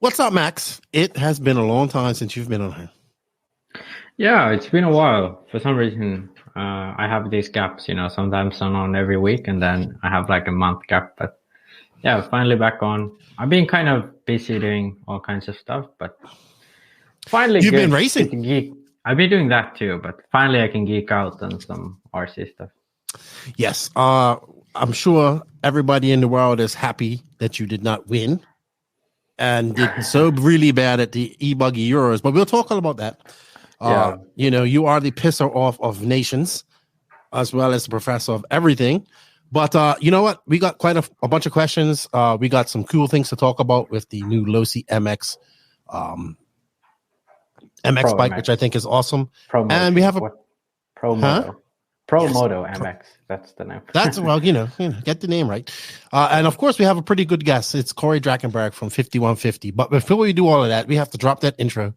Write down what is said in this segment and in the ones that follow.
What's up, Max? It has been a long time since you've been on here. Yeah, it's been a while. For some reason, I have these gaps, sometimes I'm on every week and then I have like a month gap. But yeah, finally back on. I've been kind of busy doing all kinds of stuff, but finally You've been racing. Geek. I've been doing that too, but finally I can geek out on some RC stuff. Yes. I'm sure everybody in the world is happy that you did not win and did so really bad at the e-buggy Euros, but we'll talk all about that. You are the pisser off of nations as well as the professor of everything. But you know what? We got quite a bunch of questions. We got some cool things to talk about with the new Losi MX MX bike, which I think is awesome. And we have a Promoto MX. That's the name. That's get the name right. And of course, we have a pretty good guest. It's Cory Drachenberg from 5150. But before we do all of that, we have to drop that intro.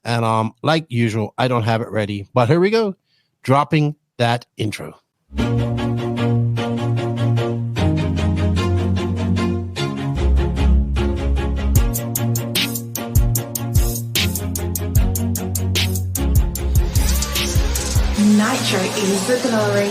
And like usual, I don't have it ready. But here we go. Dropping that intro. Nitro is the glory,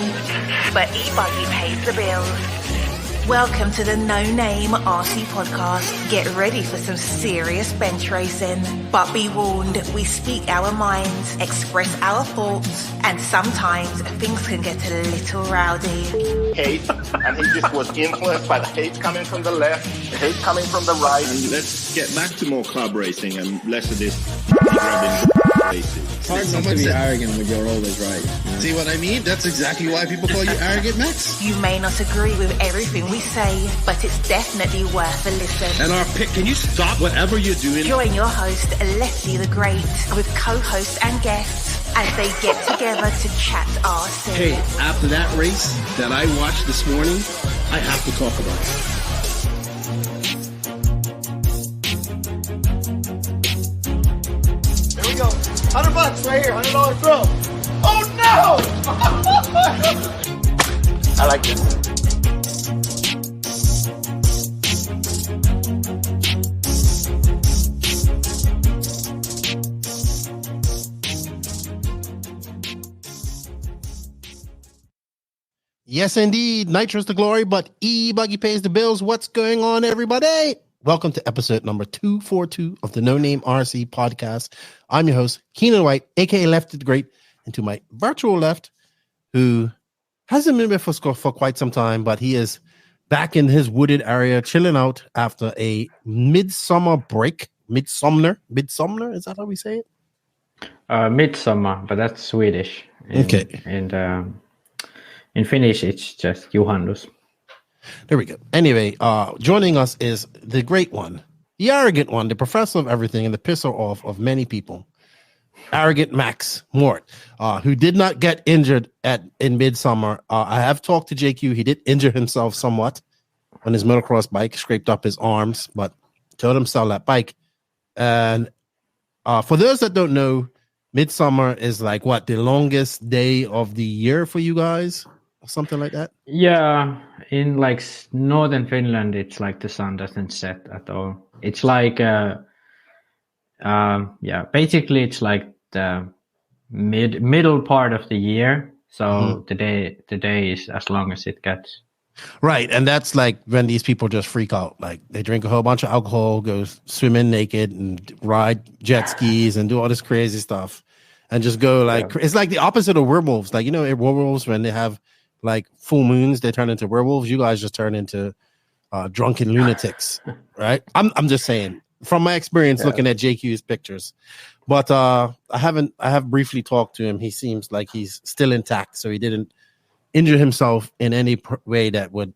but e-buggy pays the bills. Welcome to the No Name RC podcast. Get ready for some serious bench racing. But be warned, we speak our minds, express our thoughts, and sometimes things can get a little rowdy. Hate, and he just was influenced by the hate coming from the left, the hate coming from the right. And let's get back to more club racing and less of this grabbing racing. It's hard not to be arrogant when you're always right. You know? See what I mean? That's exactly why people call you arrogant, Max. You may not agree with everything we say, but it's definitely worth a listen. And our pick, can you stop whatever you're doing? Join your host, Lefty the Great, with co-hosts and guests as they get together to chat RC. Hey, after that race that I watched this morning, I have to talk about it. $100 right here, $100 throw. Oh no! I like this. Yes, indeed. Nitro's the glory, but e-buggy pays the bills. What's going on, everybody? Welcome to episode number 242 of the No Name RC podcast. I'm your host, Keenan White, aka Lefty the Great, and to my virtual left, who hasn't been with us for quite some time, but he is back in his wooded area, chilling out after a midsummer break. Midsummer, is that how we say it? Midsummer, but that's Swedish. Okay. And in Finnish, it's just Juhannus. There we go. Anyway, joining us is the great one, the arrogant one, the professor of everything, and the pisser off of many people. Arrogant Max Mort, who did not get injured in midsummer. I have talked to JQ. He did injure himself somewhat on his motocross bike, scraped up his arms, but told him sell that bike. And for those that don't know, midsummer is like what, the longest day of the year for you guys? Or something like that? Yeah, in like northern Finland, it's like the sun doesn't set at all. It's like, basically it's like the middle part of the year. So the day is as long as it gets. Right, and that's like when these people just freak out. Like they drink a whole bunch of alcohol, go swimming naked, and ride jet skis and do all this crazy stuff, and just go like it's like the opposite of werewolves. Like werewolves when they have like full moons, they turn into werewolves. You guys just turn into drunken lunatics, right? I'm just saying from my experience looking at JQ's pictures. But I have briefly talked to him. He seems like he's still intact, so he didn't injure himself in any way that would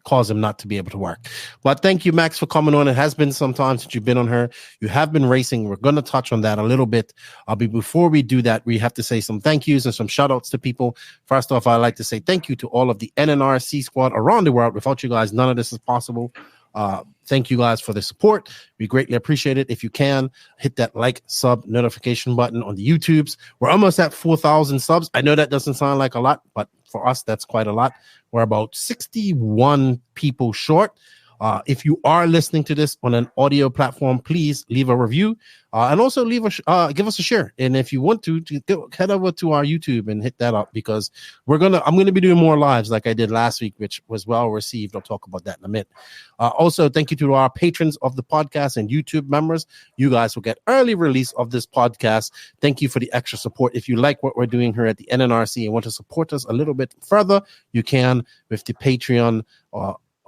cause him not to be able to work. But thank you, Max, for coming on. It has been some time since you've been on her. You have been racing. We're going to touch on that a little bit. Before we do that, we have to say some thank yous and some shout outs to people. First off, I'd like to say thank you to all of the NNRC squad around the world. Without you guys, none of this is possible. Thank you guys for the support. We greatly appreciate it. If you can, hit that like, sub, notification button on the YouTubes. We're almost at 4,000 subs. I know that doesn't sound like a lot, but for us, that's quite a lot. We're about 61 people short. If you are listening to this on an audio platform, please leave a review and also give us a share. And if you want to head over to our YouTube and hit that up, because I'm gonna be doing more lives like I did last week, which was well received. I'll talk about that in a minute. Also, thank you to our patrons of the podcast and YouTube members. You guys will get early release of this podcast. Thank you for the extra support. If you like what we're doing here at the NNRC and want to support us a little bit further, you can with the Patreon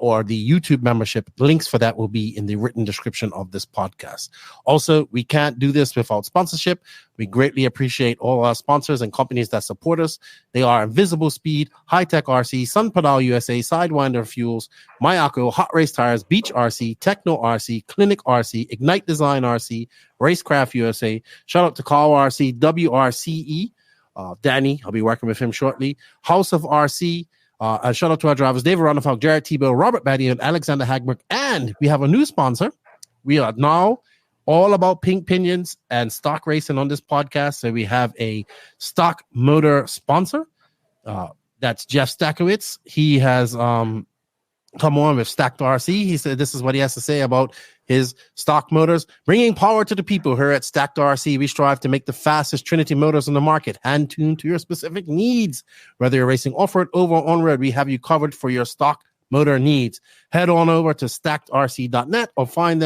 or the YouTube membership. Links for that will be in the written description of this podcast. Also, we can't do this without sponsorship. We greatly appreciate all our sponsors and companies that support us. They are Invisible Speed, High Tech RC, Sun Pedal USA, Sidewinder Fuels, Mayako, HotRace Tires, Beach RC, Techno RC, Clinic RC, Ignite Design RC, Racecraft USA. Shout out to Carl RC, WRCE, Danny. I'll be working with him shortly. House of RC. Shout out to our drivers, David Ronafalk, Jared Tebow, Robert Batty, and Alexander Hagberg. And we have a new sponsor. We are now all about pink pinions and stock racing on this podcast. So we have a stock motor sponsor. That's Jeff Stakowitz. He has come on with Stacked RC. He said this is what he has to say about his stock motors. Bringing power to the people here at Stacked RC. We strive to make the fastest Trinity motors on the market, hand-tuned to your specific needs. Whether you're racing off-road, over, or on-road, we have you covered for your stock motor needs. Head on over to stackedrc.net or find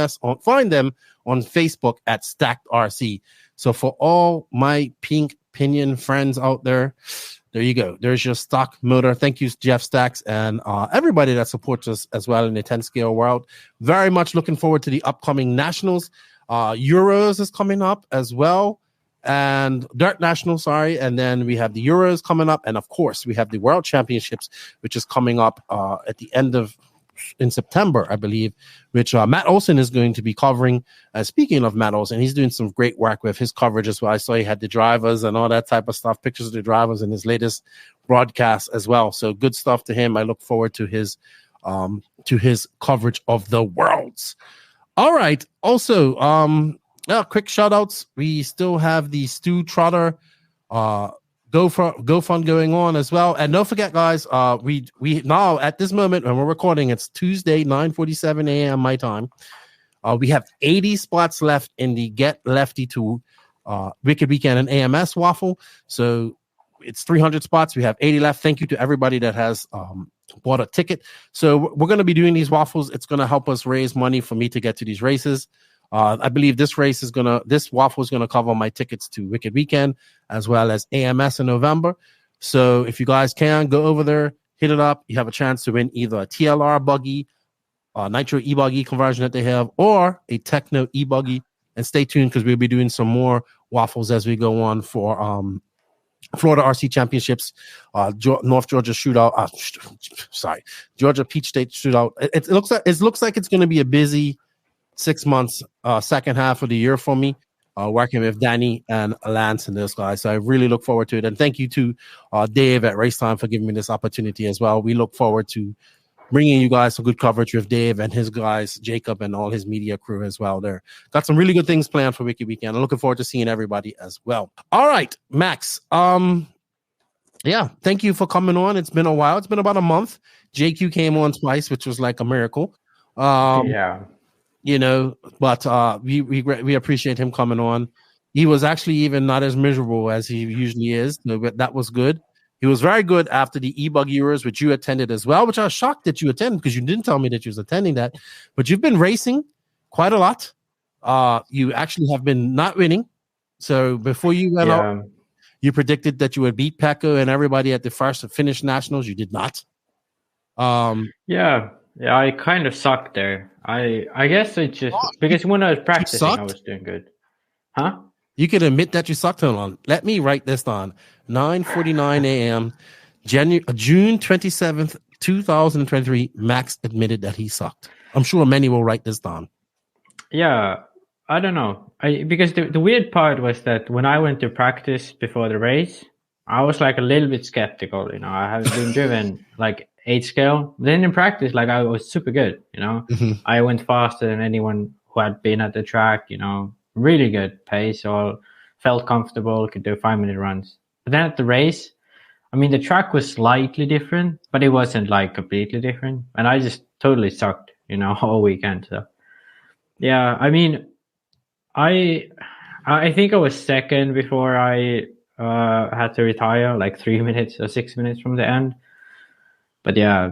them on Facebook at Stacked RC. So for all my pink pinion friends out there, there you go. There's your stock motor. Thank you, Jeff Stacks, and everybody that supports us as well in the 10 scale world. Very much looking forward to the upcoming nationals. Euros is coming up as well, and Dirt National, sorry. And then we have the Euros coming up, and of course we have the World Championships, which is coming up at the end of in September, I believe, which Matt Olson is going to be covering. Speaking of Matt Olson, he's doing some great work with his coverage as well. I saw he had the drivers and all that type of stuff, pictures of the drivers in his latest broadcast as well. So good stuff to him. I look forward to his coverage of the Worlds. All right. Also, quick shout outs. We still have the Stu Trotter GoFund going on as well. And don't forget, guys, we now at this moment when we're recording, it's Tuesday, 9:47 a.m. my time. We have 80 spots left in the Get Lefty to Wicked Weekend and AMS waffle. So it's 300 spots. We have 80 left. Thank you to everybody that has bought a ticket. So we're going to be doing these waffles. It's going to help us raise money for me to get to these races. I believe this waffle is gonna cover my tickets to Wicked Weekend as well as AMS in November. So if you guys can go over there, hit it up. You have a chance to win either a TLR buggy, Nitro e-buggy conversion that they have, or a Techno e-buggy. And stay tuned because we'll be doing some more waffles as we go on for Florida RC Championships, North Georgia Shootout. Georgia Peach State Shootout. It looks like it's gonna be a busy 6 months, second half of the year for me, working with Danny and Lance and those guys. So I really look forward to it. And thank you to Dave at Racetime for giving me this opportunity as well. We look forward to bringing you guys some good coverage with Dave and his guys, Jacob and all his media crew as well. There got some really good things planned for Wicked Weekend. I'm looking forward to seeing everybody as well. All right, Max. Yeah, thank you for coming on. It's been a while. It's been about a month. JQ came on twice, which was like a miracle. Yeah. You know, but we appreciate him coming on. He was actually even not as miserable as he usually is. So that was good. He was very good after the e-bug Euros, which you attended as well, which I was shocked that you attended because you didn't tell me that you was attending that. But you've been racing quite a lot. You actually have been not winning. So before you went out, you predicted that you would beat Pecco and everybody at the first Finnish Nationals. You did not. Yeah, I kind of sucked there. I guess it just because when I was practicing, I was doing good. Huh? You can admit that you sucked. Hold on. Let me write this down. 9:49 a.m. June 27th, 2023. Max admitted that he sucked. I'm sure many will write this down. Yeah, I don't know. Because the weird part was that when I went to practice before the race, I was like a little bit skeptical. You know, I have been driven like 8 scale. Then in practice, like I was super good. You know, I went faster than anyone who had been at the track. You know, really good pace. All felt comfortable. Could do 5-minute runs. But then at the race, I mean, the track was slightly different, but it wasn't like completely different. And I just totally sucked. all weekend. So yeah, I mean, I think I was second before I had to retire, like 3 minutes or 6 minutes from the end. But yeah,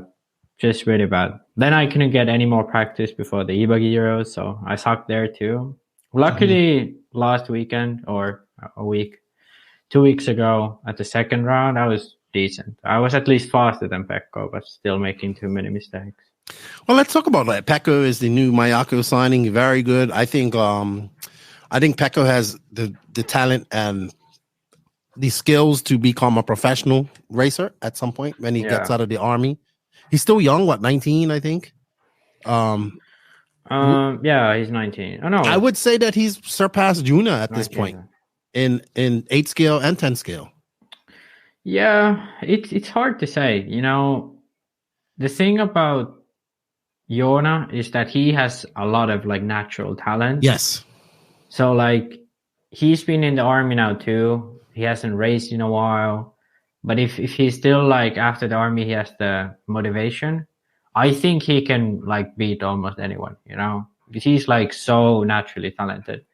just really bad. Then I couldn't get any more practice before the e-buggy Euros, so I sucked there too. Luckily, last weekend or 2 weeks ago at the second round, I was decent. I was at least faster than Pekko, but still making too many mistakes. Well, let's talk about that. Pekko is the new Mayako signing. Very good. I think Pekko has the talent and the skills to become a professional racer at some point when he gets out of the army. He's still young, 19, I think. Yeah, he's 19. Oh no, I would say that he's surpassed Juna at this point in 8 scale and 10 scale. Yeah, it's hard to say. The thing about Jona is that he has a lot of like natural talent. Yes. So like he's been in the army now too. He hasn't raced in a while. But if he's still like after the army, he has the motivation, I think he can like beat almost anyone, because he's like so naturally talented.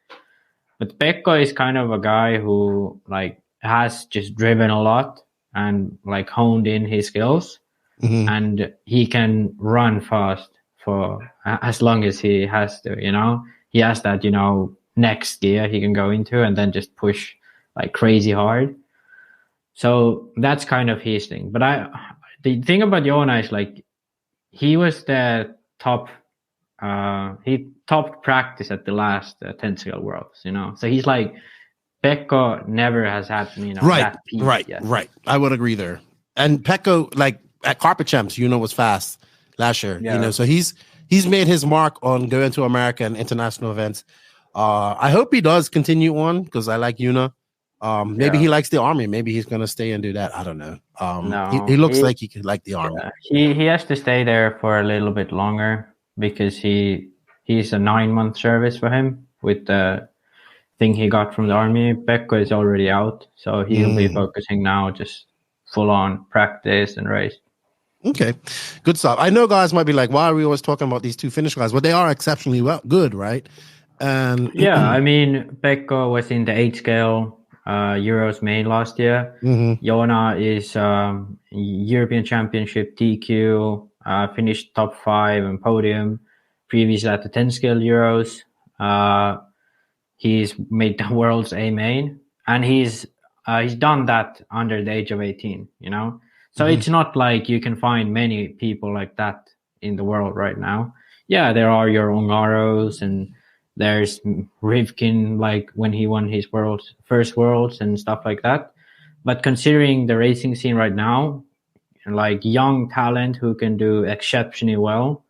But Pekko is kind of a guy who like has just driven a lot and like honed in his skills, and he can run fast for as long as he has to, he has that, next gear he can go into and then just push like crazy hard. So that's kind of his thing. But the thing about Jona is like he was the top. He topped practice at the last 10 scale worlds. So he's like Pekko never has had that peak yet. Right. I would agree there. And Pekko, like at Carpet Champs, was fast last year. So he's made his mark on going to America and international events. I hope he does continue on because I like Yuna. Maybe he likes the army. Maybe he's going to stay and do that. I don't know. No, he looks like he could like the army. He has to stay there for a little bit longer because he's a 9-month service for him with the thing he got from the army. Pekko is already out, so he'll be focusing now just full on practice and race. Okay, good stuff. I know guys might be like, why are we always talking about these two Finnish guys? Well, they are exceptionally good, right? And I mean, Pekko was in the 8 scale Euros main last year. Jona is European Championship TQ, finished top 5 and podium. Previously at the 10 scale Euros, he's made the world's A main, and he's done that under the age of 18. So it's not like you can find many people like that in the world right now. Yeah, there are your Ongaros and there's Rivkin, like when he won his first worlds and stuff like that. But considering the racing scene right now, like young talent who can do exceptionally well,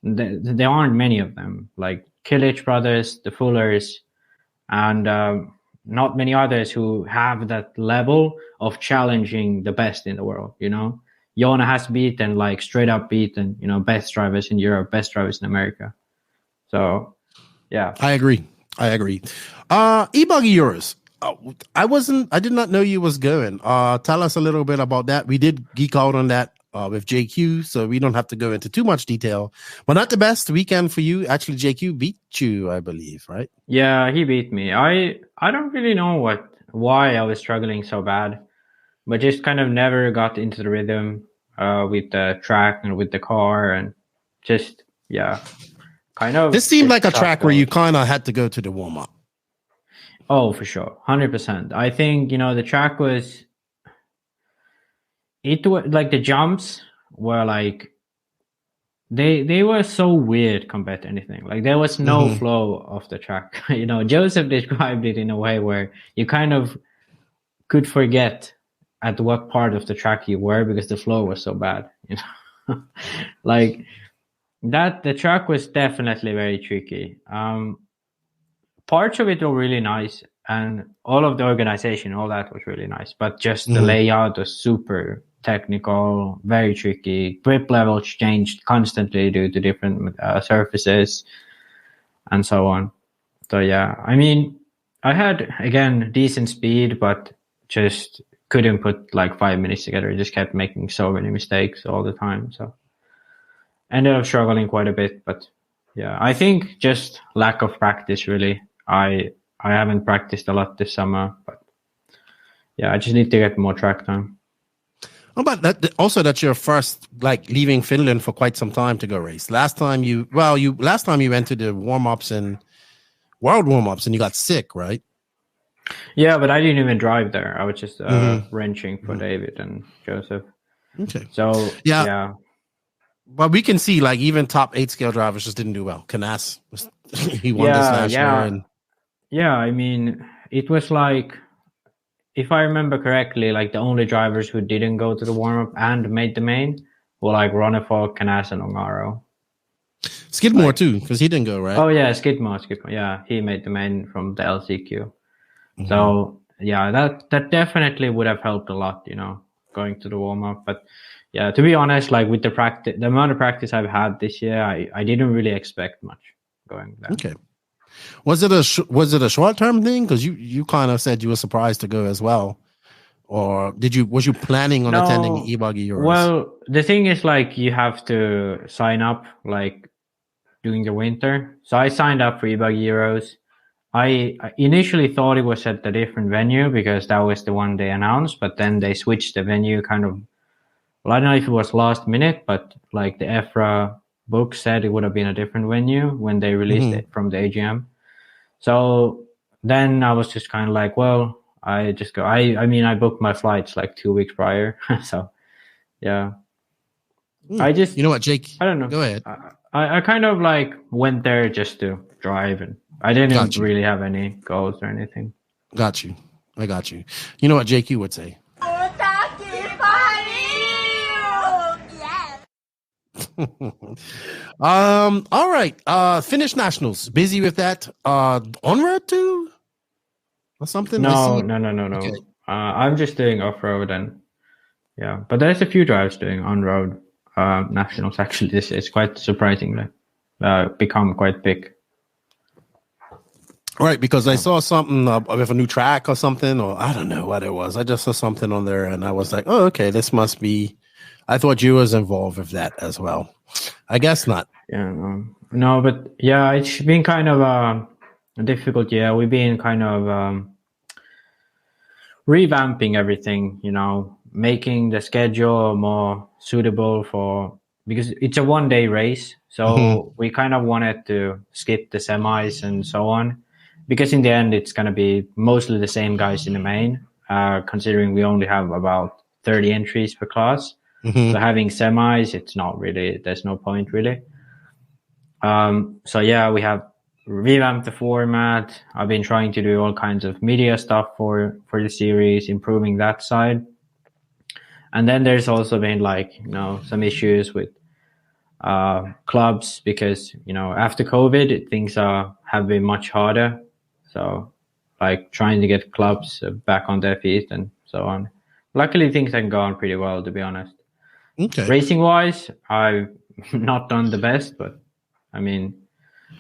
there aren't many of them. Like Kilic brothers, the Fullers, and not many others who have that level of challenging the best in the world. Jona has beaten, like straight up beaten, best drivers in Europe, best drivers in America. So. Yeah, I agree. E-buggy Euros. I did not know you was going. Tell us a little bit about that. We did geek out on that with JQ, so we don't have to go into too much detail. But not the best weekend for you. Actually, JQ beat you, I believe, right? Yeah, he beat me. I don't really know why I was struggling so bad, but just kind of never got into the rhythm with the track and with the car, and just kind of. This seemed like a track where you kind of had to go to the warm up. Oh, for sure, 100%. I think the track was. It was like the jumps were like. They were so weird compared to anything. Like there was no flow of the track. Joseph described it in a way where you kind of could forget at what part of the track you were because the flow was so bad. Like. The track was definitely very tricky. Parts of it were really nice, and all of the organization, all that was really nice. But just the layout was super technical, very tricky. Grip levels changed constantly due to different surfaces, and so on. So yeah, I mean, I had again decent speed, but just couldn't put like 5 minutes together. I just kept making so many mistakes all the time. So. ended up struggling quite a bit. But yeah, I think just lack of practice, really. I haven't practiced a lot this summer, but yeah, I just need to get more track time. How about that? Also, that's your first like leaving Finland for quite some time to go race. Last time you went to the warm-ups and world warm-ups and you got sick, right? Yeah, but I didn't even drive there. I was just wrenching for David and Joseph. Okay. So yeah. But we can see like even top 8 scale drivers just didn't do well. Canas, he won this last year. And yeah, I mean, it was like, if I remember correctly, like the only drivers who didn't go to the warm-up and made the main were like Ronefalk, Canas, and Ongaro. Skidmore too, because he didn't go, right? Oh yeah, Skidmore. Yeah, he made the main from the LCQ. So yeah, that definitely would have helped a lot, going to the warm-up. But yeah, to be honest, like with the amount of practice I've had this year, I didn't really expect much going there. Okay. Was it a short-term thing? Because you kind of said you were surprised to go as well, or was you planning on attending e-buggy Euros? Well, the thing is, like, you have to sign up like during the winter. So I signed up for e-buggy Euros. I initially thought it was at a different venue because that was the one they announced, but then they switched the venue kind of. Well, I don't know if it was last minute, but like the EFRA book said it would have been a different venue when they released it from the AGM. So then I was just kind of like, well, I just go. I mean, I booked my flights like 2 weeks prior. So yeah, I just, you know what, Jake? I don't know. Go ahead. I kind of like went there just to drive, and I didn't really have any goals or anything. Got you. I got you. You know what Jake you would say? All right. Finnish nationals. Busy with that. On-road too? Or something? No. Okay. I'm just doing off-road and yeah. But there's a few drivers doing on-road nationals actually. This is quite surprisingly become quite big. Right, because I saw something with a new track or something, or I don't know what it was. I just saw something on there and I was like, oh, okay, this must be. I thought you was involved with that as well. I guess not. Yeah, no, but yeah, it's been kind of a difficult year. We've been kind of revamping everything, making the schedule more suitable because it's a 1-day race. So we kind of wanted to skip the semis and so on, because in the end, it's going to be mostly the same guys in the main, considering we only have about 30 entries per class. So having semis, it's not really, there's no point really. So yeah, we have revamped the format. I've been trying to do all kinds of media stuff for the series, improving that side. And then there's also been some issues with clubs because, after COVID, things have been much harder. So like trying to get clubs back on their feet and so on. Luckily, things have gone pretty well, to be honest. Okay. Racing wise, I've not done the best, but I mean,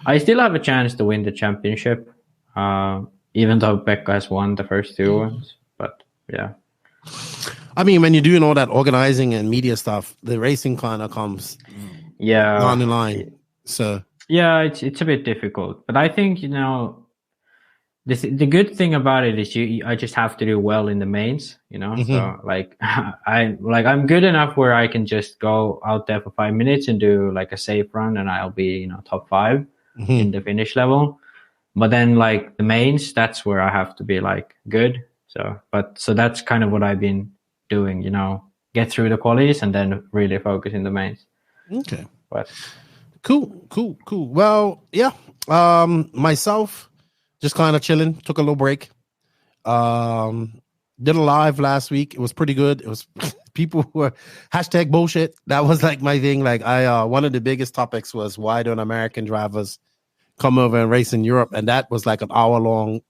I still have a chance to win the championship, even though Pekka has won the first 2 ones. But yeah. I mean, when you're doing all that organizing and media stuff, the racing kind of comes down the line. So yeah, it's a bit difficult, but I think the good thing about it is I just have to do well in the mains, So I'm good enough where I can just go out there for 5 minutes and do like a safe run, and I'll be top 5 in the finish level. But then like the mains, that's where I have to be like good. So that's kind of what I've been doing, get through the qualies and then really focus in the mains. Okay. But cool. Well, yeah. Myself, just kind of chilling, took a little break. Did a live last week. It was pretty good. It was people who were hashtag bullshit. That was like my thing. Like one of the biggest topics was why don't American drivers come over and race in Europe? And that was like an hour long,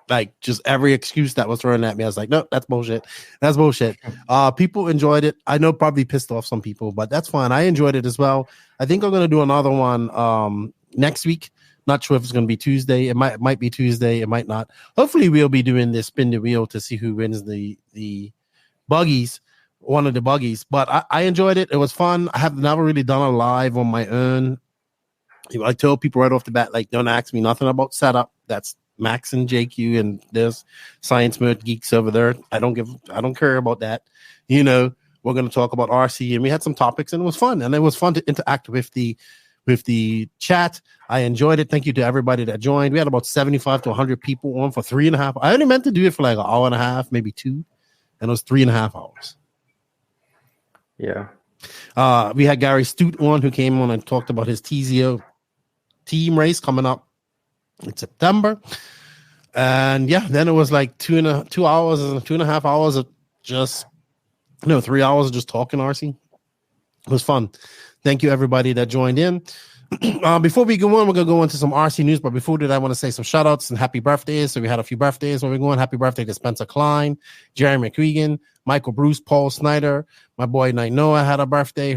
like just every excuse that was thrown at me. I was like, no, that's bullshit. That's bullshit. People enjoyed it. I know probably pissed off some people, but that's fine. I enjoyed it as well. I think I'm going to do another one next week. Not sure if it's going to be Tuesday. It might be Tuesday. It might not. Hopefully, we'll be doing this spin the wheel to see who wins the buggies one of the buggies. But I enjoyed it. It was fun. I have never really done a live on my own. I told people right off the bat, like, don't ask me nothing about setup. That's Max and JQ and there's science mode geeks over there. I don't care about that. You know, we're going to talk about RC, and we had some topics, and it was fun. And it was fun to interact with the chat. I enjoyed it. Thank you to everybody that joined. We had about 75 to 100 people on for 3.5. I only meant to do it for like an hour and a half, maybe 2, and it was 3.5 hours. Yeah. We had Gary Stute on, who came on and talked about his TZO team race coming up in September. And yeah, then it was like 2 hours and 2.5 hours of just 3 hours of just talking RC. It was fun. Thank you everybody that joined in. Before we go on, we're gonna go into some RC news, but before that, I want to say some shout outs and happy birthdays. So we had a few birthdays where we're going. Happy birthday to Spencer Klein, Jerry McQuegan, Michael Bruce, Paul Snyder, my boy Night Noah had a birthday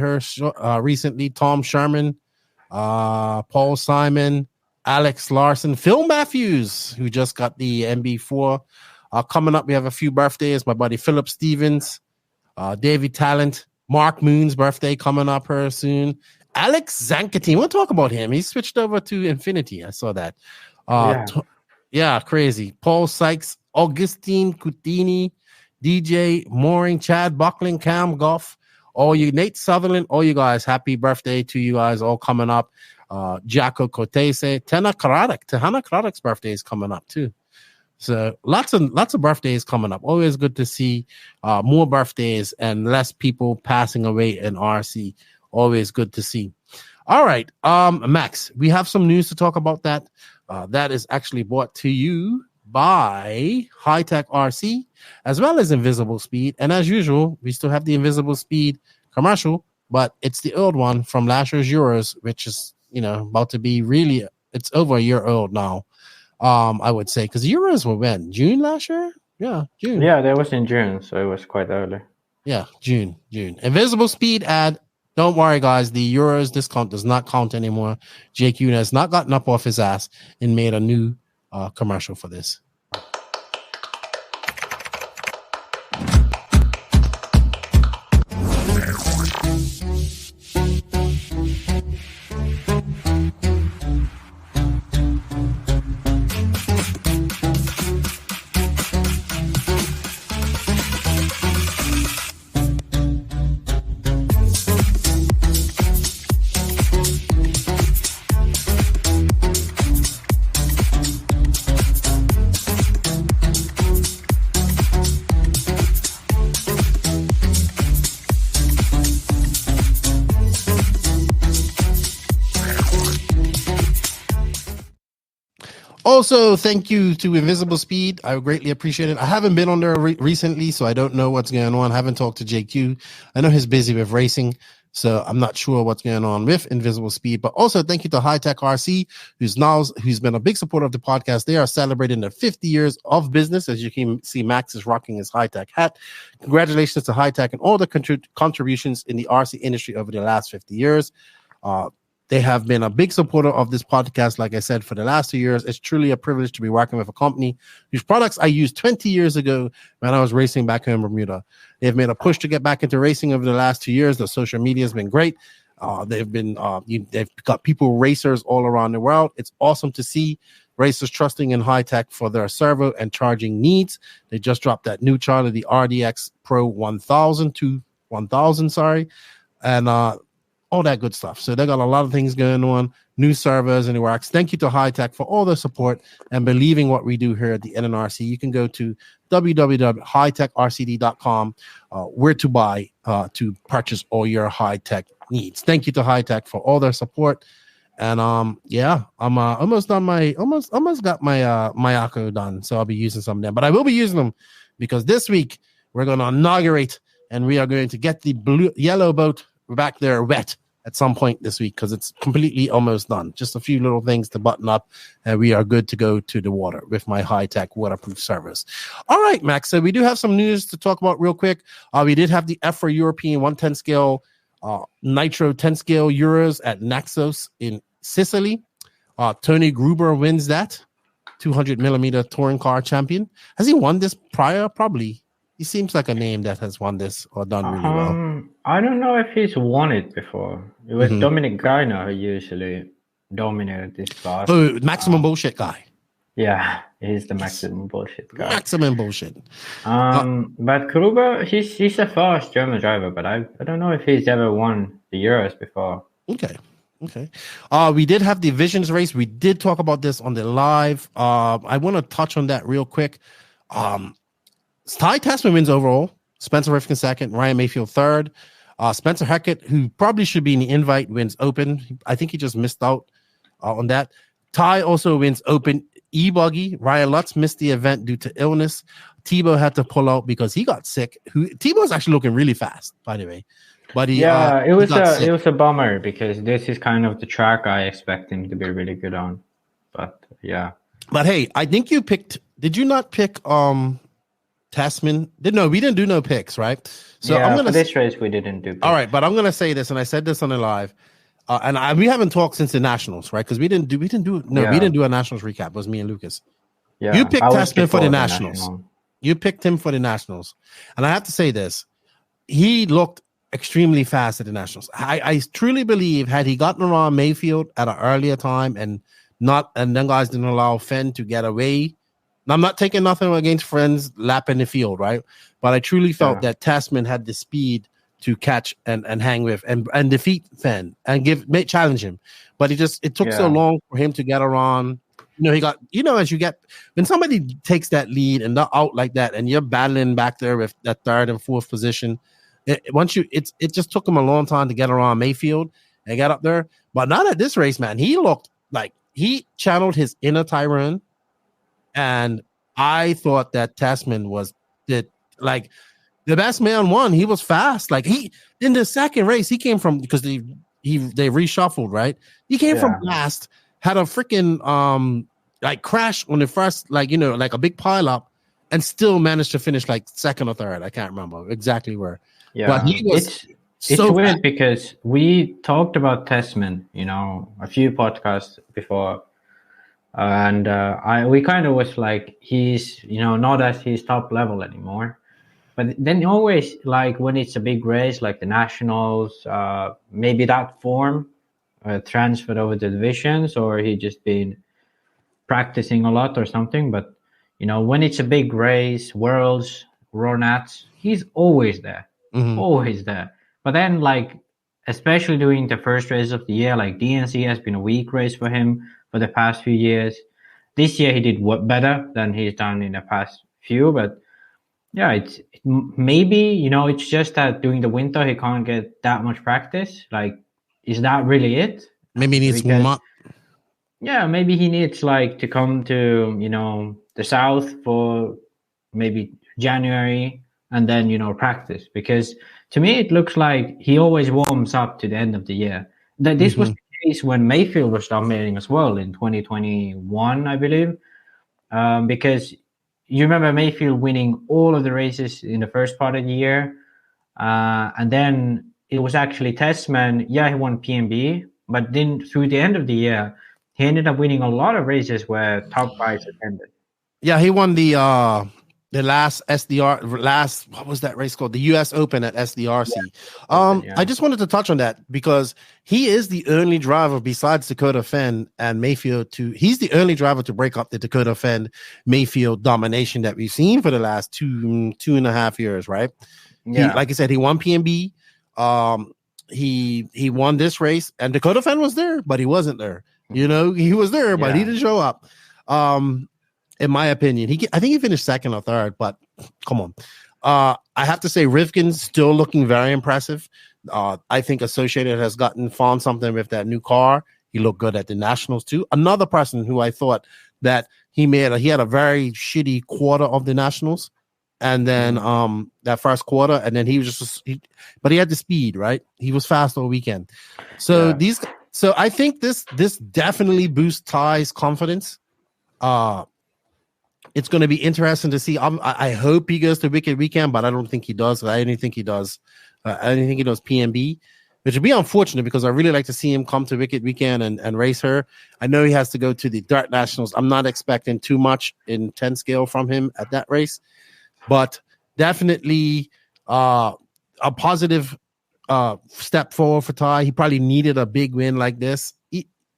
recently, Tom Sherman, Paul Simon, Alex Larson, Phil Matthews, who just got the MB4. Coming up, we have a few birthdays. My buddy Philip Stevens, David Talent, Mark Moon's birthday coming up here soon. Alex Zankatine, we'll talk about him. He switched over to Infinity. I saw that. Yeah, crazy. Paul Sykes, Augustine Cutini, DJ Mooring, Chad Buckling, Cam Goff, all you, Nate Sutherland, all you guys, happy birthday to you guys all coming up. Jacko Kotese, Tehana Karadic's birthday is coming up too. So lots of birthdays coming up. Always good to see more birthdays and less people passing away in RC. Always good to see. All right, Max, we have some news to talk about that. That is actually brought to you by High Tech RC as well as Invisible Speed. And as usual, we still have the Invisible Speed commercial, but it's the old one from last year's Euros, which is, about to be really, it's over a year old now. I would say, because Euros were when? June last year? Yeah, June. Yeah, that was in June, so it was quite early. Yeah, June. Invisible Speed ad. Don't worry, guys. The Euros discount does not count anymore. JQ has not gotten up off his ass and made a new commercial for this. Also, thank you to Invisible Speed. I greatly appreciate it. I haven't been on there recently, so I don't know what's going on. I haven't talked to JQ. I know he's busy with racing, so I'm not sure what's going on with Invisible Speed. But also, thank you to High Tech RC, who's been a big supporter of the podcast. They are celebrating their 50 years of business. As you can see, Max is rocking his High Tech hat. Congratulations to High Tech and all the contributions in the RC industry over the last 50 years. They have been a big supporter of this podcast, like I said, for the last 2 years. It's truly a privilege to be working with a company whose products I used 20 years ago when I was racing back home in Bermuda. They've made a push to get back into racing over the last 2 years. The social media has been great. They've got people, racers all around the world. It's awesome to see racers trusting in High Tech for their servo and charging needs. They just dropped that new charger, the RDX Pro 1000, and all that good stuff. So they got a lot of things going on, new servers and the works. Thank you to High Tech for all the support and believing what we do here at the NNRC. You can go to www.hightechrcd.com where to buy to purchase all your High Tech needs. Thank you to High Tech for all their support. And I'm almost got my Mayako done, so I'll be using some of them. But I will be using them because this week we're going to inaugurate and we are going to get the yellow boat back there wet at some point this week because it's completely almost done. Just a few little things to button up, and we are good to go to the water with my High Tech waterproof servers. All right, Max. So we do have some news to talk about real quick. We did have the F4 European 110 scale Nitro 10 scale Euros at Naxos in Sicily. Tony Gruber wins that 200 millimeter touring car champion. Has he won this prior? Probably. He seems like a name that has won this or done really well. I don't know if he's won it before. It was Dominic Garner who usually dominated this class. Oh, maximum bullshit guy. Yeah, he's the maximum bullshit guy. Maximum bullshit. But Gruber, he's a fast German driver, but I don't know if he's ever won the Euros before. Okay. We did have the Visions race. We did talk about this on the live. I want to touch on that real quick. Ty Tasman wins overall. Spencer Rifkin second. Ryan Mayfield third. Spencer Hackett, who probably should be in the invite, wins open. I think he just missed out on that. Ty also wins open e-buggy. Ryan Lutz missed the event due to illness. Tebow had to pull out because he got sick. Tebow's actually looking really fast, by the way. But it was a bummer because this is kind of the track I expect him to be really good on. But yeah. But hey, I think you picked. Did you not pick Tasman? No, we didn't do no picks, right? So yeah, for this race we didn't do picks. All right, but I'm gonna say this, and I said this on the live. We haven't talked since the Nationals, right? Because we didn't do a Nationals recap. It was me and Lucas. Yeah, you picked Tasman for the Nationals. You picked him for the Nationals, and I have to say this: he looked extremely fast at the Nationals. I truly believe had he gotten around Mayfield at an earlier time and then guys didn't allow Fenn to get away. Now, I'm not taking nothing against friends lapping the field, right? But I truly felt that Tasman had the speed to catch and hang with and defeat Fenn and challenge him. But it took so long for him to get around. He got, as you get, when somebody takes that lead and they're out like that and you're battling back there with that third and fourth position, it just took him a long time to get around Mayfield and get up there. But not at this race, man. He looked like he channeled his inner Tyrone. And I thought that Tasman was the best man won. He was fast. Like in the second race, he came from because they reshuffled, right? He came from last, had a freaking crash on the first, like a big pile up, and still managed to finish like second or third. I can't remember exactly where. Yeah, but he was. It's weird because we talked about Tasman, a few podcasts before. And we kind of was like, he's, not at his top level anymore. But then always, like, when it's a big race, like the Nationals, maybe that form transferred over to divisions, or he just been practicing a lot or something. But, when it's a big race, Worlds, Ronats, he's always there. Always there. But then, like, especially during the first race of the year, like DNC has been a weak race for him for the past few years. This year he did better than he's done in the past few, but yeah, maybe, it's just that during the winter he can't get that much practice. Like, is that really it? Maybe he needs warm up. Yeah, maybe he needs to come to, the South for maybe January and then, practice. Because to me, it looks like he always warms up to the end of the year. This was the case when Mayfield was dominating as well in 2021, I believe. Because you remember Mayfield winning all of the races in the first part of the year. And then it was actually Tasman. Yeah, he won PMB. But then through the end of the year, he ended up winning a lot of races where top guys attended. Yeah, he won the last what was that race called? The US Open at SDRC. I just wanted to touch on that because he is the only driver besides Dakota Fenn and Mayfield he's the only driver to break up the Dakota Fenn Mayfield domination that we've seen for the last two and a half years, right? Yeah. Like I said, he won PMB. He won this race and Dakota Fenn was there, but he wasn't there. He was there, but he didn't show up. In my opinion, I think he finished second or third, but come on. I have to say Rivkin's still looking very impressive. I think Associated has found something with that new car. He looked good at the Nationals too. Another person who I thought that he had a very shitty quarter of the Nationals. And then that first quarter, and then he was but he had the speed, right? He was fast all weekend. So I think this definitely boosts Ty's confidence. It's going to be interesting to see. I hope he goes to Wicked Weekend, but I don't think he does. I don't think he does. I don't think he does PMB, which would be unfortunate because I really like to see him come to Wicked Weekend and race her. I know he has to go to the Dirt Nationals. I'm not expecting too much in 10 scale from him at that race, but definitely a positive step forward for Ty. He probably needed a big win like this.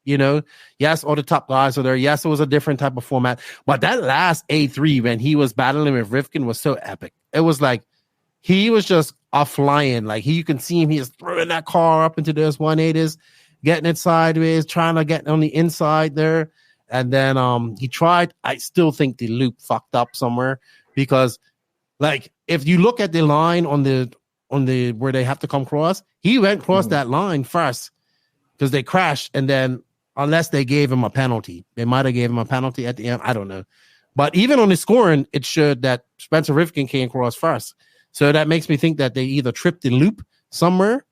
Yes, all the top guys are there. Yes, it was a different type of format. But that last A3 when he was battling with Rivkin was so epic. It was like he was just flying. Like you can see him, he is throwing that car up into those 180s, getting it sideways, trying to get on the inside there. And then he tried. I still think the loop fucked up somewhere because, like, if you look at the line on the where they have to come across, he went across that line first because they crashed, and then unless they gave him a penalty, they might have gave him a penalty at the end. I don't know, but even on the scoring, it showed that Spencer Rivkin came across first. So that makes me think that they either tripped the loop somewhere,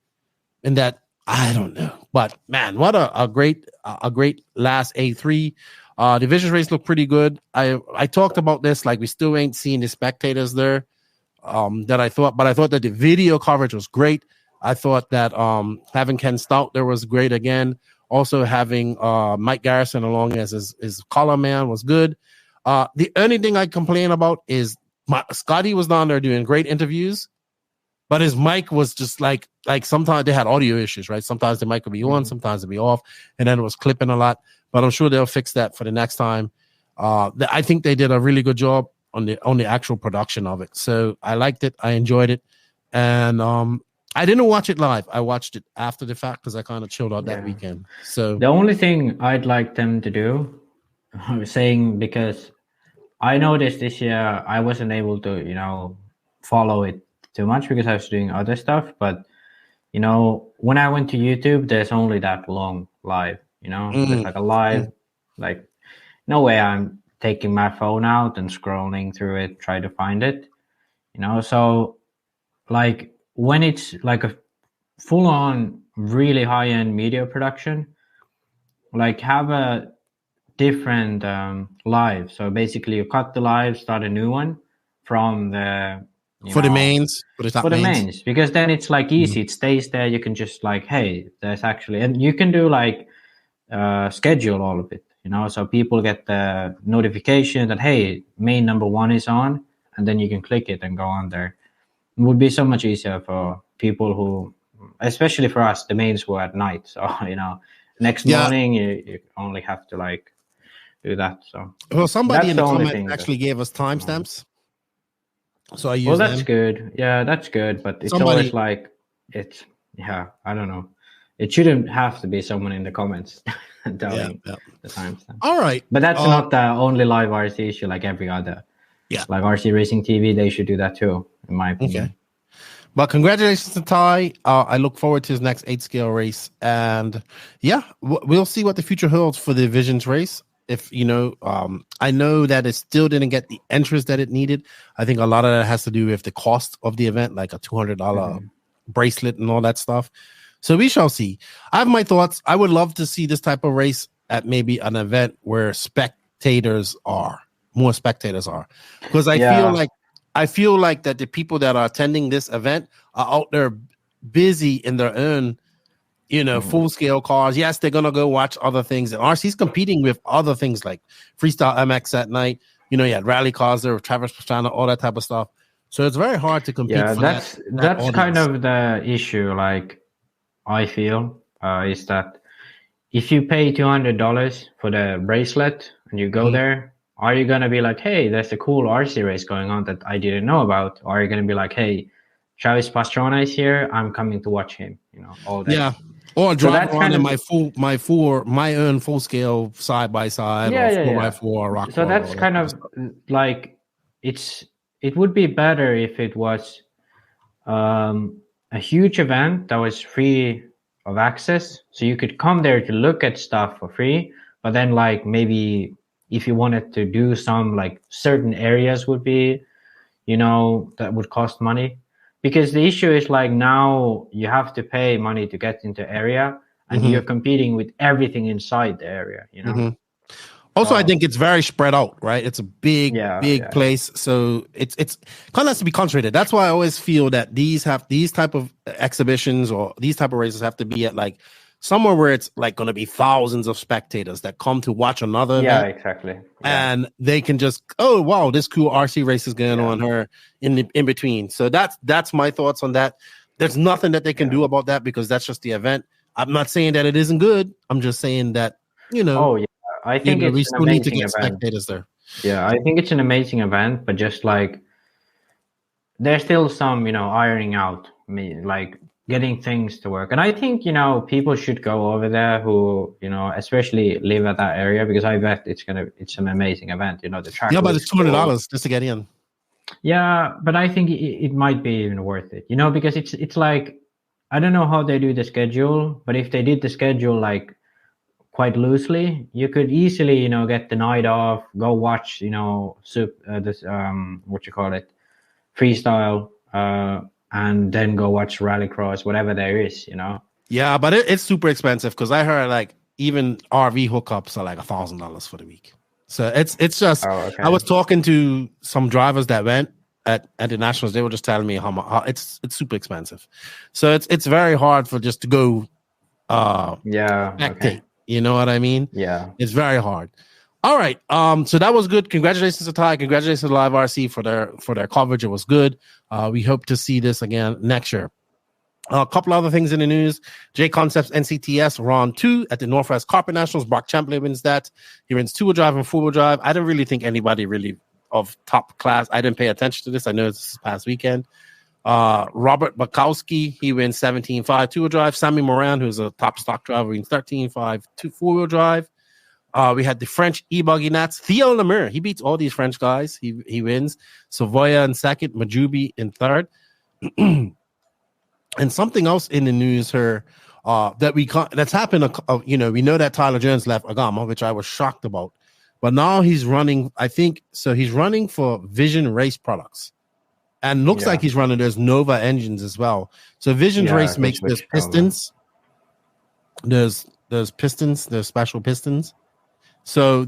and that I don't know. But man, what a great last A3. The Visions race looked pretty good. I talked about this, like we still ain't seeing the spectators there. But I thought that the video coverage was great. I thought that having Ken Stout there was great again. Also having Mike Garrison along as his column man was good. The only thing I complain about is Scotty was down there doing great interviews, but his mic was just like sometimes they had audio issues, right? Sometimes the mic would be on, sometimes it'd be off, and then it was clipping a lot. But I'm sure they'll fix that for the next time. I think they did a really good job on the actual production of it. So I liked it. I enjoyed it. And I didn't watch it live. I watched it after the fact because I kind of chilled out that weekend. So the only thing I'd like them to do, I was saying, because I noticed this year I wasn't able to, follow it too much because I was doing other stuff. But, when I went to YouTube, there's only that long live, there's like a live, like no way I'm taking my phone out and scrolling through it, try to find it, so like when it's like a full-on really high-end media production, like have a different live. So basically you cut the live, start a new one from the the mains, for the mains, because then it's like easy, it stays there. You can just like, hey, there's actually, and you can do like schedule all of it, so people get the notification that, hey, main number 1 is on, and then you can click it and go on there. It would be so much easier for people who, especially for us, the mains were at night. So, next morning you only have to like do that. So, well, somebody in the comments actually gave us timestamps. So I use that's them. Good. Yeah, that's good. But it's always like, I don't know. It shouldn't have to be someone in the comments telling the timestamp. All right. But that's not the only live RC issue, like every other. Yeah. Like RC Racing TV, they should do that too, in my opinion. Okay. But congratulations to Ty. I look forward to his next 8-scale race. And we'll see what the future holds for the Visions race. If I know that it still didn't get the interest that it needed. I think a lot of that has to do with the cost of the event, like a $200 bracelet and all that stuff. So we shall see. I have my thoughts. I would love to see this type of race at maybe an event where more spectators are, because I feel like that the people that are attending this event are out there busy in their own, full scale cars. Yes, they're gonna go watch other things. And RC's competing with other things like Freestyle MX at night. You had rally cars there with Travis Pastrana, all that type of stuff. So it's very hard to compete. Yeah, that's kind of the issue. Like, I feel is that if you pay $200 for the bracelet and you go there, are you gonna be like, hey, there's a cool RC race going on that I didn't know about? Or are you gonna be like, hey, Travis Pastrana is here, I'm coming to watch him, all day. Yeah. Or drive around in my own full scale side by side, or 4x4 rock. So that's kind of like it would be better if it was a huge event that was free of access, so you could come there to look at stuff for free. But then, like, maybe if you wanted to do some, like, certain areas would be, that would cost money. Because the issue is, like, now you have to pay money to get into area, and you're competing with everything inside the area, Also, I think it's very spread out, right? It's a big place, so it's kind of has to be concentrated. That's why I always feel that these type of exhibitions or these type of races have to be at like somewhere where it's like going to be thousands of spectators that come to watch another event. Exactly. Yeah. And they can just, oh wow, this cool RC race is going on here in between. So that's my thoughts on that. There's nothing that they can do about that because that's just the event. I'm not saying that it isn't good. I'm just saying that, I think we it's still an need to amazing get event. spectators there. Yeah, I think it's an amazing event, but just like there's still some, ironing out, like getting things to work. And I think, people should go over there who, especially live at that area, because I bet it's an amazing event. The track. Yeah, but it's $200 just to get in. Yeah, but I think it might be even worth it, because it's like, I don't know how they do the schedule, but if they did the schedule like quite loosely, you could easily, get the night off, go watch, this freestyle, and then go watch rallycross, whatever there is, Yeah, but it's super expensive because I heard like even RV hookups are like $1,000 for the week. So it's just. I was talking to some drivers that went at the nationals. They were just telling me how it's super expensive. So it's very hard for just to go. Spectate. You know what I mean? Yeah, it's very hard. All right. So that was good. Congratulations to Ty. Congratulations to Live RC for their coverage. It was good. We hope to see this again next year. A couple other things in the news. J Concepts NCTS Round 2 at the Northwest Carpet Nationals. Brock Champlin wins that. He runs 2-wheel drive and 4-wheel drive. I don't really think anybody really of top class. I didn't pay attention to this. I know it's this past weekend. Robert Bukowski, he wins 17.5 2-wheel drive. Sammy Moran, who's a top stock driver, wins 13.5 4-wheel drive. We had the French e-buggy Nats. Theo Lemire, he beats all these French guys. He wins. Savoya in second, Majubi in third. And something else in the news here that's happened. We know that Tyler Jones left Agama, which I was shocked about. But now he's running, I think, so he's running for Vision Race Products. And looks like he's running those Nova engines as well. So Vision Race makes those pistons. There's pistons, there's special pistons. So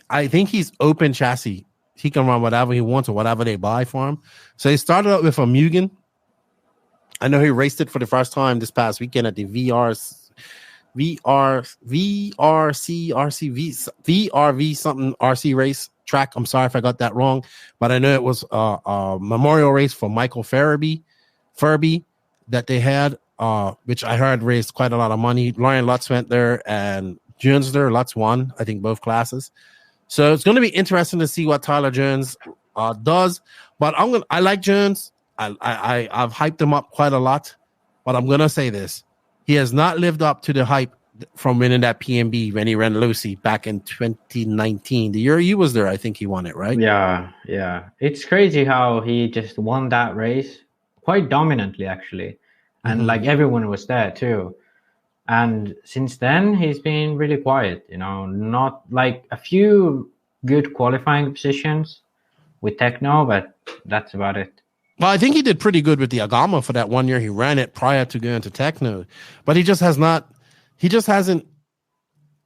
I think he's open chassis. He can run whatever he wants or whatever they buy for him. So he started out with a Mugen. I know he raced it for the first time this past weekend at the VRV something RC race track. I'm sorry if I got that wrong, but I know it was a memorial race for Michael Furby that they had, which I heard raised quite a lot of money. Lauren Lutz went there and Jones there. Lutz won, I think, both classes. So it's going to be interesting to see what Tyler Jones does. But I like Jones. I've hyped him up quite a lot, but I'm gonna say this: he has not lived up to the hype from winning that PMB when he ran Lucy back in 2019. The year you was there, I think he won it, right? Yeah. It's crazy how he just won that race quite dominantly, actually, and like everyone was there too. And since then, he's been really quiet. Not like a few good qualifying positions with Techno, but that's about it. Well, I think he did pretty good with the Agama for that 1 year he ran it prior to going to Techno, but he just hasn't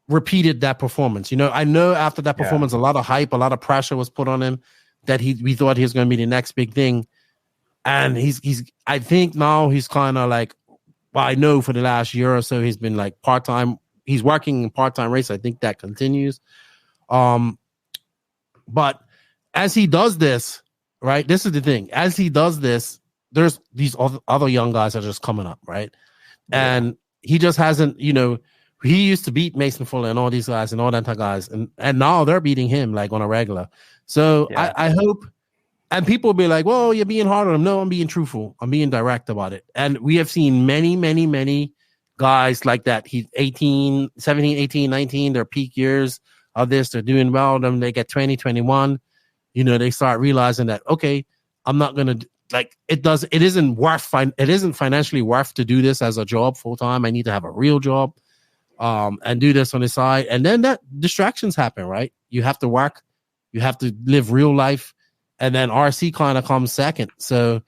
repeated that performance. I know after that performance, a lot of hype, a lot of pressure was put on him that we thought he was going to be the next big thing. And I think now he's kind of like, well, I know for the last year or so, he's been like part-time. He's working in part-time race. I think that continues. But as he does this, right, this is the thing. As he does this, there's these other young guys that are just coming up, right? Yeah. And he just hasn't, he used to beat Mason Fuller and all these guys and all that guys, and now they're beating him like on a regular. So I hope, and people will be like, well, you're being hard on him. No, I'm being truthful. I'm being direct about it. And we have seen many, many, many guys like that. He's 17, 18, 19, their peak years of this, they're doing well. Then they get 20, 21. They start realizing that, okay, I'm not going to, it isn't financially worth to do this as a job full time. I need to have a real job and do this on the side. And then that distractions happen, right? You have to work, you have to live real life. And then RC kind of comes second. So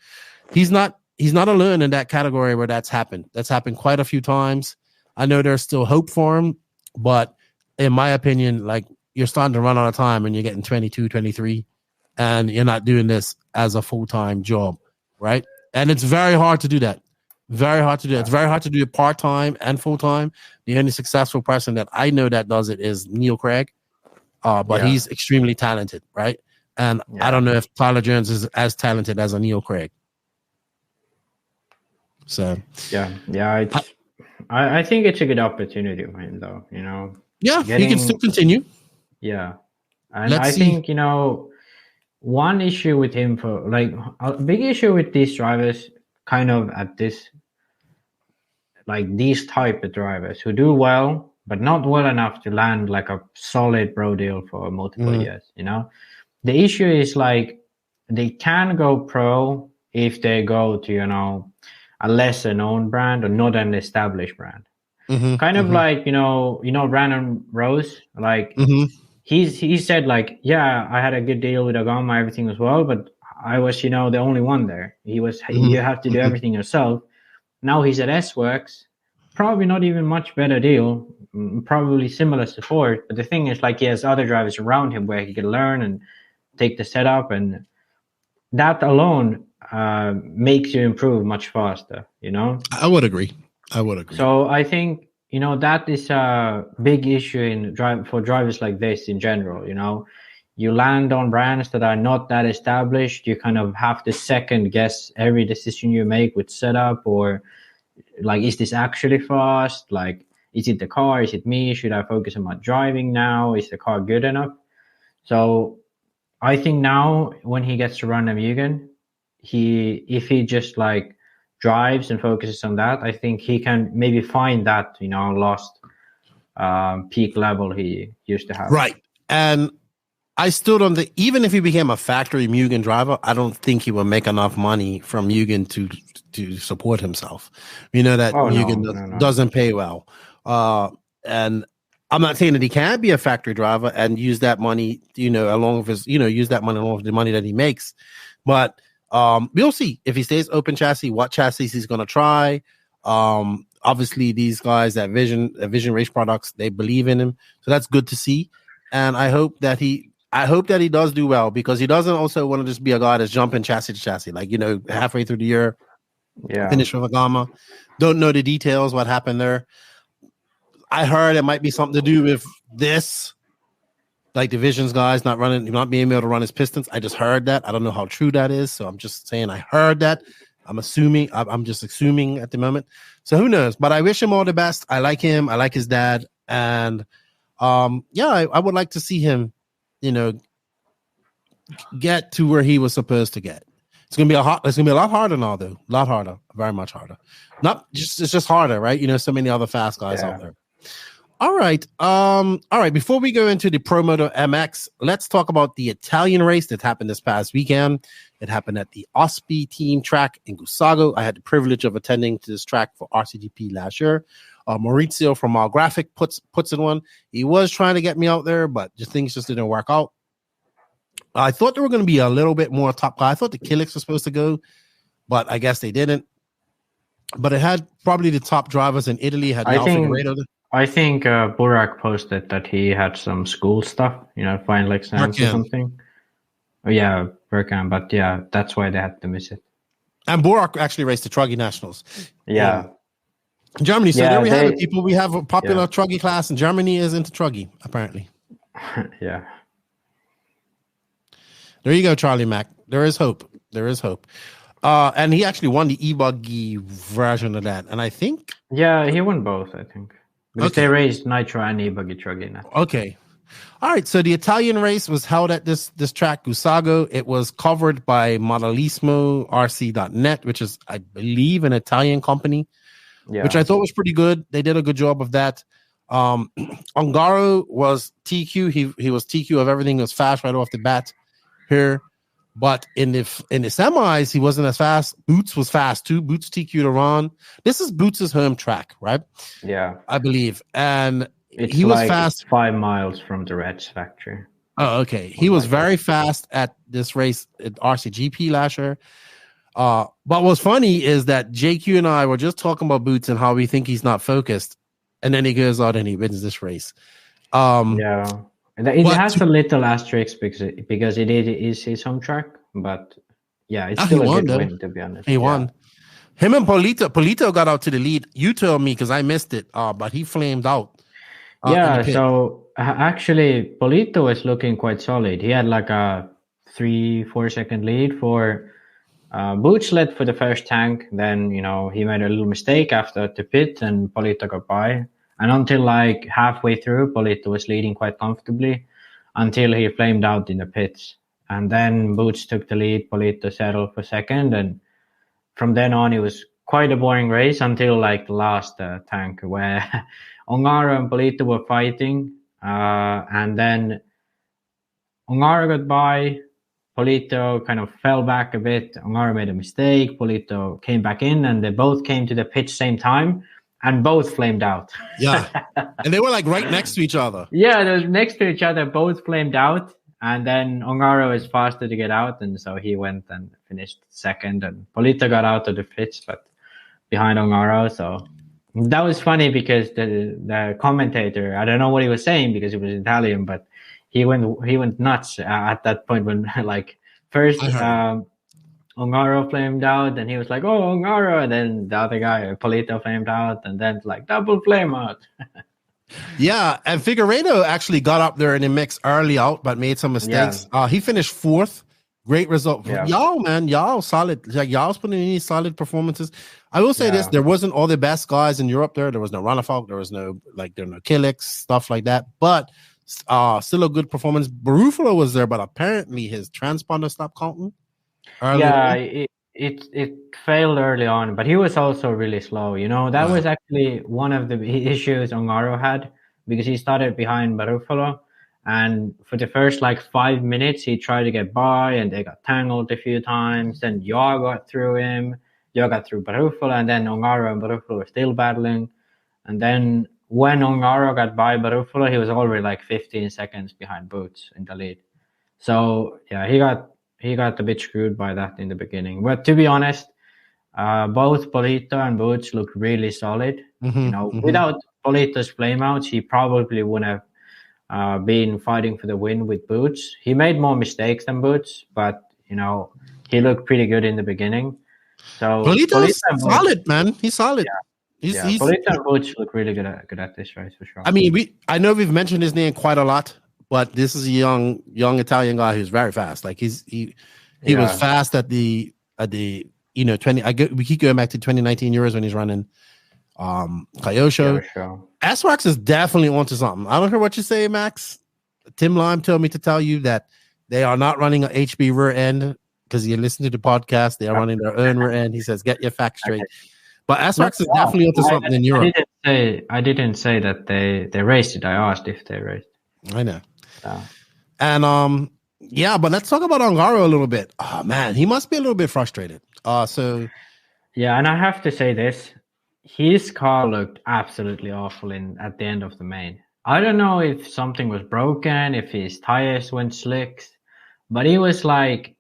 he's not alone in that category where that's happened. That's happened quite a few times. I know there's still hope for him, but in my opinion, you're starting to run out of time and you're getting 22, 23. And you're not doing this as a full-time job, right? And it's very hard to do that. Very hard to do. It's very hard to do it part-time and full-time. The only successful person that I know that does it is Neil Craig, but he's extremely talented, right? And I don't know if Tyler Jones is as talented as a Neil Craig. So I think it's a good opportunity for him, though. You know. Yeah, he can still continue. Yeah, and I think one issue with him for like a big issue with these drivers, kind of at this, like these type of drivers who do well, but not well enough to land like a solid pro deal for multiple years. You know, the issue is like they can go pro if they go to a lesser known brand or not an established brand. Kind of like Brandon Rose, like he said like, yeah, I had a good deal with Agama, everything was well, but I was the only one there. You have to do everything yourself. Now he's at S-Works, probably not even much better deal, probably similar support, but the thing is like he has other drivers around him where he can learn and take the setup, and that alone makes you improve much faster. I would agree. So I think that is a big issue for drivers like this in general. You land on brands that are not that established. You kind of have to second guess every decision you make with setup, or like, is this actually fast? Like, is it the car? Is it me? Should I focus on my driving now? Is the car good enough? So I think now when he gets to run a Mugen, if he just like drives and focuses on that, I think he can maybe find that lost peak level he used to have. Right. And I still don't think, even if he became a factory Mugen driver, I don't think he will make enough money from Mugen to support himself. Mugen doesn't pay well. And I'm not saying that he can't be a factory driver and use that money, along with his, use that money along with the money that he makes. But we'll see if he stays open chassis, what chassis he's going to try. Obviously, these guys at Vision Race Products, they believe in him, so that's good to see. And I hope that he does do well, because he doesn't also want to just be a guy that's jumping chassis to chassis, like halfway through the year, finish with a Gamma. Don't know the details, what happened there. I heard it might be something to do with this. Like Division's guys not being able to run his pistons. I just heard that. I don't know how true that is, so I'm just saying I heard that. I'm just assuming at the moment. So who knows? But I wish him all the best. I like him. I like his dad, and I would like to see him, get to where he was supposed to get. It's gonna be a lot harder now, though. A lot harder, very much harder. It's just harder, right? So many other fast guys out there. All right. Before we go into the Pro Moto MX, let's talk about the Italian race that happened this past weekend. It happened at the Ospi team track in Gusago. I had the privilege of attending to this track for RCGP last year. Maurizio from Mile Graphic puts in one. He was trying to get me out there, but things just didn't work out. I thought there were going to be a little bit more top guy. I thought the Killix was supposed to go, but I guess they didn't. But it had probably the top drivers in Italy. I think Burak posted that he had some school stuff, final exams or something. Oh, yeah, Berkham. But yeah, that's why they had to miss it. And Burak actually raced the Truggy Nationals. Yeah. Germany. So there we have it, people. We have a popular Truggy class, and Germany is into Truggy, apparently. Yeah. There you go, Charlie Mack. There is hope. And he actually won the e-buggy version of that. And I think... Yeah, he won both, I think. Because they raced Nitro and e-buggy Truggy now. Okay. All right, so the Italian race was held at this track, Gusago. It was covered by modellismo.rc.net, which is, I believe, an Italian company, which I thought was pretty good. They did a good job of that. Ongaro was TQ. He was TQ of everything. He was fast right off the bat here. But in the semis, he wasn't as fast. Boots was fast too. Boots TQ'd around. This is Boots' home track, right? Yeah. I believe. And it's he was fast. 5 miles from the Reds factory. Oh, okay. He was very fast at this race at RCGP last year. But what's funny is that JQ and I were just talking about Boots and how we think he's not focused. And then he goes out and he wins this race. And it has a little asterisk because it is his home track, but yeah, it's still a good win, to be honest. He won. Him and Polito got out to the lead. You told me because I missed it, but he flamed out. So actually, Polito was looking quite solid. He had like a 3-4 second lead for Boots led for the first tank. Then, you know, he made a little mistake after the pit and Polito got by. And until like halfway through, Polito was leading quite comfortably until he flamed out in the pits. And then Boots took the lead, Polito settled for second. And from then on, it was quite a boring race until like the last tank where Ongaro and Polito were fighting. And then Ongaro got by, Polito kind of fell back a bit. Ongaro made a mistake. Polito came back in and they both came to the pitch same time and both flamed out. Yeah. And they were like right next to each other. Yeah, they were next to each other, both flamed out. And then Ongaro is faster to get out. And so he went and finished second. And Polito got out of the pitch, but behind Ongaro. So that was funny because the commentator, I don't know what he was saying because it was Italian, but he went nuts at that point when like first Ongaro flamed out and he was like, oh, Ongaro, and then the other guy Polito flamed out and then like double flame out. Yeah, and Figueiredo actually got up there in the mix early out but made some mistakes. He finished fourth. Great result. Y'all, man, y'all solid. Like y'all's putting in these solid performances. I will say this: there wasn't all the best guys in Europe. There was no Runafalk. There was no Killix, stuff like that. But still a good performance. Barufalo was there, but apparently his transponder stopped counting. It failed early on, but he was also really slow. You know, that was actually one of the issues Ongaro had because he started behind Barufalo. And for the first like 5 minutes, he tried to get by and they got tangled a few times. Then Yaw got through him. Yaw got through Barufalo, and then Ongaro and Barufalo were still battling. And then when Ongaro got by Barufalo, he was already like 15 seconds behind Boots in the lead. So yeah, he got a bit screwed by that in the beginning. But to be honest, both Polito and Boots looked really solid. Without Polito's flameouts, he probably wouldn't have been fighting for the win with Boots. He made more mistakes than Boots, but you know, he looked pretty good in the beginning. So Polito's solid, man. He's solid. He's Polito and Boots look really good at this race for sure. I mean, I know we've mentioned his name quite a lot, but this is a young Italian guy who's very fast. Like he was fast at the 20. We keep going back to 2019 Euros when he's running Kyosho. S-Wax is definitely onto something. I don't care what you say, Max. Tim Lime told me to tell you that they are not running an HB rear end because you listen to the podcast. They are running their own rear end. He says, get your facts straight. But S-Wax is definitely onto something in Europe. I didn't say that they raced it. I asked if they raced. I know. And but let's talk about Ongaro a little bit. Oh man, he must be a little bit frustrated. And I have to say this. His car looked absolutely awful at the end of the main. I don't know if something was broken, if his tires went slick, but he was like,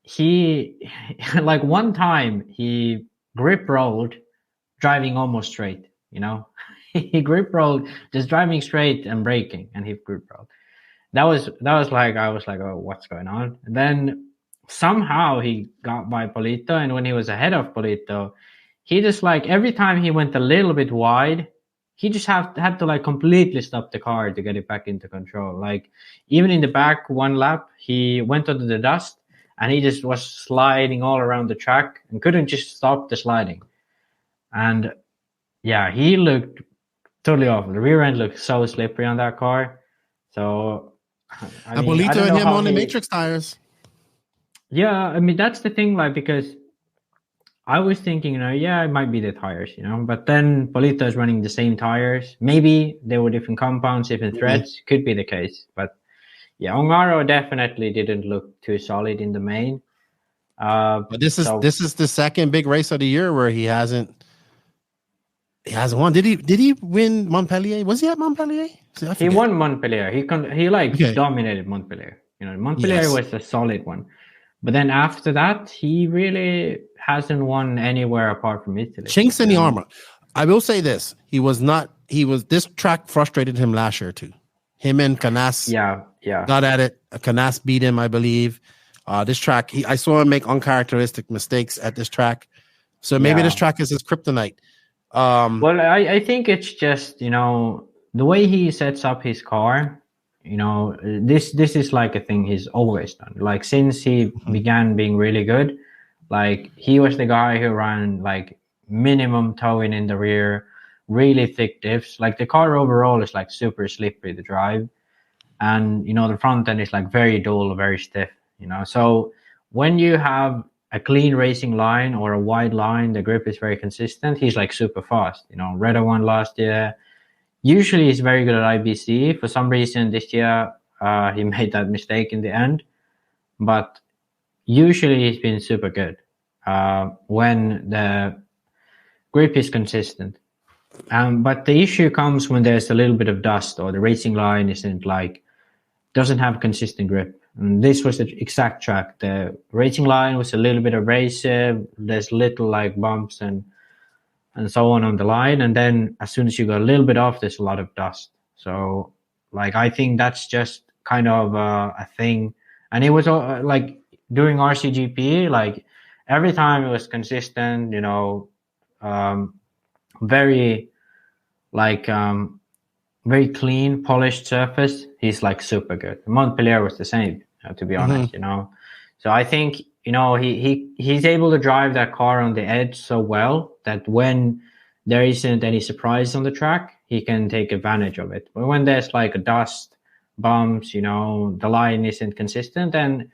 one time he grip rolled driving almost straight, you know. He grip rolled just driving straight and braking, and he grip rolled. That was like, I was like, oh, what's going on? And then somehow he got by Polito, and when he was ahead of Polito, he just like every time he went a little bit wide, he just had to like completely stop the car to get it back into control. Like even in the back one lap, he went under the dust and he just was sliding all around the track and couldn't just stop the sliding. And yeah, he looked totally awful. The rear end looked so slippery on that car. So and Polito and him on the Matrix tires. Yeah, I mean that's the thing, like because I was thinking, it might be the tires, but then Polito is running the same tires. Maybe they were different compounds, different threads. Could be the case. But yeah, Ongaro definitely didn't look too solid in the main. But this is the second big race of the year where he hasn't won. Did he win Montpellier? Was he at Montpellier? He won Montpellier. He dominated Montpellier. Montpellier was a solid one. But then after that, he really hasn't won anywhere apart from Italy. Chinks in the armor. I will say this. This track frustrated him last year too. Him and Canas got at it. Canas beat him, I believe. This track, I saw him make uncharacteristic mistakes at this track. So maybe this track is his kryptonite. Well, I think it's just, the way he sets up his car, this is like a thing he's always done. Like since he began being really good, like he was the guy who ran like minimum towing in the rear, really thick diffs. Like the car overall is like super slippery to drive. And, the front end is like very dull, very stiff, So when you have a clean racing line or a wide line, the grip is very consistent. He's like super fast, Redo won last year. Usually he's very good at IBC. For some reason this year, he made that mistake in the end. But usually he's been super good when the grip is consistent. But the issue comes when there's a little bit of dust or the racing line doesn't have consistent grip. And this was the exact track. The racing line was a little bit abrasive. There's little like bumps and so on the line. And then as soon as you go a little bit off, there's a lot of dust. So like, I think that's just kind of a thing. And it was like during RCGP, like every time it was consistent, very clean, polished surface. He's like super good. Montpellier was the same, to be honest, So I think, he's able to drive that car on the edge so well that when there isn't any surprise on the track, he can take advantage of it. But when there's like a dust, bumps, the line isn't consistent, and,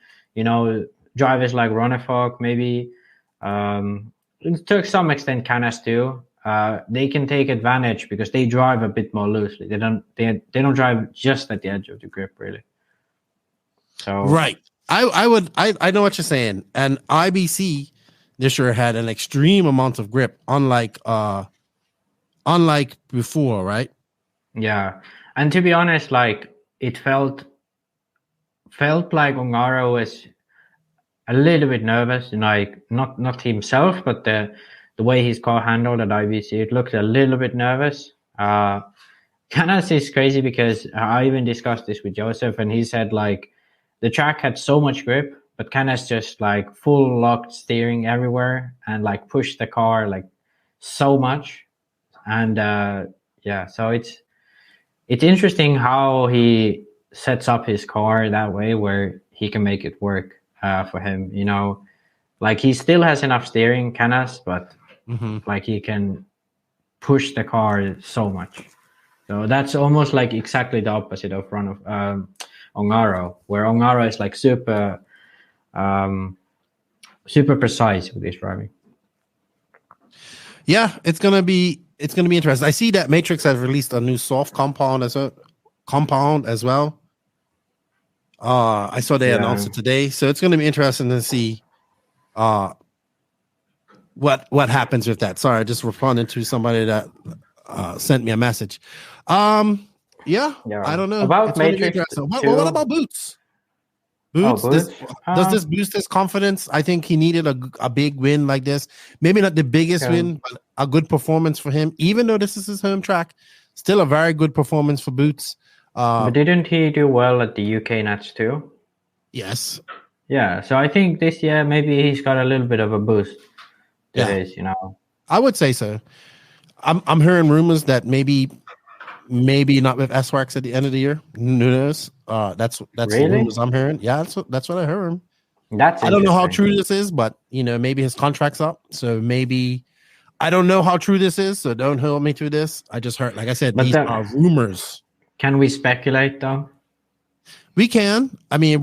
drivers like Ronefok, maybe, to some extent Canas too, they can take advantage because they drive a bit more loosely. They don't drive just at the edge of the grip, really. So right. I know what you're saying. And IBC this year had an extreme amount of grip, unlike before, right? Yeah. And to be honest, like it felt like Ongaro was a little bit nervous, like not himself, but the way his car handled at IBC, it looked a little bit nervous. Canas is crazy because I even discussed this with Joseph, and he said like the track had so much grip, but Canas just like full locked steering everywhere and like pushed the car like so much. And so it's interesting how he sets up his car that way where he can make it work for him, like he still has enough steering, Canas, but like he can push the car so much. So that's almost like exactly the opposite of Ongaro, where Ongaro is like super precise with his driving. Yeah, it's gonna be interesting. I see that Matrix has released a new soft compound as well. I saw they announced it today, so it's gonna be interesting to see what happens with that. Sorry, I just responded to somebody that sent me a message. I don't know about Matrix. What about Boots? Does this boost his confidence? I think he needed a big win like this. Maybe not the biggest win, but a good performance for him. Even though this is his home track, still a very good performance for Boots. But didn't he do well at the UK Nats too? Yes. Yeah, so I think this year maybe he's got a little bit of a boost. I would say so. I'm hearing rumors that maybe not with S-Works at the end of the year. Who knows? That's really? The rumors I'm hearing. Yeah, that's what I heard. I don't know how true this is, but maybe his contract's up. So maybe I don't know how true this is. So don't hold me to this. I just heard, like I said, these are rumors. Can we speculate though? We can. I mean,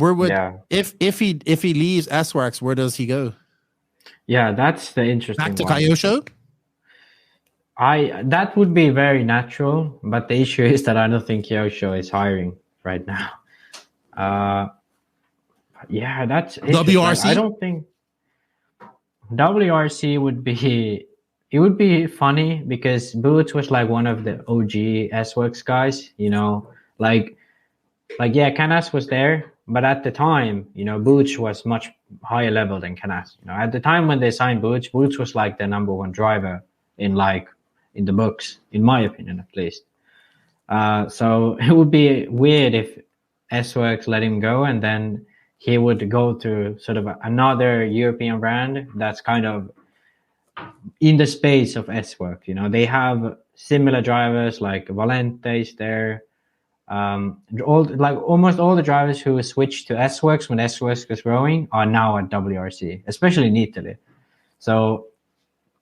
if he leaves S-Works, where does he go? Yeah, that's the interesting back to Kyosho? That would be very natural, but the issue is that I don't think Kyosho is hiring right now. That's WRC. I don't think WRC would be. It would be funny because Boots was like one of the OG S-Works guys, Canas was there, but at the time, Boots was much higher level than Canas. At the time when they signed Boots was like the number one driver in the books, in my opinion, at least. So it would be weird if S-Works let him go and then he would go to sort of another European brand that's kind of in the space of S-Works. You know, they have similar drivers like Valente's there. Almost all the drivers who switched to S-Works when S-Works was growing are now at WRC, especially in Italy. So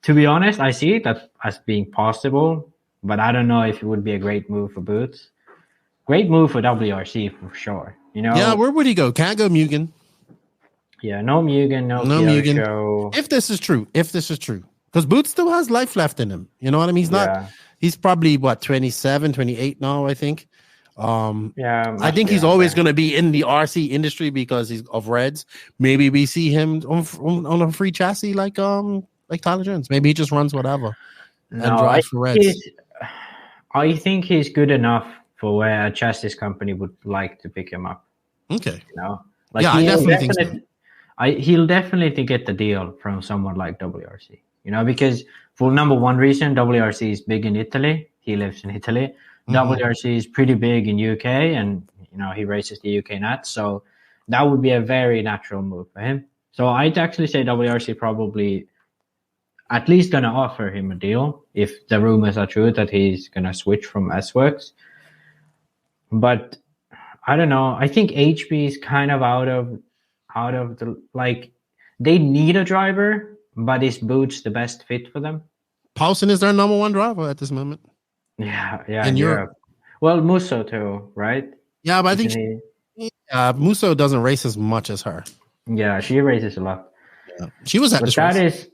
to be honest, I see that as being possible, but I don't know if it would be a great move for Boots. Great move for WRC for sure. You know. Yeah, where would he go? Can't go Mugen. Yeah, no Mugen, no Mugen. Show. If this is true, because Boots still has life left in him. You know what I mean? He's not. He's probably 27, 28 now, I think. I think he's always going to be in the RC industry because he's of Reds. Maybe we see him on a free chassis like Tyler Jones. Maybe he just runs whatever and drives for Reds. I think he's good enough for where a chassis company would like to pick him up. Okay. You know? I definitely think so. He'll definitely get the deal from someone like WRC. You know, because for number one reason, WRC is big in Italy. He lives in Italy. WRC is pretty big in UK, and you know he races the UK Nats, so that would be a very natural move for him. So I'd actually say WRC probably at least gonna offer him a deal if the rumors are true that he's gonna switch from S-Works. But I don't know. I think HB is kind of out of the they need a driver, but is Boots the best fit for them? Paulson is their number one driver at this moment. Yeah, in Europe. Well, Musso too, right? Yeah, but I think Musso doesn't race as much as her. Yeah, she races a lot. Yeah. She was at this race.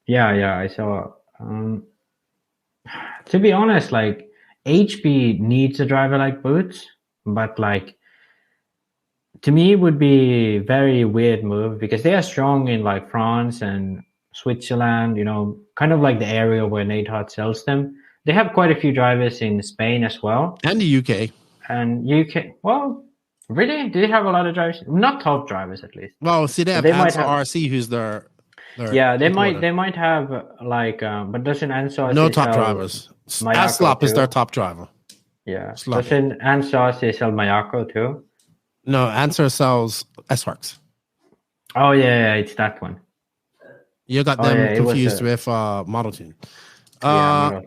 I saw. To be honest, HB needs a driver like Boots, but to me, it would be a very weird move because they are strong in France and Switzerland. You know, kind of like the area where Neidhart sells them. They have quite a few drivers in Spain as well. And the UK. Well, really? Do they have a lot of drivers? Not top drivers, at least. Well, see, they have Ansar RC, who's their they might have, but doesn't Ansar... No top drivers. Aslop is their top driver. Yeah. Doesn't Ansar sell Mayako too? No, Ansar sells S-Works. Oh, yeah, it's that one. You got them confused with Model Team. I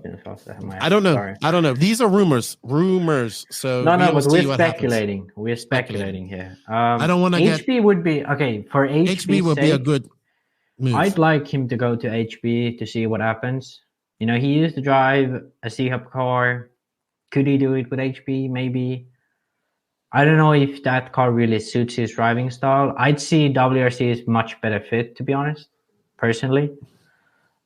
don't know. Sorry. I don't know. These are rumors. So but we're speculating. Happens. We're speculating here. I don't want to get. HB would be okay for HB. HB would be a good move. I'd like him to go to HB to see what happens. You know, he used to drive a C-Hub car. Could he do it with HB? Maybe. I don't know if that car really suits his driving style. I'd see WRC is much better fit, to be honest, personally.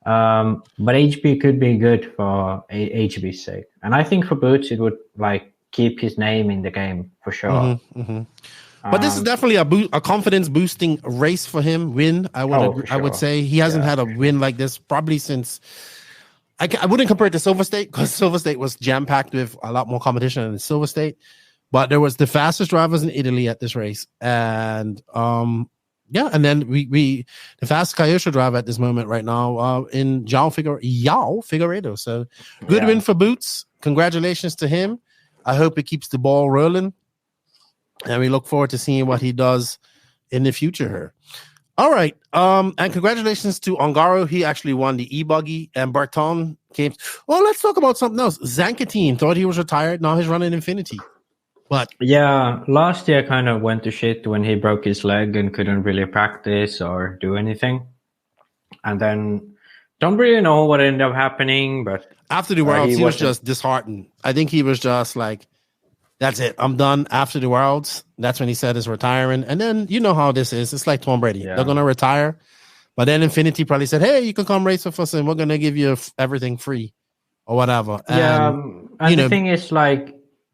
But HB could be good for HB's sake, and I think for Boots it would keep his name in the game for sure. But this is definitely a confidence boosting race for him. I would say he hasn't had a win like this probably since. I wouldn't compare it to Silver State because Silver State was jam packed with a lot more competition than Silver State, but there was the fastest drivers in Italy at this race, and and then we the fastest Kyosho driver at this moment right now in João Figueiredo. So good win for Boots. Congratulations to him. I hope it keeps the ball rolling, and we look forward to seeing what he does in the future here. All right, and congratulations to Ongaro. He actually won the e-buggy, and Barton came. Well, let's talk about something else. Zankatine thought he was retired. Now he's running Infinity. But yeah, last year kind of went to shit when he broke his leg and couldn't really practice or do anything. And then don't really know what ended up happening. But after the Worlds, he was just disheartened. I think he was just like, that's it. I'm done after the Worlds. That's when he said he's retiring. And then you know how this is. It's like Tom Brady. Yeah. They're going to retire. But then Infinity probably said, hey, you can come race with us and we're going to give you everything free or whatever. And the thing is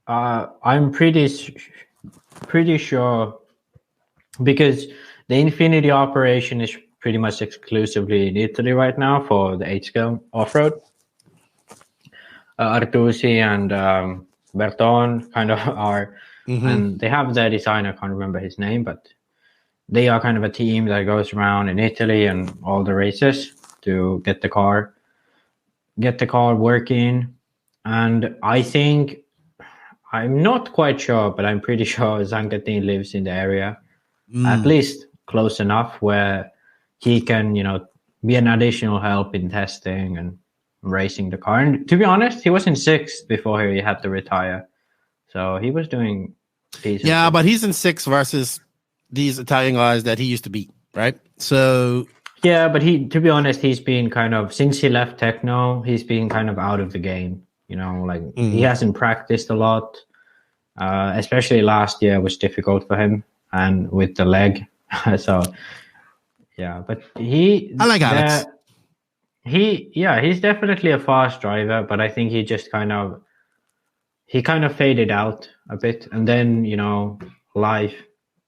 I'm pretty sure because the Infinity operation is pretty much exclusively in Italy right now for the 8-scale off-road. Artusi and Berton kind of are, and they have their designer, I can't remember his name, but they are kind of a team that goes around in Italy and all the races to get the car working. And I think, I'm not quite sure, but I'm pretty sure Zancatin lives in the area, at least close enough where he can, be an additional help in testing and racing the car. And to be honest, he was in 6th before he had to retire, so he was doing decent. Yeah, but he's in 6th versus these Italian guys that he used to beat, right? So yeah, but to be honest, he's been kind of, since he left Techno, he's been kind of out of the game. You know, like he hasn't practiced a lot. Especially last year was difficult for him, and with the leg. So yeah, but I like Alex. He's definitely a fast driver, but I think he just kind of faded out a bit, and then life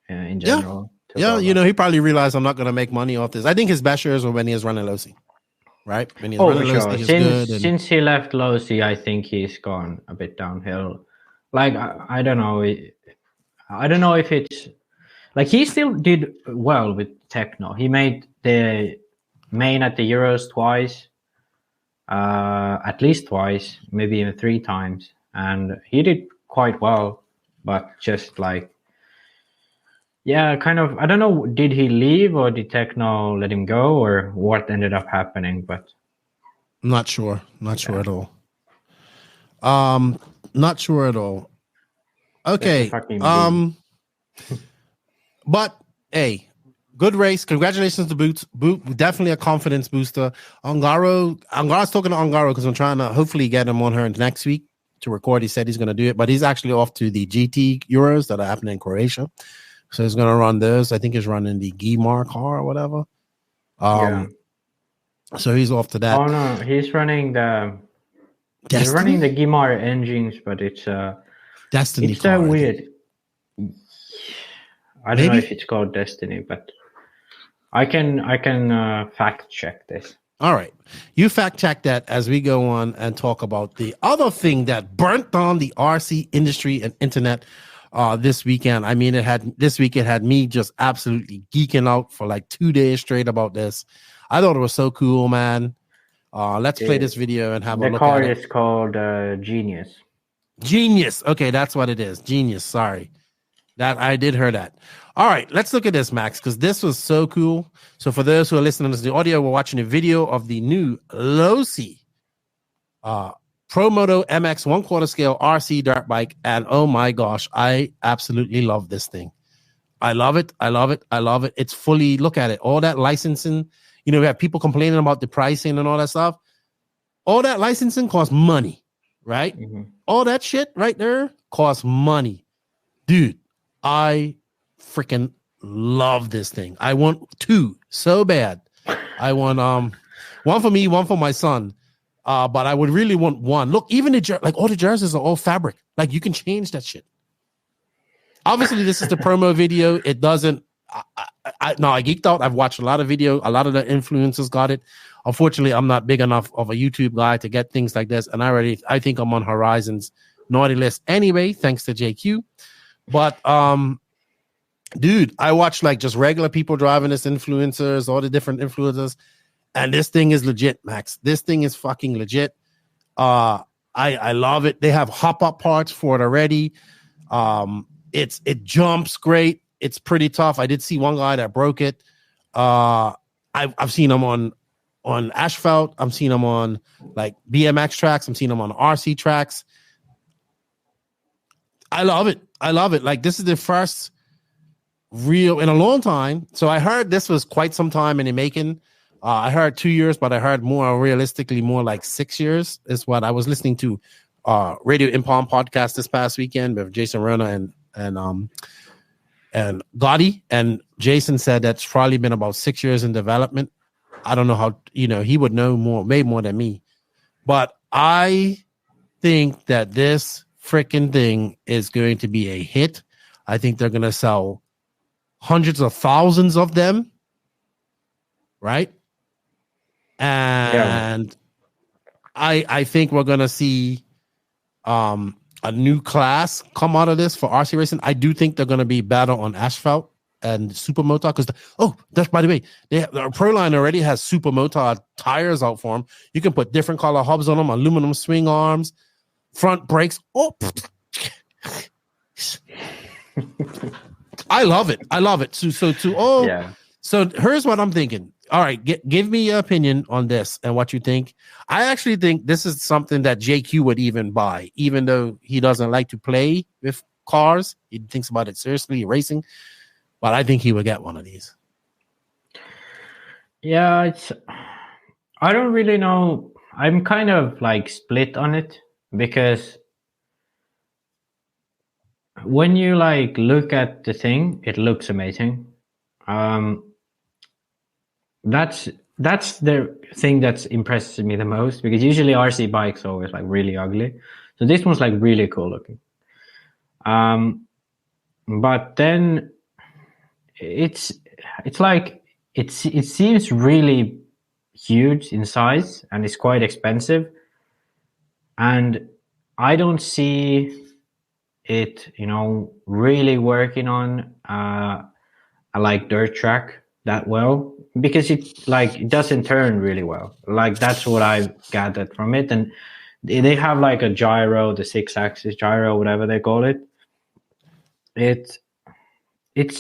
in general. Yeah, he probably realized I'm not going to make money off this. I think his best years were when he was running Losi, right? When he was running for sure. Since he left Losi, I think he's gone a bit downhill. Like I don't know. I don't know if it's like he still did well with Techno. He made the main at the Euros twice, at least twice, maybe even 3 times, and he did quite well. But just like, yeah, kind of, I don't know, did he leave or did Techno let him go or what ended up happening? But I'm not sure. Not sure at all. Not sure at all. Okay. But hey, good race. Congratulations to Boot. Definitely a confidence booster. Angara's talking to Angaro because I'm trying to hopefully get him on her next week to record. He said he's going to do it, but he's actually off to the GT Euros that are happening in Croatia. So he's going to run those. I think he's running the Guimar car or whatever. So he's off to that. Oh no, he's running the Guimar engines, but it's Destiny. It's so weird. I don't know if it's called Destiny, but I can fact check this. All right. You fact check that as we go on and talk about the other thing that burnt down the RC industry and internet this weekend. I mean, it had me just absolutely geeking out for like 2 days straight about this. I thought it was so cool, man. Let's play this video and have a look at it. The car is called Genius. Genius. Okay, that's what it is. Genius. Sorry. That I did hear that. All right, let's look at this, Max, because this was so cool. So for those who are listening to the audio, we're watching a video of the new Losi Pro Moto MX 1/4 scale RC dirt bike. And oh my gosh, I absolutely love this thing. I love it. I love it. I love it. It's fully, look at it. All that licensing, we have people complaining about the pricing and all that stuff. All that licensing costs money, right? Mm-hmm. All that shit right there costs money. Dude, I freaking love this thing. I want 2 so bad. I want one for me, one for my son. But I would really want 1. Look, even all the jerseys are all fabric. Like you can change that shit. Obviously, this is the promo video. It doesn't. I geeked out. I've watched a lot of video. A lot of the influencers got it. Unfortunately, I'm not big enough of a YouTube guy to get things like this. And I think I'm on Horizon's naughty list anyway, thanks to JQ. But dude, I watch like just regular people driving this, influencers, all the different influencers, and this thing is legit, Max. This thing is fucking legit. I love it. They have hop-up parts for it already. It jumps great. It's pretty tough. I did see one guy that broke it. I've seen them on asphalt. I've seen them on like BMX tracks. I've seen them on RC tracks. I love it. I love it. Like this is the first real in a long time. So I heard this was quite some time in the making. I heard 2 years, but I heard more realistically, more like 6 years is what I was listening to. Radio Impalm podcast this past weekend with Jason Rona and Gotti, and Jason said that's probably been about 6 years in development. I don't know how, he would know way more than me, but I think that this freaking thing is going to be a hit. I think they're going to sell hundreds of thousands of them, right? And I think we're going to see a new class come out of this for RC racing. I do think they're going to be better on asphalt and supermoto because that's by the way, the Proline already has supermoto tires out for them. You can put different color hubs on them, aluminum swing arms, front brakes. I love it. I love it. So here's what I'm thinking. all right, give me your opinion on this and what you think. I actually think this is something that JQ would even buy, even though he doesn't like to play with cars. He thinks about it seriously, racing. But I think he would get one of these. Yeah, I don't really know. I'm kind of like split on it because when you like look at the thing, it looks amazing. That's the thing that's impresses me the most, because usually RC bikes are always like really ugly. So this one's like really cool looking. But then it's like it seems really huge in size and it's quite expensive. And I don't see it, really working on a like dirt track that well, because it doesn't turn really well. Like that's what I gathered from it. And they have like a gyro, the 6-axis gyro, whatever they call it. It's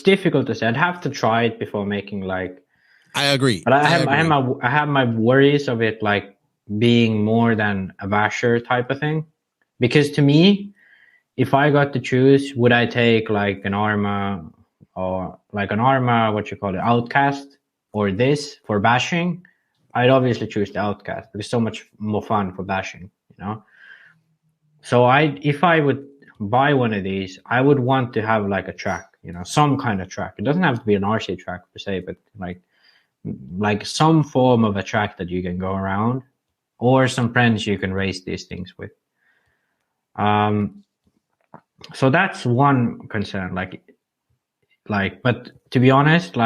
difficult to say. I'd have to try it before making like. I agree. But I have my worries of it like being more than a washer type of thing, because to me, if I got to choose, would I take like an Arma or like an Arma, Outcast, or this for bashing? I'd obviously choose the Outcast because it's so much more fun for bashing, So if I would buy one of these, I would want to have like a track, some kind of track. It doesn't have to be an RC track per se, but like some form of a track that you can go around, or some friends you can race these things with. So that's one concern. But to be honest,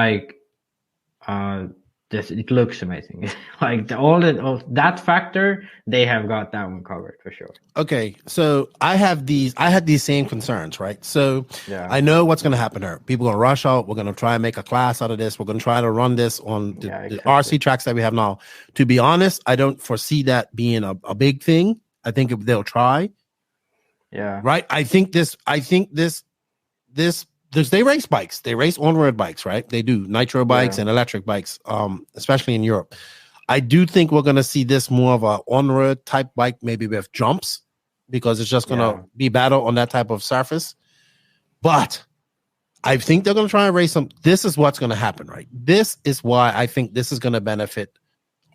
it looks amazing. Like all that factor, they have got that one covered for sure. Okay, so I had these same concerns, right? So yeah. I know what's going to happen here. People are going to rush out. We're going to try and make a class out of this. We're going to try to run this on the RC tracks that we have now. To be honest, I don't foresee that being a big thing. I think they'll try. Yeah. Right. I think this. They race bikes. They race on-road bikes, right? They do nitro bikes and electric bikes, especially in Europe. I do think we're going to see this more of a on-road type bike, maybe with jumps, because it's just going to be battle on that type of surface. But I think they're going to try and race them. This is what's going to happen, right? This is why I think this is going to benefit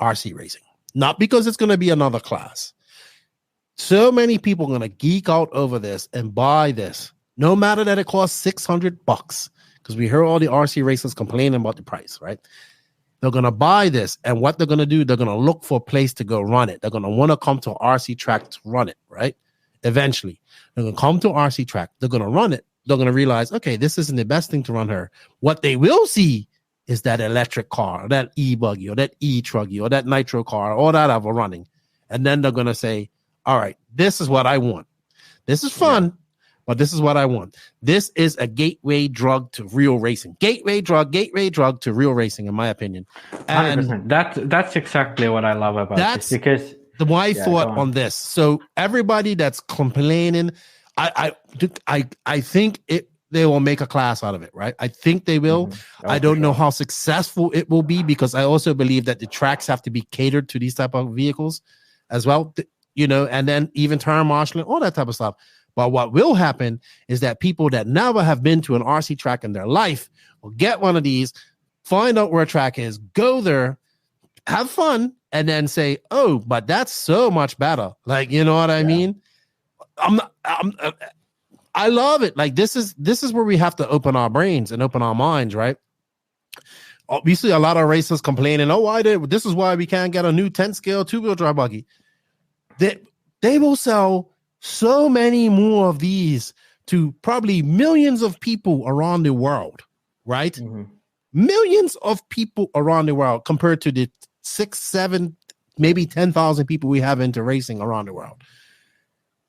RC racing. Not because it's going to be another class. So many people are going to geek out over this and buy this. No matter that it costs $600, because we hear all the RC racers complaining about the price, right? They're going to buy this, and what they're going to do, they're going to look for a place to go run it. They're going to want to come to an RC track to run it, right? Eventually, they're going to come to an RC track. They're going to run it. They're going to realize, okay, this isn't the best thing to run here. What they will see is that electric car, or that e-buggy, or that e-truggy, or that nitro car, all that other running. And then they're going to say, all right, this is what I want. This is fun. Yeah. But this is what I want. This is a gateway drug to real racing. Gateway drug to real racing, in my opinion. And 100%. That's exactly what I love about this. Because my thought on this. So everybody that's complaining, I think they will make a class out of it, right? I think they will. Mm-hmm. I don't know how successful it will be, because I also believe that the tracks have to be catered to these type of vehicles as well, and then even turn marshalling, all that type of stuff. But what will happen is that people that never have been to an RC track in their life will get one of these, find out where a track is, go there, have fun, and then say, "Oh, but that's so much better." Like, you know what I mean? I love it. Like this is where we have to open our brains and open our minds, right? Obviously, a lot of racers complaining, this is why we can't get a new 10 scale 2-wheel drive buggy. They will sell so many more of these to probably millions of people around the world, right? Mm-hmm. Millions of people around the world compared to the 6, 7, maybe 10,000 people we have into racing around the world.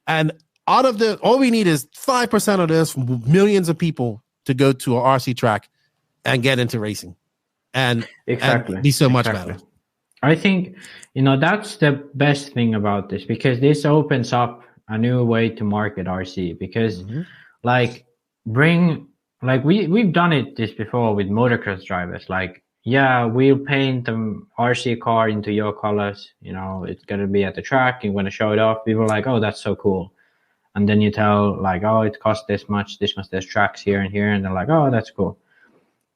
And out of all we need is 5% of this, millions of people to go to an RC track and get into racing and be so much better. I think, that's the best thing about this, because this opens up a new way to market RC, because we've done this before with motocross drivers. Like yeah, we'll paint the RC car into your colors. You know, it's gonna be at the track. You're gonna show it off. People are like, oh, that's so cool. And then you tell like, oh, it costs this much. There's tracks here and here, and they're like, oh, that's cool.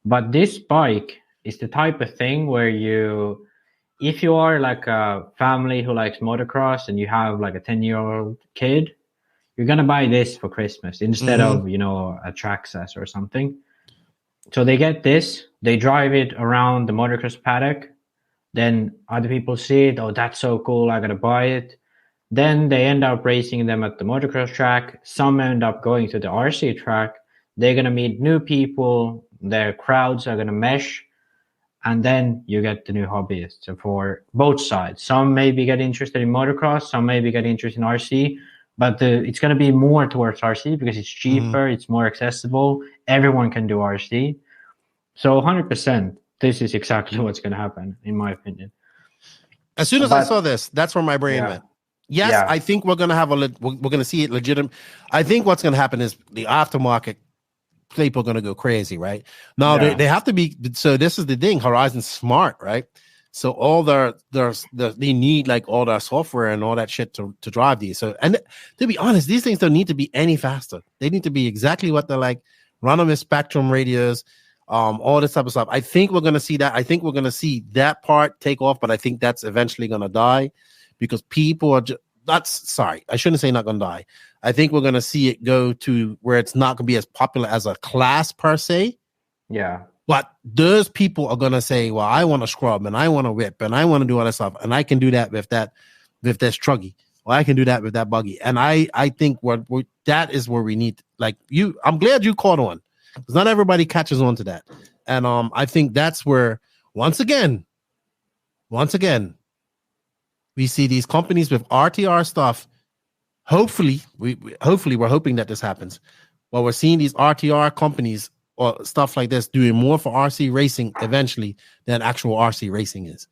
But this bike is the type of thing where if you are like a family who likes motocross and you have like a 10-year-old kid, you're gonna buy this for Christmas instead of, you know, a Traxxas or something. So they get this, they drive it around the motocross paddock. Then other people see it. Oh, that's so cool. I got to buy it. Then they end up racing them at the motocross track. Some end up going to the RC track. They're going to meet new people. Their crowds are going to mesh. And then you get the new hobbyists. So for both sides, some maybe get interested in motocross. Some maybe get interested in RC. But it's going to be more towards RC because it's cheaper. It's more accessible. Everyone can do RC. So 100%, this is exactly what's going to happen, in my opinion. As soon as I saw this, that's where my brain went. Yes, Yeah. I think we're going to have we're going to see it legitimate. I think what's going to happen is the aftermarket people are going to go crazy, right? Now they have to be. So this is the thing. Horizon's smart, right? So all they need like all their software and all that shit to drive these. So, and to be honest, these things don't need to be any faster. They need to be exactly what they're like. Run them in Spectrum radios, all this type of stuff. I think we're going to see that. I think we're going to see that part take off, but I think that's eventually going to die because people are sorry, I shouldn't say not going to die. I think we're going to see it go to where it's not going to be as popular as a class per se. Yeah. But those people are going to say, well, I want to scrub and I want to whip and I want to do all that stuff. And I can do that with that truggy, or I can do that with that buggy. And I think that is where we need, like you, I'm glad you caught on because not everybody catches on to that. And I think that's where, once again, we see these companies with RTR stuff. Hopefully, we're hoping that this happens. Well, we're seeing these RTR companies or stuff like this doing more for RC racing eventually than actual RC racing is.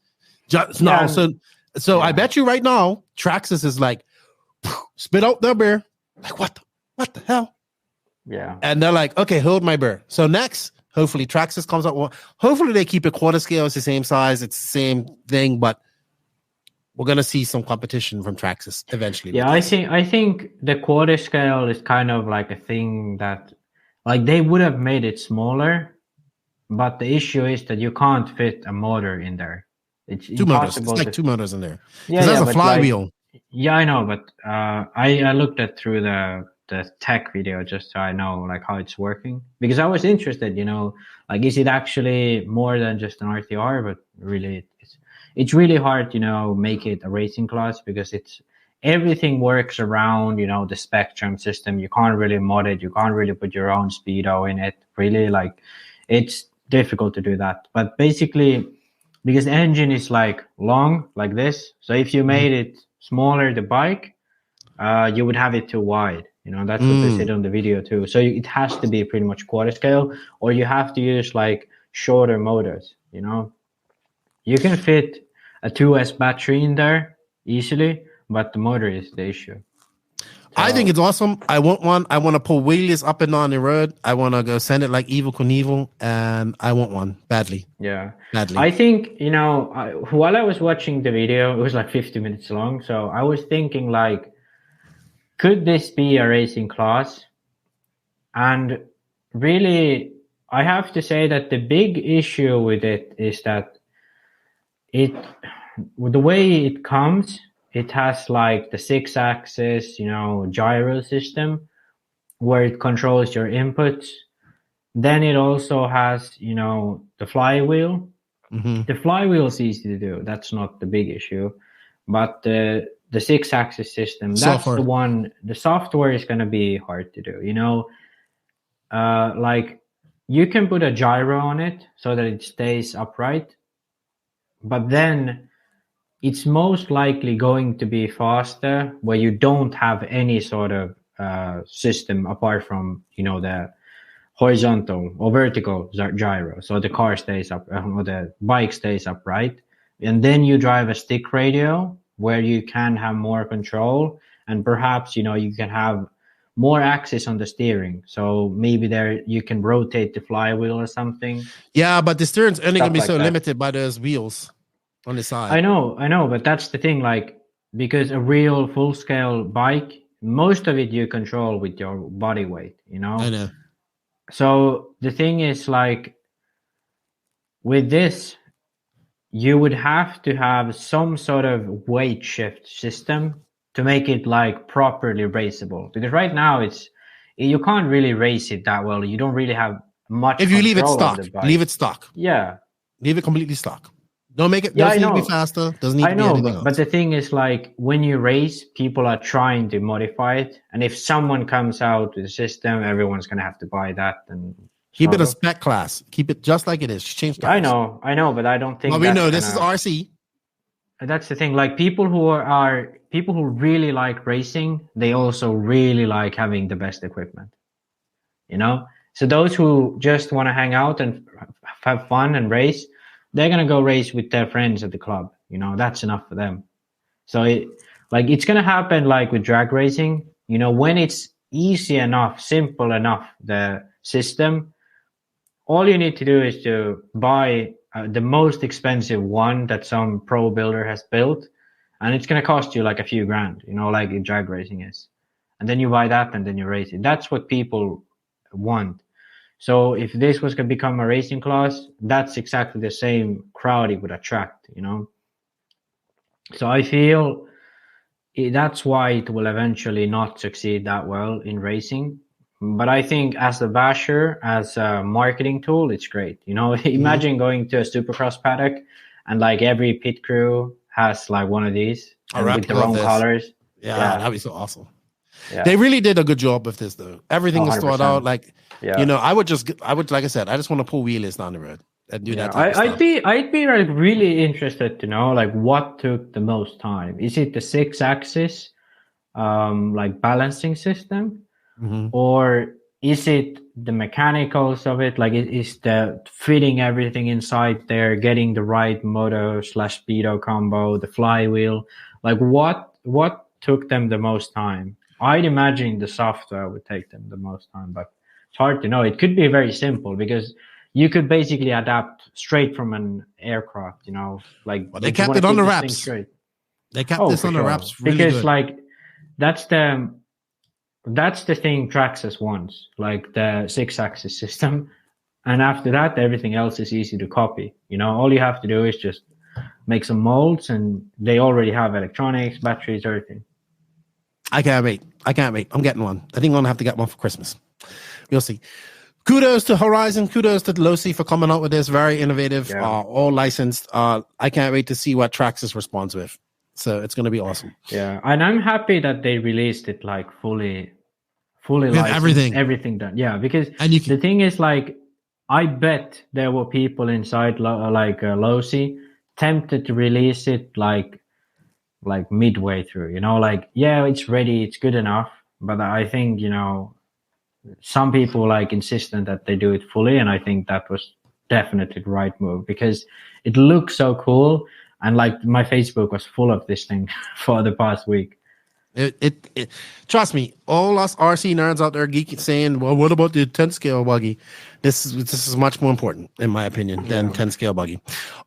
So I bet you right now, Traxxas is like, spit out their beer. Like, what the hell? Yeah. And they're like, okay, hold my beer. So next, hopefully Traxxas comes out. Hopefully they keep it quarter scale. It's the same size. It's the same thing, but we're going to see some competition from Traxxas eventually. Yeah, I think the quarter scale is kind of like a thing that, like, they would have made it smaller, but the issue is that you can't fit a motor in there. It's two motors. It's like 2 motors in there. Yeah, there's a flywheel. Like, I know, but I looked at through the tech video just so I know like how it's working, because I was interested, like, is it actually more than just an RTR? But really, it's really hard, make it a racing class because everything works around, the Spectrum system. You can't really mod it. You can't really put your own speedo in it. Really, like, it's difficult to do that. But basically, because the engine is like long, like this, so if you made it smaller, the bike, you would have it too wide. That's what they said on the video too. So it has to be pretty much quarter scale, or you have to use like shorter motors. You can fit a 2S battery in there easily, but the motor is the issue. I think it's awesome. I want one. I want to pull wheelies up and down the road. I want to go send it like Evil Knievel, and I want one badly. Yeah. Badly. I think, while I was watching the video, it was like 50 minutes long. So I was thinking like, could this be a racing class? And really, I have to say that the big issue with it is that the way it comes, it has like the 6-axis, gyro system where it controls your inputs. Then it also has, the flywheel. Mm-hmm. The flywheel is easy to do. That's not the big issue. But the 6-axis system, that's the one. The software is going to be hard to do. Like, you can put a gyro on it so that it stays upright. But then it's most likely going to be faster where you don't have any sort of system apart from, the horizontal or vertical gyro. So the car stays up, or the bike stays upright. And then you drive a stick radio where you can have more control. And perhaps, you can have more axis on the steering. So maybe there you can rotate the flywheel or something. Yeah, but the steering's only going to be Stuff so like that. limited by those wheels on the side. I know, but that's the thing. Like, because a real full-scale bike, most of it you control with your body weight, you know? I know. So the thing is, like, with this, you would have to have some sort of weight shift system to make it like properly raceable. Because right now you can't really race it that well. You don't really have much. If you leave it control stock, of the bike. leave it stock. Yeah. Leave it completely stock. Don't make it. Yeah, doesn't I need to know. be faster. Doesn't need to be anything else. But the thing is, like, when you race, people are trying to modify it, and if someone comes out with a system, everyone's gonna have to buy that. And keep it a spec class. Keep it just like it is. Change tires. I know, but I don't think. Well, we know this is RC. That's the thing. Like, people who really like racing, they also really like having the best equipment. You know, so those who just want to hang out and have fun and race, they're gonna go race with their friends at the club. You know, that's enough for them. So it's gonna happen like with drag racing. You know, when it's easy enough, simple enough, the system, all you need to do is to buy the most expensive one that some pro builder has built, and it's gonna cost you like a few grand. You know, like drag racing is, and then you buy that and then you race it. That's what people want. So if this was going to become a racing class, that's exactly the same crowd it would attract, you know. So I feel that's why it will eventually not succeed that well in racing. But I think as a basher, as a marketing tool, it's great. You know, imagine going to a supercross paddock and like every pit crew has like one of these with their own colors. Yeah, that'd be so awesome. Yeah. They really did a good job with this, though. Everything is thought out. Like, you know, I would, like I said, I just want to pull wheelies down the road and do that. I'd be like really interested to know like what took the most time. Is it the 6-axis, like balancing system, or is it the mechanicals of it? Like, is the fitting everything inside there, getting the right moto/speedo combo, the flywheel? Like, what took them the most time? I'd imagine the software would take them the most time, but it's hard to know. It could be very simple because you could basically adapt straight from an aircraft, you know, like they kept it on the wraps. They kept this on the wraps really because good. Like that's the thing Traxxas wants, like the 6-axis system, and after that everything else is easy to copy. You know, all you have to do is just make some molds, and they already have electronics, batteries, everything. I can't wait. I'm getting one. I think I'm going to have to get one for Christmas. We'll see. Kudos to Horizon. Kudos to Lefty for coming out with this. Very innovative, all licensed. I can't wait to see what Traxxas responds with. So it's going to be awesome. Yeah. And I'm happy that they released it like fully licensed. Everything done. Yeah. Because the thing is, like, I bet there were people inside Lefty tempted to release it like midway through, you know, like, yeah, it's ready, it's good enough. But I think, you know, some people like insistent that they do it fully, and I think that was definitely the right move because it looks so cool. And like my Facebook was full of this thing for the past week. It trust me, all us RC nerds out there geeking saying, well, what about the 10 scale buggy? This is much more important, in my opinion, than 10 scale buggy.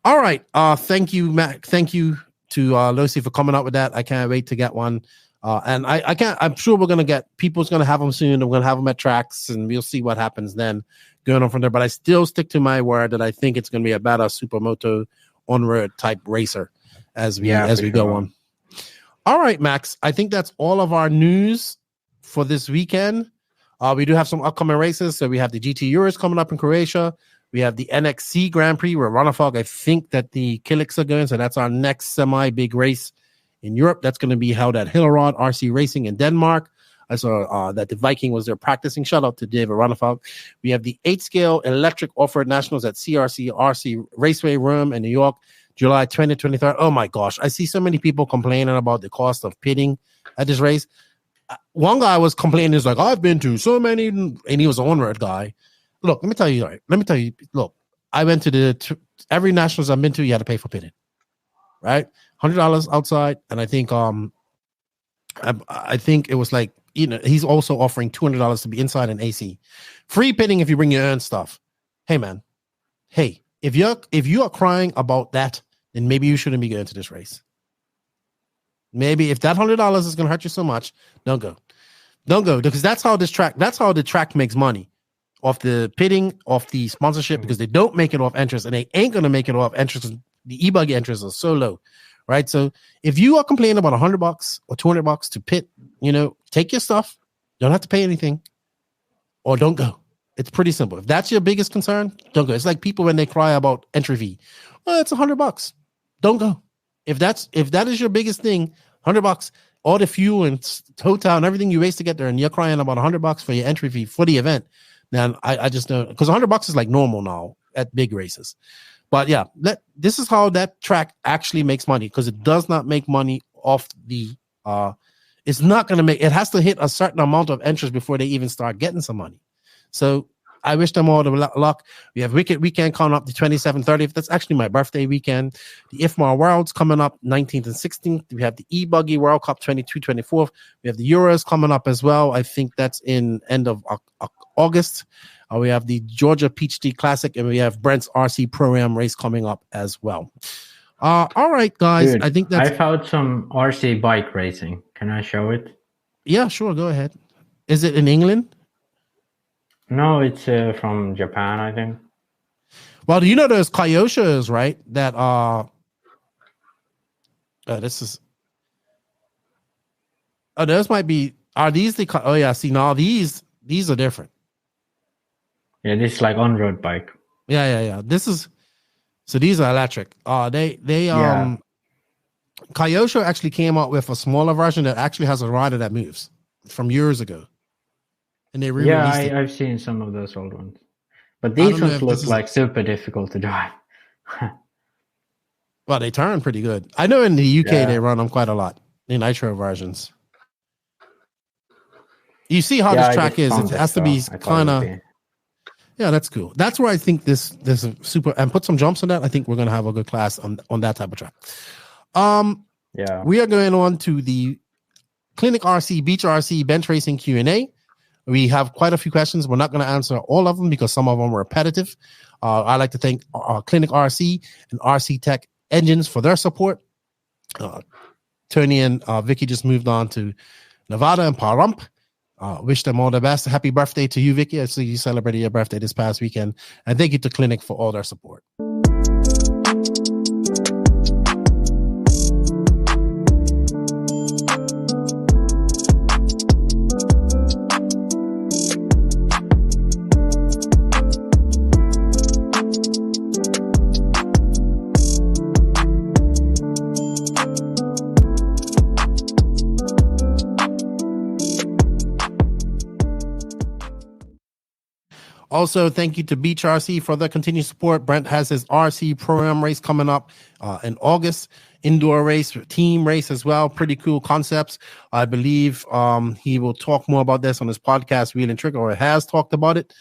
All right. Thank you, Mac. Thank you to Lefty for coming out with that. I can't wait to get one. And I'm sure people's going to have them soon. We're going to have them at tracks, and we'll see what happens then going on from there. But I still stick to my word that I think it's going to be a better supermoto on-road type racer as we go on. All right, Max. I think that's all of our news for this weekend. We do have some upcoming races. So we have the GT Euros coming up in Croatia. We have the NXC Grand Prix where Ronafog, I think that the Killix are going. So that's our next semi-big race in Europe. That's going to be held at Hillerød RC Racing in Denmark. I saw that the Viking was there practicing. Shout out to David Ronafog. We have the 8-scale electric off-road nationals at CRC RC Raceway Rome in New York, July 2023. Oh my gosh. I see so many people complaining about the cost of pitting at this race. One guy was complaining, he's like, I've been to so many, and he was an on-road guy. Look, let me tell you, look, I went to every nationals I've been to, you had to pay for pitting, right? $100 outside. And I think it was like he's also offering $200 to be inside an AC. Free pitting if you bring your own stuff. Hey, man. Hey, if you are crying about that, then maybe you shouldn't be going to this race. Maybe if that $100 is going to hurt you so much, don't go. Don't go, because that's how the track makes money. Off the pitting, off the sponsorship, because they don't make it off entrance, and they ain't going to make it off entrance. The e-buggy entrance are so low, right? So if you are complaining about $100 or $200 to pit, take your stuff. You don't have to pay anything, or don't go. It's pretty simple. If that's your biggest concern, don't go. It's like people when they cry about entry fee. Well, it's $100. Don't go. If that is your biggest thing, $100, all the fuel and hotel and everything you waste to get there, and you're crying about $100 for your entry fee for the event. Now, I just don't, because $100 is like normal now at big races. But yeah, this is how that track actually makes money, because it does not make money off the, it's not going to make, it has to hit a certain amount of entries before they even start getting some money. So I wish them all the luck. We have Wicked Weekend coming up the 27th, 30th. That's actually my birthday weekend. The IFMAR Worlds coming up 19th and 16th. We have the E-Buggy World Cup 22, 24th. We have the Euros coming up as well. I think that's in end of August. We have the Georgia Peach Tea Classic, and we have Brent's RC Pro-Am race coming up as well. All right, guys. Dude, I think that's... I found some RC bike racing. Can I show it? Yeah, sure. Go ahead. Is it in England? No, it's from Japan, I think. Well, there's Kyosho's, right? That this is. Oh, those might be. Are these the? Oh yeah, see now these are different. Yeah, this is like on-road bike. Yeah. This is. So these are electric. Kyosho actually came out with a smaller version that actually has a rider that moves from years ago. And they re-released it. I've seen some of those old ones, but these ones look like super difficult to drive. Well, they turn pretty good. I know in the UK they run them quite a lot, the nitro versions. You see how this track is. It has to be kind of. Yeah, that's cool. That's where I think this is super. And put some jumps on that. I think we're gonna have a good class on that type of track. We are going on to the Clinic RC Beach RC bench racing Q&A. We have quite a few questions. We're not going to answer all of them because some of them were repetitive. I'd like to thank Clinic RC and RC Tech Engines for their support. Tony and Vicky just moved on to Nevada and Pahrump. Wish them all the best. Happy birthday to you, Vicky. I see you celebrated your birthday this past weekend. And thank you to Clinic for all their support. Also, thank you to Beach RC for their continued support. Brent has his RC Pro-Am race coming up in August. Indoor race, team race as well. Pretty cool concepts. I believe he will talk more about this on his podcast, Wheel and Trick, or has talked about it.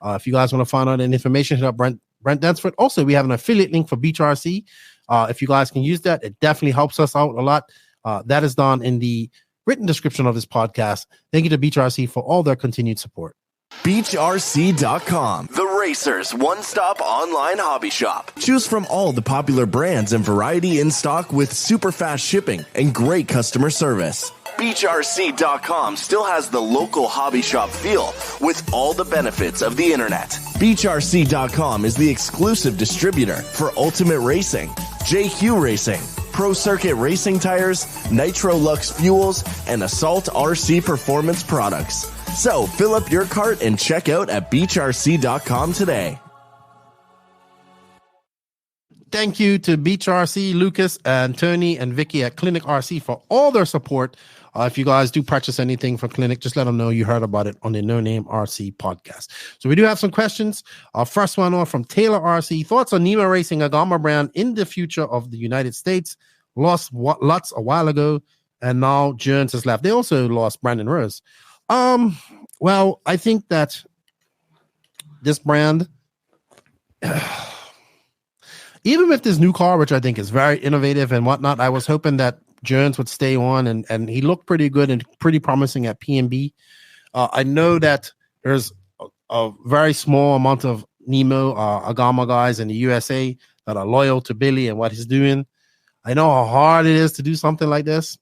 If you guys want to find out any information, hit up Brent Dansford. Also, we have an affiliate link for Beach RC. If you guys can use that, it definitely helps us out a lot. That is done in the written description of this podcast. Thank you to Beach RC for all their continued support. BeachRC.com, the racers' one-stop online hobby shop. Choose from all the popular brands and variety in stock with super fast shipping and great customer service. BeachRC.com still has the local hobby shop feel with all the benefits of the internet. BeachRC.com is the exclusive distributor for Ultimate Racing, JQ Racing, Pro Circuit Racing Tires, Nitro Lux Fuels, and Assault RC Performance products. So fill up your cart and check out at BeachRC.com today. Thank you to Beach RC, Lucas, and Tony, and Vicky at Clinic RC for all their support. If you guys do purchase anything from Clinic, just let them know you heard about it on the No Name RC podcast. So we do have some questions. First one on from Taylor RC. Thoughts on Nemo Racing, a Gamma brand in the future of the United States? Lost Lutz a while ago, and now Jones has left. They also lost Brandon Rose. Well, I think that this brand, even with this new car, which I think is very innovative and whatnot, I was hoping that Jones would stay on, and he looked pretty good and pretty promising at PNB. I know that there's a very small amount of Nemo Agama guys in the USA that are loyal to Billy and what he's doing. I know how hard it is to do something like this.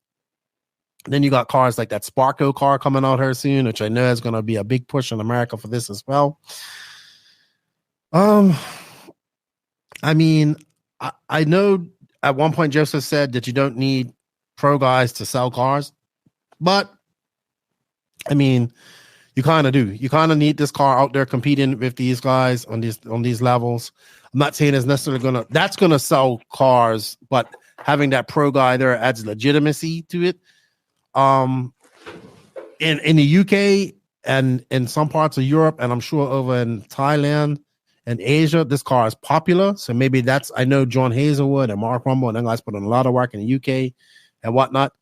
Then you got cars like that Sparko car coming out here soon, which I know is going to be a big push in America for this as well. I mean, I know at one point Joseph said that you don't need pro guys to sell cars, but I mean, you kind of do. You kind of need this car out there competing with these guys on these levels. I'm not saying it's necessarily that's gonna sell cars, but having that pro guy there adds legitimacy to it. In the UK and in some parts of Europe, and I'm sure over in Thailand and Asia, this car is popular. So maybe I know John Hazelwood and Mark Rumble and them guys put in a lot of work in the UK and whatnot.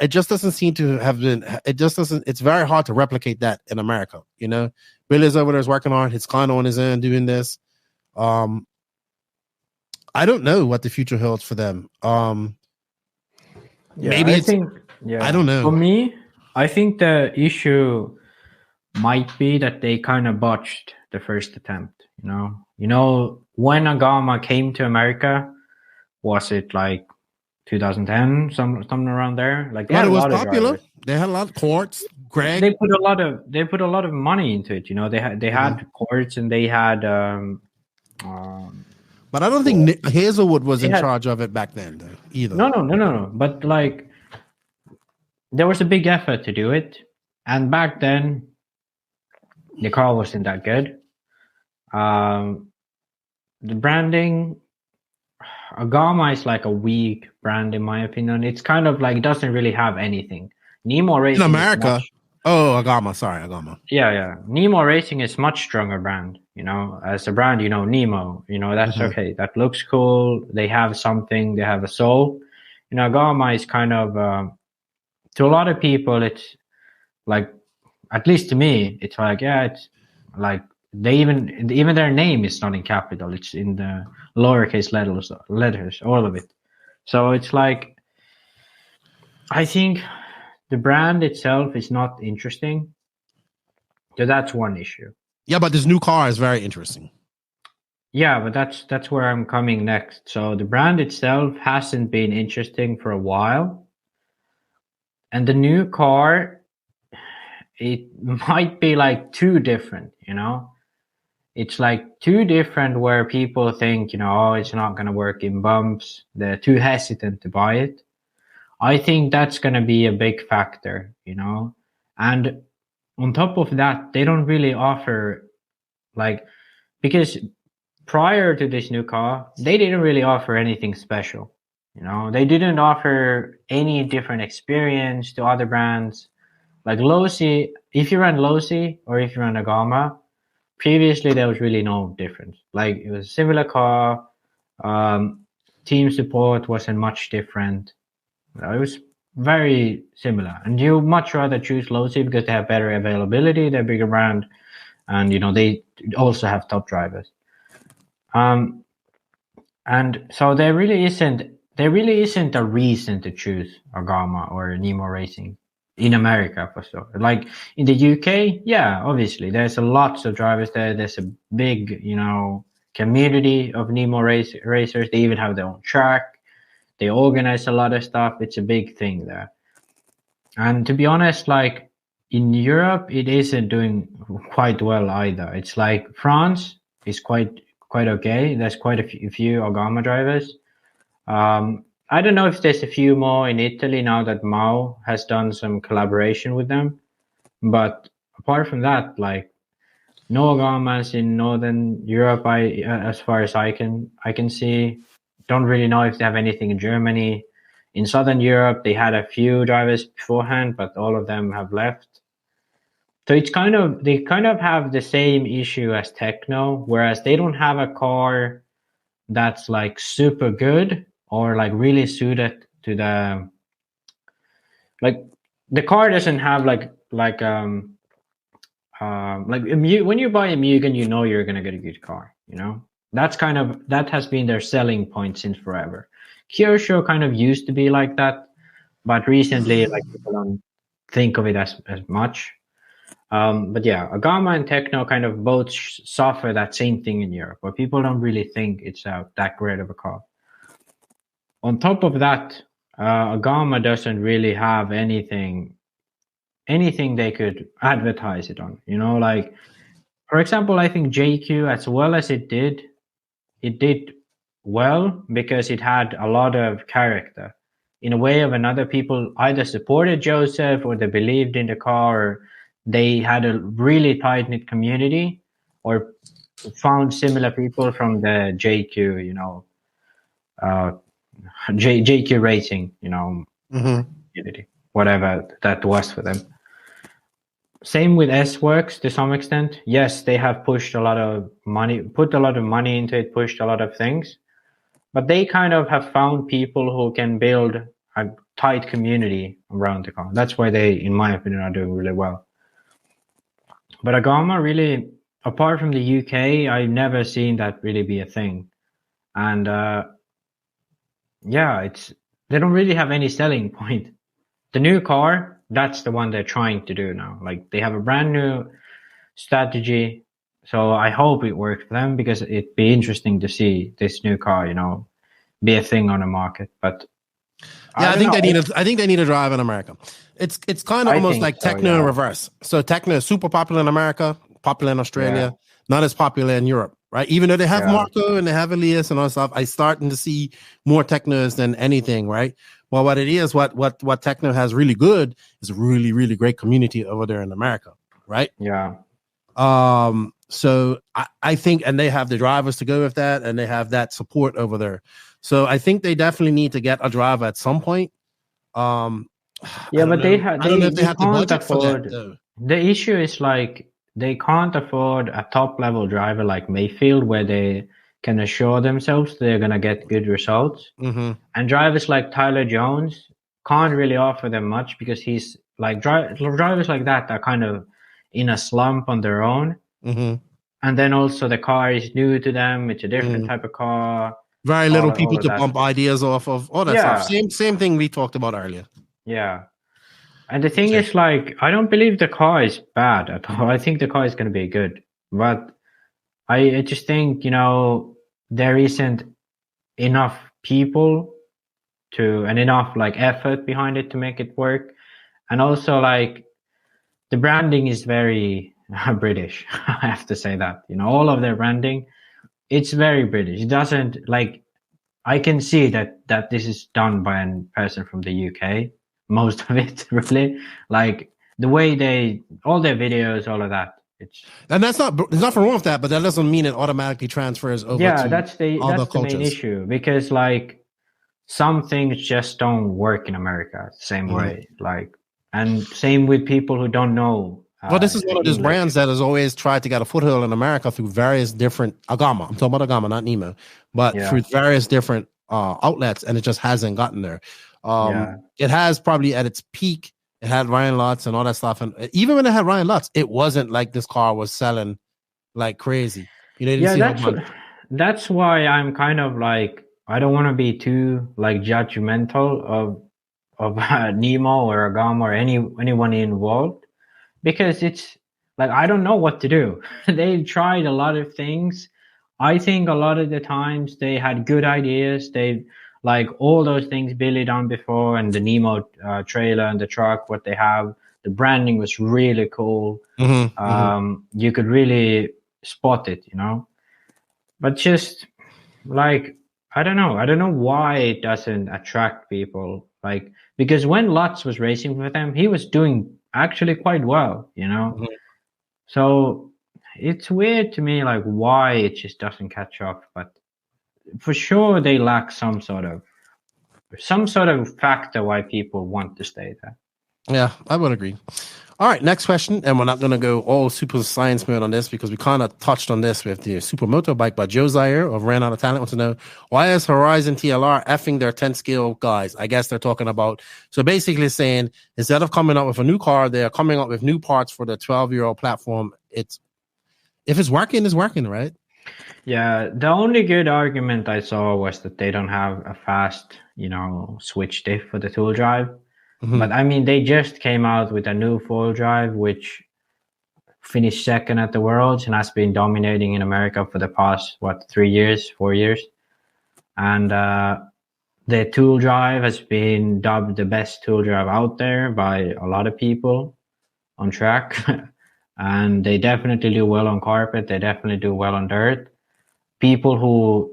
It just doesn't seem to have been. It's very hard to replicate that in America. You know, Billy's over there is working hard. He's kind of on his own doing this. I don't know what the future holds for them. Maybe I don't know. For me, I think the issue might be that they kind of botched the first attempt. You know, when Agama came to America, was it like 2010, something around there? Like, it was popular. They had a lot of courts. Greg, they put a lot of money into it. You know, they had courts and they had. But I don't think Hazelwood was in charge of it back then, though, either. No. But like, there was a big effort to do it, and back then, the car wasn't that good. The branding, Agama is like a weak brand in my opinion. It's kind of like, it doesn't really have anything. Nemo Racing in America. Agama. Yeah. Nemo Racing is much stronger brand. You know, as a brand, you know, Nemo. You know, that's okay. That looks cool. They have something. They have a soul. You know, Agama is kind of to a lot of people. It's like, at least to me, it's like, it's like they even their name is not in capital. It's in the lowercase letters, all of it. So it's like, I think the brand itself is not interesting. So that's one issue. Yeah, but this new car is very interesting. Yeah, but that's where I'm coming next. So the brand itself hasn't been interesting for a while. And the new car, it might be like too different, you know? It's like too different where people think, you know, it's not going to work in bumps. They're too hesitant to buy it. I think that's going to be a big factor, you know? And on top of that, they don't really offer, like, because prior to this new car, they didn't really offer anything special, you know? They didn't offer any different experience to other brands. Like Losi, if you ran Losi or if you ran Agama, previously there was really no difference. Like, it was a similar car. Team support wasn't much different. It was very similar, and you much rather choose Losi because they have better availability, they're a bigger brand, and you know they also have top drivers. And so there really isn't a reason to choose Agama or Nemo Racing in America for sure. Like in the UK, yeah, obviously there's lots of drivers there. There's a big, you know, community of Nemo racers. They even have their own track. They organize a lot of stuff. It's a big thing there. And to be honest, like in Europe, it isn't doing quite well either. It's like France is quite okay. There's quite a few Agama drivers. I don't know if there's a few more in Italy now that Mao has done some collaboration with them. But apart from that, like no Agamas in Northern Europe, as far as I can see. Don't really know if they have anything in Germany. In Southern Europe, they had a few drivers beforehand, but all of them have left. So they kind of have the same issue as Techno, whereas they don't have a car that's like super good or like really suited to the, like the car doesn't have when you buy a Mugen, you know you're gonna get a good car, you know. That has been their selling point since forever. Kyosho kind of used to be like that, but recently, like, people don't think of it as much. But yeah, Agama and Techno kind of both suffer that same thing in Europe, where people don't really think it's that great of a car. On top of that, Agama doesn't really have anything they could advertise it on. You know, like, for example, I think JQ, as well as it did well because it had a lot of character. In a way of another, people either supported Joseph or they believed in the car, or they had a really tight-knit community, or found similar people from the JQ, you know, JQ racing, you know, community, whatever that was for them. Same with S-Works to some extent. Yes, they have pushed a lot of money, put a lot of money into it, pushed a lot of things, but they kind of have found people who can build a tight community around the car. That's why they, in my opinion, are doing really well. But Agama, really, apart from the UK, I've never seen that really be a thing. And yeah, they don't really have any selling point. The new car, that's the one they're trying to do now. Like, they have a brand new strategy. So I hope it works for them, because it'd be interesting to see this new car, you know, be a thing on the market. But yeah, I think they need a drive in America. It's kind of almost like Techno in reverse. So Techno is super popular in America, popular in Australia, not as popular in Europe, right? Even though they have Marco and they have Elias and all that stuff, I'm starting to see more Technos than anything, right? Well, what it is, what Techno has really good is a really, really great community over there in America, right? Yeah. So I think, and they have the drivers to go with that, and they have that support over there. So I think they definitely need to get a driver at some point. Yeah, but they have the budget for that, though. The issue is, like, they can't afford a top level driver like Mayfield, where they can assure themselves they're going to get good results. And drivers like Tyler Jones can't really offer them much, because he's like, drivers like that are kind of in a slump on their own. And then also the car is new to them. It's a different type of car. Very little people to bump ideas off of, all that stuff. Same thing we talked about earlier. Yeah. And the thing is, like, I don't believe the car is bad at all. I think the car is going to be good. But I just think, you know, there isn't enough people and enough, like, effort behind it to make it work. And also, like, the branding is very British. I have to say that. You know, all of their branding, it's very British. It doesn't, like, I can see that this is done by a person from the UK. Most of it, really, like the way all their videos, all of that. And there's nothing wrong with that, but that doesn't mean it automatically transfers over. Yeah, that's the main issue, because, like, some things just don't work in America the same way. Like, and same with people who don't know. Well, this is one of those brands that has always tried to get a foothold in America through various different Agama. I'm talking about Agama, not Nemo, but through various different outlets, and it just hasn't gotten there. It has probably at its peak, it had Ryan Lutz and all that stuff, and even when it had Ryan Lutz, it wasn't like this car was selling like crazy. You know, that's why I'm kind of like, I don't want to be too, like, judgmental of Nemo or Agama or anyone involved, because it's like, I don't know what to do. They've tried a lot of things. I think a lot of the times they had good ideas. Like, all those things Billy done before, and the Nemo trailer and the truck, what they have, the branding was really cool. You could really spot it, you know. But just, like, I don't know why it doesn't attract people. Like, because when Lutz was racing with them, he was doing actually quite well, you know. So it's weird to me, like, why it just doesn't catch up. But for sure they lack some sort of factor why people want to stay there. Yeah, I would agree. All right, next question, and we're not going to go all super science mode on this, because we kind of touched on this with the super motorbike. But Joe Zaire of Ran Out of Talent wants to know, why is Horizon TLR effing their 10 scale guys? I guess they're talking about, so basically saying, instead of coming up with a new car, they're coming up with new parts for the 12-year-old platform. If it's working, it's working, right? Yeah, the only good argument I saw was that they don't have a fast, you know, switch diff for the tool drive. But I mean, they just came out with a new four-wheel drive, which finished second at the Worlds and has been dominating in America for the past 4 years. And the two drive has been dubbed the best two drive out there by a lot of people on track. And they definitely do well on carpet. They definitely do well on dirt. People who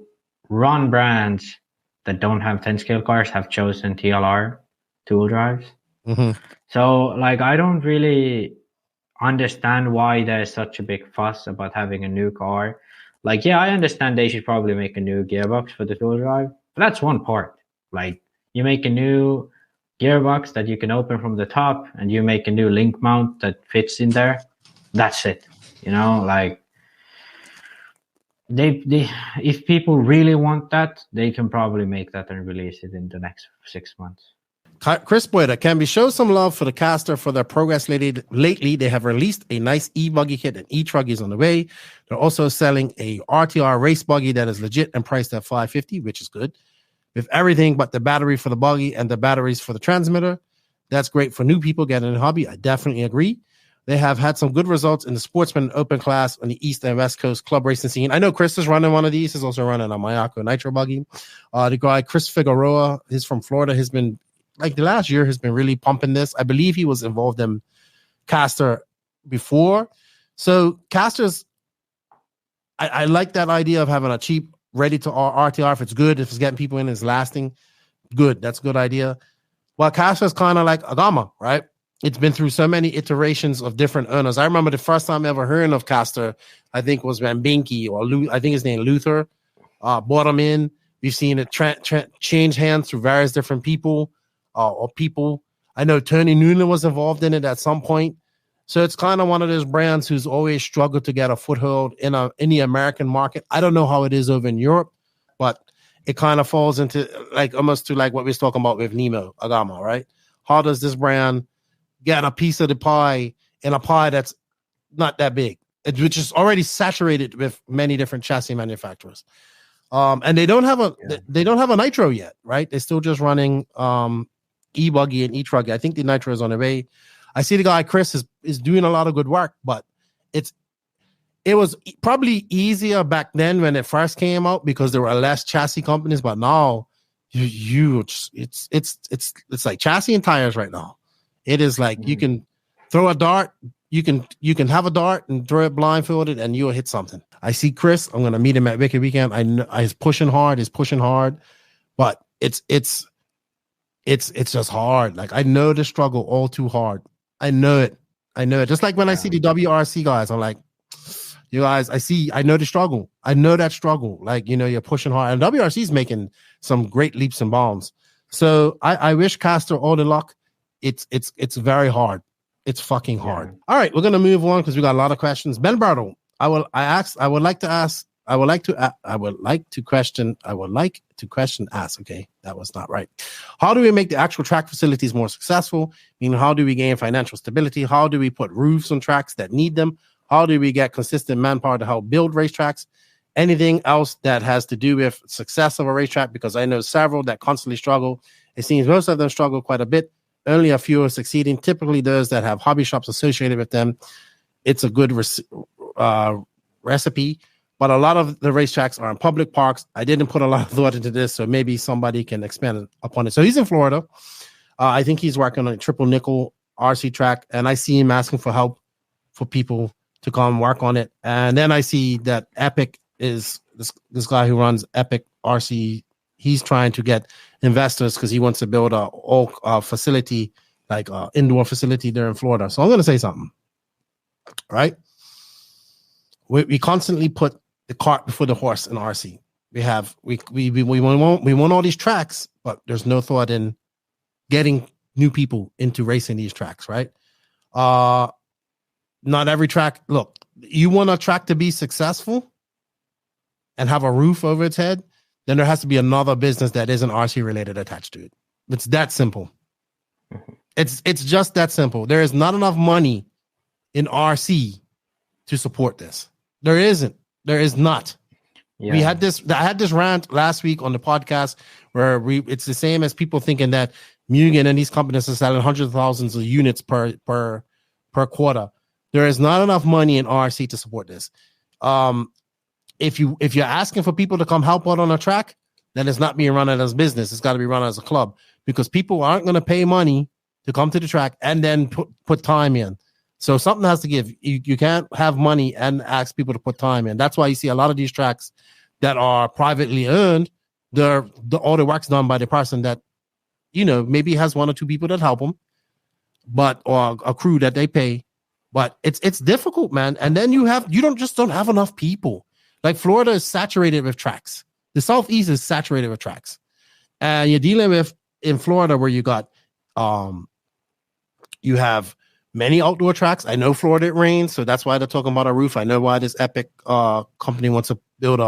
run brands that don't have 10 scale cars have chosen TLR two drives. So like, I don't really understand why there's such a big fuss about having a new car. Like, yeah, I understand they should probably make a new gearbox for the two drive, but that's one part. Like, you make a new gearbox that you can open from the top, and you make a new link mount that fits in there. That's it. You know, like, they if people really want that, they can probably make that and release it in the next 6 months. Chris Boyda, can we show some love for the Caster for their progress lately? They have released a nice e-buggy kit, and e-trug is on the way. They're also selling a RTR race buggy that is legit and priced at $550, which is good. With everything but the battery for the buggy and the batteries for the transmitter. That's great for new people getting in the hobby. I definitely agree. They have had some good results in the Sportsman Open class on the East and West Coast club racing scene. I know Chris is running one of these. He's also running a Mayako Nitro buggy. The guy, Chris Figueroa, he's from Florida. He's been, like, the last year has been really pumping this. I believe he was involved in Caster before. So Casters, I like that idea of having a cheap, ready to RTR. If it's good, if it's getting people in, it's lasting, good. That's a good idea. Well, Caster is kind of like Agama, right? It's been through so many iterations of different owners. I remember the first time ever hearing of Caster, I think, was when Binky, or I think his name Luther, bought him in. We've seen it change hands through various different people. Or people. I know Tony Noonan was involved in it at some point. So it's kind of one of those brands who's always struggled to get a foothold in the American market. I don't know how it is over in Europe, but it kind of falls into like almost to like what we was talking about with Nemo Agama, right? How does this brand get a piece of the pie in a pie that's not that big, which is already saturated with many different chassis manufacturers? And they don't have a Nitro yet, right? They're still just running e-buggy and e-trug. I think the Nitro is on the way. I see the guy Chris is doing a lot of good work, but it was probably easier back then when it first came out because there were less chassis companies. But now it's like chassis and tires right now. It is like you can throw a dart, you can have a dart and throw it blindfolded, and you'll hit something. I see Chris. I'm gonna meet him at Wicked Weekend. I know he's pushing hard, but it's just hard. Like, I know the struggle all too hard. I know it. Just like when I see the WRC guys, I'm like, you guys, I know the struggle. I know that struggle. Like, you know, you're pushing hard, and WRC is making some great leaps and bounds. So I wish Caster all the luck. It's very hard. It's fucking hard. All right, we're gonna move on because we got a lot of questions. Ben Bartle, I would like to question. Okay, that was not right. How do we make the actual track facilities more successful? Meaning, how do we gain financial stability? How do we put roofs on tracks that need them? How do we get consistent manpower to help build racetracks? Anything else that has to do with success of a racetrack? Because I know several that constantly struggle. It seems most of them struggle quite a bit. Only a few are succeeding. Typically, those that have hobby shops associated with them, it's a good recipe. But a lot of the racetracks are in public parks. I didn't put a lot of thought into this, so maybe somebody can expand upon it. So he's in Florida. I think he's working on a triple nickel RC track, and I see him asking for help for people to come work on it. And then I see that Epic is this guy who runs Epic RC. He's trying to get investors because he wants to build a facility, like an indoor facility there in Florida. So I'm going to say something, right? We constantly put the cart before the horse in RC. We want all these tracks, but there's no thought in getting new people into racing these tracks, right? Not every track. Look, you want a track to be successful and have a roof over its head, then there has to be another business that isn't RC related attached to it. It's that simple. It's just that simple. There is not enough money in RC to support this. There isn't. There is not. Yeah. I had this rant last week on the podcast where it's the same as people thinking that Mugen and these companies are selling hundreds of thousands of units per quarter. There is not enough money in RC to support this. If you're asking for people to come help out on a track, then it's not being run as business. It's got to be run as a club, because people aren't going to pay money to come to the track and then put time in. So something has to give. You can't have money and ask people to put time in. That's why you see a lot of these tracks that are privately owned. All the work's done by the person that, maybe has one or two people that help them, or a crew that they pay. But it's difficult, man. And then you don't have enough people. Like Florida is saturated with tracks. The Southeast is saturated with tracks, and you're dealing with in Florida where you got you have many outdoor tracks. I know Florida, it rains, so that's why they're talking about a roof. I know why this Epic company wants to build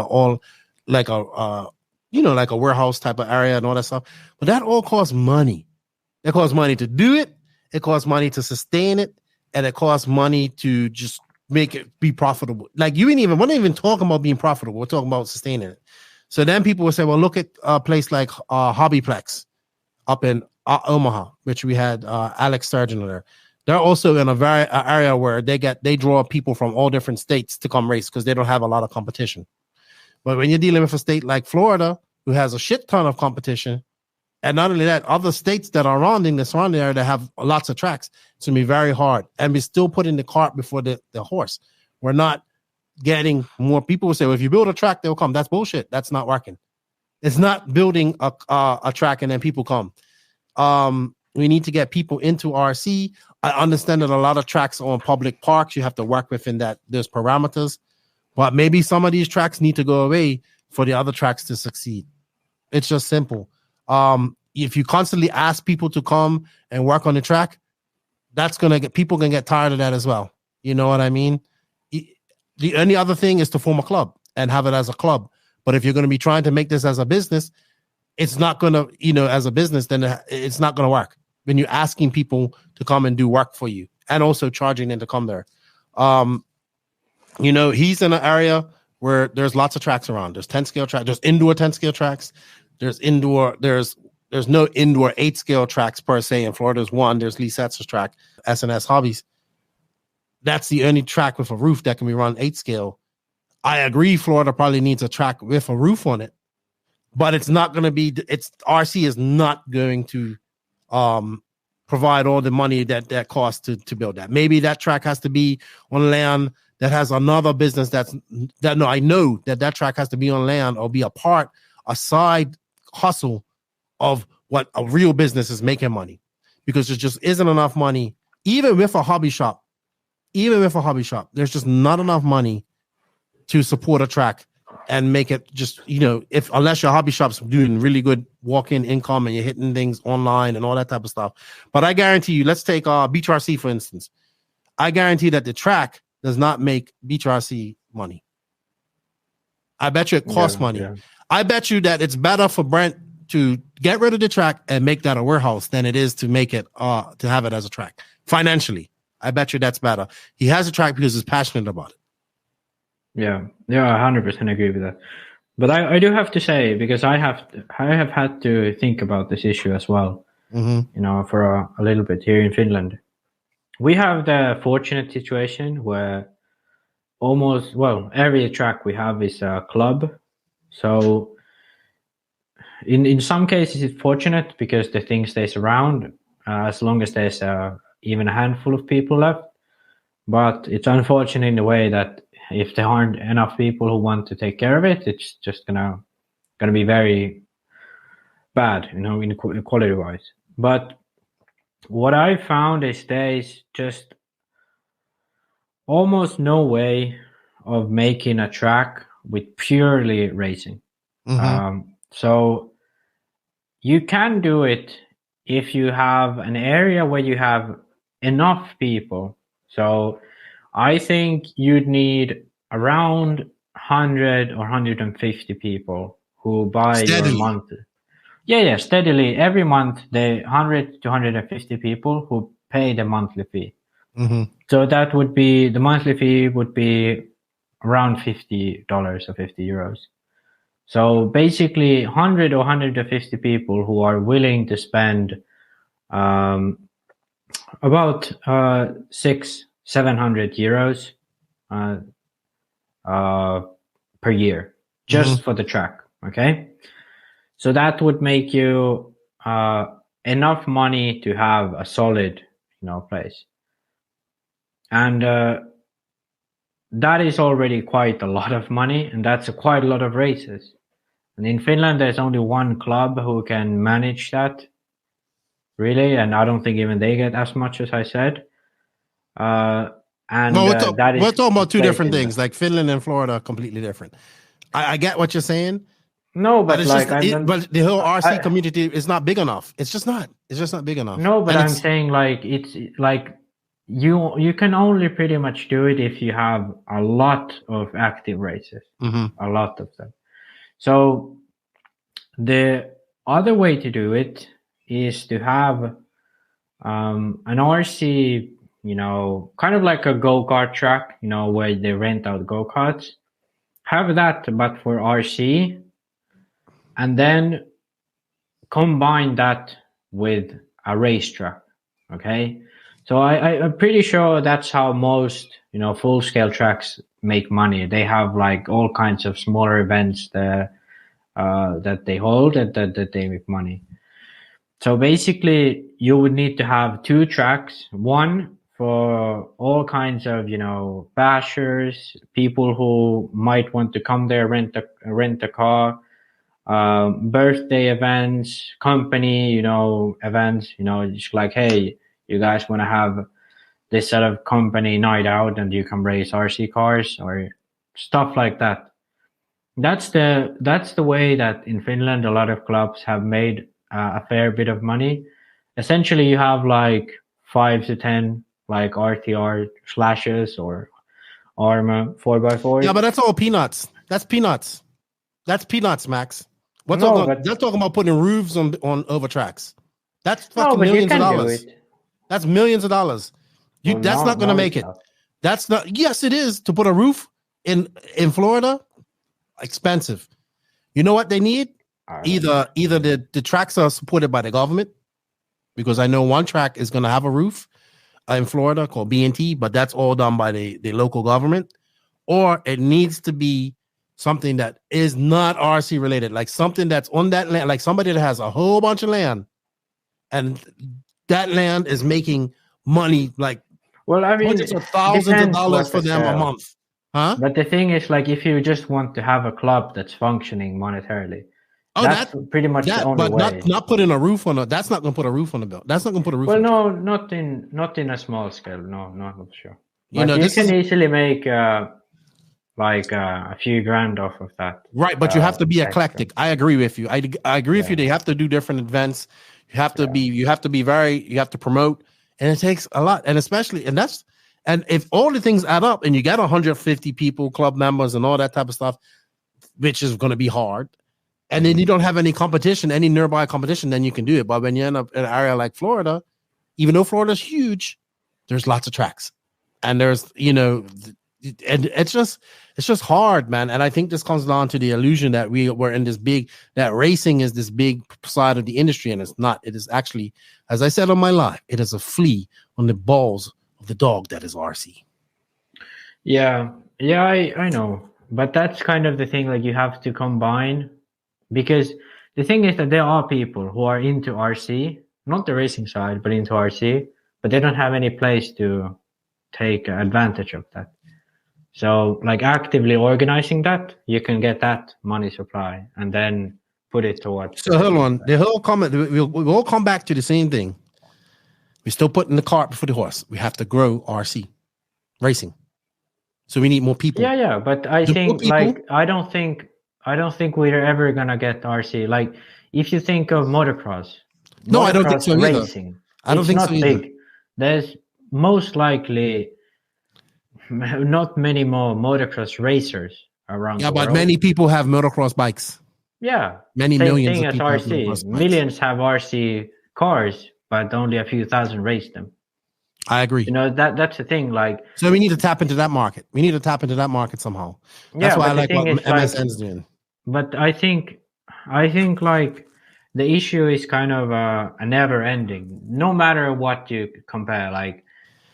like a warehouse type of area and all that stuff. But that all costs money. It costs money to do it. It costs money to sustain it, and it costs money to just make it be profitable. Like we're not even talking about being profitable. We're talking about sustaining it. So then people will say, well, look at a place like Hobbyplex up in Omaha, which we had Alex Sturgeon there. They're also in a area where they draw people from all different states to come race because they don't have a lot of competition. But when you're dealing with a state like Florida, who has a shit ton of competition, and not only that, other states that are the surrounding area that have lots of tracks, it's going to be very hard. And we're still putting the cart before the horse. We're not getting more people. Will say, well, if you build a track, they'll come. That's bullshit. That's not working. It's not building a track and then people come. We need to get people into RC. I understand that a lot of tracks are on public parks. You have to work within those parameters. But maybe some of these tracks need to go away for the other tracks to succeed. It's just simple. If you constantly ask people to come and work on the track, that's going to get people can get tired of that as well. You know what I mean? The only other thing is to form a club and have it as a club. But if you're going to be trying to make this as a business, it's not going to, as a business, then it's not going to work. When you're asking people to come and do work for you and also charging them to come there. He's in an area where there's lots of tracks around. There's 10-scale tracks. There's indoor 10-scale tracks. There's no indoor 8-scale tracks per se. In Florida, there's one. There's Lee Setzer's track, S&S Hobbies. That's the only track with a roof that can be run 8-scale. I agree Florida probably needs a track with a roof on it, but it's not going to be, RC is not going to provide all the money that costs to build that. Maybe that track has to be on land that has another business I know that track has to be on land or be a side hustle of what a real business is making money, because there just isn't enough money, even with a hobby shop, there's just not enough money to support a track and make it just, unless your hobby shop's doing really good walk-in income and you're hitting things online and all that type of stuff. But I guarantee you, let's take Beach RC, for instance. I guarantee that the track does not make Beach RC money. I bet you it costs money. Yeah. I bet you that it's better for Brent to get rid of the track and make that a warehouse than it is to make it, to have it as a track. Financially, I bet you that's better. He has a track because he's passionate about it. Yeah, I 100% agree with that. But I do have to say, because I have had to think about this issue as well, for a little bit here in Finland. We have the fortunate situation where every track we have is a club. So in some cases it's fortunate because the thing stays around as long as there's even a handful of people left. But it's unfortunate in a way that if there aren't enough people who want to take care of it, it's just gonna be very bad, in quality wise. But what I found is there is just almost no way of making a track with purely racing. So you can do it if you have an area where you have enough people. So I think you'd need around 100 or 150 people who buy your month. Yeah, steadily. Every month, the 100 to 150 people who pay the monthly fee. So that would be, the monthly fee would be around $50 or 50 euros. So basically 100 or 150 people who are willing to spend about 600-700 euros per year just for the track. Okay, so that would make you enough money to have a solid, place, and that is already quite a lot of money, and that's quite a lot of races. And in Finland, there's only one club who can manage that, really, and I don't think even they get as much as I said. And we're talking about two different things. Like Finland and Florida are completely different. I get what you're saying. No, but but the whole RC community is not big enough. It's just not big enough. No, but I'm saying like it's like you can only pretty much do it if you have a lot of active races, a lot of them. So the other way to do it is to have an RC, kind of like a go-kart track, where they rent out go-karts. Have that, but for RC, and then combine that with a racetrack. Okay, so I'm pretty sure that's how most full-scale tracks make money. They have like all kinds of smaller events that they hold that they make money. So basically, you would need to have two tracks, one for all kinds of, bashers, people who might want to come there, rent a car, birthday events, company, events, just like, hey, you guys want to have this sort of company night out and you can race RC cars or stuff like that. That's the way that in Finland, a lot of clubs have made a fair bit of money. Essentially, you have like 5 to 10 like RTR slashes or Arma 4x4. Yeah, but that's all peanuts. That's peanuts. That's peanuts, Max. They're talking about putting roofs on over tracks. That's fucking millions of dollars. That's millions of dollars. That's not going to make it. That's not. Yes, it is to put a roof in Florida. Expensive. You know what they need? Either the tracks are supported by the government, because I know one track is going to have a roof in Florida called B&T, but that's all done by the local government, or it needs to be something that is not RC related, like something that's on that land, like somebody that has a whole bunch of land and that land is making money, like hundreds of thousands of dollars for them a month. Huh? But the thing is, like, if you just want to have a club that's functioning monetarily, that's pretty much the only way. But not putting a roof on it. That's not going to put a roof on the bill. That's not going to put a roof. Well, no, not in a small scale. No, not sure. But you can easily make like a few grand off of that. Right, but you have to be eclectic. I agree with you. I agree with you. They have to do different events. You have to you have to promote, and it takes a lot, and especially, and if all the things add up and you get 150 people, club members and all that type of stuff, which is going to be hard, and then you don't have any competition, any nearby competition, then you can do it. But when you end up in an area like Florida, even though Florida's huge, there's lots of tracks, and there's, and it's just hard, man. And I think this comes down to the illusion that we're in that racing is this big side of the industry, and it's not. It is actually, as I said on my live, it is a flea on the balls of the dog that is RC. Yeah, I know, but that's kind of the thing. Like, you have to combine, because the thing is that there are people who are into RC, not the racing side, but into RC, but they don't have any place to take advantage of that. So, like, actively organizing that, you can get that money supply and then put it towards. So hold on, the whole comment. We'll all come back to the same thing. We're still putting the cart before the horse. We have to grow RC racing, so we need more people. Yeah, but I think, like, I don't think we're ever gonna get RC. Like, if you think of motocross, I don't think so either. Racing, I don't think so either. Big. There's most likely not many more motocross racers around. Yeah, but many people have motocross bikes. Yeah, many millions of people as RC. Millions have RC cars, but only a few thousand race them. I agree. That's the thing. Like, so we need to tap into that market. We need to tap into that market somehow. That's why I like what MSN's doing. But I think like the issue is kind of a never ending. No matter what you compare, like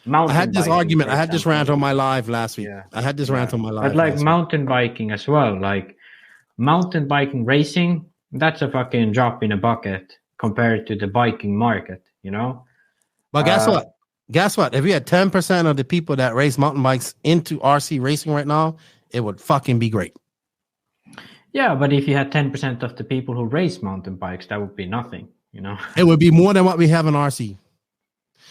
mountain. I had this biking, argument. for I had this example. rant on my live last week. Yeah. I had this rant on my live. But like last mountain biking as well, like mountain biking racing, that's a fucking drop in a bucket compared to the biking market, you know? But guess what? Guess what? If we had 10% of the people that race mountain bikes into RC racing right now, it would fucking be great. Yeah, but if you had 10% of the people who race mountain bikes, that would be nothing, you know? It would be more than what we have in RC.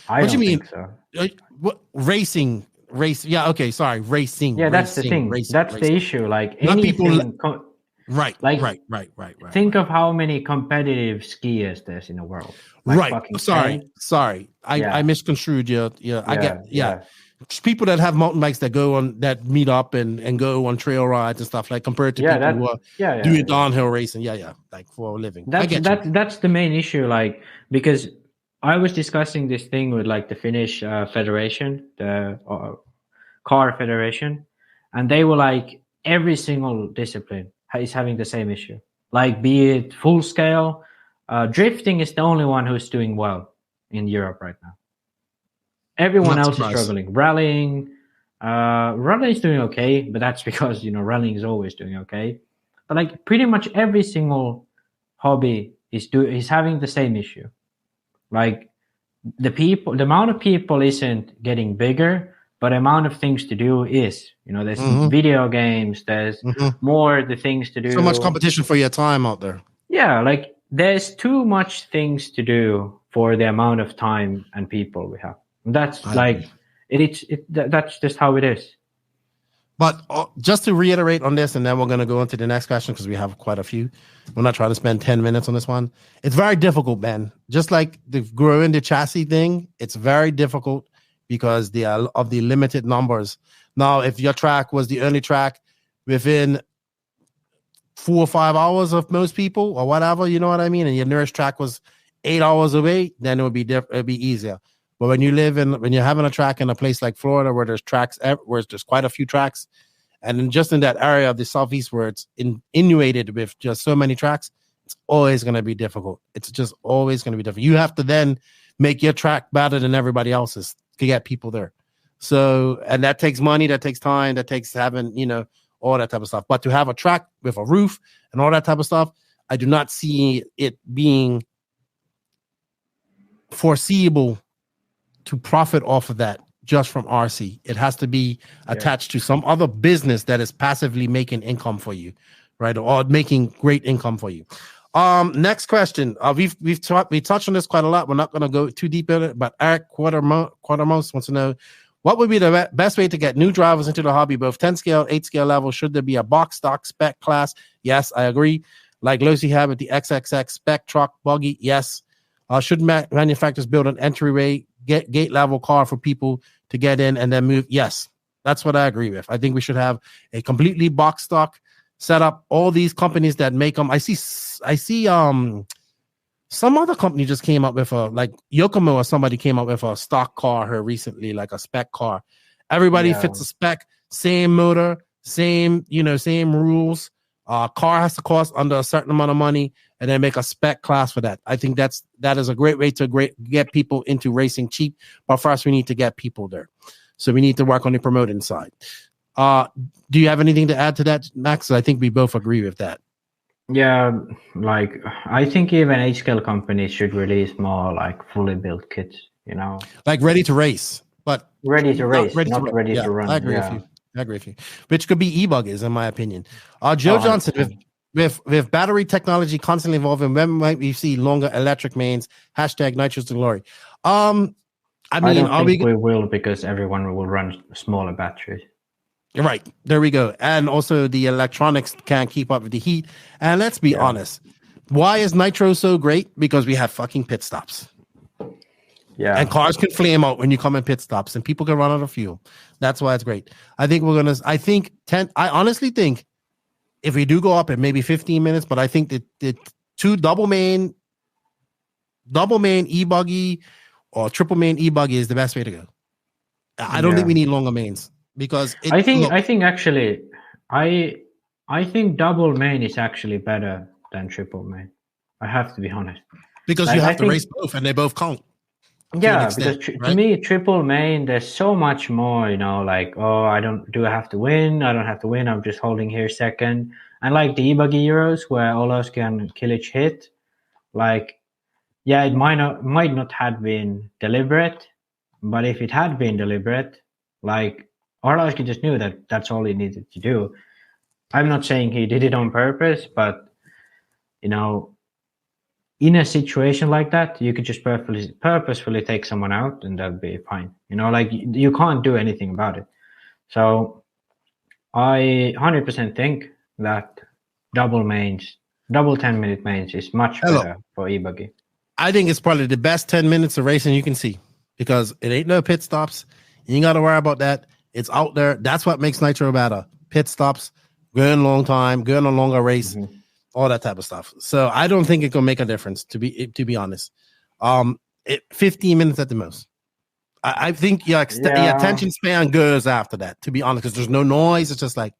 I what do don't you mean? think so. What racing? Race? Yeah, okay, sorry, racing. Yeah, that's the thing. That's the issue. Like anything. Right. Think of how many competitive skiers there's in the world. Like Sorry. I misconstrued you. Yeah. People that have mountain bikes that go on, that meet up and go on trail rides and stuff, like compared to people who are doing downhill racing. Yeah. Like for a living. That's the main issue. Like, because I was discussing this thing with like the Finnish federation, the car federation, and they were like, every single discipline is having the same issue. Like, be it full scale, drifting is the only one who's doing well in Europe right now. Everyone else is struggling. Rallying is doing okay, but that's because, you know, rallying is always doing okay. But like pretty much every single hobby is having the same issue. Like the amount of people isn't getting bigger, but the amount of things to do is. You know, there's video games, there's more the things to do. So much competition for your time out there. Yeah, like there's too much things to do for the amount of time and people we have. That's that's just how it is. But just to reiterate on this, and then we're going to go into the next question because we have quite a few. We're not trying to spend 10 minutes on this one. It's very difficult, Ben. Just like the growing the chassis thing, it's very difficult because of the limited numbers. Now, if your track was the only track within 4 or 5 hours of most people or whatever, you know what I mean, and your nearest track was 8 hours away, then it would be it'd be easier. But when you're having a track in a place like Florida where there's quite a few tracks, and just in that area of the Southeast where it's inundated with just so many tracks, it's always going to be difficult. It's just always going to be difficult. You have to then make your track better than everybody else's to get people there. So, and that takes money, that takes time, that takes having, you know, all that type of stuff. But to have a track with a roof and all that type of stuff, I do not see it being foreseeable to profit off of that just from RC. It has to be attached to some other business that is passively making income for you, right? Or making great income for you. Next question. We touched on this quite a lot. We're not going to go too deep in it, but Eric Quatermos wants to know, what would be the best way to get new drivers into the hobby, both 10 scale, 8 scale level? Should there be a box stock spec class? Yes, I agree. Like Lucy had with the XXX spec truck buggy. Yes. Should manufacturers build an entryway gate level car for people to get in and then move? Yes, that's what I agree with. I think we should have a completely box stock setup. All these companies that make them, I see some other company just came up with like Yokomo or somebody came up with a stock car here recently, like a spec car. Everybody fits a spec, same motor, same rules. Car has to cost under a certain amount of money, and then make a spec class for that. I think that is a great way to get people into racing cheap. But first, we need to get people there. So we need to work on the promoting side. Do you have anything to add to that, Max? I think we both agree with that. Yeah, like I think even H-scale companies should release more like fully built kits, you know, like ready to race, but ready to race, not ready to run. I agree with you. Which could be e-buggies, in my opinion. Joe Johnson, with battery technology constantly evolving, when might we see longer electric mains? # nitrous to glory. I don't think we will, because everyone will run smaller batteries. Right. There we go. And also the electronics can't keep up with the heat. And let's be honest. Why is nitro so great? Because we have fucking pit stops. Yeah. And cars can flame out when you come in pit stops, and people can run out of fuel. That's why it's great. I honestly think if we do go up at maybe 15 minutes, but I think that the two double main e-buggy or triple main e-buggy is the best way to go. I don't think we need longer mains. Because I think double main is actually better than triple main. I have to be honest. Because Like, you I have to think- race both, and they both count. Yeah, extent, because right? to me, triple main, there's so much more, like, oh, I have to win? I don't have to win. I'm just holding here second. And like the e-buggy Euros where Olos can kill each hit, like, yeah, it might not have been deliberate, but if it had been deliberate, like, Orlowski just knew that that's all he needed to do. I'm not saying he did it on purpose, but, in a situation like that, you could just purposefully take someone out and that'd be fine. Like you can't do anything about it. So I 100% think that double 10-minute mains is much better for e-buggy. I think it's probably the best 10 minutes of racing you can see because it ain't no pit stops. You ain't got to worry about that. It's out there. That's what makes Nitro better. Pit stops, going a long time, going a longer race. Mm-hmm. All that type of stuff. So I don't think it can make a difference, to be honest. 15 minutes at the most. I think your attention span goes after that, to be honest, because there's no noise. It's just like,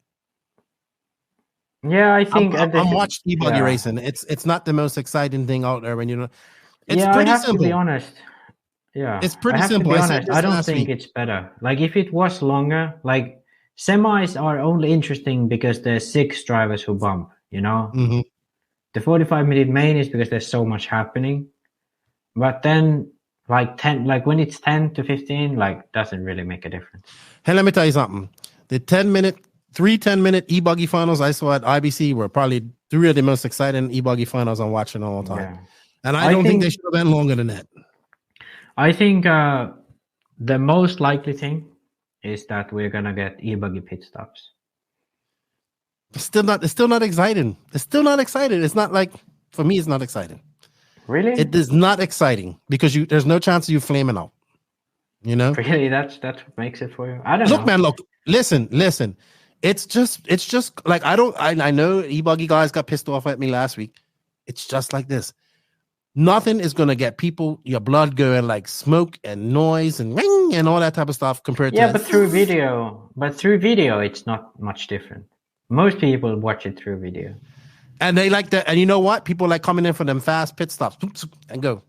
yeah, I think I'm watching e-buggy racing. It's not the most exciting thing out there when it's pretty I have simple. To be honest. Yeah, it's pretty simple. To be honest, I don't think it's better. Like if it was longer, like semis are only interesting because there's 6 drivers who bump. Mm-hmm. The 45-minute main is because there's so much happening. But then, like when it's 10 to 15, like doesn't really make a difference. Hey, let me tell you something. The 10-minute e-buggy finals I saw at IBC were probably 3 of the most exciting e-buggy finals I'm watching all the time. Yeah. And I don't think they should have been longer than that. I think the most likely thing is that we're gonna get e-buggy pit stops. It's still not exciting. It's still not exciting. It's not like, for me, it's not exciting. Really? It is not exciting because there's no chance of you flaming out. Really, that's what makes it for you. I don't know. Look, man, look. Listen. It's just like I know e-buggy guys got pissed off at me last week. It's just like this. Nothing is gonna get your blood going like smoke and noise and ring and all that type of stuff compared to but through video, it's not much different. Most people watch it through video. And they like that. And you know what? People like coming in for them fast pit stops and go.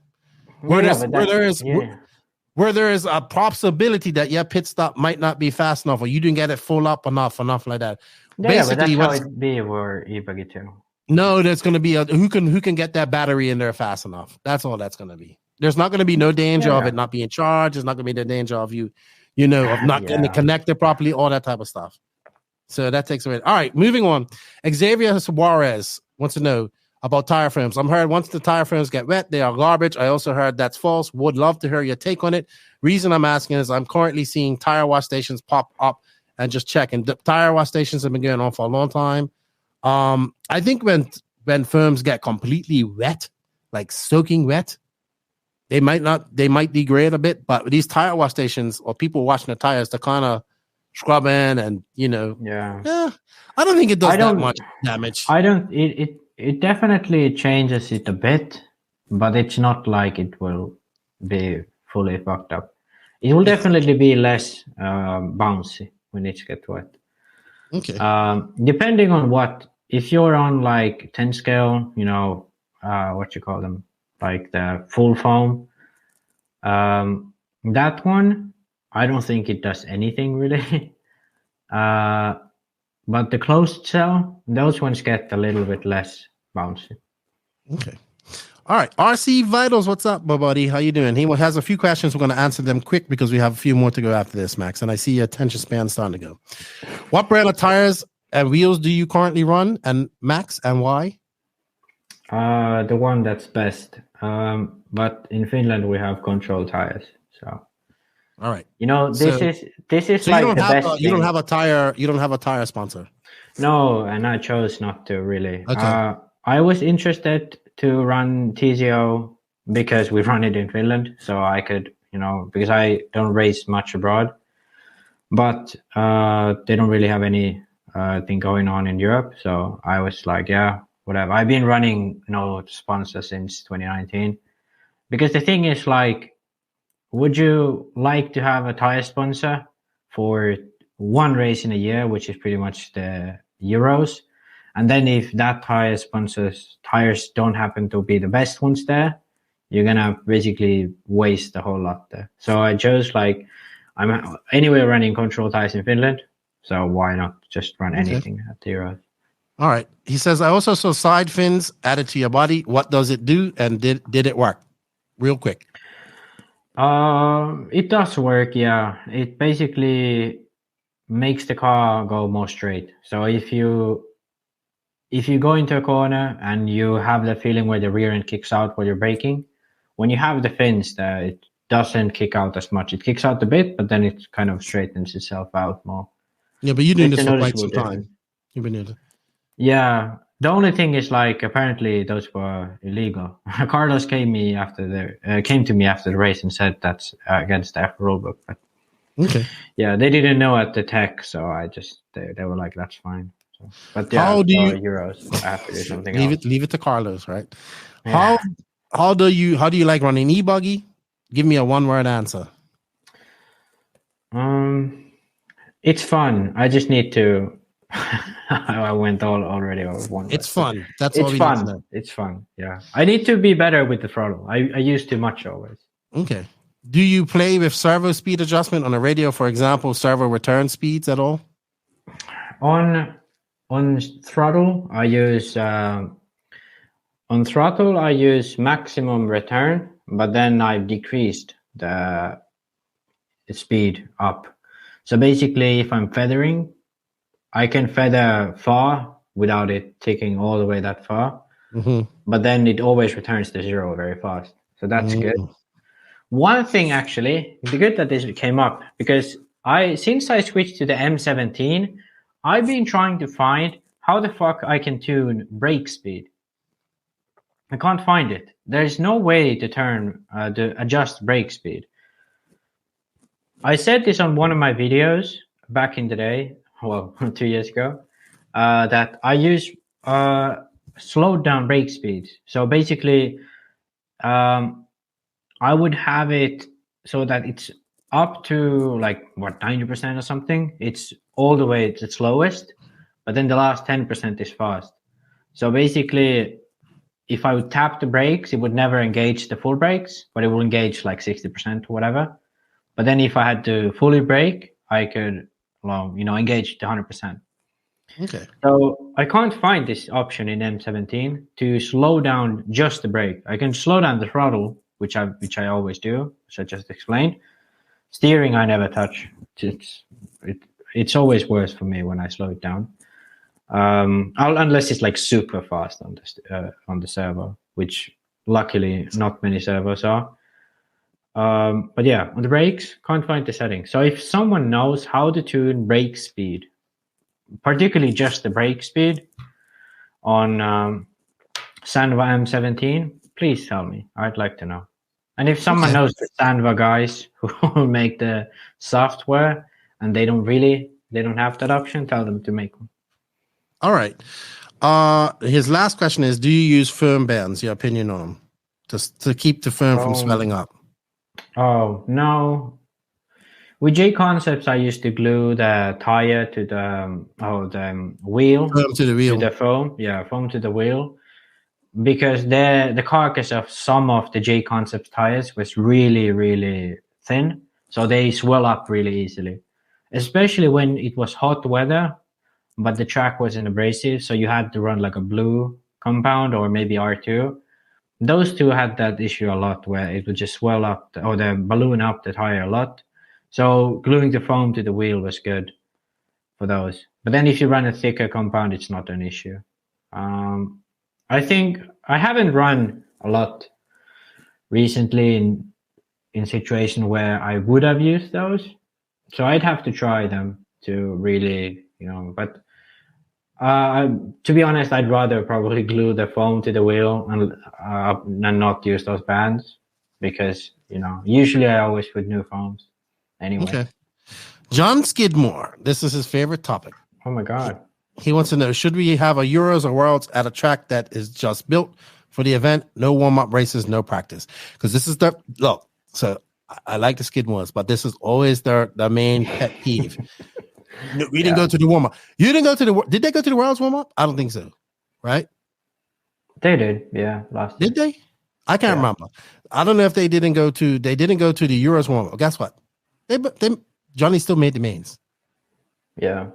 Where there is a possibility that your pit stop might not be fast enough or you didn't get it full up enough like that. Yeah, basically, but that's how it be for e-buggy too. No, there's going to be who can get that battery in there fast enough. That's all that's going to be. There's not going to be no danger of it not being charged. There's not going to be the danger of of not getting it connected properly, all that type of stuff. So that takes away. All right, moving on. Xavier Suarez wants to know about tire frames. I'm heard once the tire frames get wet, they are garbage. I also heard that's false. Would love to hear your take on it. Reason I'm asking is I'm currently seeing tire wash stations pop up and just checking. The tire wash stations have been going on for a long time. I think when firms get completely wet, like soaking wet, they might degrade a bit, but these tire wash stations or people washing the tires, they're kind of scrubbing and I don't think it does that much damage. It definitely changes it a bit, but it's not like it will be fully fucked up. It will definitely be less bouncy when it gets wet. Okay. Depending on if you're on like 10 scale, what you call them, like the full foam, that one, I don't think it does anything really. But the closed cell, those ones get a little bit less bouncy. Okay. All right. RC Vitals, what's up, my buddy? How you doing? He has a few questions. We're going to answer them quick because we have a few more to go after this, Max. And I see your attention span starting to go. What brand of tires and wheels do you currently run, and Max, and why? The one that's best. But in Finland we have control tires. So. All right. This is so like the best. You don't have a tire sponsor. No, and I chose not to really. Okay. I was interested to run TZO because we run it in Finland, so I could, because I don't race much abroad, but they don't really have any thing going on in Europe. So I was like, yeah, whatever. I've been running no sponsor since 2019 because the thing is like, would you like to have a tire sponsor for one race in a year, which is pretty much the Euros, And then if that tire sponsor's tires don't happen to be the best ones there, you're gonna basically waste the whole lot there. So I chose like, I'm anyway running control tires in Finland, so why not just run anything at the Euros? All right. He says, I also saw side fins added to your body. What does it do, and did it work? Real quick. It does work, yeah. It basically makes the car go more straight. So if you go into a corner and you have the feeling where the rear end kicks out while you're braking, when you have the fins there, it doesn't kick out as much. It kicks out a bit, but then it kind of straightens itself out more. Yeah, but you're doing this for quite some time. You've been doing it. Yeah. The only thing is, like, apparently those were illegal. Carlos came to me after the race and said that's against the F rulebook. But yeah, they didn't know at the tech, so they were like, that's fine. So, but yeah, how do you Euros? I have to do something else. Leave it to Carlos, right? Yeah. How do you like running e-buggy? Give me a one-word answer. It's fun. I just need to. I went already over one. It's fun. That's it's all we fun. need to know. It's fun. Yeah, I need to be better with the throttle. I use too much always. Okay. Do you play with servo speed adjustment on a radio, for example, servo return speeds at all? On throttle, I use maximum return, but then I've decreased the speed up. So basically, if I'm feathering, I can feather far without it taking all the way that far, but then it always returns to zero very fast. So that's good. One thing, actually, it's good that this came up, because since I switched to the M17, I've been trying to find how the fuck I can tune brake speed. I can't find it. There's no way to adjust brake speed. I said this on one of my videos back in the day, 2 years ago, that I use slowed down brake speed. So basically, I would have it so that it's up to 90% or something. It's all the way to the slowest, but then the last 10% is fast. So basically, if I would tap the brakes, it would never engage the full brakes, but it will engage like 60% or whatever. But then if I had to fully brake, I could engage to 100%. Okay. So I can't find this option in M17 to slow down just the brake. I can slow down the throttle, which I always do, which I just explained. Steering, I never touch. It's always worse for me when I slow it down. Unless it's like super fast on the servo, which luckily not many servos are. But yeah, on the brakes, can't find the setting. So if someone knows how to tune brake speed, particularly just the brake speed on Sandva M17, please tell me. I'd like to know. And if someone knows the Sandva guys who make the software and they don't have that option, tell them to make one. All right. His last question is, do you use firm bands? Your opinion on them? Just to keep the firm from swelling up. Oh, no. With J Concepts, I used to glue the tire to the wheel. Foam to the wheel. To the foam. Yeah, foam to the wheel. Because the carcass of some of the J Concepts tires was really, really thin. So they swell up really easily. Especially when it was hot weather, but the track wasn't abrasive. So you had to run like a blue compound or maybe R2. Those two had that issue a lot, where it would just swell up or the balloon up the tire a lot. So gluing the foam to the wheel was good for those. But then if you run a thicker compound, it's not an issue. I think I haven't run a lot recently in situation where I would have used those. So I'd have to try them to really, but to be honest, I'd rather probably glue the foam to the wheel and not use those bands, because usually I always put new foams anyway. Okay. John Skidmore, this is his favorite topic. Oh my god. He wants to know, should we have a Euros or Worlds at a track that is just built for the event, no warm-up races, no practice? Because this is so I like the Skidmores, but this is always their main pet peeve. No, we didn't go to the warm up. You didn't go to the. Did they go to the Worlds warm up? I don't think so. Right? They did, yeah. Last year. Did they? I can't remember. I don't know if they didn't go to. They didn't go to the Euros warm up. Guess what? They Johnny still made the mains. Yeah.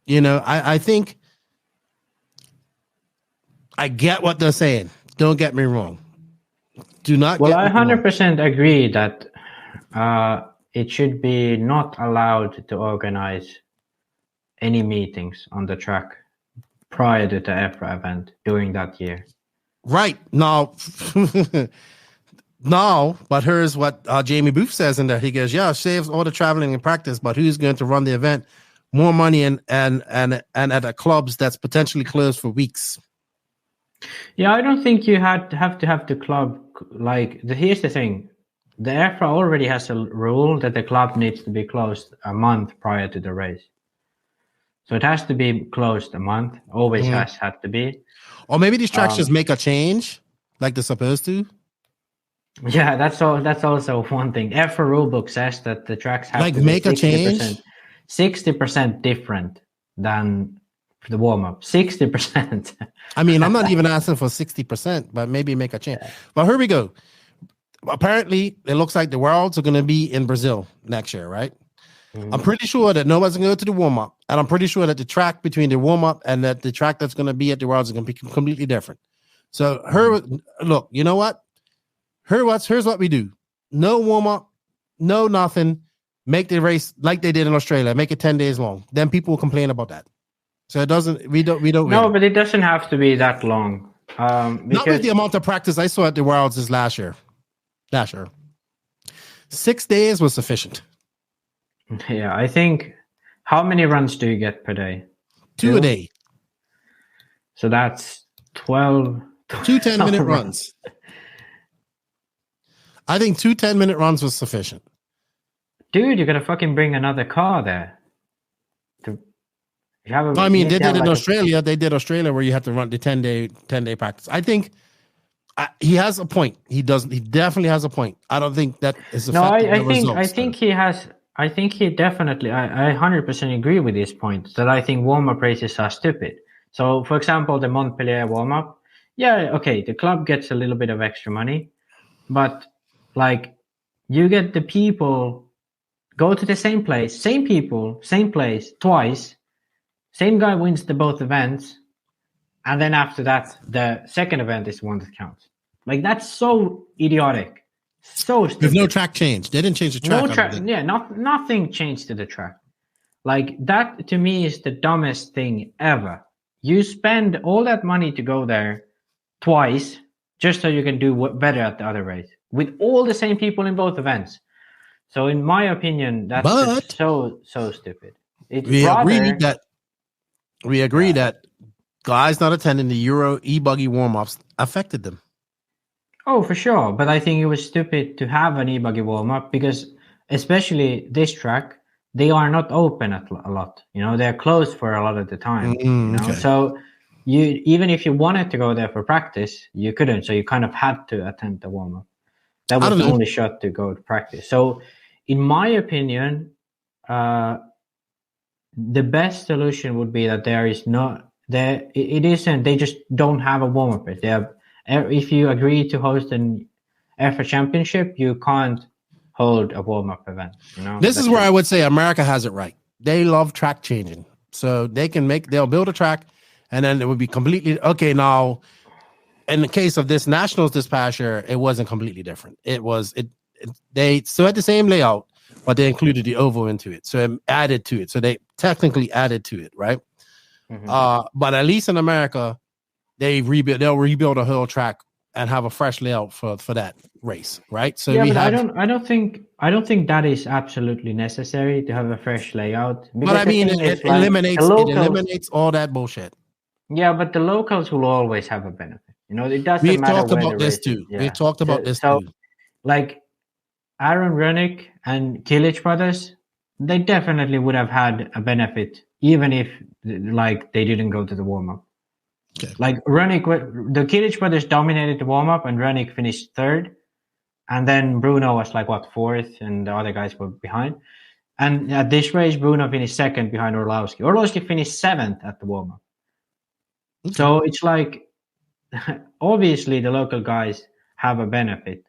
You know, I think I get what they're saying. Don't get me wrong. Do not. Well, get I me wrong. 100% agree that it should be not allowed to organize any meetings on the track prior to the EFRA event during that year. Right now, no. But here's what Jamie Booth says in there. He goes, "Yeah, saves all the traveling and practice, but who's going to run the event? More money and at the clubs that's potentially closed for weeks." Yeah, I don't think you have to have the club here's the thing. The EFRA already has a rule that the club needs to be closed a month prior to the race. So it has to be closed a month. Always has had to be. Or maybe these tracks just make a change like they're supposed to. Yeah, that's also one thing. EFRA rulebook says that the tracks have to make be a change. 60% different than the warm-up. 60%. I mean, I'm not even asking for 60%, but maybe make a change. Yeah. But here we go. Apparently, it looks like the Worlds are going to be in Brazil next year, right? I'm pretty sure that nobody's going to go to the warm-up. And I'm pretty sure that the track between the warm-up and that the track that's going to be at the Worlds is going to be completely different. So, look, you know what? Here's what we do. No warm-up, no nothing. Make the race like they did in Australia. Make it 10 days long. Then people will complain about that. So it doesn't. We don't. No, but it doesn't have to be that long. Not with the amount of practice I saw at the Worlds this last year. 6 days was sufficient. Yeah, I think. How many runs do you get per day? 2 a day. So that's 12. 2 10-minute runs. I think 2 10-minute runs was sufficient. Dude, you're gonna fucking bring another car there. I mean, they did it in Australia. They did Australia where you have to run the 10-day practice. I think he has a point. He definitely has a point. I don't think that is affecting I think he has. I think he definitely. I 100% agree with his point that I think warm-up races are stupid. So, for example, the Montpellier warm-up. Yeah, okay, the club gets a little bit of extra money, but like you get the people go to the same place, same people, same place twice. Same guy wins both events, and then after that, the second event is one that counts. Like, that's so idiotic. So stupid. There's no track change. They didn't change the track. No track. Yeah, nothing changed to the track. Like, that to me is the dumbest thing ever. You spend all that money to go there twice just so you can do better at the other race with all the same people in both events. So, in my opinion, that's just so stupid. We agree that guys not attending the Euro e-buggy warm-ups affected them. Oh, for sure. But I think it was stupid to have an e-buggy warm-up because especially this track, they are not open a lot. You know, they're closed for a lot of the time. Okay. So even if you wanted to go there for practice, you couldn't. So you kind of had to attend the warm-up. That was the only shot to go to practice. So in my opinion, the best solution would be that they just don't have a warm-up race. If you agree to host an EFRA championship, you can't hold a warm-up event. You know, this is where I would say America has it right. They love track changing, so they'll build a track, and then it would be completely okay. Now, in the case of this Nationals this past year, it wasn't completely different. They still had the same layout, but they included the oval into it, so it added to it. So they technically added to it, right? But at least in America, they'll rebuild a whole track and have a fresh layout for that race, right? So I don't think that is absolutely necessary to have a fresh layout. But I mean, it eliminates all that bullshit. Yeah, but the locals will always have a benefit. You know, it doesn't matter. We've talked about this too. Yeah. We've talked about this too. Like Aaron Renick and Killich brothers, they definitely would have had a benefit, even if like they didn't go to the warm up. Okay. Like Renick, the Killich brothers dominated the warm up, and Renick finished third, and then Bruno was like fourth, and the other guys were behind. And at this race, Bruno finished second behind Orlowski. Orlowski finished 7th at the warm-up. Okay. So it's like, obviously the local guys have a benefit,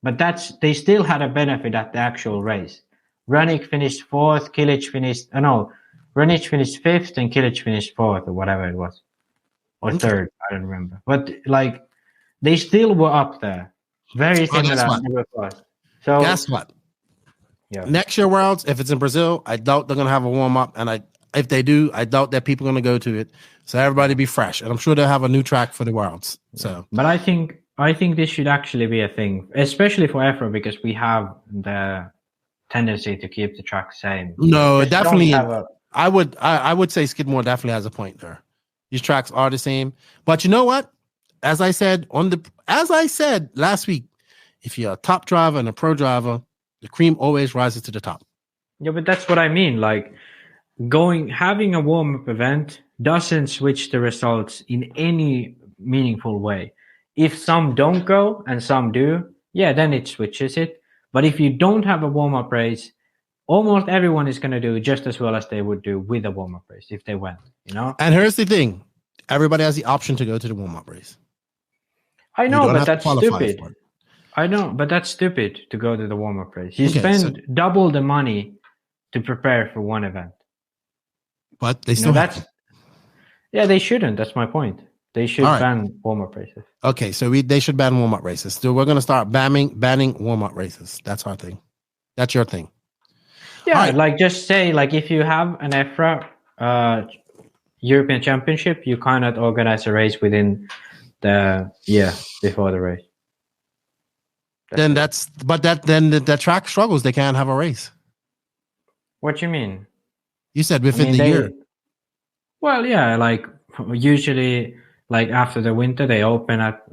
but they still had a benefit at the actual race. Ranić finished 4th, Ranić finished 5th and Kilic finished 4th or whatever it was. Or 3rd, I don't remember. But like, they still were up there. Very similar to the first. So guess what? Yeah. Next year Worlds, if it's in Brazil, I doubt they're gonna have a warm up, and if they do, I doubt that people are gonna go to it. So everybody be fresh, and I'm sure they'll have a new track for the Worlds. So, but I think this should actually be a thing, especially for Afro, because we have the tendency to keep the track same. No, definitely. I would say Skidmore definitely has a point there. These tracks are the same, but you know what? As I said last week, if you're a top driver and a pro driver, the cream always rises to the top. Yeah, but that's what I mean. Like having a warm-up event doesn't switch the results in any meaningful way. If some don't go and some do, yeah, then it switches it. But if you don't have a warm-up race, almost everyone is going to do just as well as they would do with a warm-up race if they went, you know? And here's the thing. Everybody has the option to go to the warm-up race. I know, but that's stupid. I know, but that's stupid to go to the warm-up race. You spend double the money to prepare for one event. But they still Yeah, they shouldn't. That's my point. They should ban warm-up races. Okay, so they should ban warm-up races. So we're going to start banning warm-up races. That's our thing. That's your thing. Yeah, like just say, like if you have an EFRA European Championship, you cannot organize a race within the year before the race. Then the track struggles. They can't have a race. What do you mean? You said within the year. Well, yeah, like usually, like after the winter, they open up,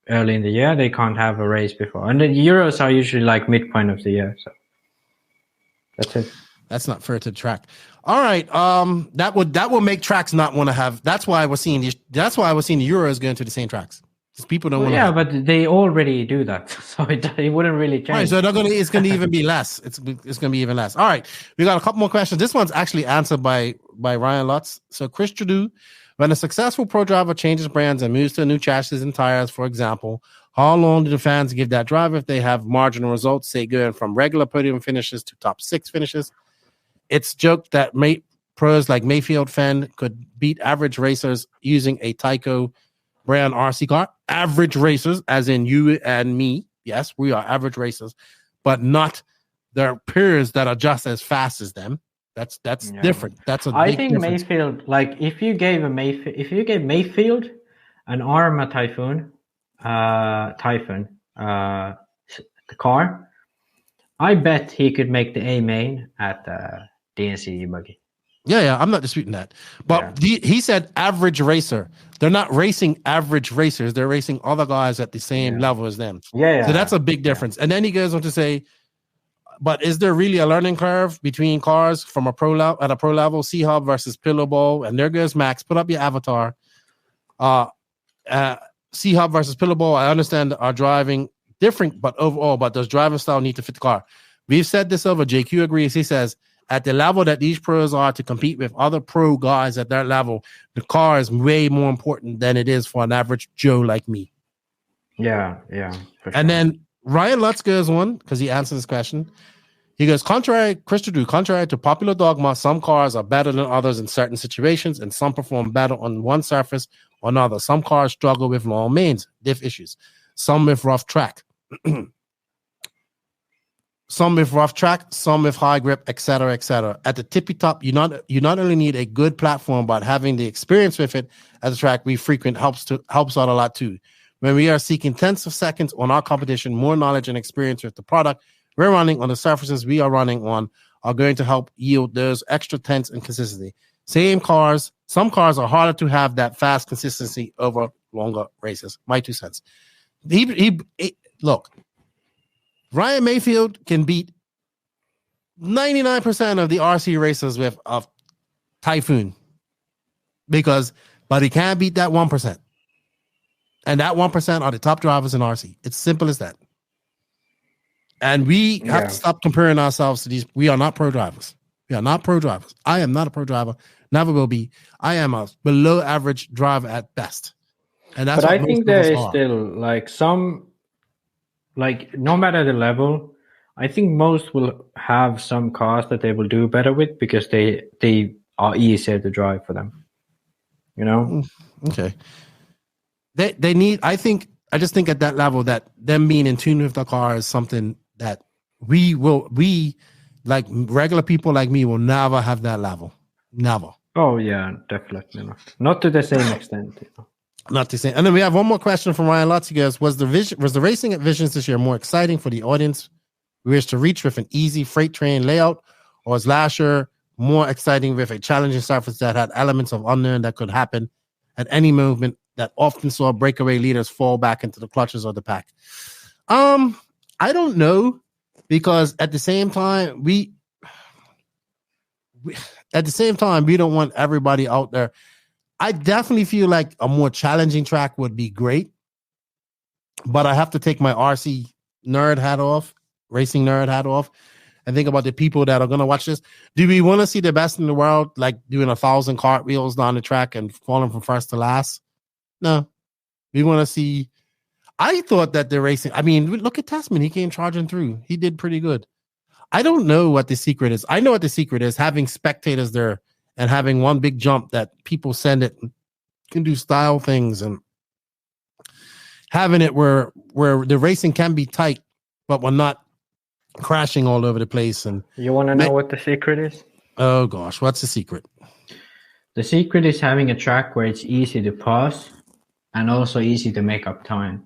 early in the year. They can't have a race before. And the Euros are usually like midpoint of the year. So that's it. That's not fair to the track. All right. That would make tracks not want to have. That's why we're seeing the Euros going to the same tracks. Because people don't want to. Yeah, but they already do that, so it wouldn't really change. Right, so it's going to even be less. It's going to be even less. All right, we got a couple more questions. This one's actually answered by Ryan Lutz. So Chris Trudeau, when a successful pro driver changes brands and moves to a new chassis and tires, for example, how long do the fans give that driver if they have marginal results, say going from regular podium finishes to top 6 finishes? It's joked that pros like Mayfield Fenn could beat average racers using a Tyco brand RC car. Average racers, as in you and me. Yes, we are average racers, but not their peers that are just as fast as them. That's different. That's a big difference. Mayfield, like if you gave Mayfield an Arma Typhoon, the car, I bet he could make the A main at DNC buggy. Yeah, I'm not disputing that. But he said average racer. They're not racing average racers. They're racing other guys at the same level as them. Yeah. So that's a big difference. And then he goes on to say, but is there really a learning curve between cars from a pro level, C-Hub versus Pillow Ball? And there goes Max. Put up your avatar. C-Hub versus Pillow Ball, I understand are driving different, but overall, does driving style need to fit the car? We've said this over. JQ agrees. He says, at the level that these pros are to compete with other pro guys at that level, the car is way more important than it is for an average Joe like me. Yeah. And then Ryan Lutz goes on, because he answers this question. He goes, contrary to popular dogma, some cars are better than others in certain situations, and some perform better on one surface or another. Some cars struggle with long mains, diff issues. Some with rough track. Some with rough track, some with high grip, etc., etc. At the tippy top, you not only need a good platform, but having the experience with it as a track we frequent helps out a lot too. When we are seeking tenths of seconds on our competition, more knowledge and experience with the product we're running on the surfaces we are running on are going to help yield those extra tenths and consistency. Some cars are harder to have that fast consistency over longer races. My 2 cents. Look. Ryan Mayfield can beat 99% of the RC racers with a Typhoon but he can't beat that 1%. And that 1% are the top drivers in RC. It's simple as that. And we have to stop comparing ourselves to these. We are not pro drivers. We are not pro drivers. I am not a pro driver. Never will be. I am a below average driver at best. And that's but what I think there is still like some, like no matter the level, I think most will have some cars that they will do better with because they are easier to drive for them. You know? Okay. They need, I just think at that level that them being in tune with the car is something that we like regular people like me will never have that level. Never. Oh yeah, definitely not. Not to the same extent. You know? Not the same. And then we have one more question from Ryan Lutz. He goes, was the racing at Visions this year more exciting for the audience we wish to reach with an easy freight train layout, or was last year more exciting with a challenging surface that had elements of unknown that could happen at any movement that often saw breakaway leaders fall back into the clutches of the pack? I don't know, because at the same time, we don't want everybody out there. I definitely feel like a more challenging track would be great, but I have to take my RC nerd hat off, racing nerd hat off, and think about the people that are going to watch this. Do we want to see the best in the world, like doing 1,000 cartwheels down the track and falling from first to last? No. We want to see. I thought that the racing, I mean, look at Tasman. He came charging through. He did pretty good. I don't know what the secret is. I know what the secret is, having spectators there and having one big jump that people send it, can do style things, and having it where the racing can be tight, but we're not crashing all over the place. And you want to know what the secret is? Oh gosh, what's the secret? The secret is having a track where it's easy to pass and also easy to make up time.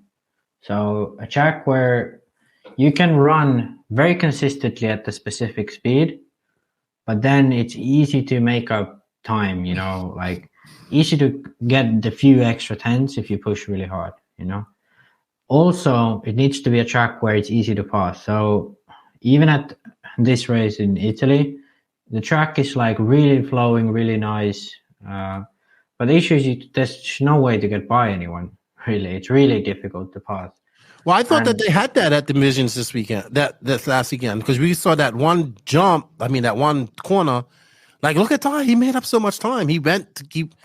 So a track where you can run very consistently at the specific speed, but then it's easy to make up time, you know, like easy to get the few extra tenths if you push really hard, you know. Also, it needs to be a track where it's easy to pass. So even at this race in Italy, the track is like really flowing, really nice. But the issue is there's no way to get by anyone, really. It's really difficult to pass. Well, I thought that they had that at the Missions this weekend, this last weekend, because we saw that one jump. I mean, that one corner. Like, look at Ty. He made up so much time. He went to keep.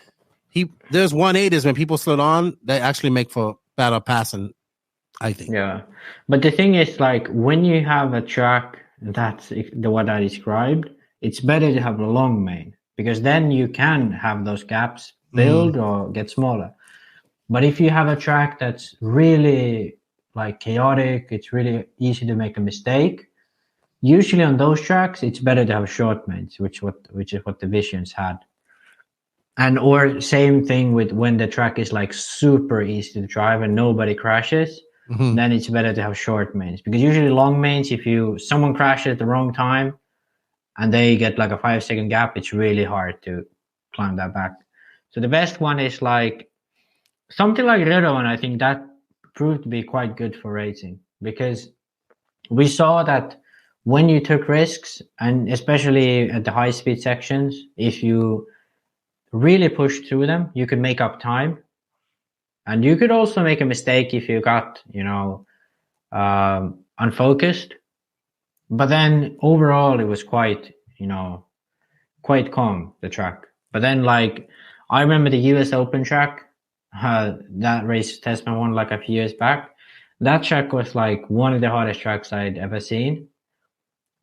There's 180s when people slid on, they actually make for better passing, I think. Yeah, but the thing is, like, when you have a track that's the what I described, it's better to have a long main because then you can have those gaps build or get smaller. But if you have a track that's really like chaotic, it's really easy to make a mistake. Usually on those tracks, it's better to have short mains, which is what the Visions had. And or same thing with when the track is like super easy to drive and nobody crashes, then it's better to have short mains. Because usually long mains, if someone crashes at the wrong time and they get like a 5-second gap, it's really hard to climb that back. So the best one is like something like Redo, and I think that proved to be quite good for racing because we saw that when you took risks, and especially at the high speed sections, if you really pushed through them, you could make up time. And you could also make a mistake if you got, unfocused. But then overall, it was quite calm, the track. But then, like, I remember the US Open track, that race Tasman won like a few years back. That track was like one of the hardest tracks I'd ever seen.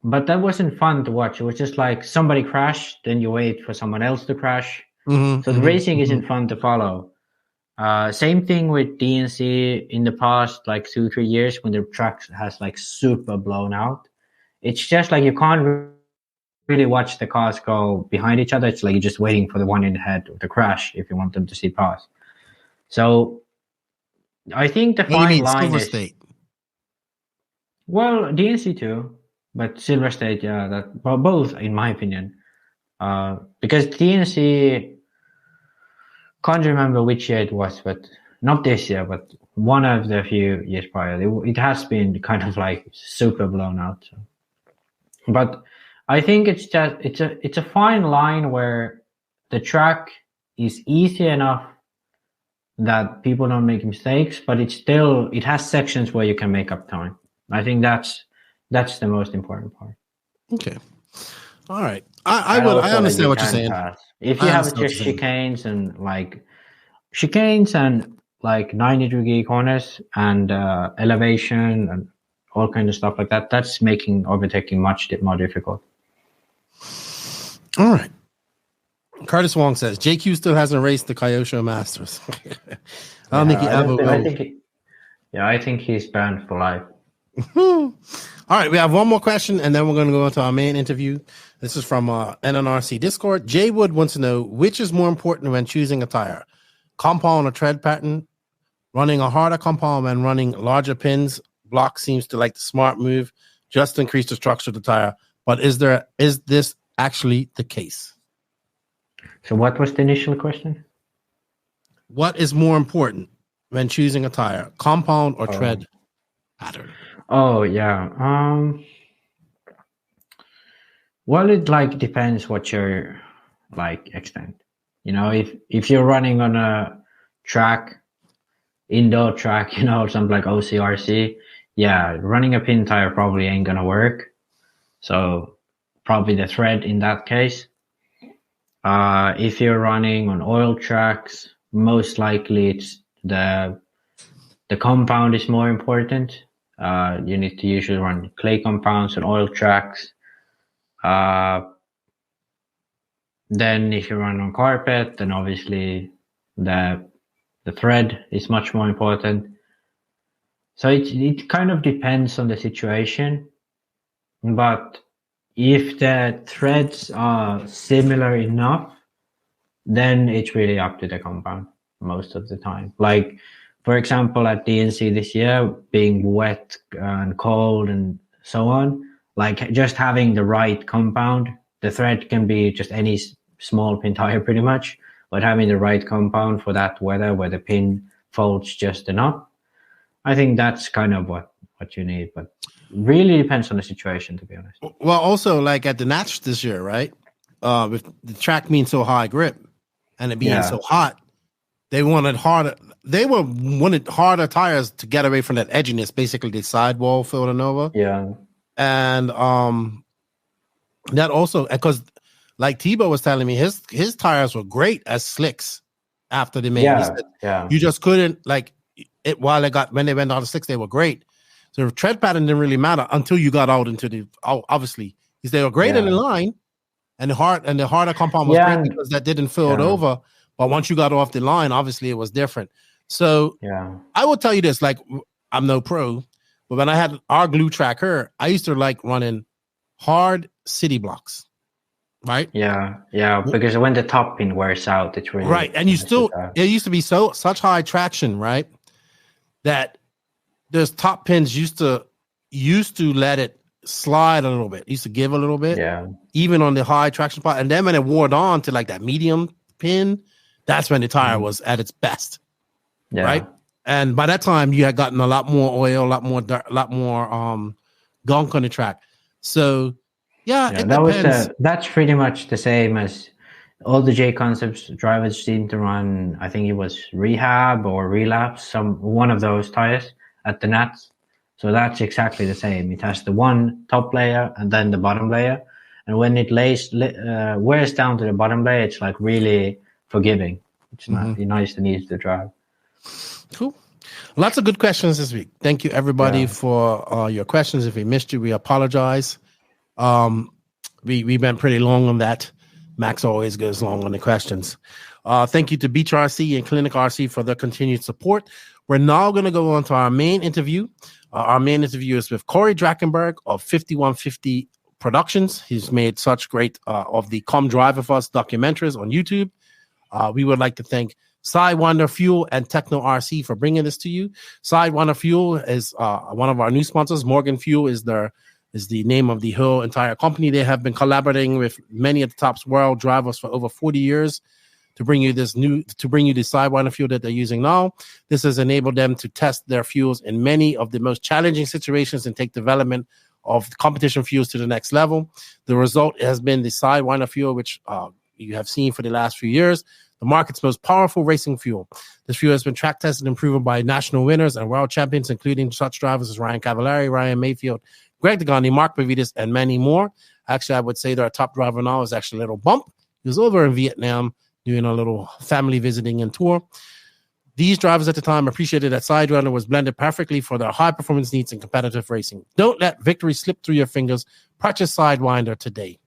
But that wasn't fun to watch. It was just like somebody crashed, then you wait for someone else to crash. So the racing isn't fun to follow. Same thing with DNC in the past, like 2-3 years when the track has like super blown out. It's just like you can't really watch the cars go behind each other. It's like you're just waiting for the one in the head to crash if you want them to see pass. So I think the fine line Silver is State. Well, DNC too, but Silver State, both in my opinion, because DNC can't remember which year it was, but not this year, but one of the few years prior, it has been kind of like super blown out. So. But I think it's a fine line where the track is easy enough that people don't make mistakes, but it has sections where you can make up time. I think that's That's the most important part. Okay. All right. I understand what you're saying. If you have just chicanes and like 90-degree corners and elevation and all kind of stuff like that, that's making overtaking much more difficult. All right. Curtis Wong says JQ still hasn't raced the Kyosho Masters. I don't think he ever will. I think he's banned for life. All right, we have one more question, and then we're going to go into our main interview. This is from NNRC Discord. Jay Wood wants to know, which is more important when choosing a tire? Compound or tread pattern? Running a harder compound and running larger pins? Block seems to like the smart move, just to increase the structure of the tire. But is this actually the case? So what was the initial question? What is more important when choosing a tire? Compound or tread pattern? Oh, yeah. Well, it like depends what your like extent. You know, if you're running on a track, indoor track, you know, something like OCRC, yeah, running a pin tire probably ain't gonna work. So probably the thread in that case. If you're running on oil tracks, most likely it's the compound is more important. You need to usually run clay compounds on oil tracks. Then if you run on carpet, then obviously the thread is much more important. So it kind of depends on the situation, but if the threads are similar enough, then it's really up to the compound most of the time. Like, for example, at DNC this year, being wet and cold and so on, like just having the right compound, the thread can be just any small pin tire pretty much, but having the right compound for that weather where the pin folds just enough, I think that's kind of what you need. But really depends on the situation, to be honest. Well, also like at the Nats this year, right? With the track being so high grip and it being so hot, they wanted harder. They wanted harder tires to get away from that edginess, basically the sidewall filling over. Yeah, and that also because like Tebow was telling me, his tires were great as slicks after they made. You just couldn't like it when they went out of slicks, they were great. So the tread pattern didn't really matter until you got out into the obviously because they were great in the line, and the harder compound was great because that didn't fill it over. But once you got off the line, obviously it was different. So I will tell you this: like I'm no pro, but when I had our glue tracker, I used to like running hard city blocks. Right. Yeah. Because when the top pin wears out, it's really right. And it used to be such high traction, right? That those top pins used to let it slide a little bit. Used to give a little bit. Yeah. Even on the high traction part, and then when it wore on to like that medium pin, that's when the tire was at its best. Yeah. Right. And by that time, you had gotten a lot more oil, a lot more gunk on the track. So. Yeah, that's pretty much the same as all the J Concepts drivers seem to run. I think it was Rehab or Relapse, one of those tires at the Nats. So that's exactly the same. It has the one top layer and then the bottom layer. And when it wears down to the bottom layer, it's like really forgiving. It's nice and easy to drive. Cool. Lots of good questions this week. Thank you, everybody, for your questions. If we missed you, we apologize. We went pretty long on that. Max always goes long on the questions. Thank you to Beach RC and Clinic RC for their continued support. We're now going to go on to our main interview. Our main interview is with Cory Drachenberg of 5150 Productions. He's made such great of the Come Drive With Us documentaries on YouTube. We would like to thank Sidewinder Fuel and Techno RC for bringing this to you. Sidewinder Fuel is one of our new sponsors. Morgan Fuel is the name of the whole entire company. They have been collaborating with many of the top world drivers for over 40 years to bring you the Sidewinder fuel that they're using now. This has enabled them to test their fuels in many of the most challenging situations and take development of competition fuels to the next level. The result has been the Sidewinder fuel, which you have seen for the last few years, the market's most powerful racing fuel. This fuel has been track tested and proven by national winners and world champions, including such drivers as Ryan Cavallari, Ryan Mayfield, Greg Degani, Mark Pavidis, and many more. Actually, I would say their top driver now is actually a little Bump. He was over in Vietnam doing a little family visiting and tour. These drivers at the time appreciated that Sidewinder was blended perfectly for their high performance needs in competitive racing. Don't let victory slip through your fingers. Purchase Sidewinder today.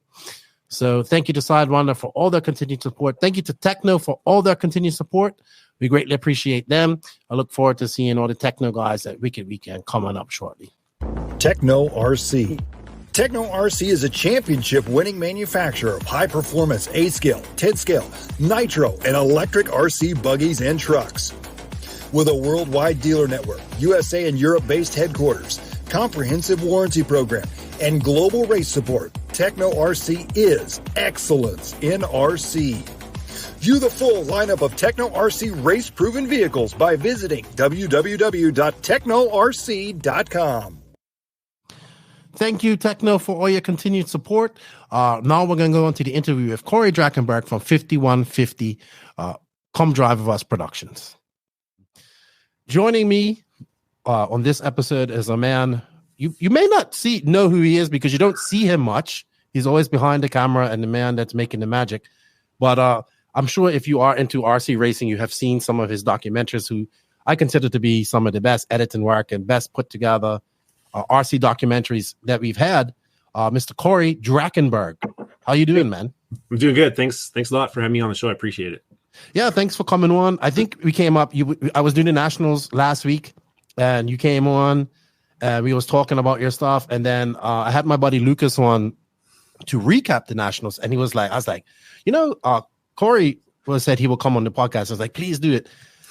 So thank you to Sidewinder for all their continued support. Thank you to Techno for all their continued support. We greatly appreciate them. I look forward to seeing all the Techno guys at Wicked Weekend coming up shortly. Techno RC. Techno RC is a championship-winning manufacturer of high-performance A-scale, 10-scale, nitro, and electric RC buggies and trucks. With a worldwide dealer network, USA and Europe-based headquarters, comprehensive warranty program, and global race support, Techno RC is excellence in RC. View the full lineup of Techno RC race-proven vehicles by visiting www.technorc.com. Thank you, Techno, for all your continued support. Now we're going to go on to the interview with Cory Drachenberg from 5150 Come Drive With Us Productions. Joining me on this episode is a man you may not know who he is because you don't see him much. He's always behind the camera and the man that's making the magic. But I'm sure if you are into RC racing, you have seen some of his documentaries, who I consider to be some of the best editing work and best put together RC documentaries that we've had. Mr. Cory Drachenberg. How you doing, man? I'm doing good. Thanks a lot for having me on the show. I appreciate it. Yeah, thanks for coming on. I think we came up. I was doing the Nationals last week, and you came on, and we was talking about your stuff. And then I had my buddy Lucas on to recap the Nationals, and I was like, Cory said he will come on the podcast. I was like, please do it.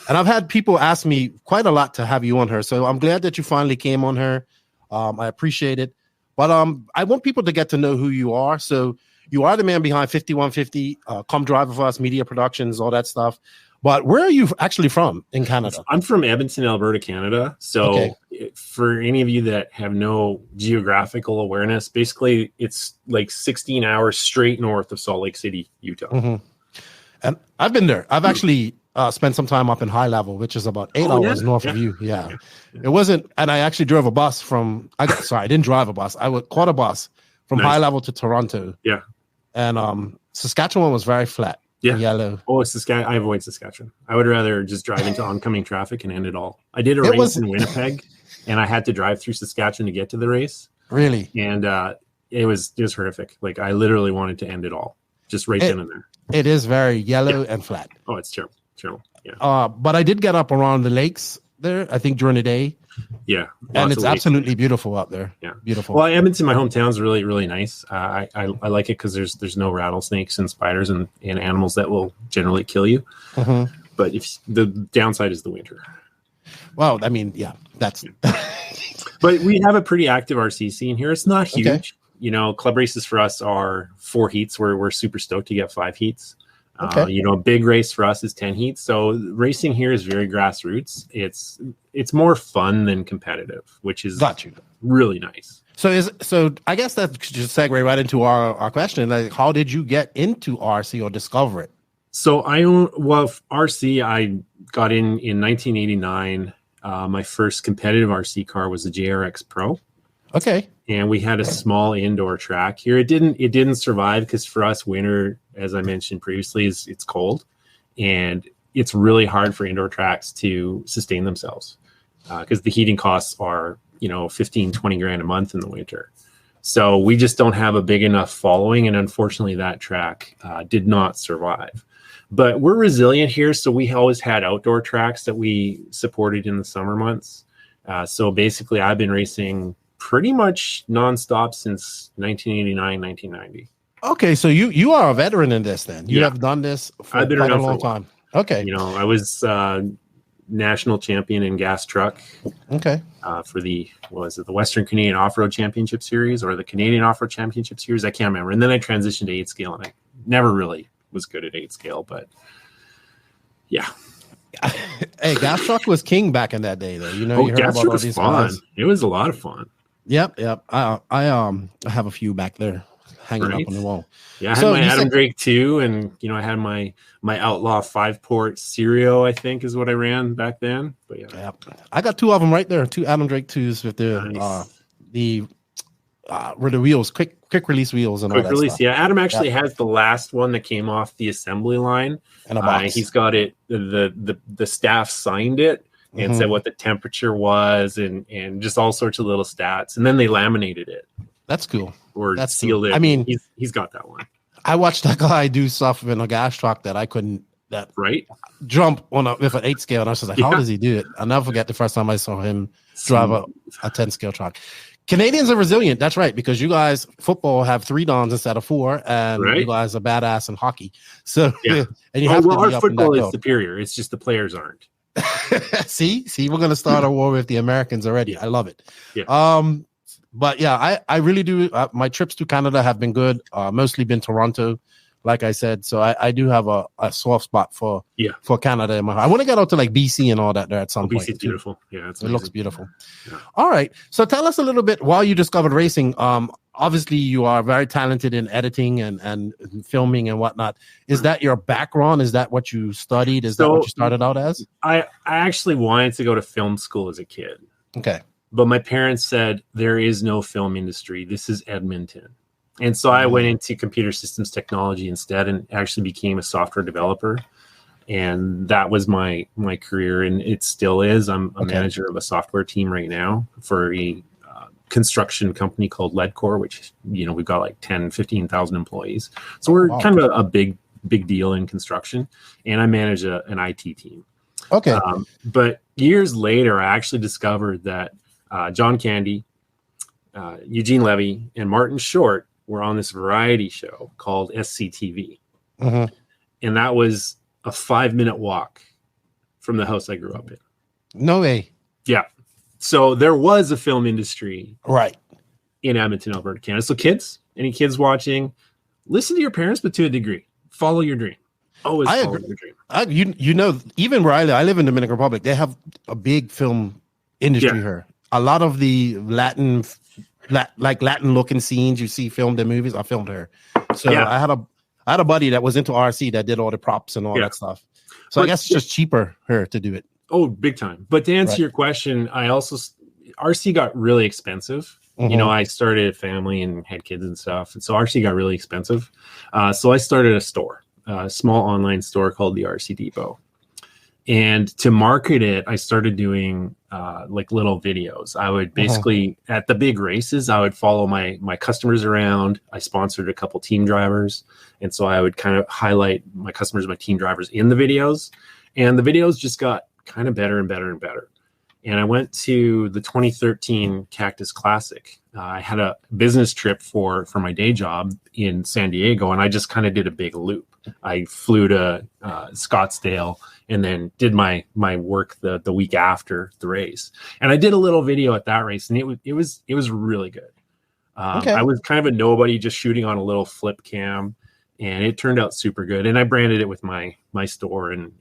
And I've had people ask me quite a lot to have you on her, so I'm glad that you finally came on her. I appreciate it. But I want people to get to know who you are. So you are the man behind 5150, Come Drive With Us, Media Productions, all that stuff. But where are you actually from in Canada? I'm from Edmonton, Alberta, Canada. So for any of you that have no geographical awareness, basically it's like 16 hours straight north of Salt Lake City, Utah. Mm-hmm. And I've been there. I've actually spent some time up in High Level, which is about 8 hours north of you. Yeah. It wasn't, and I actually drove a bus I didn't drive a bus. I caught a bus from High Level to Toronto. Yeah. And Saskatchewan was very flat. Yeah. Yellow. Oh, I avoid Saskatchewan. I would rather just drive into oncoming traffic and end it all. I did a race in Winnipeg, and I had to drive through Saskatchewan to get to the race. Really? And it was horrific. Like, I literally wanted to end it all. Just right then and there. It is very yellow and flat. Oh, it's terrible. Yeah. But I did get up around the lakes there, I think, during the day. Yeah. And it's absolutely beautiful up there. Yeah. Beautiful. Well, Edmonton, my hometown, is really, really nice. I like it because there's no rattlesnakes and spiders and animals that will generally kill you. Mm-hmm. But if the downside is the winter. Well, I mean, yeah, that's. But we have a pretty active RC scene here. It's not huge. Okay. Club races for us are 4 heats. We're super stoked to get 5 heats. Okay. A big race for us is 10 heats. So racing here is very grassroots. It's more fun than competitive, which is really nice. So I guess that could just segue right into our question. Like, how did you get into RC or discover it? So RC, I got in 1989. My first competitive RC car was a JRX Pro. Okay. And we had a small indoor track here. It didn't survive because for us, winter, as I mentioned previously, it's cold, and it's really hard for indoor tracks to sustain themselves because the heating costs are 15, 20 grand a month in the winter. So we just don't have a big enough following, and unfortunately, that track did not survive. But we're resilient here, so we always had outdoor tracks that we supported in the summer months. So basically, I've been racing pretty much nonstop since 1989, 1990. Okay, so you are a veteran in this then. You have done this for I've been quite around a long for a while. time. Okay. I was national champion in gas truck. Okay. For the Western Canadian Off-Road Championship Series or the Canadian Off-Road Championship Series. I can't remember. And then I transitioned to 8 scale, and I never really was good at 8 scale, but yeah. Hey, gas truck was king back in that day, though. You heard gas about truck all was these fun. guys. It was a lot of fun. Yep. I have a few back there hanging up on the wall. Yeah, I had my Adam Drake 2, and I had my Outlaw 5-port Stereo, I think is what I ran back then. But yeah, I got 2 of them right there, 2 Adam Drake 2s with the were the wheels quick release wheels and all quick that release. stuff. Yeah, Adam actually has the last one that came off the assembly line in a box. He's got it. The staff signed it and said what the temperature was and just all sorts of little stats, and then they laminated it. That's cool. Or that's sealed cool. it. I mean, he's got that one. I watched that guy do stuff in a gas truck that I couldn't. That right jump with an 8 scale, and I was just like, how does he do it? I'll never forget the first time I saw him drive a 10 scale truck. Canadians are resilient. That's right, because you guys football have 3 dons instead of 4, and you guys are badass in hockey. So and you have to be our football is superior. It's just the players aren't. see, we're gonna start a war with the Americans already. I love it. Yeah. But yeah, I really do. My trips to Canada have been good. Mostly been Toronto, like I said. So I do have a soft spot for Canada in my heart. I want to get out to like BC and all that there at some point. BC's beautiful. Yeah, it looks beautiful. Yeah. All right. So tell us a little bit while you discovered racing. Obviously you are very talented in editing and filming and whatnot. Is that your background? Is that what you studied? Is that what you started out as? I actually wanted to go to film school as a kid. Okay. But my parents said there is no film industry. This is Edmonton. And so I went into computer systems technology instead and actually became a software developer. And that was my career, and it still is. I'm a manager of a software team right now for a construction company called Ledcor, which, we've got like 10, 15,000 employees. So we're kind of a big deal in construction, and I manage an IT team. Okay. But years later, I actually discovered that John Candy, Eugene Levy, and Martin Short were on this variety show called SCTV. And that was a 5-minute walk from the house I grew up in. No way. Yeah. So there was a film industry in Edmonton, Alberta, Canada. So any kids watching, listen to your parents, but to a degree. Follow your dream. Always follow your dream. Even where I live in the Dominican Republic, they have a big film industry here. A lot of the Latin looking scenes you see filmed in movies, I filmed her. So I had a buddy that was into RC that did all the props and all that stuff. So I guess it's just cheaper here to do it. Oh, big time. But to answer your question, RC got really expensive. I started a family and had kids and stuff. And so RC got really expensive. So I started a store, a small online store called the RC Depot. And to market it, I started doing like little videos. I would basically, at the big races, I would follow my customers around. I sponsored a couple team drivers. And so I would kind of highlight my customers, my team drivers in the videos. And the videos just got kind of better and better and better. And I went to the 2013 Cactus Classic. I had a business trip for my day job in San Diego, and I just kind of did a big loop. I flew to Scottsdale and then did my work the week after the race. And I did a little video at that race, and it was really good. I was kind of a nobody, just shooting on a little flip cam, and it turned out super good. And I branded it with my store and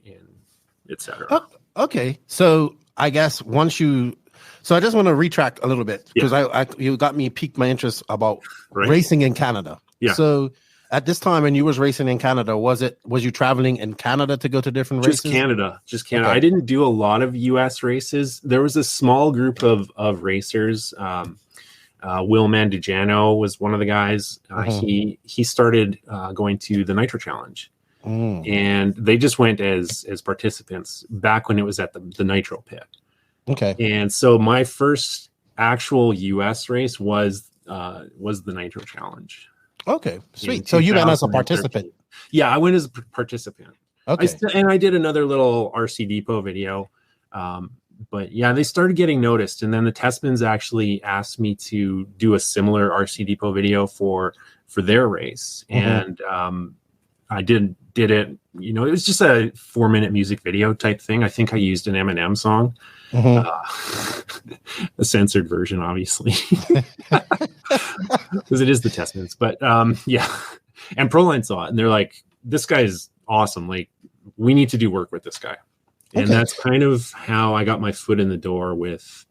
etc. Okay, so I guess so I just want to retract a little bit because you got me piqued my interest about racing in Canada. Yeah. So at this time when you was racing in Canada, was you traveling in Canada to go to different races? Just Canada. Okay. I didn't do a lot of US races. There was a small group of racers. Will Mandugiano was one of the guys. He started going to the Nitro Challenge. And they just went as participants back when it was at the Nitro pit. Okay. And so my first actual US race was the Nitro Challenge. Okay, sweet. So you went as a participant. Yeah, I went as a participant. Okay. And I did another little RC Depot video. But yeah, they started getting noticed. And then the Testmans actually asked me to do a similar RC Depot video for their race. And I did it, it was just a 4-minute music video type thing. I think I used an Eminem song, a censored version, obviously, because it is the Testmans. But yeah, and Proline saw it and they're like, this guy is awesome. Like, we need to do work with this guy. And that's kind of how I got my foot in the door with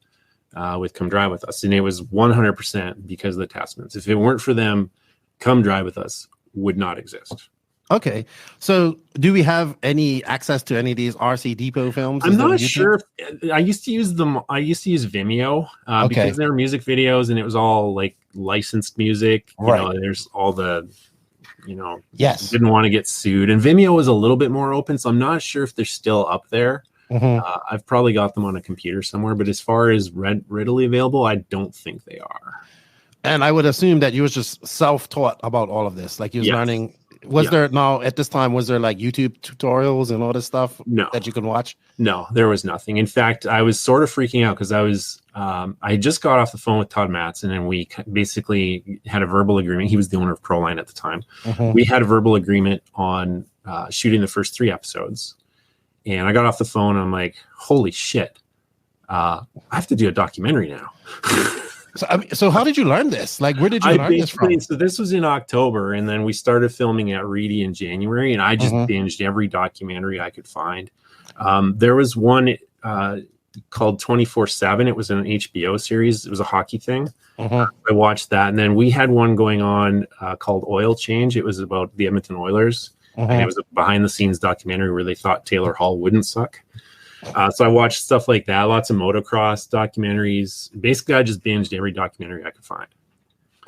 Come Drive With Us. And it was 100% because of the Testmans. If it weren't for them, Come Drive With Us would not exist. Okay, so do we have any access to any of these RC Depot films? I'm not sure. I used to use them. I used to use Vimeo because they were music videos and it was all like licensed music. You know, there's all the, didn't want to get sued. And Vimeo was a little bit more open, so I'm not sure if they're still up there. I've probably got them on a computer somewhere, but as far as readily available, I don't think they are. And I would assume that you was just self-taught about all of this, like you was learning. Was there now at this time? Was there like YouTube tutorials and all this stuff that you can watch? No, there was nothing. In fact, I was sort of freaking out because I just got off the phone with Todd Matson, and we basically had a verbal agreement. He was the owner of Proline at the time. We had a verbal agreement on shooting the first 3 episodes, and I got off the phone. And I'm like, holy shit, I have to do a documentary now. So how did you learn this? Like, where did you learn this from? So this was in October, and then we started filming at Reedy in January, and I just binged every documentary I could find. There was one called 24/7. It was an HBO series. It was a hockey thing. I watched that, and then we had one going on called Oil Change. It was about the Edmonton Oilers, and it was a behind-the-scenes documentary where they thought Taylor Hall wouldn't suck. So I watched stuff like that, lots of motocross documentaries. Basically, I just binged every documentary I could find.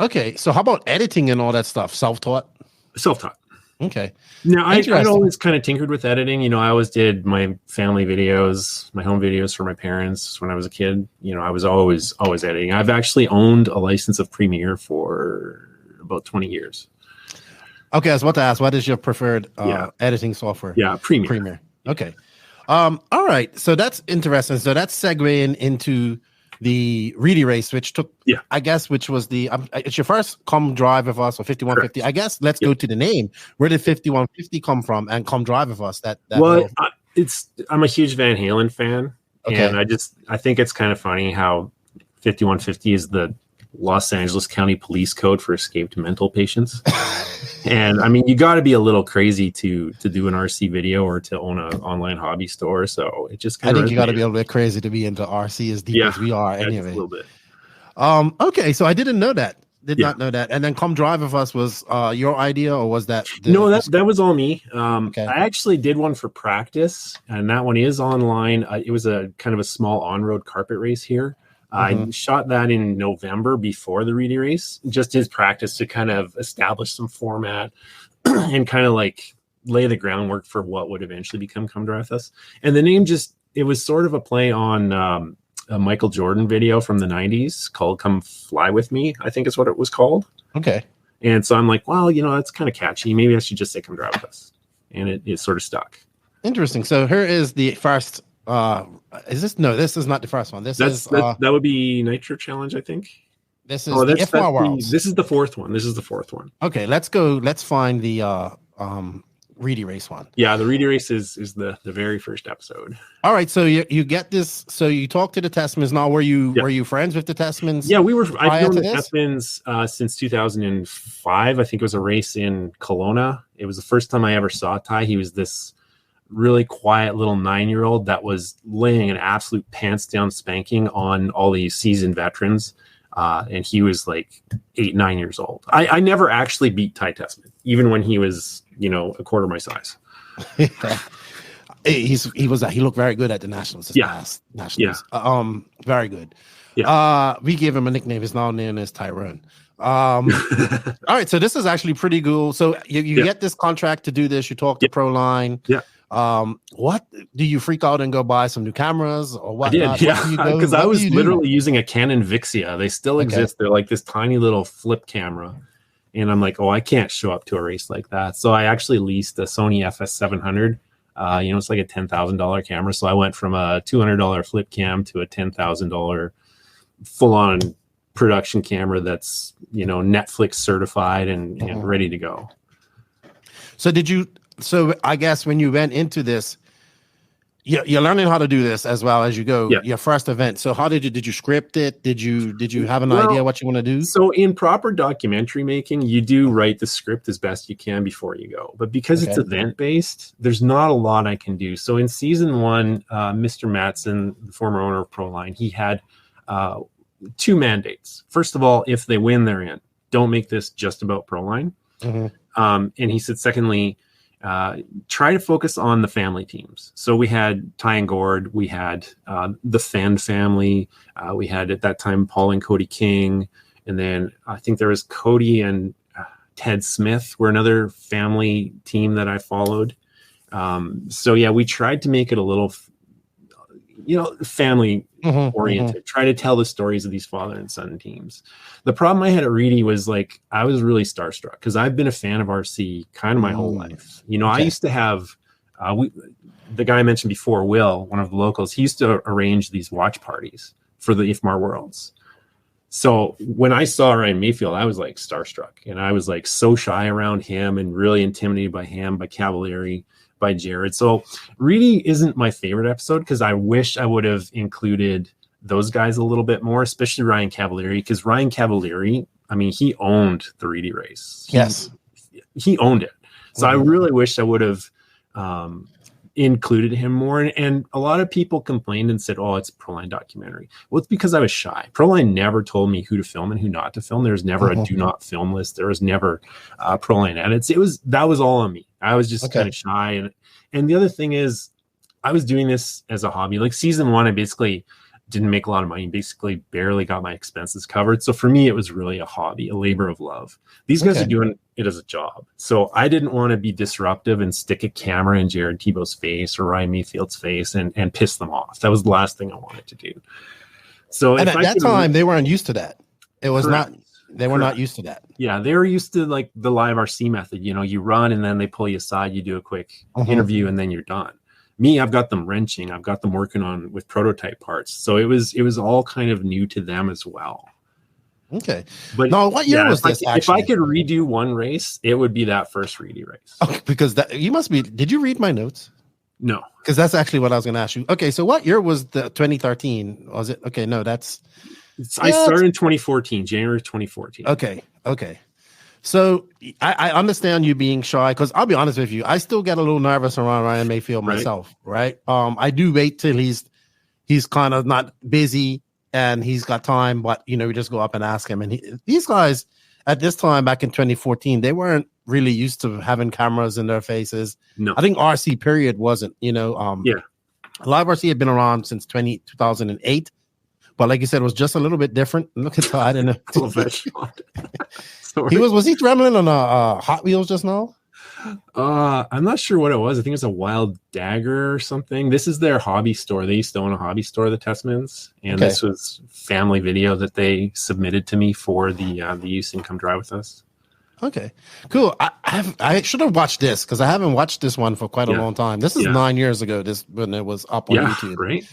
Okay, so how about editing and all that stuff? Self-taught? Self-taught. Okay. Now, I'd always kind of tinkered with editing. I always did my family videos, my home videos for my parents when I was a kid. I was always editing. I've actually owned a license of Premiere for about 20 years. Okay, I was about to ask, what is your preferred editing software? Yeah, Premiere. Okay. All right, so that's interesting. So that's segueing into the Reedy race, which took, I guess, which was it's your first Come Drive With Us or 5150. Correct. I guess let's go to the name. Where did 5150 come from and Come Drive With Us? I'm a huge Van Halen fan, and I think it's kind of funny how 5150 is the Los Angeles County Police Code for escaped mental patients. And I mean, you got to be a little crazy to do an RC video or to own an online hobby store. So it just I think you got to be a little bit crazy to be into RC as deep as we are. Anyway, a little bit. Okay, so I didn't know that. Did not know that. And then Come Drive With Us was your idea, or was that? No, that was all me. I actually did one for practice, and that one is online. It was a kind of a small on-road carpet race here. I shot that in November before the Reedy race, just as practice to kind of establish some format and kind of like lay the groundwork for what would eventually become Come Drive With Us. And the name it was sort of a play on a Michael Jordan video from the 90s called Come Fly With Me, I think is what it was called. Okay. And so I'm like, well, it's kind of catchy. Maybe I should just say Come Drive With Us. And it sort of stuck. Interesting. So here is the first... this is not the first one. That would be Nitro Challenge, I think. This is the IFMA Worlds. This is the fourth one. Okay, let's find the Reedy race one. Yeah, the Reedy race is the very first episode. All right, so you get this. So you talk to the Testmans. Now, were you friends with the Testmans? Yeah, we were. I've known the Testmans since 2005. I think it was a race in Kelowna. It was the first time I ever saw Ty. He was this really quiet little 9-year-old that was laying an absolute pants down spanking on all these seasoned veterans. And he was like 8-9 years old. I never actually beat Ty Testman, even when he was, a quarter my size. He looked very good at the Nationals. Nationals. Very good. We gave him a nickname. He's now known as Tyrone. All right, so this is actually pretty cool. So you get this contract to do this. You talk to Proline. What do you freak out and go buy some new cameras or what? I did, because I was literally using a Canon Vixia. They still exist. They're like this tiny little flip camera, and I'm like, I can't show up to a race like that. So I actually leased a Sony FS700. It's like a $10,000 camera. So I went from a $200 flip cam to a $10,000 full-on production camera that's Netflix certified and ready to go. So I guess when you went into this, you're learning how to do this as well as you go. Your first event. So how did you script it? Did you have an idea what you want to do? So in proper documentary making, you do write the script as best you can before you go. But because it's event based, there's not a lot I can do. So in season 1, Mr. Matson, the former owner of Proline, he had 2 mandates. First of all, if they win, they're in. Don't make this just about Proline. And he said, secondly, try to focus on the family teams. So we had Ty and Gord, we had the Fenn family, we had at that time Paul and Cody King, and then I think there was Cody and Ted Smith were another family team that I followed. So yeah, we tried to make it a little, family oriented. Try to tell the stories of these father and son teams. The problem I had at Reedy was like I was really starstruck because I've been a fan of RC kind of my whole life. I used to have the guy I mentioned before, Will, one of the locals. He used to arrange these watch parties for the IFMAR Worlds. So when I saw Ryan Mayfield, I was like starstruck, and I was like so shy around him and really intimidated by him, by Cavalieri, by Jared. So Reedy isn't my favorite episode because I wish I would have included those guys a little bit more, especially Ryan Cavalieri, because Ryan Cavalieri, I mean, he owned the Reedy race. He owned it. So I really wish I would have included him more. And a lot of people complained and said, oh, it's a Proline documentary. Well, it's because I was shy. Proline never told me who to film and who not to film. There was never a do not film list. There was never Proline edits. That was all on me. I was just kind of shy. And the other thing is I was doing this as a hobby. Like season 1, I basically didn't make a lot of money, basically barely got my expenses covered. So for me, it was really a hobby, a labor of love. These guys are doing it as a job. So I didn't want to be disruptive and stick a camera in Jared Tebow's face or Ryan Mayfield's face and piss them off. That was the last thing I wanted to do. So and at that time, they weren't used to that. It was they were not used to that. Yeah, they were used to like the live RC method. You run and then they pull you aside, you do a quick interview, and then you're done. Me, I've got them wrenching. I've got them working on with prototype parts. So it was all kind of new to them as well. Okay. But no, what year was this? If I could redo one race, it would be that first Reedy race. Okay, because did you read my notes? No. Because that's actually what I was going to ask you. Okay, so what year was the 2013? Was it? Okay, no, I started in 2014, January 2014. Okay. So I understand you being shy because I'll be honest with you, I still get a little nervous around Ryan Mayfield myself, right? I do wait till he's kind of not busy and he's got time, but we just go up and ask him. And these guys at this time back in 2014, they weren't really used to having cameras in their faces. No, I think RC period wasn't. Live RC had been around since 2008. But like you said, it was just a little bit different. Look at that. And was he rambling on a Hot Wheels just now? I'm not sure what it was. I think it's a Wild Dagger or something. This is their hobby store. They used to own a hobby store, the Testmans, and this was family video that they submitted to me for the use in Come Drive With Us. Okay, cool. I should have watched this because I haven't watched this one for quite a long time. This is 9 years ago. This when it was up on YouTube. Right.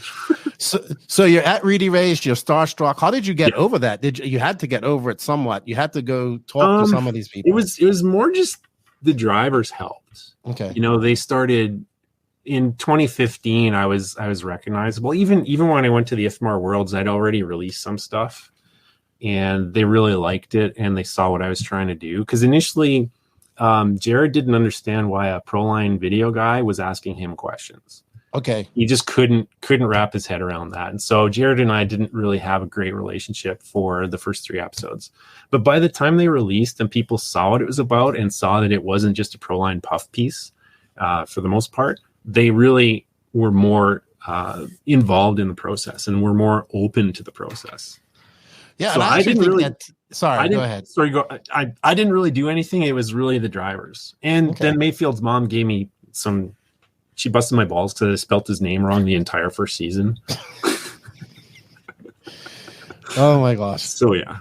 So you're at Reedy Race. You're starstruck. How did you get over that? You had to get over it somewhat? You had to go talk to some of these people. It was more just the drivers helped. Okay. They started in 2015. I was recognizable. Even when I went to the IFMAR Worlds, I'd already released some stuff. And they really liked it, and they saw what I was trying to do. Because initially, Jared didn't understand why a Proline video guy was asking him questions. Okay, he just couldn't wrap his head around that, and so Jared and I didn't really have a great relationship for the first 3 episodes. But by the time they released and people saw what it was about and saw that it wasn't just a Proline puff piece, for the most part, they really were more involved in the process and were more open to the process. Yeah, so I didn't really. Go ahead. I didn't really do anything. It was really the drivers, and then Mayfield's mom gave me some. She busted my balls because I spelt his name wrong the entire first season. Oh my gosh! So yeah.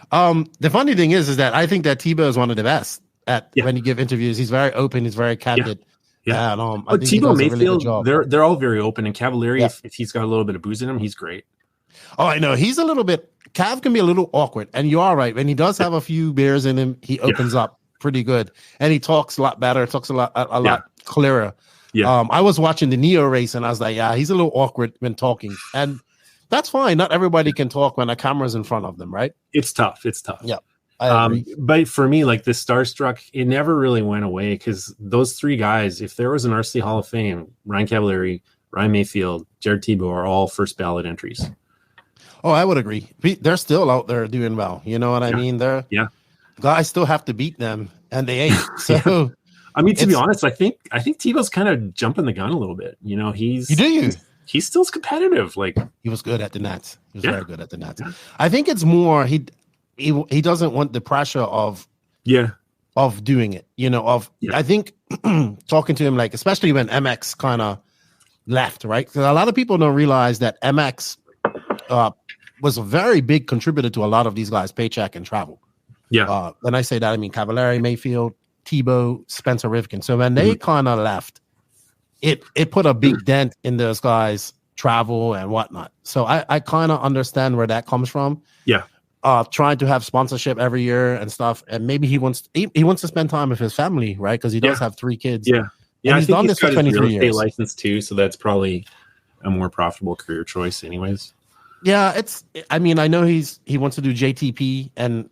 The funny thing is that I think that Tebow is one of the best at when you give interviews. He's very open. He's very candid. Yeah. And, I think Tebow, Mayfield, really they're all very open, and Cavalieri, if he's got a little bit of booze in him, he's great. Oh, I know. He's a little bit. Cav can be a little awkward, and you are right. When he does have a few beers in him, he opens up pretty good, and he talks a lot better. Talks a lot clearer. Yeah. I was watching the Neo race, and I was like, yeah, he's a little awkward when talking, and that's fine. Not everybody can talk when a camera's in front of them, right? It's tough. Yeah. I agree. But for me, like the starstruck, it never really went away because those 3 guys, if there was an RC Hall of Fame, Ryan Cavalieri, Ryan Mayfield, Jared Tebow are all first ballot entries. Oh, I would agree. They're still out there doing well. You know what I mean? Guys still have to beat them, and they ain't. So I mean, to be honest, I think Tebow's kind of jumping the gun a little bit. You know, he's still competitive. Like, he was good at the Nats. He was very good at the Nats. I think it's more he doesn't want the pressure of doing it. You know, I think talking to him, like, especially when MX kind of left, right? Because a lot of people don't realize that MX was a very big contributor to a lot of these guys' paycheck and travel. Yeah. When I say that, I mean Cavallari, Mayfield, Tebow, Spencer Rivkin. So when they kind of left, it put a big dent in those guys' travel and whatnot. So I kind of understand where that comes from. Yeah. Trying to have sponsorship every year and stuff, and maybe he wants to spend time with his family, right? Because he does have 3 kids. Yeah. And he's done this for 23 years. License too, so that's probably a more profitable career choice, anyways. Yeah, I mean, I know he wants to do JTP, and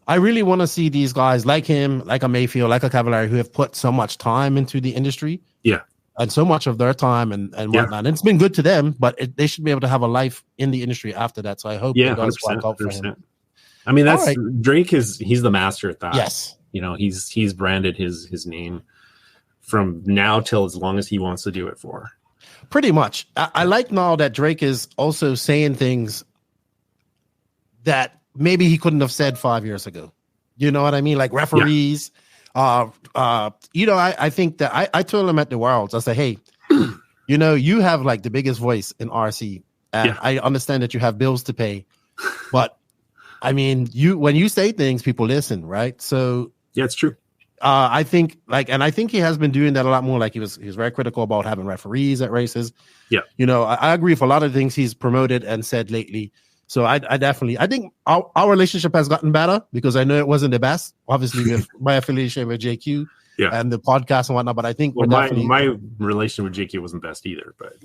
I really want to see these guys like him, like a Mayfield, like a Cavallari, who have put so much time into the industry. Yeah. And so much of their time and whatnot. And it's been good to them, but they should be able to have a life in the industry after that. So I hope it does work out for him. I mean, Drake he's the master at that. Yes. You know, he's branded his name from now till as long as he wants to do it for. Pretty much. I like now that Drake is also saying things that maybe he couldn't have said 5 years ago. You know what I mean? Like referees. You know, I think that I told him at the Worlds, I said, hey, you know, you have like the biggest voice in RC. And I understand that you have bills to pay, but I mean, when you say things, people listen, right? So yeah, it's true. I think he has been doing that a lot more. Like he was very critical about having referees at races. Yeah. You know, I agree with a lot of things he's promoted and said lately. So I think our relationship has gotten better because I know it wasn't the best, obviously with my affiliation with JQ and the podcast and whatnot. But I think my relationship with JQ wasn't best either. But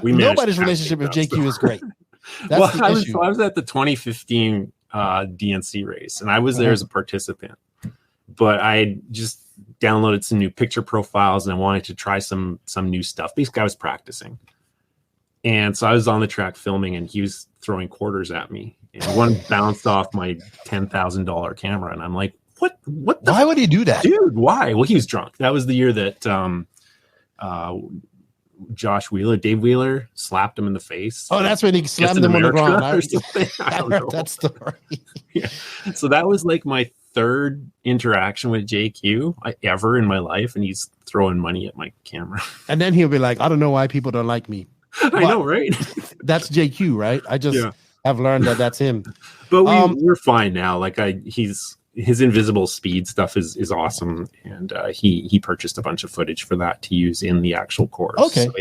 nobody's relationship with JQ is great. That's I was at the 2015 DNC race, and I was there as a participant. But I just downloaded some new picture profiles, and I wanted to try some new stuff. Basically, I was practicing. And so I was on the track filming, and he was throwing quarters at me. And one bounced off my $10,000 camera. And I'm like, what? Why would he do that? Dude, why? Well, he was drunk. That was the year that Dave Wheeler slapped him in the face. Oh, that's when he slammed him on the ground. I heard that story. Yeah. So that was like my third interaction with JQ ever in my life. And he's throwing money at my camera. And then he'll be like, I don't know why people don't like me. I know, right? That's JQ, right? I just have learned that that's him. But we're fine now. Like his invisible speed stuff is awesome, and he purchased a bunch of footage for that to use in the actual course. Okay, so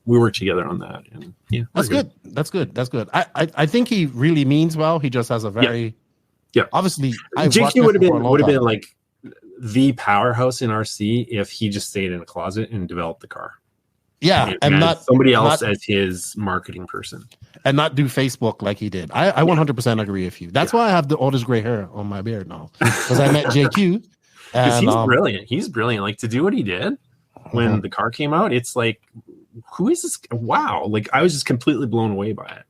we worked together on that, and that's good. That's good. I think he really means well. He just has a very obviously. JQ would have been like the powerhouse in RC if he just stayed in a closet and developed the car. Yeah, and not somebody else as his marketing person, and not do Facebook like he did. I 100% agree with you. That's why I have all this gray hair on my beard now, because I met JQ. Because he's brilliant. He's brilliant. Like, to do what he did when the car came out, it's like, who is this? Wow! Like, I was just completely blown away by it.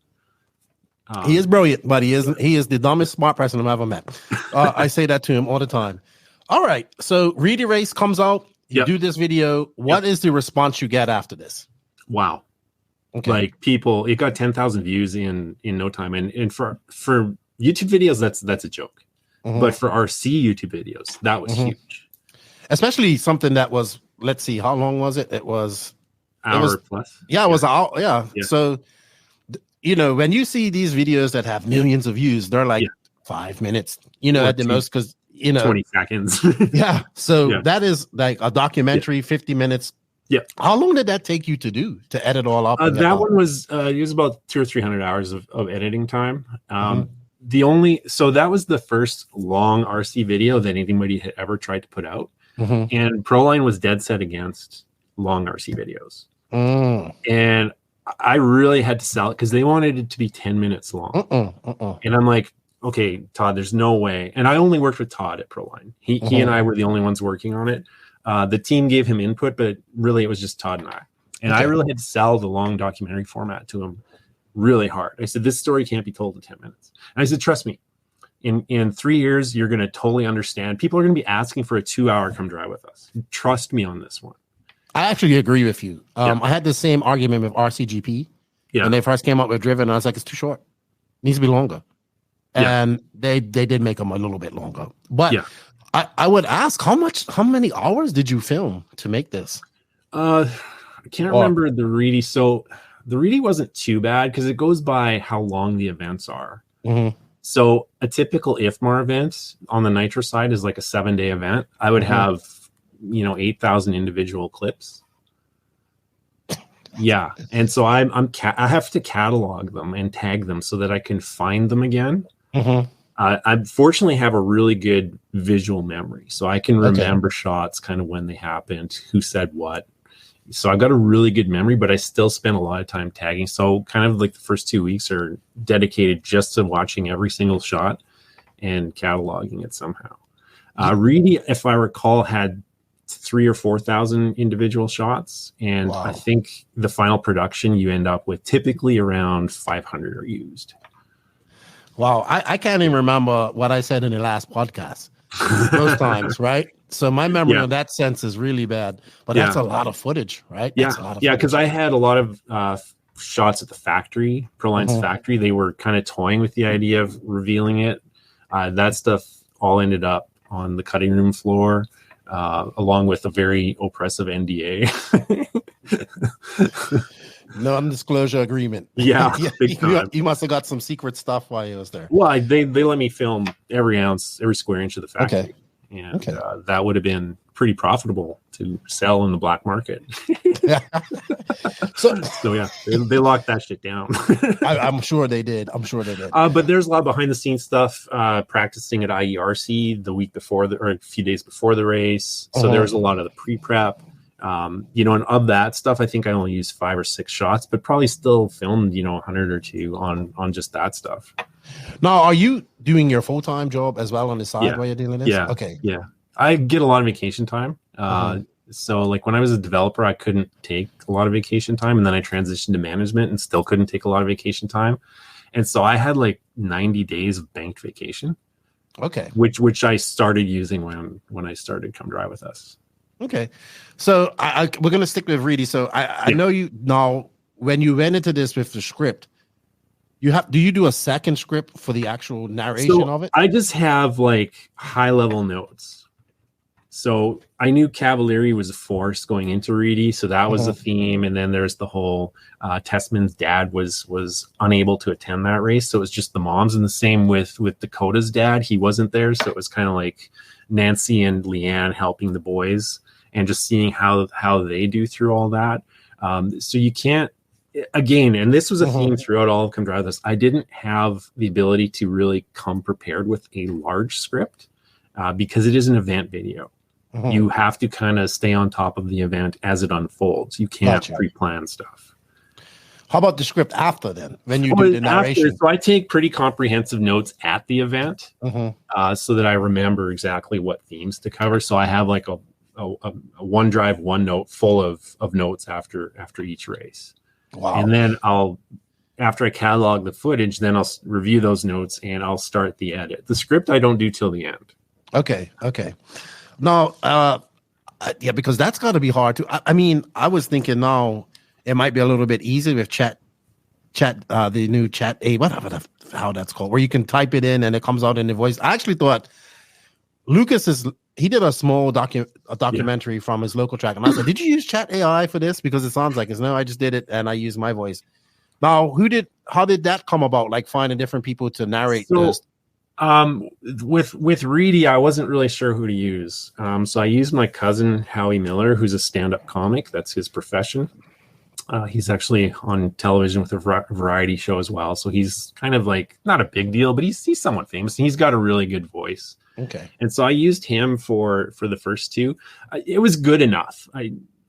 He is brilliant, but he is the dumbest smart person I've ever met. I say that to him all the time. All right, so Reedy Race comes out. You do this video. What is the response you get after this? Wow. Okay. Like, people, it got 10,000 views in no time. And for YouTube videos, that's a joke. But for RC YouTube videos, that was huge. Especially something that was, let's see, how long was it? It was hour plus. Yeah, it was an hour. Yeah. So, you know, when you see these videos that have millions of views, they're like 5 minutes, you know, at the most, because 20 seconds. So that is like a documentary, 50 minutes. Yeah. How long did that take you to do, to edit all up? That one was it was about 200 or 300 hours of editing time. So that was the first long RC video that anybody had ever tried to put out. And Proline was dead set against long RC videos. And I really had to sell it because they wanted it to be 10 minutes long. And I'm like, okay, Todd, there's no way. And I only worked with Todd at Proline. He and I were the only ones working on it. The team gave him input, but really it was just Todd and I. And I really had to sell the long documentary format to him really hard. I said, this story can't be told in 10 minutes. And I said, trust me, In 3 years, you're going to totally understand. People are going to be asking for a 2-hour come drive with us. Trust me on this one. I actually agree with you. I had the same argument with RCGP when they first came up with Driven. I was like, it's too short. It needs to be longer. And they did make them a little bit longer. But I would ask, how many hours did you film to make this? I can't remember the Reedy. So the Reedy wasn't too bad because it goes by how long the events are. Mm-hmm. So a typical IFMAR event on the Nitro side is like a 7-day event. I would have, 8,000 individual clips. Yeah. And so I have to catalog them and tag them so that I can find them again. Mm-hmm. I fortunately have a really good visual memory. So I can remember shots kind of when they happened, who said what. So I've got a really good memory, but I still spend a lot of time tagging. So kind of like the first 2 weeks are dedicated just to watching every single shot and cataloging it somehow. Reedy, if I recall, had 3,000 or 4,000 individual shots. And I think the final production you end up with typically around 500 are used. Wow. I can't even remember what I said in the last podcast. Those times, right? So my memory in that sense is really bad, but that's a lot of footage, right? Yeah, because I had a lot of shots at the factory, Proline's factory. They were kind of toying with the idea of revealing it. That stuff all ended up on the cutting room floor, along with a very oppressive NDA. Non-disclosure agreement. Yeah, you must have got some secret stuff while you was there. Well, they let me film every ounce, every square inch of the factory. Okay. And that would have been pretty profitable to sell in the black market. So yeah, they locked that shit down. I'm sure they did. But there's a lot of behind the scenes stuff, practicing at IERC the week before or a few days before the race. So there's a lot of the pre-prep. And of that stuff, I think I only used 5 or 6 shots, but probably still filmed, 100 or 2 on just that stuff. Now, are you doing your full-time job as well on the side while you're doing this? Yeah. Okay. Yeah. I get a lot of vacation time. So like when I was a developer, I couldn't take a lot of vacation time. And then I transitioned to management and still couldn't take a lot of vacation time. And so I had like 90 days of banked vacation. Okay. Which I started using when I started Come Drive With Us. Okay. So we're going to stick with Reedy. So I know you now, when you went into this with the script, do you do a second script for the actual narration of it? I just have like high level notes. So I knew Cavalieri was a force going into Reedy, so that was the theme. And then there's the whole Tessman's dad was unable to attend that race, so it was just the moms. And the same with Dakota's dad, he wasn't there, so it was kind of like Nancy and Leanne helping the boys and just seeing how they do through all that. So you can't. Again, and this was a theme throughout all of Come Drive This, I didn't have the ability to really come prepared with a large script because it is an event video. You have to kind of stay on top of the event as it unfolds. You can't pre-plan stuff. How about the script after then, when you do the narration? So I take pretty comprehensive notes at the event so that I remember exactly what themes to cover. So I have like a OneDrive, OneNote full of notes after each race. Wow. And then after I catalog the footage, then I'll review those notes and I'll start the edit. The script I don't do till the end. Okay. Now, because that's got to be hard too. I mean, I was thinking now it might be a little bit easier with chat, the new chat, whatever how that's called, where you can type it in and it comes out in the voice. I actually thought he did a small documentary from his local track. And I said, did you use Chat AI for this? Because it sounds like it's no, I just did it and I used my voice. Now, how did that come about? Like finding different people to narrate this? With Reedy, I wasn't really sure who to use. So I used my cousin, Howie Miller, who's a stand-up comic. That's his profession. He's actually on television with a variety show as well. So he's kind of like, not a big deal, but he's somewhat famous. And he's got a really good voice. Okay. And so I used him for the first 2. It was good enough.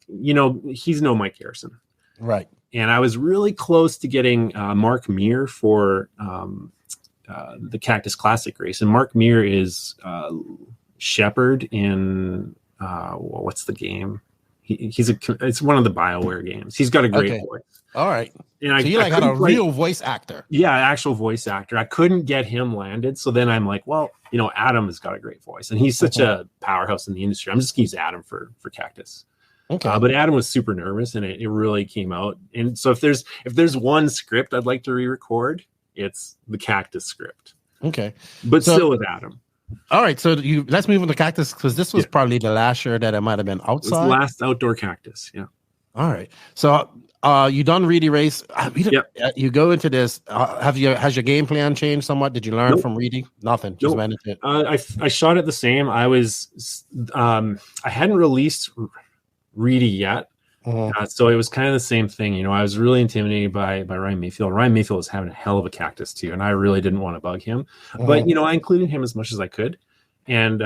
He's no Mike Harrison. Right. And I was really close to getting Mark Meir for the Cactus Classic race. And Mark Meir is Shepherd in what's the game? It's one of the BioWare games. He's got a great voice. All right. And so you like had a real voice actor. Yeah, actual voice actor. I couldn't get him landed. So then I'm like, well, Adam has got a great voice, and he's such a powerhouse in the industry. I'm just going to use Adam for Cactus. Okay. But Adam was super nervous, and it really came out. And so if there's one script I'd like to re-record, it's the Cactus script. Okay. But still with Adam. All right, so let's move on to Cactus, because this was probably the last year that it might have been outside. It was the last outdoor Cactus, yeah. All right, so you done Reedy Race? You go into this. Has your game plan changed somewhat? Did you learn from Reedy? Nothing. Just went into it. I shot it the same. I hadn't released Reedy yet, so it was kind of the same thing. I was really intimidated by Ryan Mayfield. Ryan Mayfield was having a hell of a Cactus too, and I really didn't want to bug him. But I included him as much as I could. And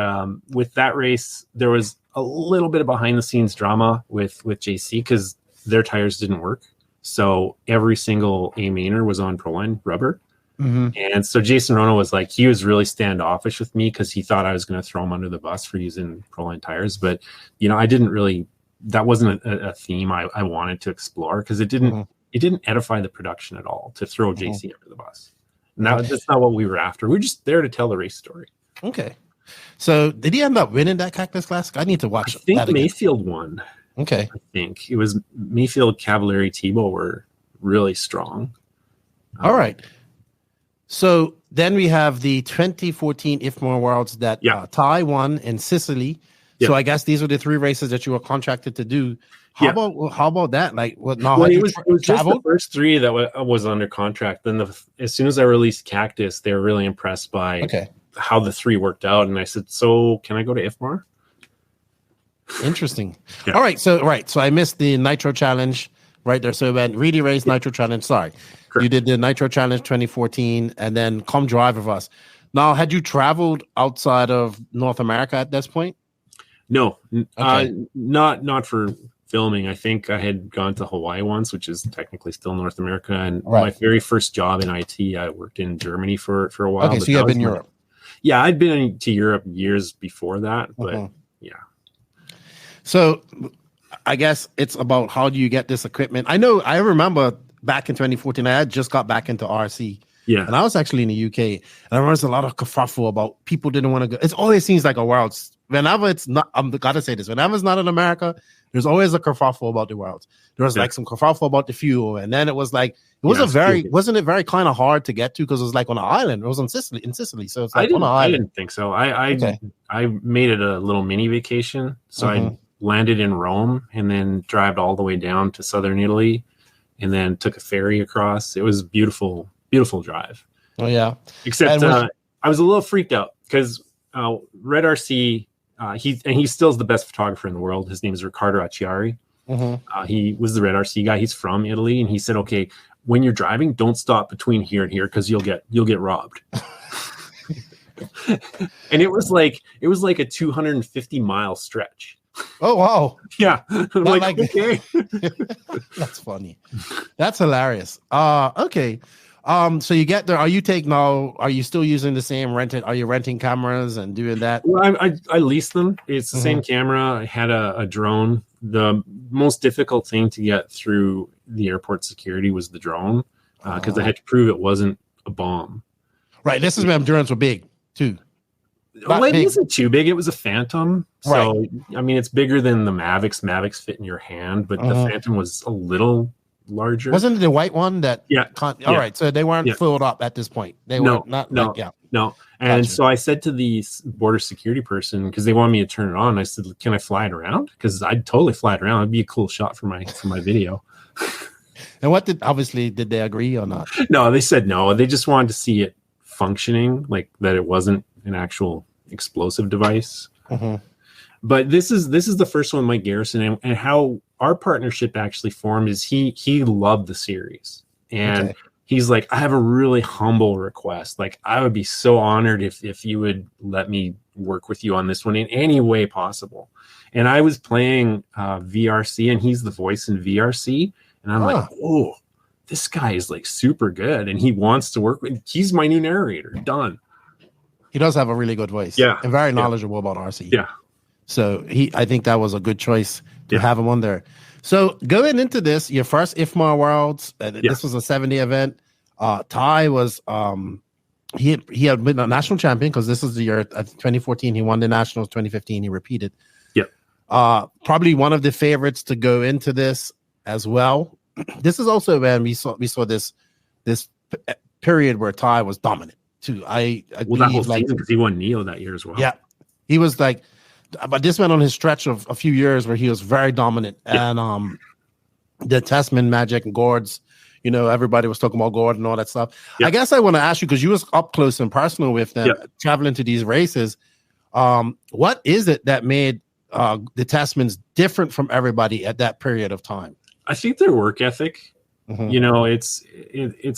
with that race, there was a little bit of behind the scenes drama with JC, because their tires didn't work. So every single A-mainer was on Proline rubber. And so Jason Rono was like, he was really standoffish with me because he thought I was going to throw him under the bus for using Proline tires. But, I didn't really, that wasn't a theme I wanted to explore, because it didn't edify the production at all to throw JC under the bus. And that's not what we were after. We were just there to tell the race story. Okay. So did he end up winning that Cactus Classic? I need to watch. I think Mayfield won. Okay. I think it was Mayfield, Cavalieri, Tebow were really strong. All right. So then we have the 2014 IFMA Worlds that Ty won in Sicily. So I guess these are the 3 races that you were contracted to do. How about that? Like, it was just the first 3 that was under contract. Then as soon as I released Cactus, they were really impressed by how the 3 worked out. And I said, so can I go to IFMAR? Interesting. All right. So I missed the Nitro Challenge right there. So when Reedy Race Nitro Challenge, sorry. Correct. You did the Nitro Challenge 2014 and then Come Drive With Us. Now, had you traveled outside of North America at this point? No, not for filming. I think I had gone to Hawaii once, which is technically still North America. And my very first job in IT, I worked in Germany for a while. Okay, so you have been in Europe. Yeah, I'd been to Europe years before that, but So I guess it's about how do you get this equipment. I remember back in 2014, I had just got back into RC. Yeah. And I was actually in the UK. And I remember there's a lot of kerfuffle about people didn't want to go. It always seems like a Worlds. Whenever it's not, I'm gotta say this, whenever it's not in America, there's always a kerfuffle about the Worlds. There was like some kerfuffle about the fuel. And then it was like, wasn't it very kind of hard to get to? Because it was like on an island. It was in Sicily. So it's like on an island. I didn't think so. I made it a little mini vacation. So I landed in Rome and then drove all the way down to southern Italy and then took a ferry across. It was beautiful drive. Oh yeah. Except I was a little freaked out because Red RC, he still is the best photographer in the world. His name is Riccardo Acciari. He was the Red RC guy. He's from Italy, and he said, "Okay, when you're driving, don't stop between here and here because you'll get robbed." And it was like a 250-mile stretch. Oh wow! Yeah, okay. That's funny. That's hilarious. Okay. So you get there. Are you still using the same are you renting cameras and doing that? Well, I leased them. It's the same camera. I had a drone. The most difficult thing to get through the airport security was the drone because I had to prove it wasn't a bomb. Right. This is when drones were big too. Well, it wasn't too big. It was a Phantom. So, I mean, it's bigger than the Mavics. Mavics fit in your hand, but the Phantom was a little larger. Wasn't it the white one that? All right. So they weren't filled up at this point. They were not. No. And so I said to the border security person, because they wanted me to turn it on, I said, "Can I fly it around? Because I'd totally fly it around. It'd be a cool shot for my video." And did they agree or not? No, they said no. They just wanted to see it functioning, like that it wasn't an actual explosive device. But this is the first one, Mike Garrison, and how our partnership actually formed is he loved the series, and he's like, I have a really humble request. Like, I would be so honored if you would let me work with you on this one in any way possible. And I was playing VRC, and he's the voice in VRC, and I'm like, oh, this guy is like super good, and he wants to work with. He's my new narrator. Done. He does have a really good voice. Yeah, and very knowledgeable about RC. Yeah. So I think that was a good choice to have him on there. So going into this, your first IFMAR Worlds, this was a 7-day event. Ty was he had been a national champion because this was the year 2014. He won the nationals. 2015 he repeated. Yep. Probably one of the favorites to go into this as well. This is also when we saw this period where Ty was dominant too. I well, that whole season because he won Neo that year as well. Yeah, he was like, but this went on his stretch of a few years where he was very dominant. And the Testament, Magic, and Gords, you know, everybody was talking about Gord and all that stuff. I guess I want to ask you, because you was up close and personal with them, traveling to these races. What is it that made the Testaments different from everybody at that period of time? I think their work ethic. You know, it's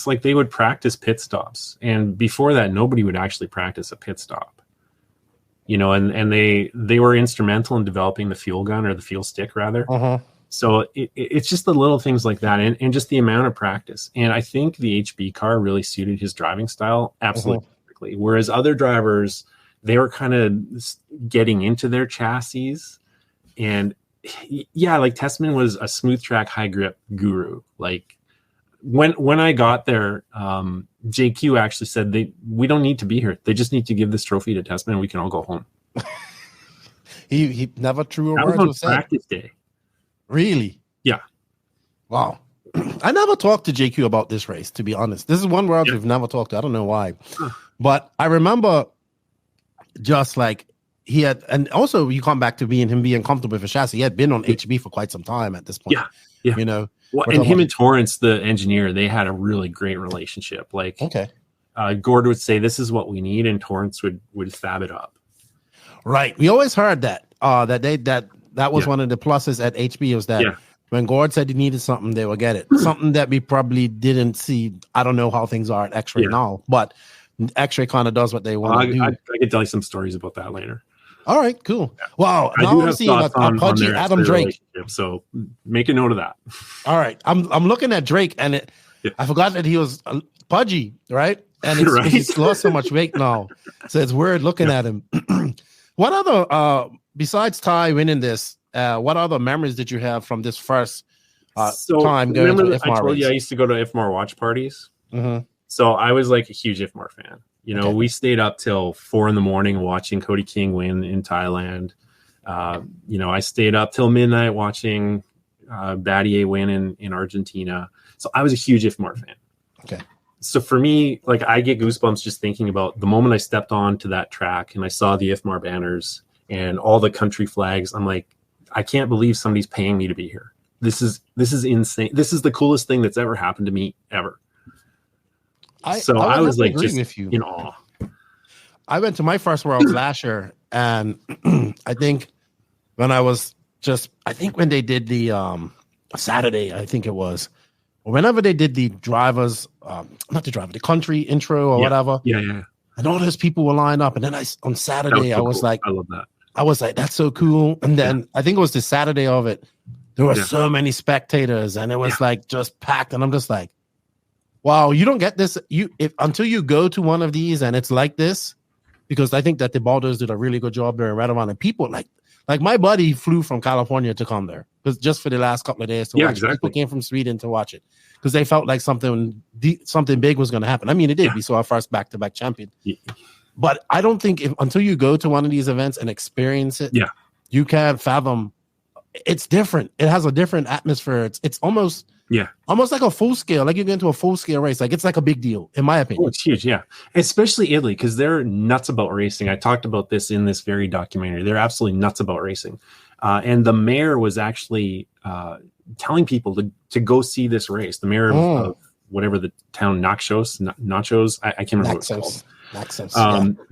like they would practice pit stops, and before that, nobody would actually practice a pit stop. You know, and they were instrumental in developing the fuel gun, or the fuel stick rather. So it's just the little things like that, and just the amount of practice. And I think the HB car really suited his driving style absolutely perfectly. Whereas other drivers, they were kind of getting into their chassis, and yeah, like Testament was a smooth track, high grip guru. Like when I got there, JQ actually said we don't need to be here. They just need to give this trophy to Testament, and we can all go home. he never threw a word. That was on practice day. Really? Yeah. Wow. I never talked to JQ about this race, to be honest. This is one world we've never talked to. I don't know why. But I remember just like he had, and also you come back to him being comfortable with a chassis. He had been on HB for quite some time at this point. Yeah. You know. Well, and him and Torrance, the engineer, they had a really great relationship. Like, Gord would say, "This is what we need," and Torrance would fab it up. Right. We always heard that. That was one of the pluses at HB, was that when Gord said he needed something, they would get it. Something that we probably didn't see. I don't know how things are at X-Ray now, but X-Ray kind of does what they want to do. I can tell you some stories about that later. All right, cool. Yeah. Wow. Now I'm seeing a pudgy Adam Drake. So make a note of that. All right. I'm looking at Drake, and I forgot that he was pudgy, right? And he's lost so much weight now. So it's weird looking at him. What other, besides Ty winning this, what other memories did you have from this first time going to IFMAR I told race? you I used to go to IFMAR watch parties. So I was like a huge IFMAR fan. You know, we stayed up till 4 a.m. watching Cody King win in Thailand. You know, I stayed up till midnight watching Battier win in Argentina. So I was a huge IFMAR fan. Okay. So for me, like, I get goosebumps just thinking about the moment I stepped onto that track and I saw the IFMAR banners and all the country flags. I'm like, I can't believe somebody's paying me to be here. This is insane. This is the coolest thing that's ever happened to me ever. I was like just in awe. I went to my first Worlds last year, and I think when they did the Saturday, I think it was, whenever they did the drivers, the country intro or whatever. Yeah. And all those people were lined up. And then on Saturday, I was like, I love that. I was like, that's so cool. And then I think it was the Saturday of it. There were so many spectators, and it was like just packed. And I'm just like, wow, you don't get this until you go to one of these and it's like this, because I think that the Balders did a really good job there right around. And people like my buddy flew from California to come there because just for the last couple of days to watch it. People came from Sweden to watch it because they felt like something big was going to happen. I mean, it did. We saw our first back-to-back champion. But I don't think until you go to one of these events and experience it, you can't fathom. It's different. It has a different atmosphere. It's almost like a full scale. Like you get into a full scale race. Like it's like a big deal, in my opinion. Oh, it's huge, especially Italy, because they're nuts about racing. I talked about this in this very documentary. They're absolutely nuts about racing, and the mayor was actually telling people to go see this race. The mayor of whatever the town, Nachos. I can't remember what it's called.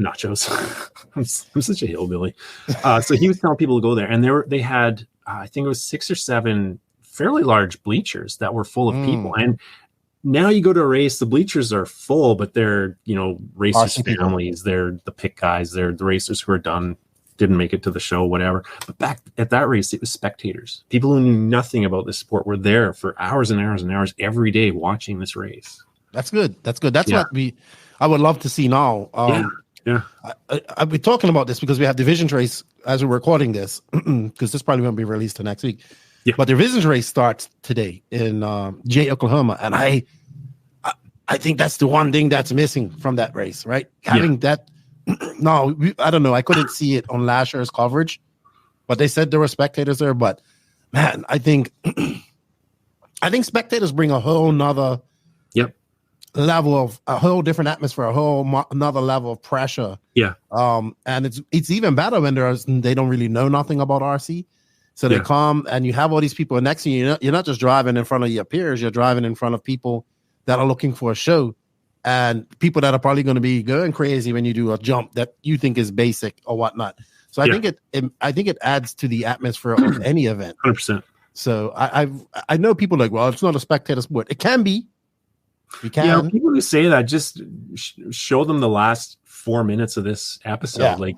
Nachos. I'm such a hillbilly. So he was telling people to go there, and they had I think it was 6 or 7 fairly large bleachers that were full of people. And now you go to a race, the bleachers are full, but they're, racers' families, they're the pit guys, they're the racers who didn't make it to the show, whatever. But back at that race, it was spectators. People who knew nothing about this sport were there for hours and hours and hours every day watching this race. That's good. That's what I would love to see now. Yeah. I've been talking about this because we have divisions race as we're recording this, because this probably won't be released till next week. Yeah. But the divisions race starts today in Jay, Oklahoma, and I think that's the one thing that's missing from that race, right? Having that. No, I don't know. I couldn't see it on last year's coverage, but they said there were spectators there. But man, I think spectators bring a whole nother level of a whole different atmosphere, another level of pressure. Yeah. And it's even better when they don't really know nothing about RC. So they come and you have all these people next to you. You're not just driving in front of your peers, you're driving in front of people that are looking for a show, and people that are probably going to be going crazy when you do a jump that you think is basic or whatnot. So I think it adds to the atmosphere of any event. 100%. So I know people like, well, it's not a spectator sport. It can be. You can. Yeah, people who say that, just show them the last 4 minutes of this episode. Yeah. Like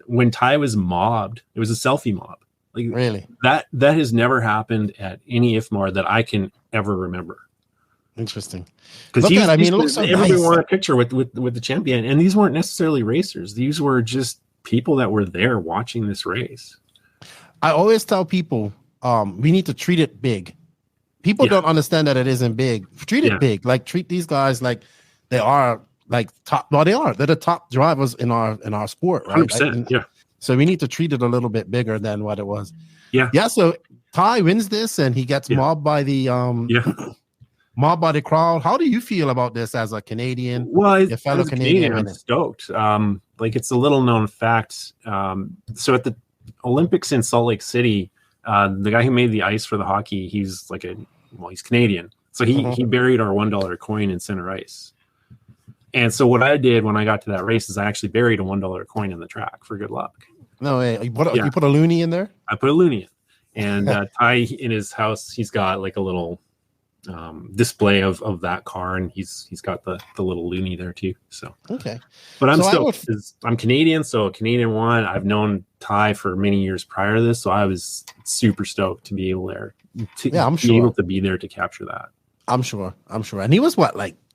when Ty was mobbed, it was a selfie mob. Like really, that has never happened at any IFMAR that I can ever remember. Interesting. Because it looks so everybody nice. wanted a picture with the champion, and these weren't necessarily racers. These were just people that were there watching this race. I always tell people, we need to treat it big. People don't understand that it isn't big. Treat it big. Like treat these guys like they are like top. Well, they are. They're the top drivers in our sport, right? 100%. Yeah. So we need to treat it a little bit bigger than what it was. Yeah. Yeah. So Ty wins this, and he gets mobbed by the mobbed by the crowd. How do you feel about this as a Canadian? Well, your fellow Canadian, I'm stoked. Like it's a little known fact. So at the Olympics in Salt Lake City, the guy who made the ice for the hockey, he's Canadian. So he buried our $1 coin in center ice. And so what I did when I got to that race is I actually buried a $1 coin in the track for good luck. No way. You put a loonie in there? I put a loonie in. And Ty, in his house, he's got like a little display of that car, and he's got the little loonie there too. So okay. But I'm stoked because I'm Canadian, so a Canadian won. I've known Ty for many years prior to this, so I was super stoked to be able to be there to capture that. I'm sure. And he was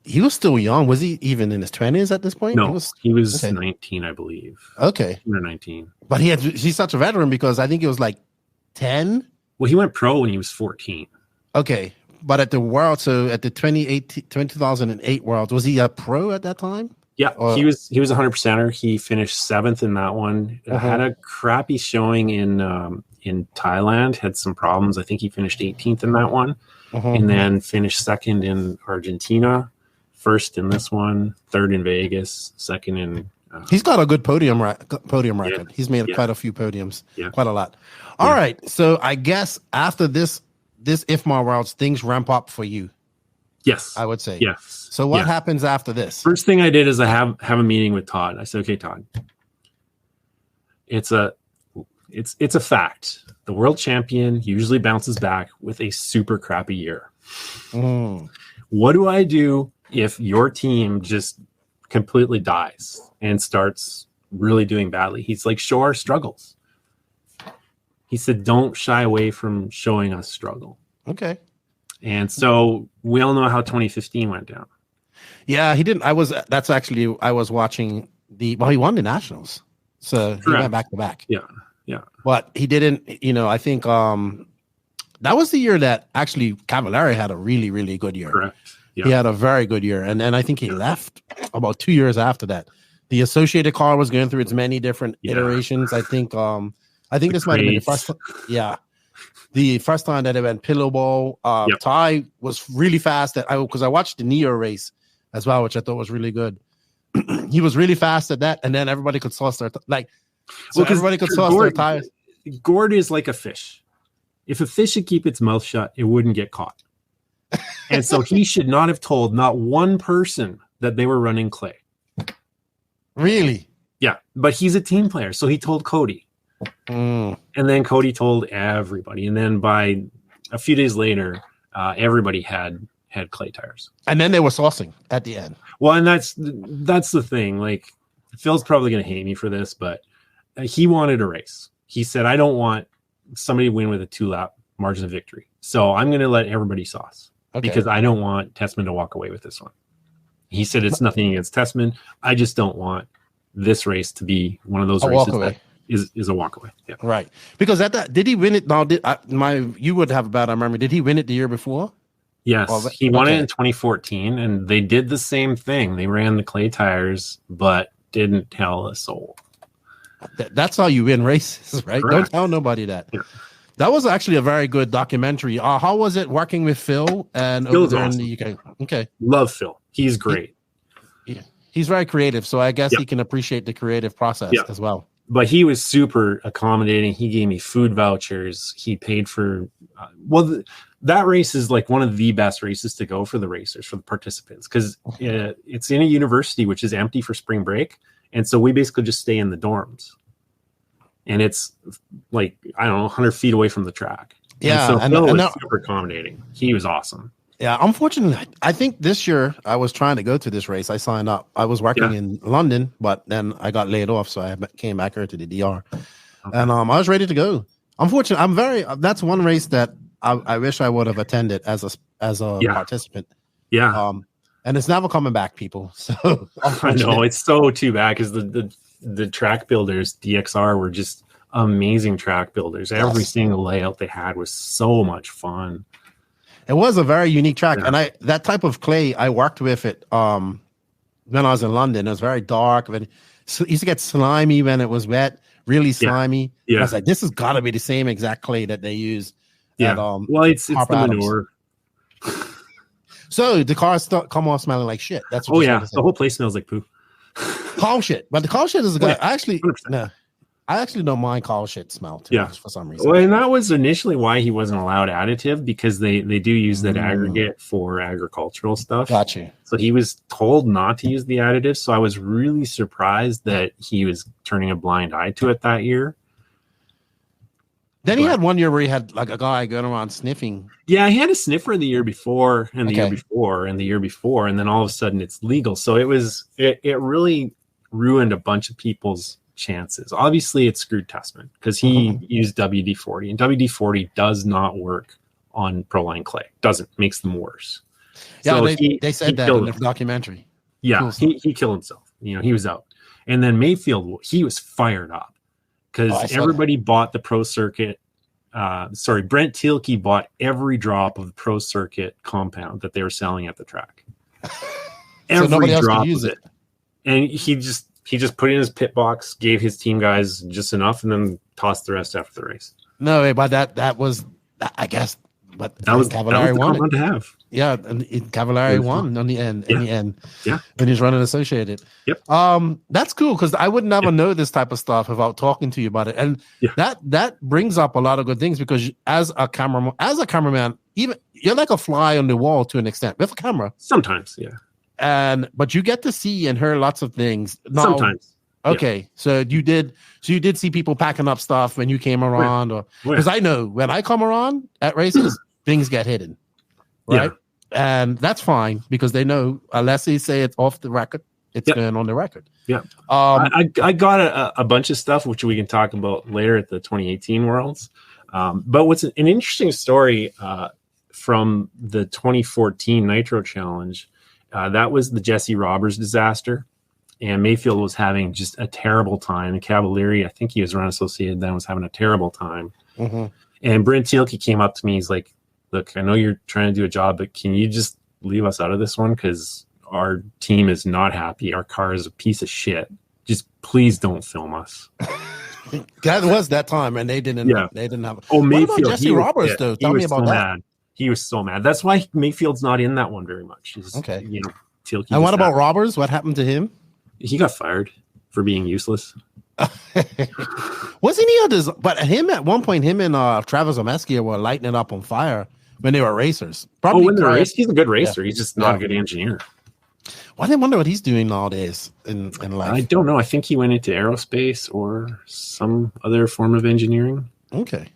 he was still young. Was he even in his 20s at this point? No, he was 19, I believe. Okay. Or 19. But he's such a veteran because I think he was like 10. Well, he went pro when he was 14. Okay. But at the at the 2008 Worlds, was he a pro at that time? Yeah, he was 100%er. He finished 7th in that one. Had a crappy showing in Thailand. Had some problems. I think he finished 18th in that one, and then finished 2nd in Argentina, 1st in this one, 3rd in Vegas, 2nd in. He's got a good podium record. Yeah. He's made quite a few podiums, quite a lot. All right, so I guess after this IFMAR Worlds, things ramp up for you. Yes, I would say. Yes. So what happens after this? First thing I did is I have a meeting with Todd. I said, "Okay, Todd, it's a fact. The world champion usually bounces back with a super crappy year. What do I do if your team just completely dies and starts really doing badly?" He's like, "Show our struggles." He said, "Don't shy away from showing us struggle." Okay. And so we all know how 2015 went down. Yeah, he didn't. I was watching he won the Nationals. So he went back to back. Yeah. But he didn't, I think that was the year that actually Cavallari had a really, really good year. Correct. Yeah. He had a very good year. And I think he left about 2 years after that. The Associated car was going through its many different iterations. I think this might have been the first time. Yeah. The first time that it went pillow ball. Ty was really fast because I watched the Neo race as well, which I thought was really good. He was really fast at that, and then everybody could sauce their everybody could sauce their tires. Gord is like a fish. If a fish should keep its mouth shut, it wouldn't get caught. And so he should not have told not one person that they were running clay. Really? Yeah, but he's a team player, so he told Cody. And then Cody told everybody, and then by a few days later, everybody had clay tires. And then they were saucing at the end. Well, and that's the thing. Like, Phil's probably going to hate me for this, but he wanted a race. He said, "I don't want somebody to win with a 2-lap margin of victory, so I'm going to let everybody sauce because I don't want Tessman to walk away with this one." He said, "It's nothing against Tessman. I just don't want this race to be one of those A races walkaway. that is a walkaway. Yeah. Right. Because did he win it? No, you would have a bad memory. Did he win it the year before? Yes, he won it in 2014, and they did the same thing. They ran the clay tires, but didn't tell a soul. That's how you win races, right? Correct. Don't tell nobody that. Yeah. That was actually a very good documentary. How was it working with Phil and Phil's over there awesome. in the UK? Okay. Love Phil. He's great. He's very creative, so I guess he can appreciate the creative process as well. But he was super accommodating. He gave me food vouchers. He paid for that race is like one of the best races to go for the racers, for the participants, because it's in a university which is empty for spring break, and so we basically just stay in the dorms, and it's like, I don't know, 100 feet away from the track. Yeah, and so Phil was super accommodating. He was awesome. Yeah, unfortunately, I think this year I was trying to go to this race. I signed up. I was working in London, but then I got laid off, so I came back here to the DR, and I was ready to go. Unfortunately, that's one race that I wish I would have attended as a participant. Yeah. And it's never coming back, people. So I know, it's so too bad, because the track builders, DXR, were just amazing track builders. Every single layout they had was so much fun. It was a very unique track, and that type of clay I worked with it when I was in London. It was very dark. It used to get slimy when it was wet, really slimy. Yeah. I was like, this has got to be the same exact clay that they use. Yeah. Well, it's the manure. So the cars come off smelling like shit. That's what the whole place smells like poo. Cow shit, but the cow shit is a good. I actually don't mind cow shit smell too much for some reason. Well, and that was initially why he wasn't allowed additive, because they do use that aggregate for agricultural stuff. Gotcha. So he was told not to use the additive. So I was really surprised that he was turning a blind eye to it that year. Then he had one year where he had like a guy going around sniffing. Yeah, he had a sniffer the year before, and the year before, and the year before, and then all of a sudden it's legal. So it really ruined a bunch of people's chances. Obviously, it screwed Testament, because he used WD-40, and WD-40 does not work on Proline clay. Makes them worse. Yeah, so they said that in the documentary. Yeah, he killed himself. He was out. And then Mayfield, he was fired up, because everybody bought the Pro Circuit. Brent Thielke bought every drop of the Pro Circuit compound that they were selling at the track. Every drop of it. And he just put it in his pit box, gave his team guys just enough, and then tossed the rest after the race. No, but that was, I guess, but that was Cavallari won to have. Yeah, and Cavallari won on the end. In the end, yeah, when he's running Associated. Yep. That's cool, because I would never know this type of stuff without talking to you about it, and that brings up a lot of good things, because as a cameraman, even you're like a fly on the wall to an extent with a camera. Sometimes, yeah. But you get to see and hear lots of things. Sometimes. Okay, so you did see people packing up stuff when you came around, or because I know when I come around at races, things get hidden, right? Yeah. And that's fine, because they know unless they say it's off the record, it's going on the record. Yeah. I got a bunch of stuff which we can talk about later at the 2018 Worlds. But what's an interesting story from the 2014 Nitro Challenge, that was the Jesse Roberts disaster. And Mayfield was having just a terrible time. And Cavallari, I think he was run Associated then, was having a terrible time. Mm-hmm. And Brent Thielke came up to me. He's like, look, I know you're trying to do a job, but can you just leave us out of this one? Because our team is not happy. Our car is a piece of shit. Just please don't film us. That was that time, and they didn't have. Oh, Mayfield. What about Jesse Roberts, though? Tell me about that. Mad. He was so mad. That's why Mayfield's not in that one very much. Okay. Thielke. And what about Roberts? What happened to him? He got fired for being useless. Wasn't he others? But him at one point, him and Travis Omeskia were lighting it up on fire when they were racers. Probably when they're racing, he's a good racer. He's just not a good engineer. Well, I wonder what he's doing nowadays in life. I don't know. I think he went into aerospace or some other form of engineering. Okay.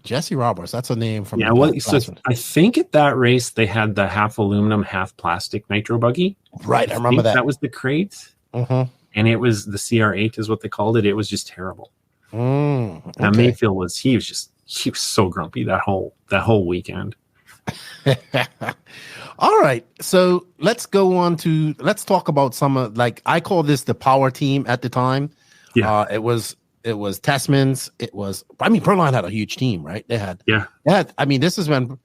Jesse Roberts, that's a name from I think at that race they had the half aluminum, half plastic nitro buggy. Right, I remember that. That was the crate. Mm-hmm. And it was the CR8 is what they called it. It was just terrible. Okay. And Mayfield was so grumpy that whole weekend. All right, so let's talk about some of, like, I call this the power team at the time. Yeah, it was Tessman's. Proline had a huge team, right? They had. I mean, this is when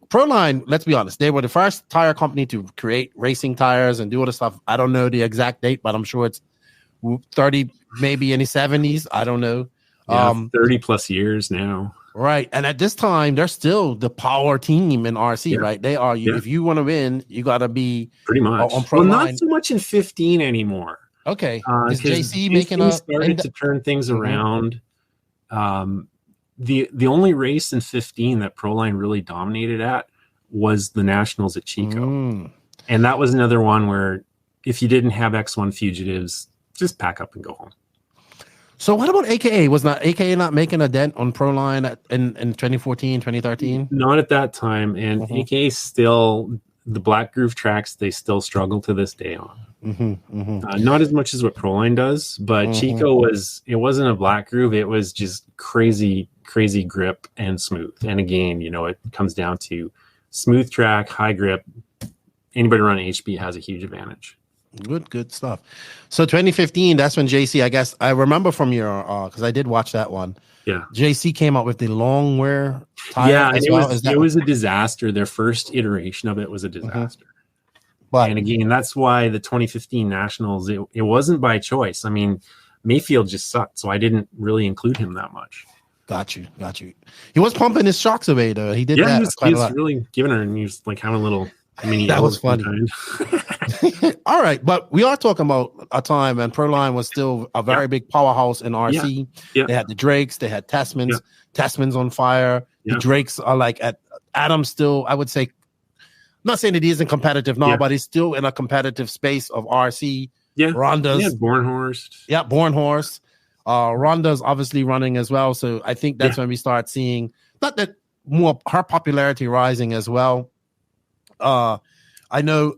Proline. Let's be honest, they were the first tire company to create racing tires and do all the stuff. I don't know the exact date, but I'm sure it's 30, maybe in the 70s. I don't know. 30 plus years now. Right, and at this time, they're still the power team in RC, right? They are. If you want to win, you got to be pretty much on Proline. Well, not so much in 15 anymore. Okay, is JC making started to turn things around? The only race in 15 that Proline really dominated at was the Nationals at Chico, and that was another one where if you didn't have X1 fugitives, just pack up and go home. So what about AKA? Was not AKA not making a dent on Proline in 2014, 2013? Not at that time, and AKA still, the Black Groove tracks, they still struggle to this day on. Not as much as what Proline does, but Chico it wasn't a Black Groove, it was just crazy grip and smooth. And again, it comes down to smooth track, high grip. Anybody running HB has a huge advantage. Good stuff. So 2015, that's when JC, I guess I remember from your because I did watch that one. Yeah, JC came out with the long wear tire. Yeah, and it was a disaster. Their first iteration of it was a disaster. But and again, that's why the 2015 Nationals, it wasn't by choice. I mean, Mayfield just sucked, so I didn't really include him that much. Got you. He was pumping his shocks away though. He did that. He was really giving her, and he was like having a little. That was funny. All right, but we are talking about a time when Proline was still a very big powerhouse in RC. They had the Drakes, they had Tessman's. Tessman's on fire. The Drakes are like at Adam still, I would say, not saying that he isn't competitive now, but he's still in a competitive space of RC. Yeah, Ronda's. Yeah, Bornhorst. Yeah, Bornhorst. Ronda's obviously running as well. So I think that's when we start seeing, not that more, her popularity rising as well. I know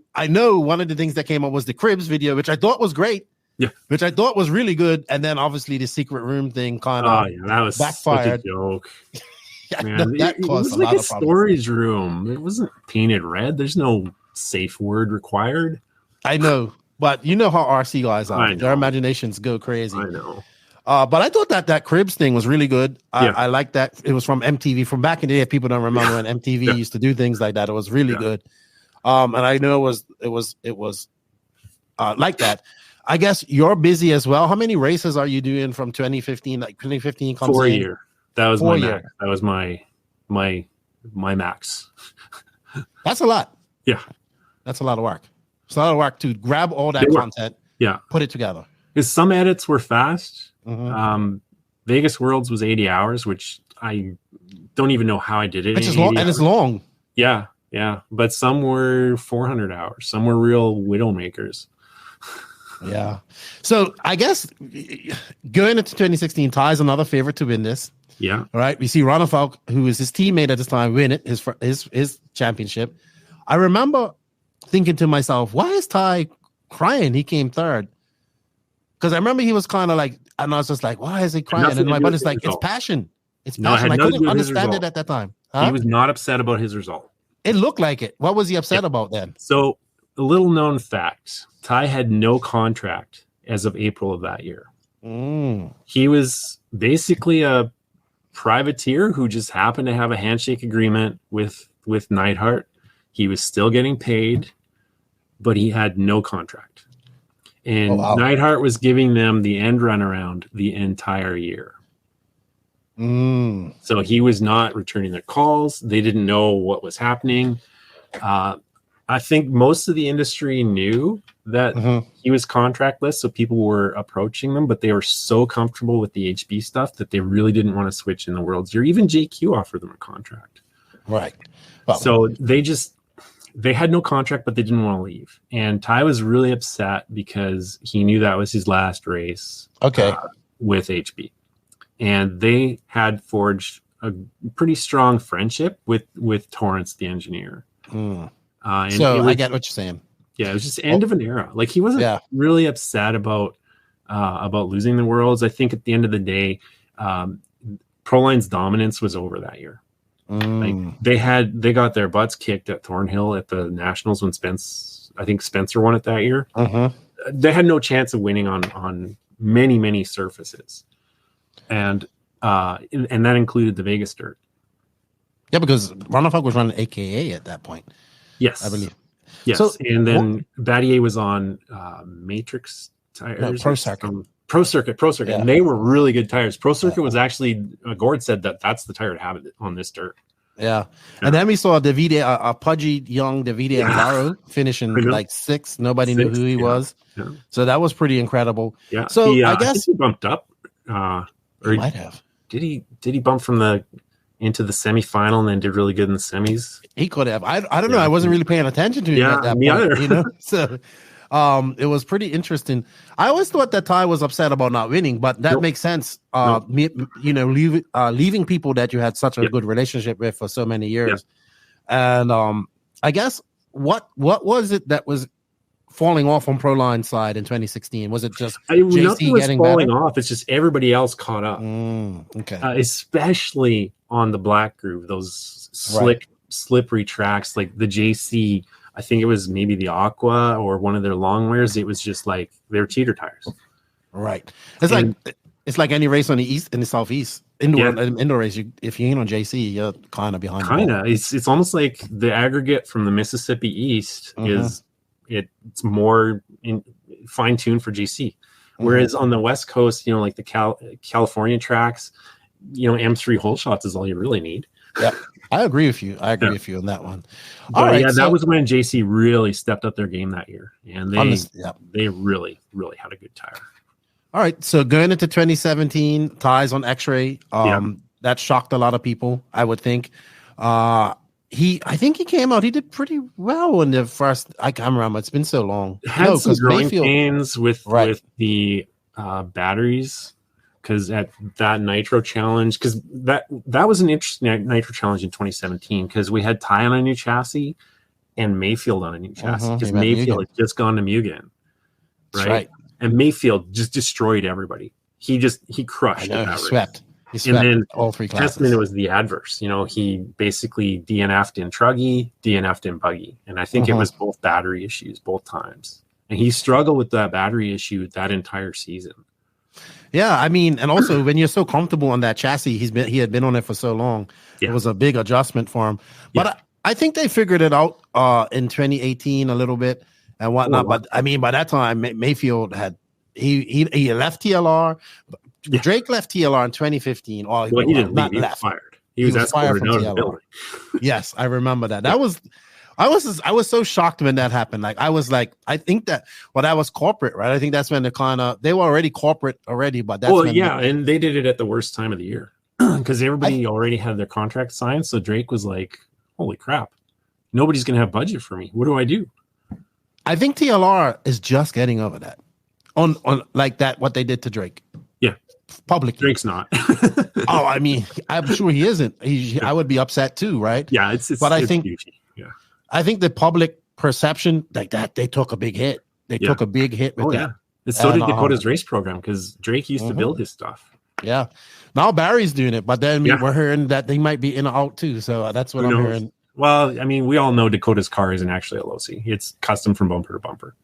one of the things that came up was the Cribs video, which I thought was great. Yeah. Which I thought was really good. And then obviously the secret room thing kind of that was backfired. Such a joke. Man, it was like a storage room. It wasn't painted red. There's no safe word required. I know, but you know how RC guys are. Their imaginations go crazy. I know. But I thought that Cribs thing was really good. I like that. It was from MTV from back in the day. If people don't remember when MTV used to do things like that, it was really good. And I know it was like that. I guess you're busy as well. How many races are you doing from 2015? Like 2015 comes 4 in? year. That was 4 year. That was my max. That's a lot. Yeah. That's a lot of work. It's a lot of work to grab all that content. Yeah. Put it together. Because some edits were fast. Vegas Worlds was 80 hours, which I don't even know how I did it. Which is long, and it's long. Yeah. Yeah. But some were 400 hours. Some were real widowmakers. Yeah. So I guess going into 2016, Ty's another favorite to win this. Yeah. All right. We see Ronald Falk, who is his teammate at this time, win it, his championship. I remember thinking to myself, why is Ty crying? He came third. Because I remember he was kind of like, and I was just like, why is he crying? And my buddy's like, it's passion. It's passion. I couldn't understand it at that time. He was not upset about his result. It looked like it. What was he upset about then? So a little known fact, Ty had no contract as of April of that year. He was basically a privateer who just happened to have a handshake agreement with Neidhart. He was still getting paid, but he had no contract. And Neidhart was giving them the end runaround the entire year. So he was not returning their calls. They didn't know what was happening. I think most of the industry knew that he was contractless, so people were approaching them, but they were so comfortable with the HB stuff that they really didn't want to switch in the World's Year. Even JQ offered them a contract. Right. Well, so they had no contract, but they didn't want to leave. And Ty was really upset because he knew that was his last race with HB. And they had forged a pretty strong friendship with Torrance, the engineer. So I get what you're saying. Yeah, it was just the end of an era. Like he wasn't really upset about losing the Worlds. I think at the end of the day, Proline's dominance was over that year. Like they got their butts kicked at Thornhill at the Nationals when Spencer won it that year. They had no chance of winning on many surfaces, and that included the Vegas dirt. Yeah, because Ronald was running AKA at that point. Yes, I believe. Yes, so, and then Battier was on Matrix tires. No, Pro Circuit. Pro Circuit, yeah. And they were really good tires. Pro Circuit was actually, Gord said that's the tire to have it on this dirt. Yeah. And then we saw Davide, a pudgy young Davide Alvaro finishing like 6th. Nobody knew who he was. Yeah. So that was pretty incredible. Yeah. So I guess I think he bumped up. Or he might have. Did he bump from into the semifinal and then did really good in the semis? He could have. I don't know. I wasn't really paying attention to him at that point. Either. You know? So it was pretty interesting. I always thought that Ty was upset about not winning, but that makes sense. Leaving people that you had such a good relationship with for so many years. And I guess what was it that was falling off on Proline side in 2016? Was it just JC getting falling better? off? It's just everybody else caught up. Okay, especially on the Black Groove, those slippery tracks like the JC. I think it was maybe the Aqua or one of their long wears. It was just like they're cheater tires. Right. It's like any race on the east and the southeast. Indoor race, if you ain't on JC, you're kind of behind. It's almost like the aggregate from the Mississippi East it's more fine tuned for JC, whereas on the West Coast, like the California tracks, M3 hole shots is all you really need. Yeah, I agree with you. With you on that one. That was when JC really stepped up their game that year, and they really had a good tire. All right, so going into 2017, ties on X-Ray. That shocked a lot of people, I would think. I think he came out. He did pretty well in the first. I can't remember. It's been so long. Had some growing pains with the batteries, because at that Nitro Challenge, because that was an interesting Nitro Challenge in 2017, because we had Ty on a new chassis and Mayfield on a new chassis, because Mayfield had just gone to Mugen, right? And Mayfield just destroyed everybody. He crushed that race. He swept and then all 3 classes. Testament was the adverse. He basically DNF'd in Truggy, DNF'd in Buggy. And I think it was both battery issues both times. And he struggled with that battery issue that entire season. Yeah, I mean, and also when you're so comfortable on that chassis, he had been on it for so long. It was a big adjustment for him. But I think they figured it out in 2018 a little bit and whatnot. But I mean, by that time, Mayfield had he left TLR. Drake left TLR in 2015. He didn't leave. He was fired. He was fired from TLR. Yes, I remember that. I was so shocked when that happened. Like I was like, I think that that was corporate, right? I think that's when they were already corporate already, but that's and they did it at the worst time of the year because everybody already had their contract signed. So Drake was like, "Holy crap, nobody's gonna have budget for me. What do I do?" I think TLR is just getting over that on like that what they did to Drake. Yeah, publicly. Drake's not. Oh, I mean, I'm sure he isn't. I would be upset too, right? Yeah, I think huge. Yeah. I think the public perception like that, they took a big hit. They took a big hit with that. And so did Dakota's race program because Drake used to build his stuff. Yeah. Now Barry's doing it, but then we're hearing that they might be in or out too. So that's what I'm hearing. Well, I mean, we all know Dakota's car isn't actually a Losi. It's custom from bumper to bumper.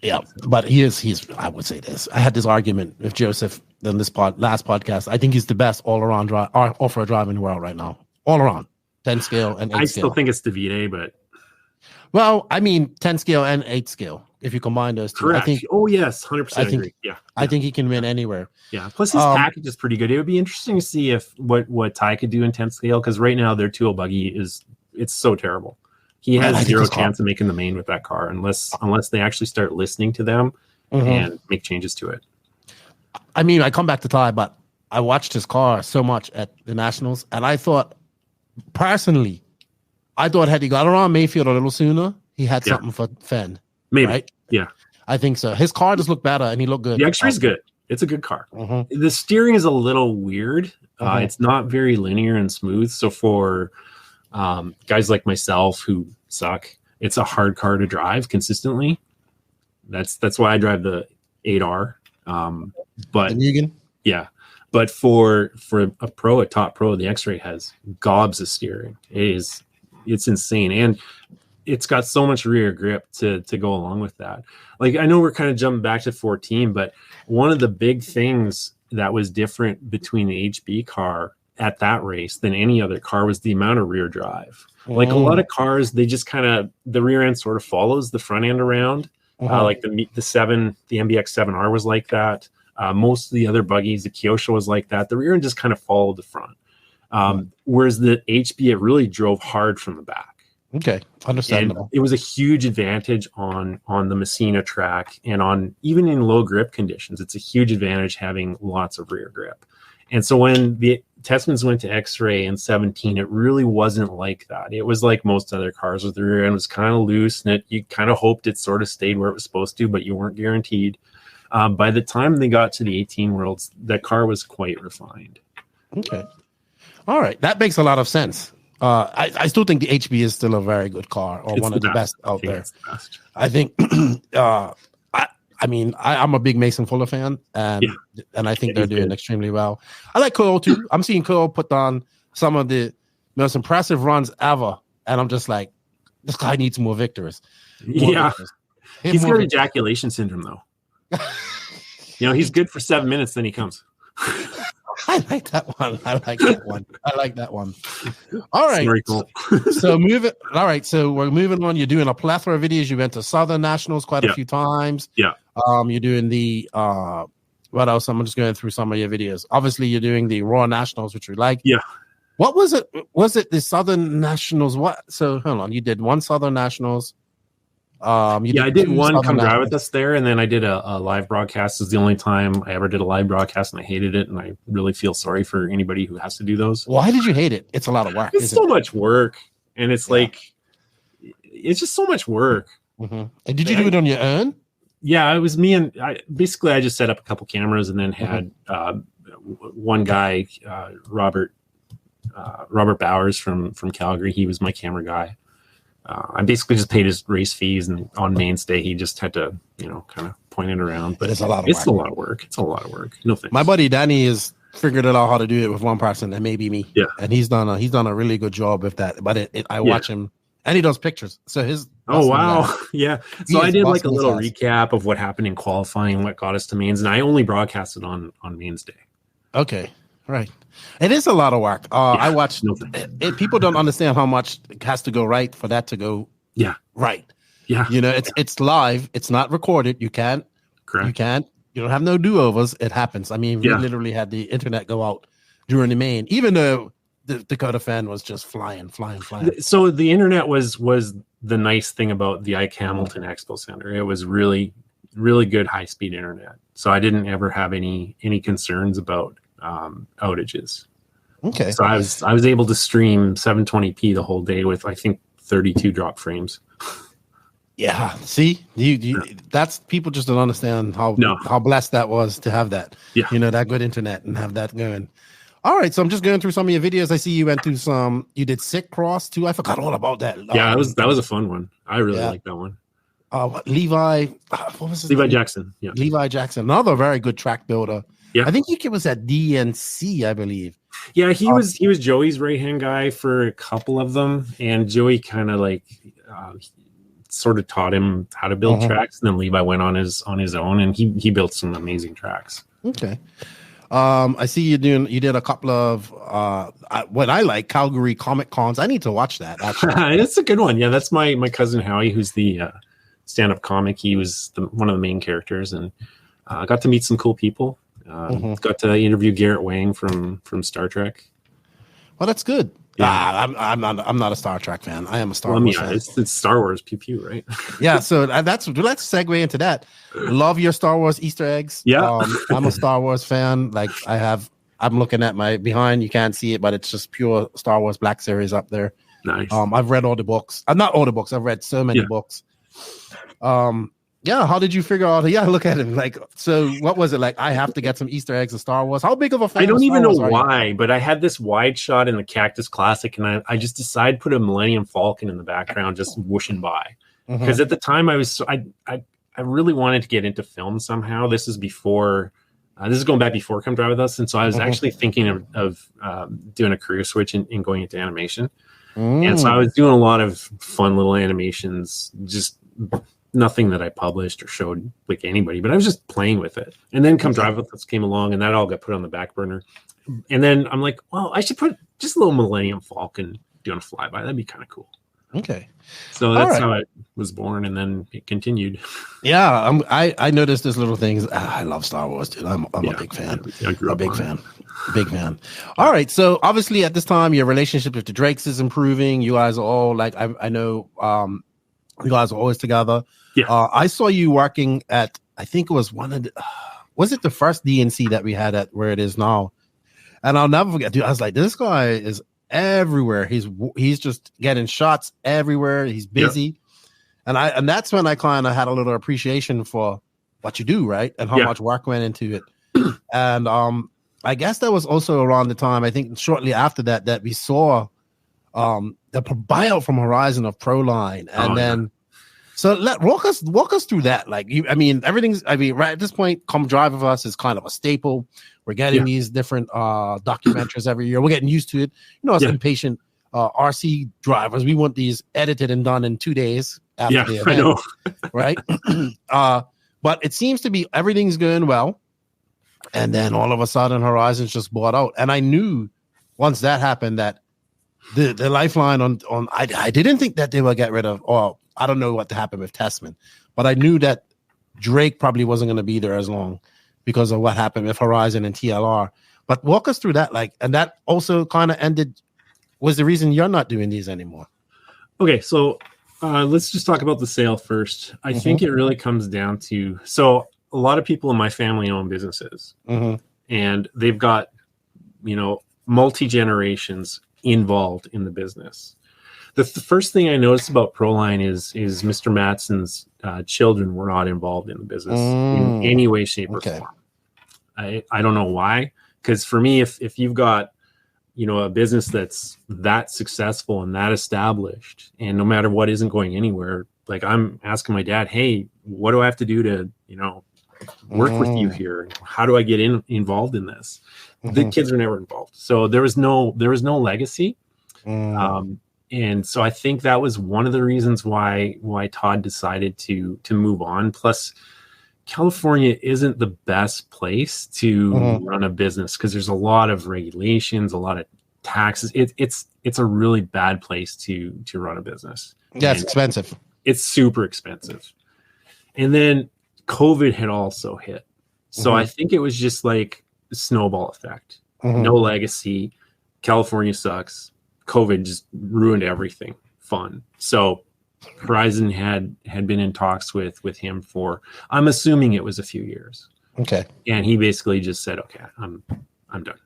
Yeah, but he's I would say this. I had this argument with Joseph in this last podcast. I think he's the best all-around off-road driver in the world right now. All around. 10 scale and 8 scale. I still think it's Davide, but... Well, I mean, 10 scale and 8 scale, if you combine those two. Correct. I think, yes, 100% agree. Yeah. I think he can win anywhere. Yeah, plus his package is pretty good. It would be interesting to see what Ty could do in 10 scale, because right now their 2.0 buggy it's so terrible. He has zero chance of making the main with that car unless they actually start listening to them and make changes to it. I mean, I come back to Ty, but I watched his car so much at the Nationals, and I thought, personally, had he got around Mayfield a little sooner, he had something for Fenn. Maybe. Right? Yeah. I think so. His car just looked better, and he looked good. The X-Ray's good. It's a good car. The steering is a little weird. It's not very linear and smooth. So for guys like myself who suck, it's a hard car to drive consistently. That's why I drive the 8R. But Mugen? Yeah. But for a top pro, the X-Ray has gobs of steering. It's insane. And it's got so much rear grip to go along with that. Like, I know we're kind of jumping back to 14, but one of the big things that was different between the HB car at that race than any other car was the amount of rear drive. Like a lot of cars, they just kind of, the rear end sort of follows the front end around. Like the MBX 7R was like that. Most of the other buggies, the Kyosho was like that. The rear end just kind of followed the front. Whereas the HB, it really drove hard from the back. Okay, understandable. And it was a huge advantage on the Messina track, and on even in low grip conditions, it's a huge advantage having lots of rear grip. And so when the Tessmans went to X-Ray in 17, it really wasn't like that. It was like most other cars, with the rear end was kind of loose, and you kind of hoped it sort of stayed where it was supposed to, but you weren't guaranteed. By the time they got to the 18 Worlds, that car was quite refined. Okay. All right. That makes a lot of sense. I still think the HB is still a very good car, or one of the best out there. I think, I'm a big Mason Fuller fan, and I think they're doing extremely well. I like Cole too. I'm seeing Cole put on some of the most impressive runs ever, and I'm just like, this guy needs more victories. Victors. He's got ejaculation syndrome, though. He's good for 7 minutes, then he comes. I like that one. All right. Very cool. So we're moving on. You're doing a plethora of videos. You went to Southern Nationals quite a few times. Yeah. You're doing the what else? I'm just going through some of your videos. Obviously, you're doing the Raw Nationals, which we like. Yeah. What was it? Was it the Southern Nationals? What? So hold on. You did one Southern Nationals. I did one Come Drive With Us there, and then I did a live broadcast. This is the only time I ever did a live broadcast, and I hated it, and I really feel sorry for anybody who has to do those. Why did you hate it? It's a lot of work. It's so much work, and it's it's just so much work. Mm-hmm. And did you do it on your own? Yeah, it was me, and I just set up a couple cameras, and then had one guy, Robert Bowers from Calgary. He was my camera guy. I basically just paid his race fees, and on Mainstay, he just had to, kind of point it around. But it's a lot of work. It's a lot of work. No thanks. My buddy Danny has figured it out how to do it with one person, and maybe me. Yeah, and he's done a really good job with that. But I watch him, and he does pictures. So his yeah. So I did like a little recap of what happened in qualifying, what got us to mains, and I only broadcasted on Mainstay. Okay, right. It is a lot of work. I watched. People don't understand how much has to go right for that to go. Right. Yeah. It's live. It's not recorded. You can't. Correct. You can't. You don't have no do-overs. It happens. I mean, we literally had the internet go out during the main, even though the Dakota fan was just flying. So the internet was the nice thing about the Ike Hamilton Expo Center. It was really, really good high-speed internet. So I didn't ever have any concerns about outages. Okay. So I was able to stream 720p the whole day with, I think, 32 drop frames. Yeah. See, that's, people just don't understand how blessed that was to have that. Yeah. That good internet and have that going. All right. So I'm just going through some of your videos. I see you went through you did Sick Cross too. I forgot all about that. Yeah, that was a fun one. I really liked that one. Levi, what was his Levi name? Jackson. Yeah. Levi Jackson, another very good track builder. Yeah. I think he was at DNC, I believe. Yeah, he was Joey's right-hand guy for a couple of them, and Joey kind of sort of taught him how to build tracks, and then Levi went on his own, and he built some amazing tracks. Okay. I see you did a couple of what I like, Calgary Comic Cons. I need to watch that, actually. It's a good one. Yeah, that's my cousin Howie, who's the stand-up comic. He was one of the main characters, and I got to meet some cool people. Got to interview Garrett Wang from Star Trek. Well, that's good. Yeah. I'm not a Star Trek fan. I am a Star Wars fan. It's Star Wars, pew pew, right? Yeah. So let's segue into that. Love your Star Wars Easter eggs. Yeah. I'm a Star Wars fan. Like I'm looking at my behind. You can't see it, but it's just pure Star Wars Black Series up there. Nice. I've read all the books. Not all the books. I've read so many books. Yeah, how did you figure out? Yeah, look at him. So what was it like? I have to get some Easter eggs of Star Wars. How big of a fan? I don't even know why, but I had this wide shot in the Cactus Classic, and I just decided to put a Millennium Falcon in the background, just whooshing by. Because at the time I really wanted to get into film somehow. This is before This is going back before Come Drive With Us. And so I was actually thinking of doing a career switch and going into animation. And so I was doing a lot of fun little animations, just nothing that I published or showed like anybody, but I was just playing with it. And then Come Drive With Us came along, and that all got put on the back burner. And then I'm like, well, I should put just a little Millennium Falcon doing a flyby. That'd be kind of cool. Okay. So that's how it was born, and then it continued. Yeah, I noticed this little things. I love Star Wars, dude. I'm a big fan. A big fan. All right. So obviously at this time, your relationship with the Drakes is improving. You guys are all like, I know you guys are always together. Yeah. I saw you working at, I think it was was it the first DNC that we had at where it is now? And I'll never forget, dude. I was like, this guy is everywhere. He's just getting shots everywhere. He's busy. Yeah. And that's when I kind of had a little appreciation for what you do, right? And how much work went into it. And I guess that was also around the time, I think shortly after that we saw the buyout from Horizon of Proline. And so walk us through that. Like right at this point, Come Drive With Us is kind of a staple. We're getting these different documentaries every year. We're getting used to it. As impatient RC drivers, we want these edited and done in 2 days after the event. I know. Right? But it seems to be everything's going well. And then all of a sudden, Horizon's just bought out. And I knew once that happened that the lifeline on I didn't think that they would get rid of, or I don't know what happened with Tessman, but I knew that Drake probably wasn't going to be there as long because of what happened with Horizon and TLR. But walk us through that, and that also kind of was the reason you're not doing these anymore. Okay, so let's just talk about the sale first. I think it really comes down to, so a lot of people in my family own businesses, and they've got, multi-generations involved in the business. The first thing I noticed about Proline is Mr. Matson's children were not involved in the business in any way, shape, or form. I don't know why. Because for me, if you've got, a business that's that successful and that established, and no matter what isn't going anywhere, like I'm asking my dad, hey, what do I have to do to, work with you here? How do I get involved in this? The kids are never involved. So there was no legacy. And so I think that was one of the reasons why Todd decided to move on. Plus, California isn't the best place to run a business because there's a lot of regulations, a lot of taxes. It's a really bad place to run a business. Yeah, it's expensive. It's super expensive. And then COVID had also hit. So I think it was just like a snowball effect. No legacy. California sucks. COVID just ruined everything fun. So Horizon had been in talks with him for, I'm assuming it was a few years. Okay. And he basically just said, okay, I'm done.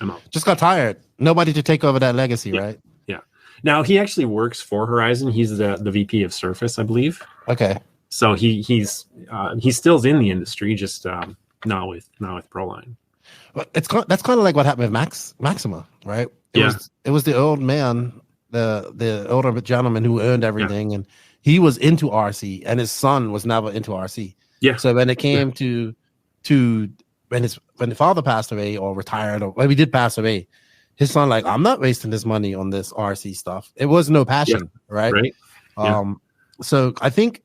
I'm out. Just got tired. Nobody to take over that legacy, right? Yeah. Now he actually works for Horizon. He's the VP of Surface, I believe. Okay. So he's still in the industry, just not with Proline. Well, that's kind of like what happened with Maxima, right? It was the old man, the older gentleman who owned everything, and he was into RC, and his son was never into RC. Yeah. So when it came to when the father passed away or retired, or when he did pass away, his son I'm not wasting this money on this RC stuff. It was no passion, right? Right. So I think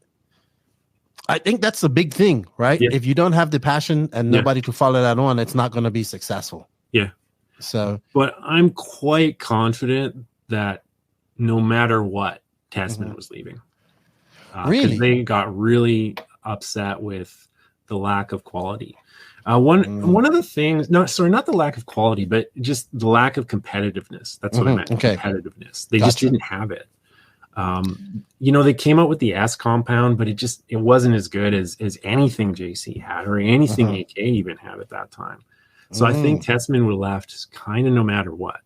that's a big thing, right? Yeah. If you don't have the passion and nobody to follow that on, it's not going to be successful. Yeah. So, but I'm quite confident that no matter what, Tessman was leaving. Really? They got really upset with the lack of quality. One of the things, not the lack of quality, but just the lack of competitiveness. That's what I meant. Okay. Competitiveness. They just didn't have it. They came out with the S compound, but it wasn't as good as anything JC had or anything AK even had at that time. So I think Tessman would have left kind of no matter what.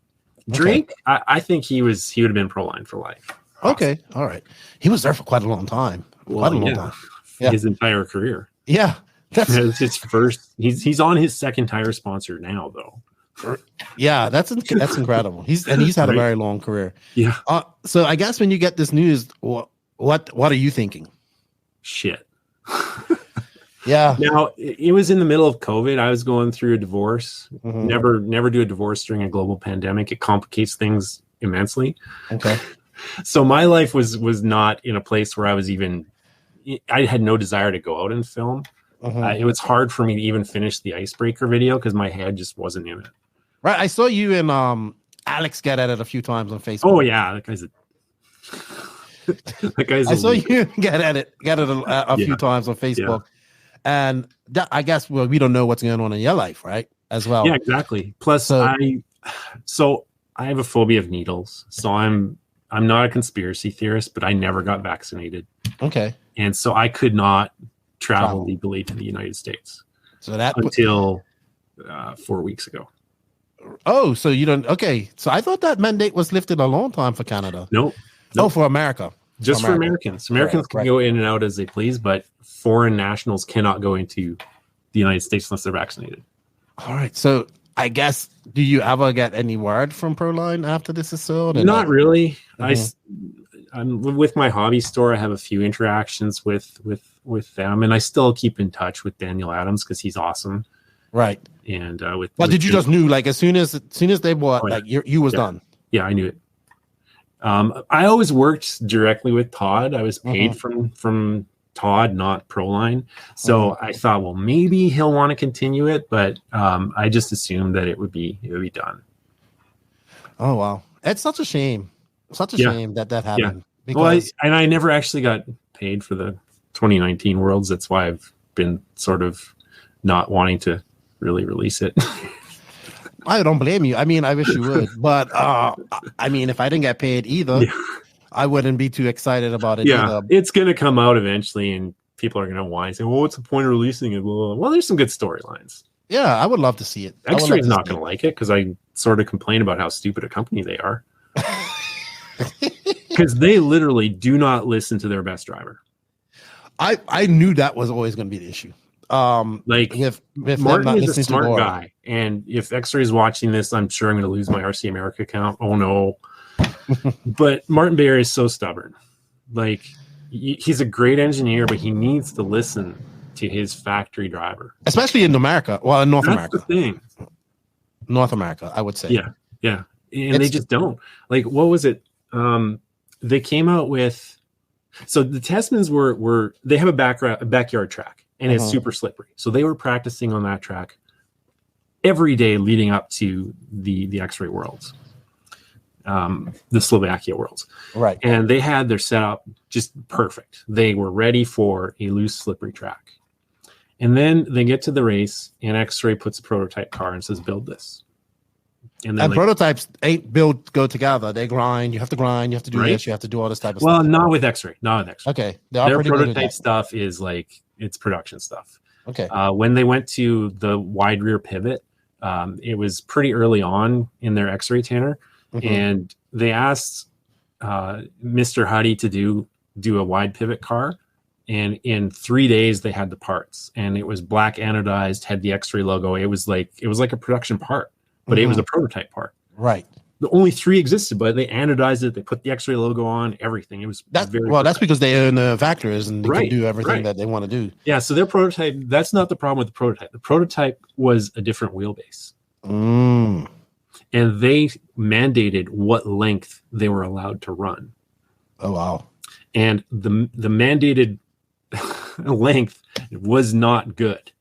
Drake, I think he would have been Proline for life. Okay, all right. He was there for quite a long time. His entire career. Yeah, that's his first. He's on his second tire sponsor now, though. Yeah, that's incredible. He's had a very long career. Yeah. So I guess when you get this news, what are you thinking? Shit. Yeah. Now it was in the middle of COVID. I was going through a divorce. Never do a divorce during a global pandemic. It complicates things immensely. Okay. So my life was not in a place where I had no desire to go out and film. It was hard for me to even finish the icebreaker video because my head just wasn't in it. Right. I saw you and Alex get at it a few times on Facebook. Oh yeah, that guy's I saw you get at it a few times on Facebook. Yeah. And I guess we don't know what's going on in your life, right? As well. Yeah, exactly. Plus I have a phobia of needles. So I'm not a conspiracy theorist, but I never got vaccinated. Okay. And so I could not travel legally to the United States. So that until 4 weeks ago. Oh, so you don't? Okay. So I thought that mandate was lifted a long time for Canada. Nope. Oh, for America. Just for Americans. Americans can go in and out as they please, but foreign nationals cannot go into the United States unless they're vaccinated. All right. So I guess, do you ever get any word from Proline after this is sold? Not really. I'm with my hobby store. I have a few interactions with them, and I still keep in touch with Daniel Adams because he's awesome. Right. And did you just knew like as soon as they bought you was done? Yeah, I knew it. I always worked directly with Todd. I was paid from Todd, not Proline. So I thought, well, maybe he'll want to continue it, but I just assumed that it would be done. Oh wow, it's such a shame. Such a shame that happened. Yeah. Well, I never actually got paid for the 2019 Worlds. That's why I've been sort of not wanting to really release it. I don't blame you. I mean, I wish you would, but I mean, if I didn't get paid either, I wouldn't be too excited about it. Yeah, either. It's going to come out eventually, and people are going to whine and say, "Well, what's the point of releasing it?" Well, there's some good storylines. Yeah, I would love to see it. X-Ray's not going to like it because I sort of complain about how stupid a company they are. Because they literally do not listen to their best driver. I knew that was always going to be the issue. If Martin is a smart guy, and if X-Ray is watching this, I'm sure I'm going to lose my RC America account. Oh no! But Martin Bayer is so stubborn. Like he's a great engineer, but he needs to listen to his factory driver, especially in America. Well, in North America, that's the thing. North America, I would say. Yeah, and they just don't. Like, what was it? They came out with. So the Testmans were they have a backyard track, and it's super slippery. So they were practicing on that track every day leading up to the X-Ray Worlds, the Slovakia Worlds. Right. And they had their setup just perfect. They were ready for a loose, slippery track. And then they get to the race, and X-Ray puts a prototype car and says, "Build this." And prototypes ain't go together. They grind. You have to grind. You have to do this. You have to do all this type of stuff. Well, not with X-Ray. Okay. Their prototype stuff is like it's production stuff. Okay. When they went to the wide rear pivot, it was pretty early on in their X-Ray Tanner, and they asked Mr. Huddy to do a wide pivot car, and in 3 days they had the parts, and it was black anodized, had the X-Ray logo. It was like a production part. But it was a prototype part. Right. The only 3 existed, but they anodized it. They put the X-Ray logo on, everything. It was that's because they own the factories and they can do everything that they want to do. Yeah, so their prototype, that's not the problem with the prototype. The prototype was a different wheelbase. And they mandated what length they were allowed to run. Oh, wow. And the mandated length was not good.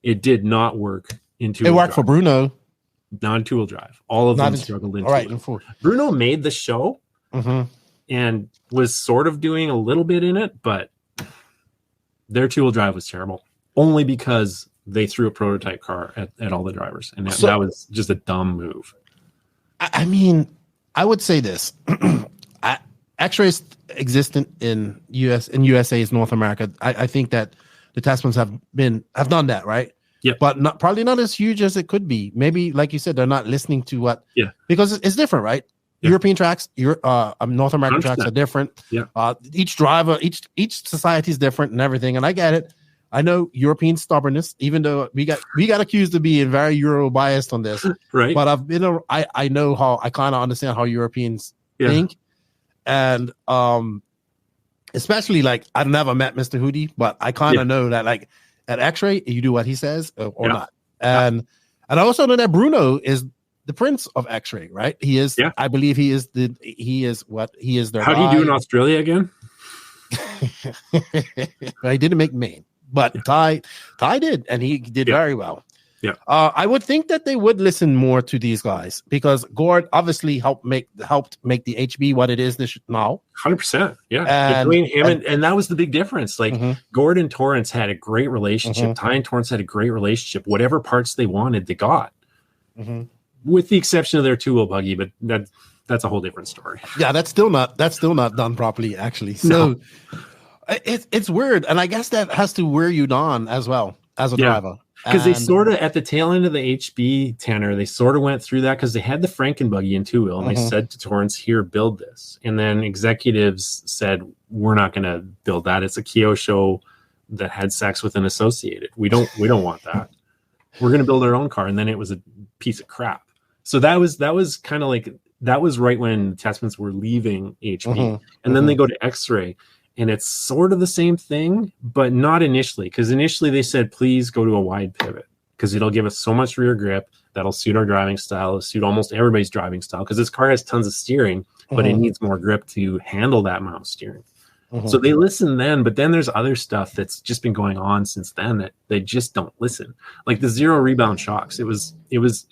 It did not work into it worked for Bruno. Not in two-wheel drive. All of them struggled in two-wheel. Bruno made the show and was sort of doing a little bit in it, but their two-wheel drive was terrible. Only because they threw a prototype car at all the drivers. And that was just a dumb move. I mean, I would say this. X-Rays existent in USA's North America. I think that the Testmans have done that, right? Yeah, but probably not as huge as it could be. Maybe, like you said, they're not listening to what. Yeah, because it's different, right? Yeah. European tracks, North American tracks are different. Yeah, each driver, each society is different and everything. And I get it. I know European stubbornness, even though we got accused of being very Euro biased on this, right? But I know how I kind of understand how Europeans think, and especially like I've never met Mr. Hootie, but I kind of know that like at X-Ray you do what he says or not, and I also know that Bruno is the prince of X-Ray, right? He is. Yeah. I believe he is their. How do you do in Australia again? I didn't make Maine, but Ty did, and he did very well. Yeah. I would think that they would listen more to these guys because Gord obviously helped make the HB what it is now. 100%. Yeah. And that was the big difference. Like Gord and Torrance had a great relationship. Ty and Torrance had a great relationship. Whatever parts they wanted, they got. With the exception of their two-wheel buggy, but that's a whole different story. Yeah, that's still not done properly, actually. So it's weird, and I guess that has to wear you down as well as a driver. Because they sort of, at the tail end of the HB Tanner, they sort of went through that because they had the Franken buggy in two-wheel, and they said to Torrance, here, build this. And then executives said, we're not going to build that. It's a Kyosho that had sex with an associated. We don't want that. We're going to build our own car. And then it was a piece of crap. So that was kind of like, that was right when Testments were leaving HB. And then they go to X-Ray. And it's sort of the same thing, but not initially. Because initially they said, please go to a wide pivot because it'll give us so much rear grip that'll suit our driving style, it'll suit almost everybody's driving style. Because this car has tons of steering, but it needs more grip to handle that amount of steering. So they listened then, but then there's other stuff that's just been going on since then that they just don't listen. Like the zero rebound shocks. It was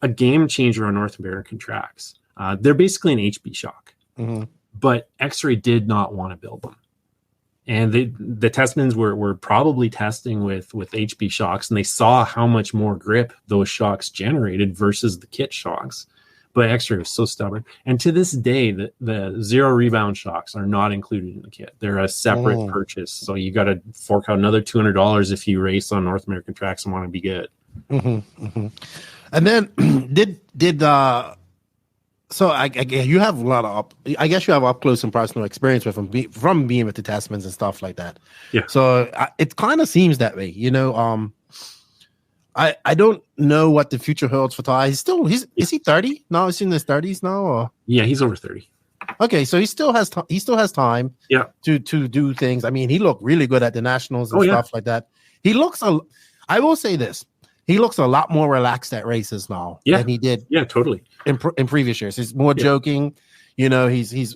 a game changer on North American tracks. They're basically an HB shock. But X-Ray did not want to build them. And the testmans were probably testing with HB shocks, and they saw how much more grip those shocks generated versus the kit shocks. But X-Ray was so stubborn. And to this day, the zero rebound shocks are not included in the kit. They're a separate purchase. So you got to fork out another $200 if you race on North American tracks and want to be good. And then so you have a lot of I guess you have up close and personal experience with from being with the Testmans and stuff like that. Yeah. So it kind of seems that way, you know. I don't know what the future holds for Ty. Is he 30? No, he's in his 30s now. Or? Yeah, he's over 30. Okay, so he still has time. Yeah. To do things. I mean, he looked really good at the nationals and stuff like that. He looks. I will say this. He looks a lot more relaxed at races now than he did. Yeah, totally. In previous years, he's more joking. You know, he's a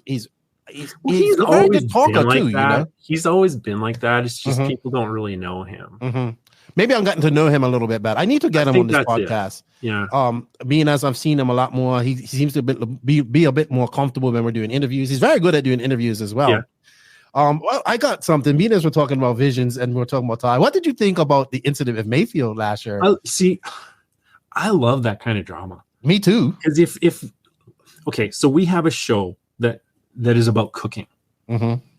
very good talker like too. That. You know, he's always been like that. It's just people don't really know him. Maybe I'm getting to know him a little bit better. I need to get him on this podcast. Yeah. Being as I've seen him a lot more, he seems to be a bit more comfortable when we're doing interviews. He's very good at doing interviews as well. Yeah. Well, I got something. Being as we're talking about visions and we're talking about Ty, what did you think about the incident with Mayfield last year? I love that kind of drama. Me too. Because okay, so we have a show that is about cooking.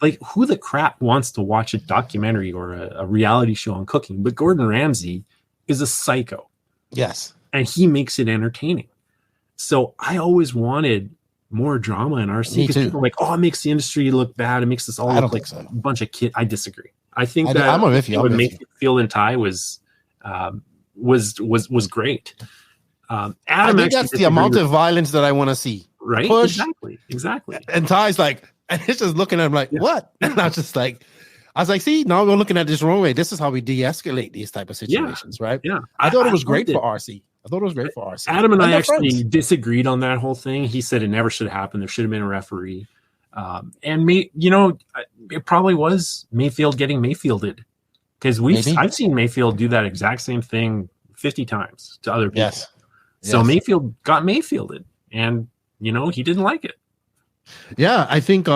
Like, who the crap wants to watch a documentary or a reality show on cooking? But Gordon Ramsay is a psycho. Yes. And he makes it entertaining. So I always wanted more drama in RC because people are like, oh, it makes the industry look bad. It makes us all look like a bunch of kids. I disagree. I think that I'm with you. Mayfield and Ty was great. Adam, I think that's the amount of violence that I want to see. Right? Push. Exactly. And Ty's like, and it's just looking at him like, what? And I was like, see, now we're looking at this wrong way. This is how we de-escalate these type of situations, right? Yeah. I thought it was great for RC. Adam and I actually disagreed on that whole thing. He said it never should have happened. There should have been a referee. And it probably was Mayfield getting Mayfielded. Because I've seen Mayfield do that exact same thing 50 times to other people. Yes. So Mayfield got Mayfielded, and he didn't like it. Yeah, I think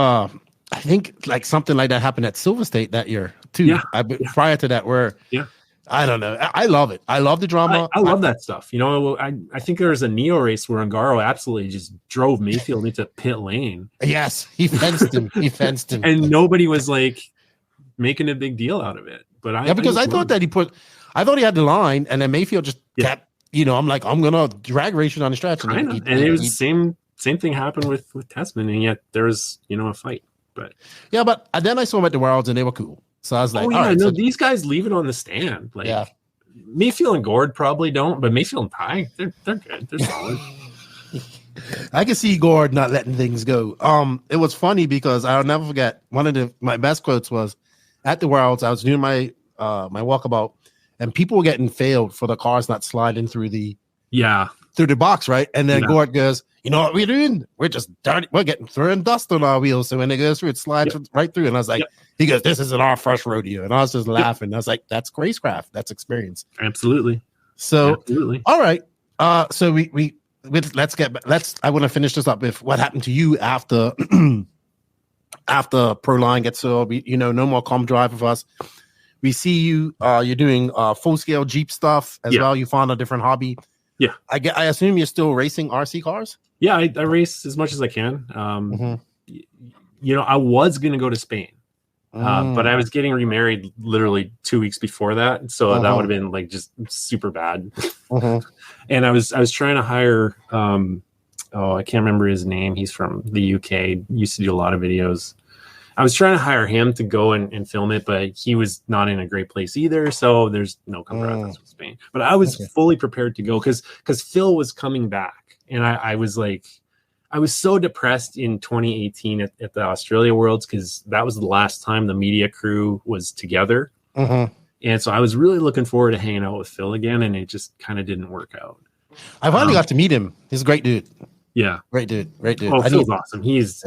like something like that happened at Silver State that year too. Yeah. Prior to that, where I don't know. I love it. I love the drama. I love that stuff. I think there was a Neo race where Ungaro absolutely just drove Mayfield into pit lane. Yes, he fenced him. And nobody was like making a big deal out of it. But I thought he had the line, and then Mayfield just kept. I'm like, I'm gonna drag race it on the stretch, and it was the same thing happened with Testman, and yet there was a fight. But then I saw them at the Worlds, and they were cool. So I was like, these guys leave it on the stand. Like, Mayfield and Gord probably don't, but Mayfield and Ty, they're good. They're solid. I can see Gord not letting things go. It was funny because I'll never forget one of my best quotes was at the Worlds. I was doing my walkabout, and people were getting failed for the cars not sliding through the box, right? And then Gord goes, "You know what we're doing? We're just dirty. We're getting throwing dust on our wheels. So when it goes through, it slides right through." And I was like, "He goes, this isn't our first rodeo." And I was just laughing. I was like, "That's racecraft. That's experience." Absolutely. So, absolutely. All right. So I want to finish this up with what happened to you after after Proline gets sold. No more Com Drive with us. We see you. You're doing full scale Jeep stuff as well. You found a different hobby. Yeah, I assume you're still racing RC cars. Yeah, I race as much as I can. I was going to go to Spain, but I was getting remarried literally 2 weeks before that, so that would have been like just super bad. And I was trying to hire. I can't remember his name. He's from the UK. Used to do a lot of videos. I was trying to hire him to go and film it, but he was not in a great place either. So there's no comparison with Spain. But I was fully prepared to go because Phil was coming back, and I was like, I was so depressed in 2018 at the Australia Worlds because that was the last time the media crew was together, and so I was really looking forward to hanging out with Phil again, and it just kind of didn't work out. I finally got to meet him. He's a great dude. Yeah, great dude. Oh, Phil's awesome. He's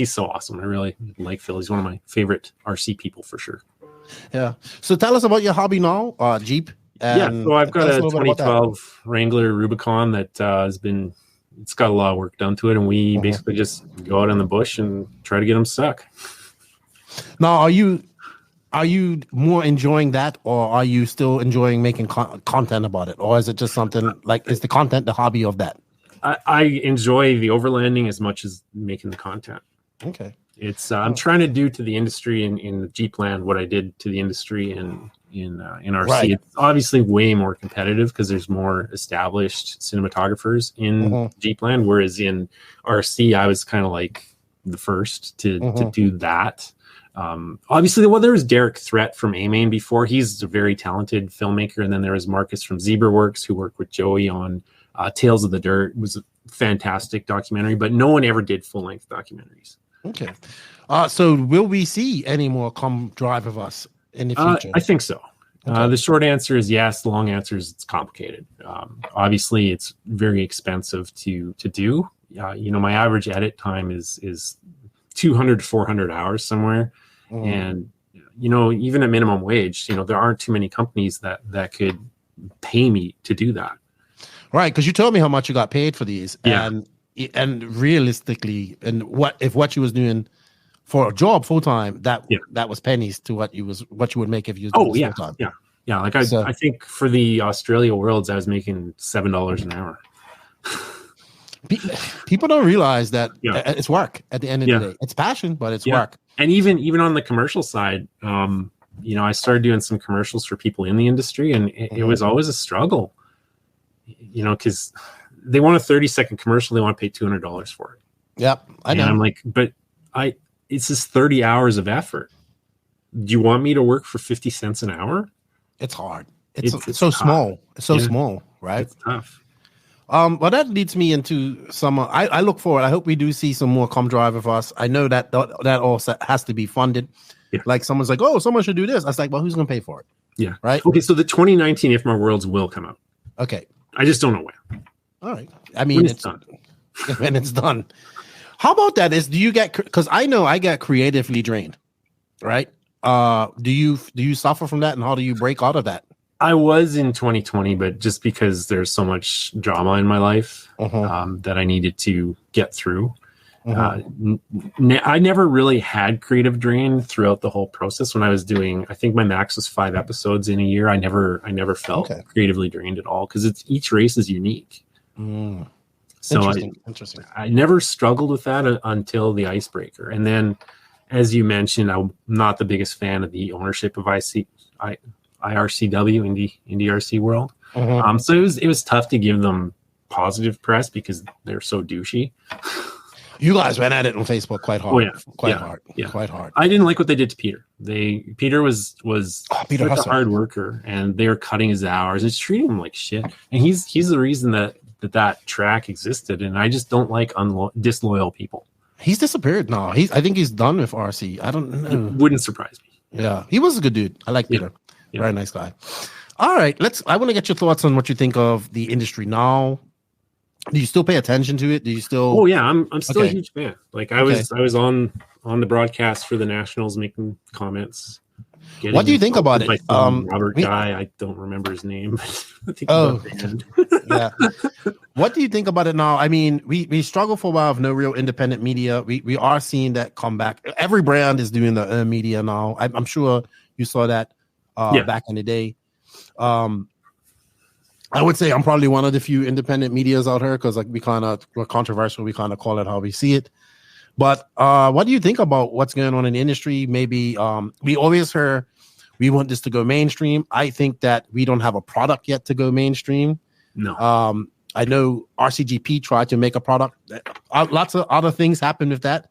so awesome. I really like Phil. He's one of my favorite RC people for sure. Yeah. So tell us about your hobby now, Jeep. So I've got a 2012 Wrangler Rubicon that it's got a lot of work done to it, and we basically just go out in the bush and try to get them stuck. Now, are you more enjoying that, or are you still enjoying making content about it, or is it just something like is the content the hobby of that? I enjoy the overlanding as much as making the content. Okay. It's I'm trying to do to the industry in the Jeep land what I did to the industry in RC. Right. It's obviously way more competitive because there's more established cinematographers in Jeep land, whereas in RC I was kind of like the first to do that. Obviously, there was Derek Threat from A-Main before. He's a very talented filmmaker, and then there was Marcus from ZebraWorks who worked with Joey on Tales of the Dirt. It was a fantastic documentary, but no one ever did full-length documentaries. Okay. So will we see any more come drive of us in the future? I think so. Okay. The short answer is yes. The long answer is it's complicated. Obviously, it's very expensive to do. My average edit time is 200 to 400 hours somewhere. And, even at minimum wage, there aren't too many companies that could pay me to do that. Right, because you told me how much you got paid for these, and realistically, and what you was doing for a job full time, that was pennies to what you would make if you was doing full time. Yeah. Like I think for the Australia Worlds, I was making $7 an hour. People don't realize that it's work at the end of the day. It's passion, but it's work. And even on the commercial side, I started doing some commercials for people in the industry, and it was always a struggle. Because they want a 30-second commercial, they want to pay $200 for it. Yep, I know. And I'm like, but it's just 30 hours of effort. Do you want me to work for 50 cents an hour? It's hard. It's so tough. Small. It's so small, right? It's tough. Well, that leads me into some. I look forward. I hope we do see some more Com Drive of us. I know that also has to be funded. Yeah. Like someone's like, oh, someone should do this. I was like, well, who's going to pay for it? Yeah. Right. Okay. So the 2019 IFMAR Worlds will come out. Okay. I just don't know when. All right. I mean, it's done. When it's done. How about that? Do you get? Because I know I get creatively drained. Right. Do you suffer from that, and how do you break out of that? I was in 2020, but just because there's so much drama in my life that I needed to get through. I never really had creative drain throughout the whole process. When I was doing, I think my max was 5 episodes in a year. I never felt creatively drained at all because each race is unique. So interesting. I never struggled with that until the icebreaker. And then, as you mentioned, I'm not the biggest fan of the ownership of IRCW, Indie RC World. So it was tough to give them positive press because they're so douchey. You guys went at it on Facebook quite hard. Quite hard. I didn't like what they did to Peter. Peter was Peter such a hard worker, and they were cutting his hours and treating him like shit. And he's the reason that that track existed, and I just don't like disloyal people. He's disappeared now. I think he's done with RC. I don't know. It wouldn't surprise me. Yeah, he was a good dude. I like Peter. Yeah. Very nice guy. All right, I want to get your thoughts on what you think of the industry now. Do you still pay attention to it? Do you still? Oh yeah, I'm still a huge fan. Like I was on the broadcast for the Nationals making comments. What do you think about it? Robert guy, I don't remember his name. Yeah. What do you think about it now? I mean, we struggled for a while with no real independent media. We are seeing that come back. Every brand is doing their own media now. I'm sure you saw that back in the day. I would say I'm probably one of the few independent medias out here because like we're controversial. We kind of call it how we see it. But what do you think about what's going on in the industry? Maybe we always heard we want this to go mainstream. I think that we don't have a product yet to go mainstream. No. I know RCGP tried to make a product. Lots of other things happen with that.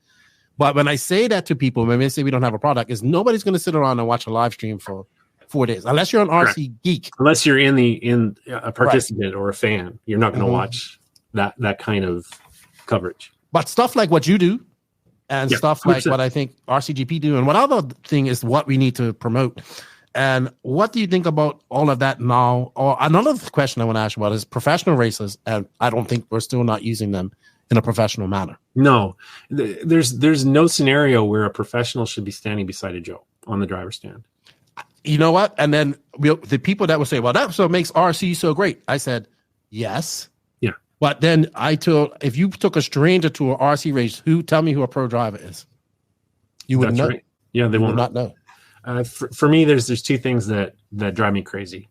But when I say that to people, when they say we don't have a product, is nobody's going to sit around and watch a live stream for 4 days unless you're an RC geek. Unless you're in a participant or a fan, you're not going to watch that kind of coverage. But stuff like what you do and stuff like 100%. what I think RCGP do and what other thing is what we need to promote. And what do you think about all of that now? Or another question I want to ask you about is professional racers, and I don't think we're still not using them in a professional manner. No, there's no scenario where a professional should be standing beside a Joe on the driver's stand. You know what? And then the people that would say, well, that's what makes RC so great. I said, yes. Yeah. But then if you took a stranger to an RC race, tell me who a pro driver is? You wouldn't know. Right. Yeah, they won't not know. For me, there's two things that drive me crazy.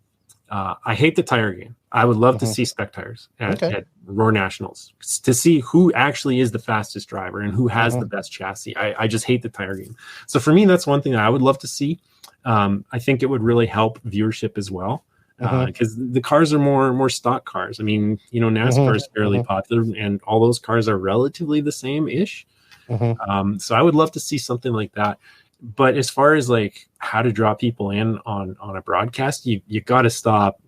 I hate the tire game. I would love to see spec tires at Roar Nationals to see who actually is the fastest driver and who has the best chassis. I just hate the tire game. So for me, that's one thing that I would love to see. I think it would really help viewership as well because the cars are more stock cars. I mean, NASCAR is fairly popular and all those cars are relatively the same-ish. So I would love to see something like that. But as far as like how to draw people in on a broadcast, you got to stop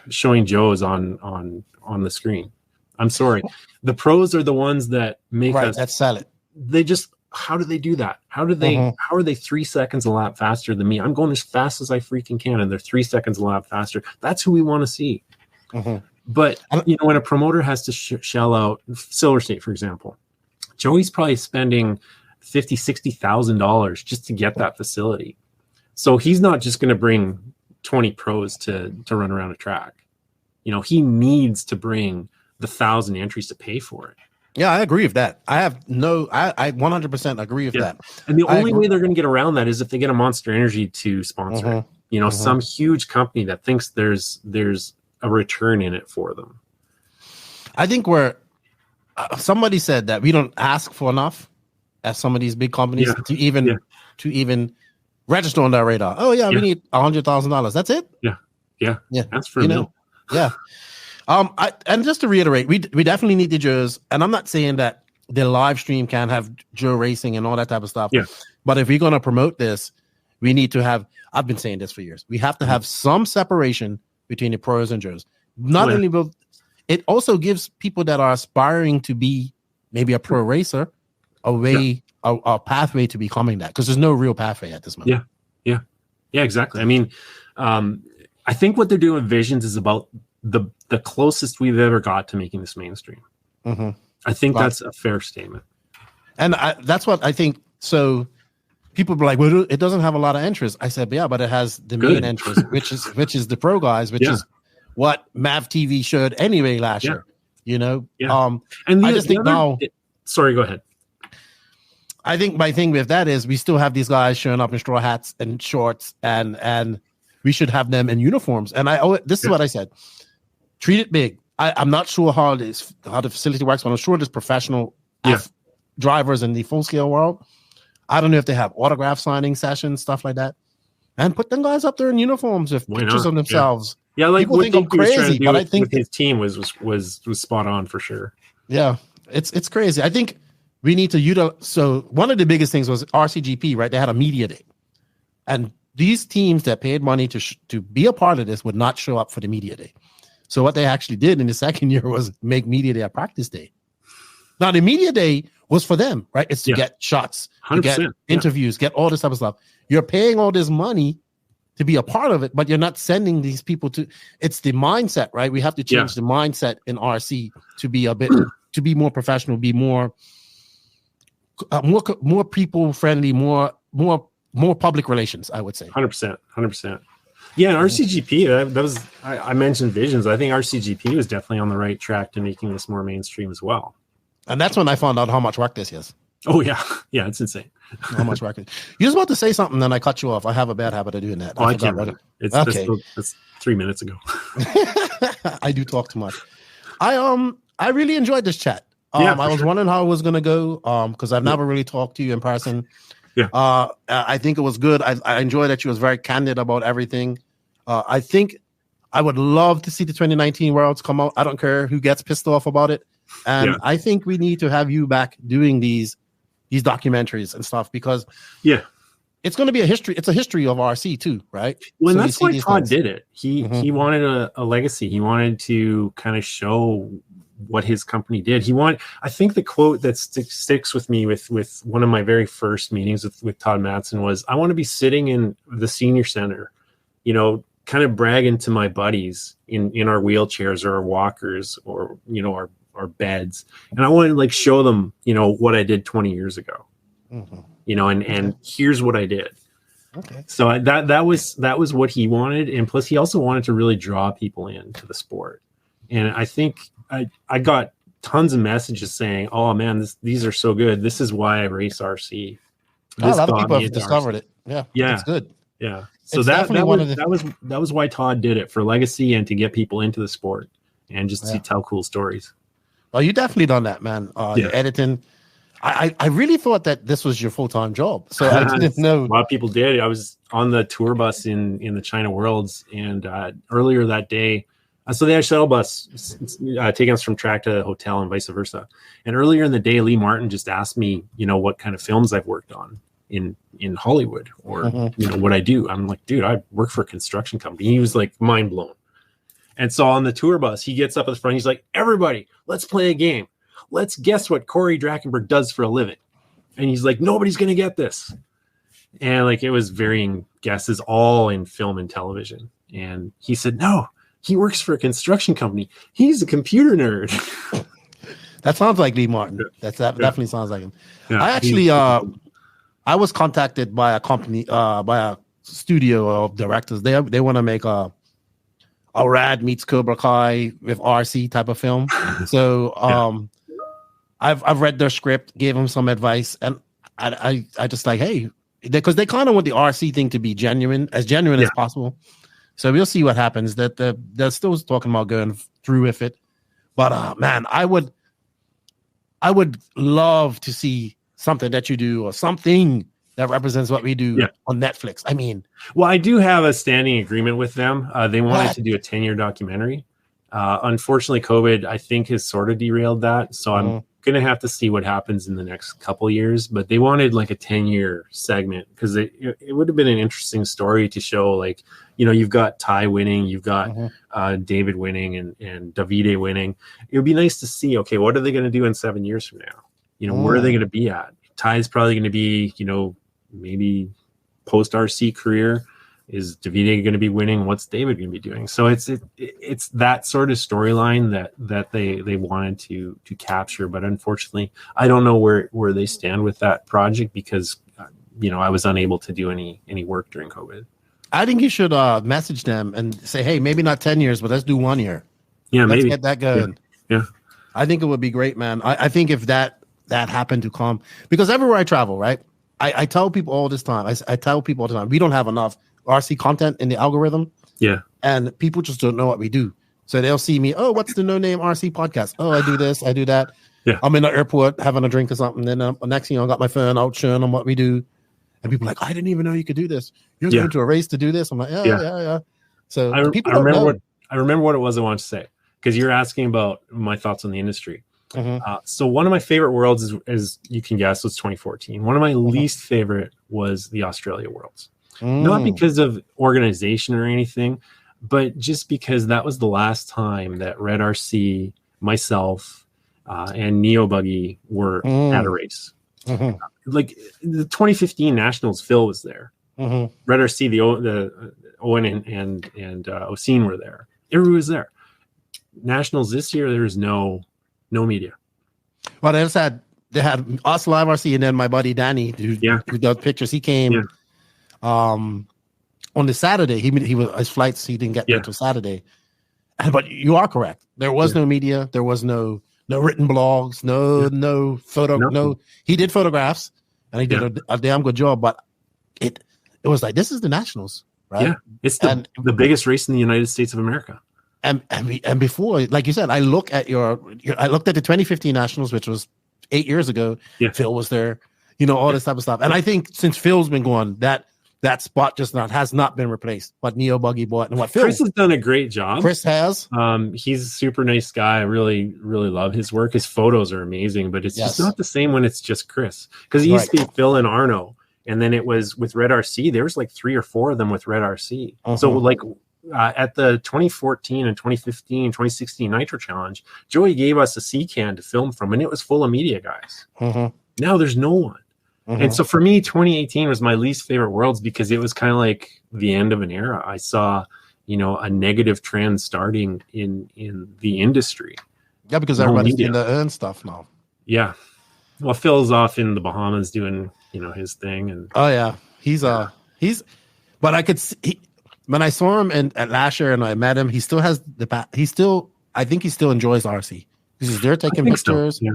showing Joes on the screen. I'm sorry. The pros are the ones that make us. That's solid. They just, how do they do that? How are they 3 seconds a lap faster than me? I'm going as fast as I freaking can, and they're 3 seconds a lap faster. That's who we want to see. But when a promoter has to shell out Silver State, for example, Joey's probably spending $50,000-$60,000 just to get that facility. So he's not just going to bring 20 pros to run around a track. He needs to bring the 1,000 entries to pay for it. Yeah, I agree with that. I 100% agree with that. And the only way they're going to get around that is if they get a Monster Energy to sponsor it. Some huge company that thinks there's a return in it for them. I think somebody said that we don't ask for enough as some of these big companies to even register on their radar. Oh yeah, we need $100,000. That's it. Yeah. That's for me. Yeah. And just to reiterate, we definitely need the Joes. And I'm not saying that the live stream can't have Joe racing and all that type of stuff. Yeah. But if we're going to promote this, we need to have. I've been saying this for years. We have to have some separation between the pros and Joes. Not only will it also gives people that are aspiring to be maybe a pro racer a pathway to becoming that, because there's no real pathway at this moment. Yeah, exactly. I mean, I think what they're doing with Visions is about the closest we've ever got to making this mainstream. I think that's a fair statement. And that's what I think. So people were like, well, it doesn't have a lot of entries. I said, yeah, but it has the main entries, which is the pro guys, which is what MAV TV showed anyway last year. And I just think now. Sorry, go ahead. I think my thing with that is we still have these guys showing up in straw hats and shorts, and we should have them in uniforms. And this is what I said: treat it big. I'm not sure how the facility works, but I'm sure there's professional drivers in the full scale world. I don't know if they have autograph signing sessions, stuff like that, and put them guys up there in uniforms with pictures of themselves. Yeah, like people think I'm crazy, but I think his team was spot on for sure. Yeah, it's crazy. I think we need to utilize. So one of the biggest things was RCGP, right? They had a media day, and these teams that paid money to be a part of this would not show up for the media day. So what they actually did in the second year was make media day a practice day. Now the media day was for them, right? It's to get shots, to get interviews, get all this type of stuff. You're paying all this money to be a part of it, but you're not sending these people to. It's the mindset, right? We have to change the mindset in RC to be a bit to be more professional, be more people friendly, more public relations. I would say 100%. Yeah, and RCGP, that was I mentioned visions. I think RCGP was definitely on the right track to making this more mainstream as well. And that's when I found out how much work this is. Oh yeah, it's insane. How much work? You was about to say something, then I cut you off. I have a bad habit of doing that. I can't remember. It's okay. That's 3 minutes ago. I do talk too much. I really enjoyed this chat. I was wondering how it was going to go because I've never really talked to you in person. Yeah. I think it was good. I enjoyed that you was very candid about everything. I think I would love to see the 2019 Worlds come out. I don't care who gets pissed off about it. And I think we need to have you back doing these documentaries and stuff because it's going to be a history. It's a history of RC too, right? Well, so that's why Todd did it. He wanted a legacy. He wanted to kind of show what his company did. I think the quote that sticks with me with one of my very first meetings with Todd Madsen was, I want to be sitting in the senior center, kind of bragging to my buddies in our wheelchairs or our walkers or, our beds. And I want to show them, what I did 20 years ago, and here's what I did. Okay. So that was what he wanted. And plus he also wanted to really draw people into the sport. And I think I got tons of messages saying, oh man, these are so good. This is why I race RC. A lot of people have discovered it. Yeah. It's good. Yeah. So that was why Todd did it, for legacy and to get people into the sport and just to tell cool stories. Well, you definitely done that, man. Your editing. I really thought that this was your full-time job. So I didn't know. A lot of people did. I was on the tour bus in the China Worlds, and earlier that day, so they had a shuttle bus taking us from track to the hotel and vice versa. And earlier in the day, Lee Martin just asked me, what kind of films I've worked on in Hollywood or, what I do. I'm like, dude, I work for a construction company. He was like mind blown. And so on the tour bus, he gets up at the front. He's like, everybody, let's play a game. Let's guess what Cory Drachenberg does for a living. And he's like, nobody's going to get this. And it was varying guesses, all in film and television. And he said, no, he works for a construction company. He's a computer nerd. That sounds like Lee Martin. That definitely sounds like him. Yeah, I actually, I was contacted by a company, by a studio of directors. They want to make a Rad meets Cobra Kai with RC type of film. So I've read their script, gave them some advice, and I just hey, because they kind of want the RC thing to be genuine as possible. So we'll see what happens. That they're still talking about going through with it, but man, I would love to see something that you do or something that represents what we do on Netflix. I mean, well, I do have a standing agreement with them. They wanted to do a 10-year documentary. Unfortunately, COVID, I think, has sort of derailed that. So I'm going to have to see what happens in the next couple years. But they wanted a 10-year segment because it would have been an interesting story to show, you've got Ty winning, you've got David winning and Davide winning. It would be nice to see, okay, what are they going to do in 7 years from now? Where are they going to be at? Ty's probably going to be, maybe post RC career. Is Davide going to be winning? What's David going to be doing? So it's that sort of storyline that they wanted to capture. But unfortunately, I don't know where they stand with that project because, I was unable to do any work during COVID. I think you should message them and say, hey, maybe not 10 years, but let's do 1 year. Yeah, let's maybe get that going. Yeah. I think it would be great, man. I think if that happened to come, because everywhere I travel, right? I tell people all this time, I tell people all the time, we don't have enough RC content in the algorithm. Yeah. And people just don't know what we do. So they'll see me, oh, what's the No Name RC podcast? Oh, I do this, I do that. Yeah. I'm in the airport having a drink or something. Then next thing I got my phone out showing them what we do. And people are like, I didn't even know you could do this. You're going to a race to do this? I'm like, yeah. So I remember what it was I wanted to say, because you're asking about my thoughts on the industry. So one of my favorite worlds is, as you can guess, was 2014. One of my least favorite was the Australia Worlds. Not because of organization or anything, but just because that was the last time that Red RC, myself, and Neo Buggy were at a race. Like the 2015 Nationals, Phil was there. Red RC, the Owen and Oseen were there. Everyone was there. Nationals this year, there's no media. Well, they had us Live RC and then my buddy Danny who does pictures. He came on the Saturday. He was his flights. He didn't get there until Saturday. But you are correct. There was no media. There was no written blogs. No photo. No. He did photographs and he did a damn good job. But it was like, this is the Nationals, right? Yeah, it's the biggest race in the United States of America. And before, like you said, I looked at the 2015 Nationals, which was 8 years ago. Yeah. Phil was there, all this type of stuff. And I think since Phil's been gone, that spot has not been replaced. What Neo Buggy bought and what Phil. Chris has done a great job. Chris has. He's a super nice guy. I really, really love his work. His photos are amazing, but it's just not the same when it's just Chris. Because he used to be Phil and Arno. And then it was with Red RC. There was like 3 or 4 of them with Red RC. So like at the 2014 and 2015, 2016 Nitro Challenge, Joey gave us a C-can to film from, and it was full of media guys. Now there's no one. And so for me, 2018 was my least favorite Worlds because it was kind of like the end of an era. I saw, a negative trend starting in the industry. Yeah, because everybody's doing their own stuff now. Yeah. Well, Phil's off in the Bahamas doing, his thing. And but I could see, when I saw him at last year and I met him, he still has I think he still enjoys RC. He's there taking pictures. So, yeah.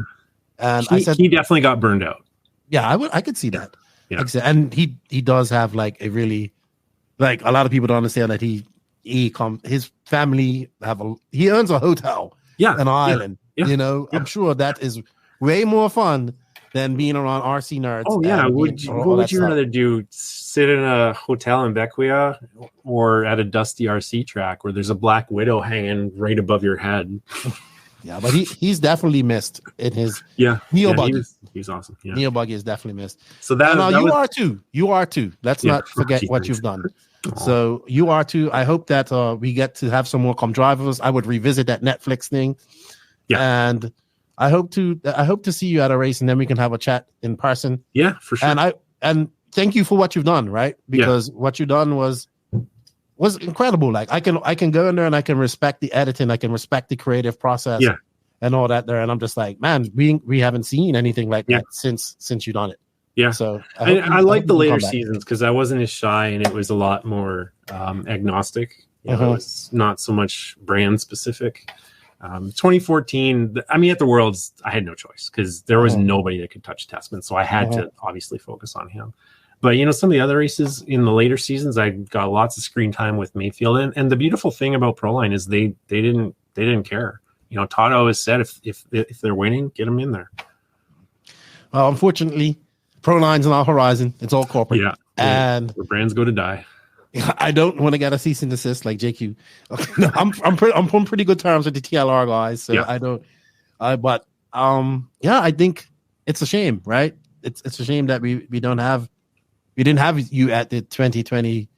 And I said, he definitely got burned out. Yeah, I could see that. Yeah. Like I said, and he does have like a really, like a lot of people don't understand that his family he owns a hotel. Yeah. An island. Yeah. I'm sure that is way more fun than being around RC nerds. Oh yeah, what would you rather do? Sit in a hotel in Bequia or at a dusty RC track where there's a Black Widow hanging right above your head? Yeah, but he's definitely missed in his Neo Buggy. He's awesome. Yeah. Neo Buggy is definitely missed. So are too. You are too. Let's not forget what you've done. So you are too. I hope that we get to have some more come drivers. I would revisit that Netflix thing. Yeah. And I hope to see you at a race, and then we can have a chat in person. Yeah, for sure. And thank you for what you've done, right? Because what you've done was incredible. Like I can go in there and I can respect the editing, I can respect the creative process, and all that there. And I'm just like, man, we haven't seen anything like that since you've done it. Yeah. So I like the later seasons because I wasn't as shy and it was a lot more agnostic. It was not so much brand specific. 2014, at the Worlds, I had no choice because there was nobody that could touch Tessman, so I had to obviously focus on him. But some of the other races in the later seasons, I got lots of screen time with Mayfield, and the beautiful thing about Proline is they didn't care. Todd always said if they're winning, get them in there. Well, unfortunately, Proline's on our horizon. It's all corporate, and the brands go to die. I don't want to get a cease and desist like JQ. No, I'm on pretty good terms with the TLR guys, so I don't. I think it's a shame, right? It's a shame that we didn't have you at the 2020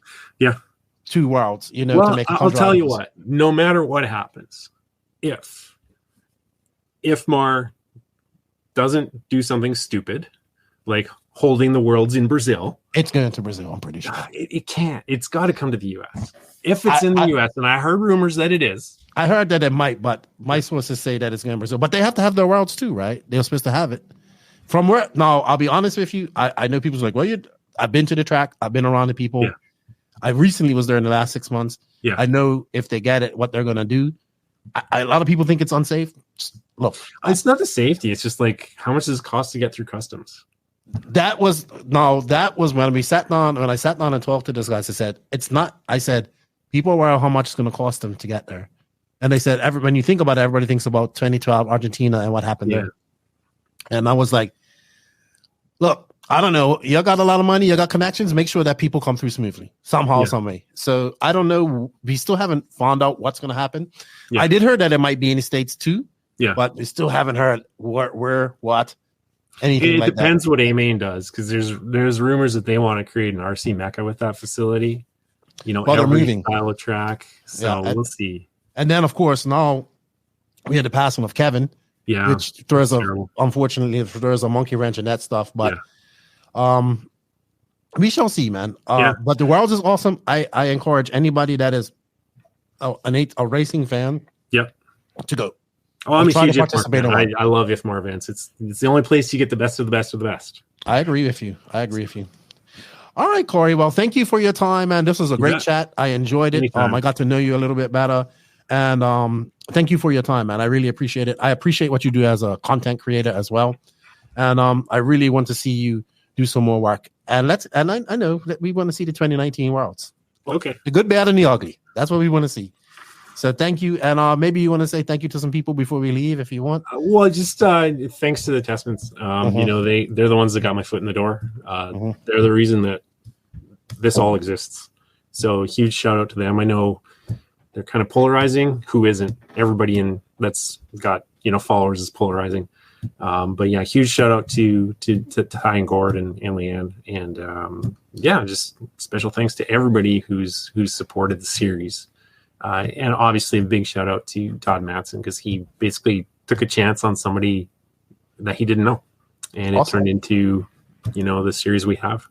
2 Worlds. To make. I'll tell you what. No matter what happens, if Mar doesn't do something stupid, like holding the Worlds in Brazil. It's going to Brazil, I'm pretty sure. It can't. It's got to come to the U.S. If it's in the U.S., and I heard rumors that it is. I heard that it might, but my sources say that it's going to Brazil. But they have to have their Worlds too, right? They're supposed to have it. From where? Now, I'll be honest with you. I know people's like, well, I've been to the track. I've been around the people. Yeah. I recently was there in the last 6 months. Yeah. I know if they get it, what they're going to do. A lot of people think it's unsafe. Look. It's not the safety. It's just like, how much does it cost to get through customs? That was when I sat down and talked to those guys. I said, it's not, I said, people are aware of how much it's going to cost them to get there. And they said, when you think about it, everybody thinks about 2012 Argentina and what happened there. And I was like, look, I don't know. You got a lot of money. You got connections. Make sure that people come through smoothly somehow, some way. So I don't know. We still haven't found out what's going to happen. Yeah. I did hear that it might be in the States too. Yeah. But we still haven't heard where, what. Anything it depends what A-Main does, because there's rumors that they want to create an RC Mecca with that facility. every style of track. So we'll see. And then, of course, now we had the passing of Kevin, which unfortunately throws a monkey wrench in that stuff. But we shall see, man. But the Worlds is awesome. I encourage anybody that is a racing fan to go. Oh, I'm a huge IFMAR fan. I love IFMAR events. It's the only place you get the best of the best of the best. I agree with you. All right, Cory. Well, thank you for your time, man. This was a great chat. I enjoyed it. I got to know you a little bit better. And thank you for your time, man. I really appreciate it. I appreciate what you do as a content creator as well. And I really want to see you do some more work. And I know that we want to see the 2019 Worlds. Okay. The good, bad, and the ugly. That's what we want to see. So thank you. And maybe you want to say thank you to some people before we leave, if you want. Well, just thanks to the Testments. They're the ones that got my foot in the door. They're the reason that this all exists. So huge shout out to them. I know they're kind of polarizing. Who isn't? Everybody that's got followers is polarizing. But yeah, huge shout out to Ty and Gord and Leanne, and just special thanks to everybody who's supported the series. And obviously a big shout out to Todd Matson, because he basically took a chance on somebody that he didn't know, and it turned into the series we have.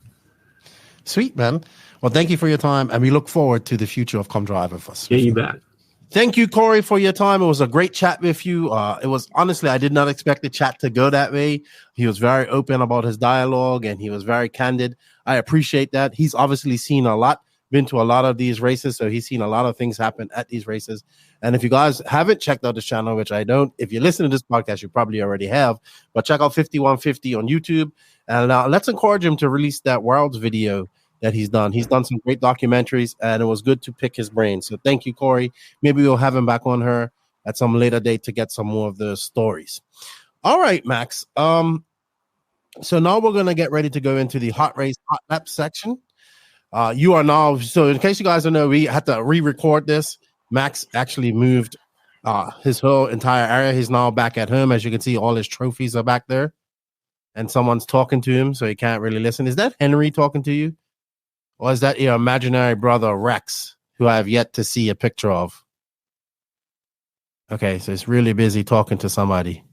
Sweet, man. Well, thank you for your time, and we look forward to the future of Come Drive with us. Yeah, you bet. Thank you, Cory, for your time. It was a great chat with you. It was honestly, I did not expect the chat to go that way. He was very open about his dialogue, and he was very candid. I appreciate that. He's obviously seen a lot, been to a lot of these races, so he's seen a lot of things happen at these races. And if you guys haven't checked out this channel, which I don't, if you listen to this podcast, you probably already have, but check out 5150 on YouTube. And let's encourage him to release that Worlds video that he's done. He's done some great documentaries, and it was good to pick his brain. So thank you, Cory. Maybe we'll have him back on her at some later date to get some more of the stories. All right, Max. So now we're going to get ready to go into the HotRace Hot Lap section. You are now, so in case you guys don't know, we had to re-record this. Max actually moved his whole entire area. He's now back at home. As you can see, all his trophies are back there. And someone's talking to him, so he can't really listen. Is that Henry talking to you? Or is that your imaginary brother, Rex, who I have yet to see a picture of? Okay, so it's really busy talking to somebody.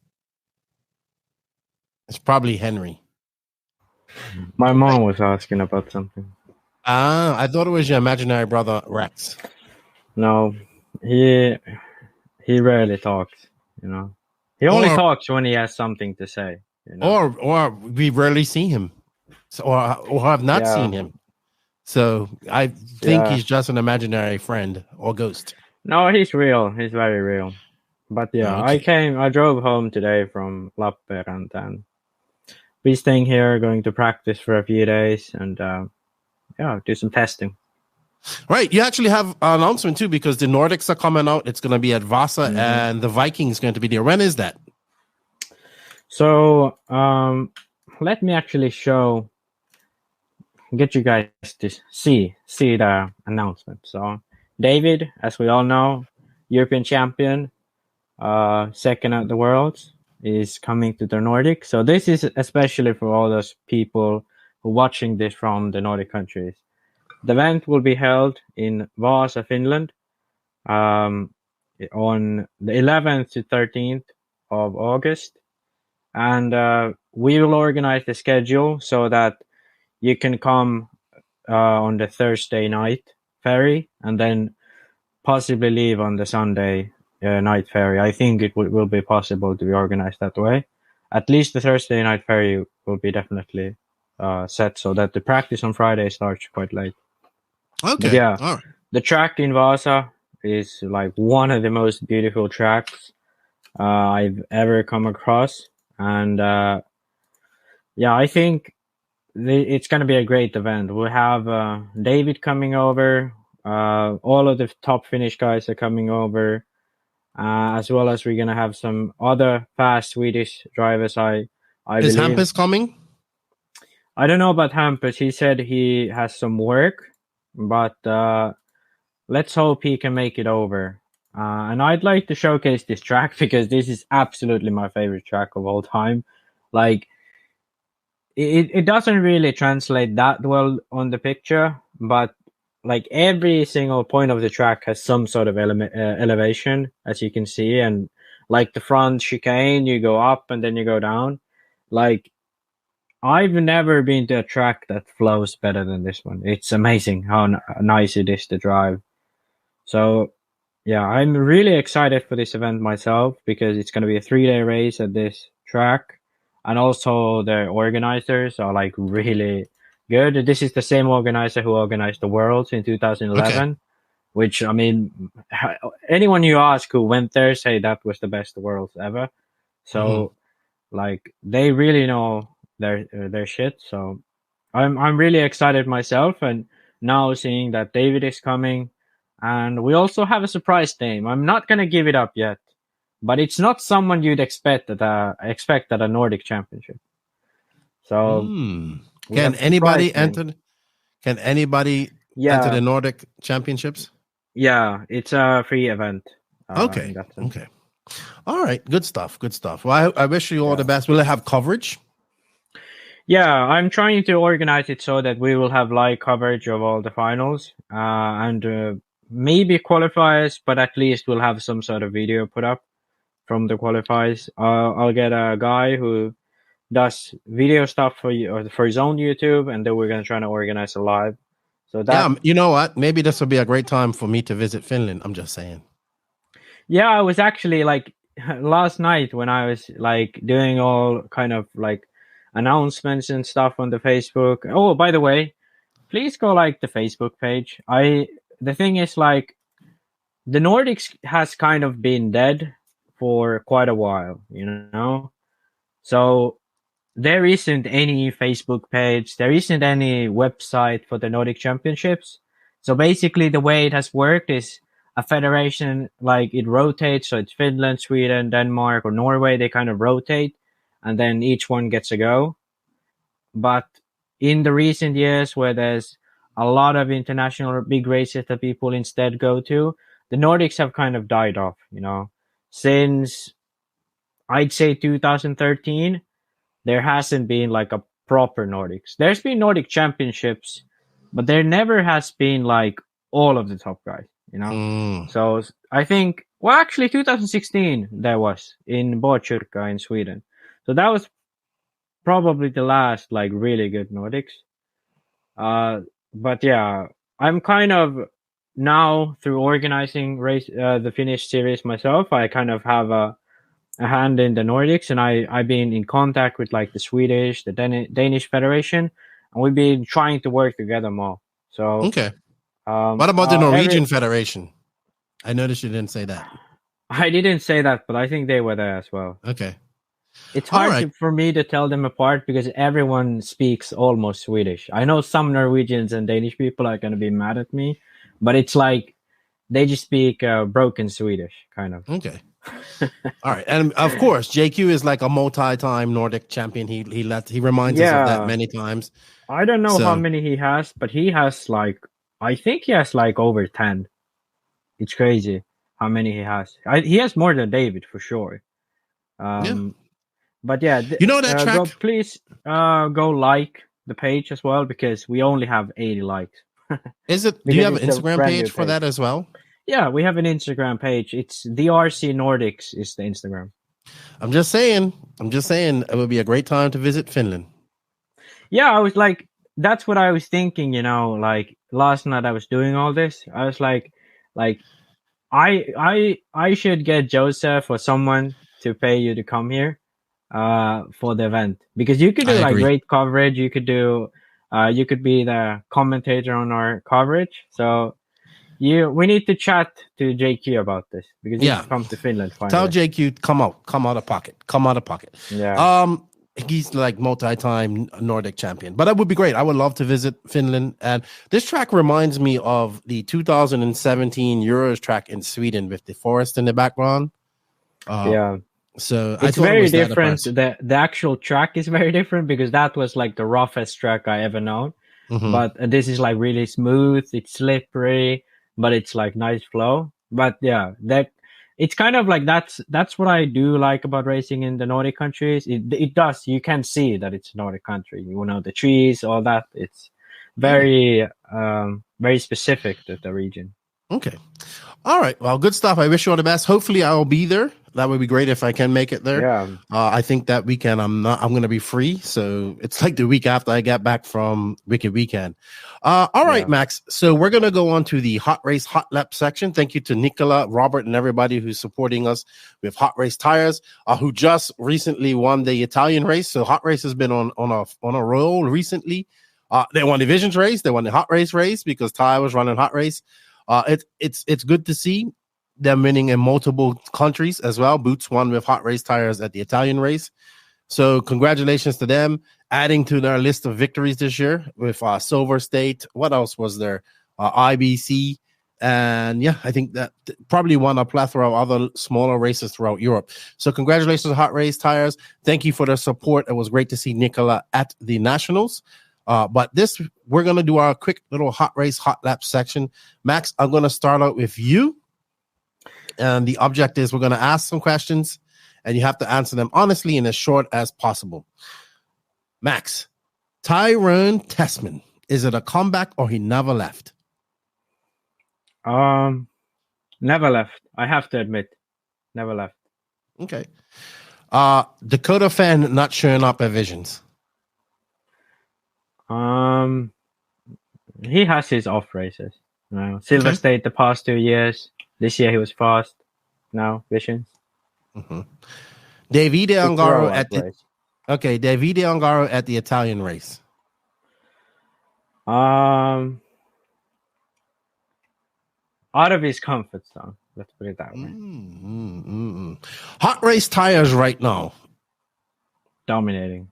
It's probably Henry. My mom was asking about something. I thought it was your imaginary brother, Rex. No, he rarely talks, He only talks when he has something to say. Or we rarely see him. Or have not seen him. So I think he's just an imaginary friend or ghost. No, he's real. He's very real. But I drove home today from Lappeenranta, and we're staying here, going to practice for a few days, and do some testing. Right. You actually have an announcement too, because the Nordics are coming out. It's going to be at Vasa, and the Vikings going to be there. When is that? So let me actually get you guys to see the announcement. So David, as we all know, European champion, second at the Worlds, is coming to the Nordic. So this is especially for all those people who are watching this from the Nordic countries. The event will be held in Vasa, Finland, on the 11th to 13th of August. And we will organize the schedule so that you can come on the Thursday night ferry and then possibly leave on the Sunday night ferry. I think it will be possible to be organized that way. At least the Thursday night ferry will be definitely set so that the practice on Friday starts quite late. Okay. But yeah. All right. The track in Vasa is like one of the most beautiful tracks I've ever come across. And I think it's going to be a great event. We'll have David coming over. All of the top Finnish guys are coming over, as well as we're going to have some other fast Swedish drivers. I Is believe. Hampus coming? I don't know about Hampus. He said he has some work, but let's hope he can make it over. And I'd like to showcase this track because this is absolutely my favorite track of all time. Like, it doesn't really translate that well on the picture, but like every single point of the track has some sort of elevation, as you can see, and like the front chicane, you go up and then you go down. Like, I've never been to a track that flows better than this one. It's amazing how nice it is to drive. So, yeah, I'm really excited for this event myself because it's going to be a 3-day race at this track. And also the organizers are like really good. This is the same organizer who organized the Worlds in 2011, which, I mean, anyone you ask who went there say that was the best Worlds ever. So, like, they really know their shit. So I'm really excited myself, and now seeing that David is coming, and we also have a surprise name. I'm not gonna give it up yet, but it's not someone you'd expect at a Nordic championship. So can anybody enter? Can anybody enter the Nordic championships? Yeah, it's a free event. Okay. All right, good stuff. Well, I wish you all the best. Will it have coverage? Yeah, I'm trying to organize it so that we will have live coverage of all the finals and maybe qualifiers, but at least we'll have some sort of video put up from the qualifiers. I'll get a guy who does video stuff for his own YouTube, and then we're going to try to organize a live. So that, you know what? Maybe this will be a great time for me to visit Finland. I'm just saying. Yeah, I was actually like last night when I was like doing all kind of like announcements and stuff on the Facebook. Oh, by the way, please go like the Facebook page. The thing is, like, the Nordics has kind of been dead for quite a while, you know? So there isn't any Facebook page, there isn't any website for the Nordic Championships. So basically the way it has worked is a federation, like, it rotates. So it's Finland, Sweden, Denmark, or Norway. They kind of rotate, and then each one gets a go. But in the recent years, where there's a lot of international big races that people instead go to, the Nordics have kind of died off, you know. Since, I'd say 2013, there hasn't been like a proper Nordics. There's been Nordic championships, but there never has been like all of the top guys, you know. So I think, well, actually 2016 there was in Botkyrka in Sweden. So that was probably the last like really good Nordics. But yeah, I'm kind of now, through organizing the Finnish series myself, I kind of have a hand in the Nordics, and I've been in contact with like the Swedish, the Danish Federation, and we've been trying to work together more. So what about the Norwegian Federation? I noticed you didn't say that. I didn't say that, but I think they were there as well. Okay. It's hard for me to tell them apart because everyone speaks almost Swedish. I know some Norwegians and Danish people are going to be mad at me, but it's like they just speak broken Swedish, kind of. Okay. All right. And of course, JQ is like a multi-time Nordic champion. He reminds us of that many times. I don't know how many he has, but he has like, I think he has like over 10. It's crazy how many he has. He has more than David for sure. But yeah, you know that track? Please go like the page as well, because we only have 80 likes. Is it? Do you have an Instagram page for that as well? Yeah, we have an Instagram page. It's the RC Nordics is the Instagram. I'm just saying it would be a great time to visit Finland. Yeah, I was like, that's what I was thinking, you know, like last night I was doing all this. I was like I should get Joseph or someone to pay you to come here for the event, because you could do like great coverage. You could do you could be the commentator on our coverage. So we need to chat to JQ about this, because he's come to Finland finally. Tell JQ come out of pocket. Yeah. He's like multi-time Nordic champion, but that would be great. I would love to visit Finland. And this track reminds me of the 2017 Euros track in Sweden with the forest in the background. So it's very different. The actual track is very different, because that was like the roughest track I ever known. But this is like really smooth. It's slippery, but it's like nice flow. But yeah, it's kind of like that's what I do like about racing in the Nordic countries. It does, you can see that it's a Nordic country. You know, the trees, all that. very very specific to the region. Okay. All right. Well, good stuff. I wish you all the best. Hopefully I'll be there. That would be great if I can make it there. Yeah. I think that weekend I'm going to be free. So it's like the week after I get back from Wicked Weekend. All right, Max. So we're going to go on to the HotRace Hot Lap section. Thank you to Nicola, Robert, and everybody who's supporting us with HotRace Tires, who just recently won the Italian race. So HotRace has been on a roll recently. They won the Visions race. They won the HotRace race because Ty was running HotRace. It's good to see them winning in multiple countries as well. Boots won with HotRace Tires at the Italian race. So congratulations to them, adding to their list of victories this year with Silver State. What else was there? IBC. And yeah, I think that probably won a plethora of other smaller races throughout Europe. So congratulations to HotRace Tires. Thank you for their support. It was great to see Nicola at the Nationals. But we're going to do our quick little HotRace Hot Lap section. Max, I'm going to start out with you. And the object is we're going to ask some questions, and you have to answer them honestly and as short as possible. Max, Tyrone Tessman, is it a comeback or he never left? Never left. I have to admit, never left. Okay. Dakota fan not showing up at Visions. He has his off races. Silver State the past 2 years. This year he was fast. Now Visions. Mm-hmm. Davide Ongaro at the Davide Ongaro at the Italian race. Out of his comfort zone. Let's put it that way. HotRace Tires right now. Dominating.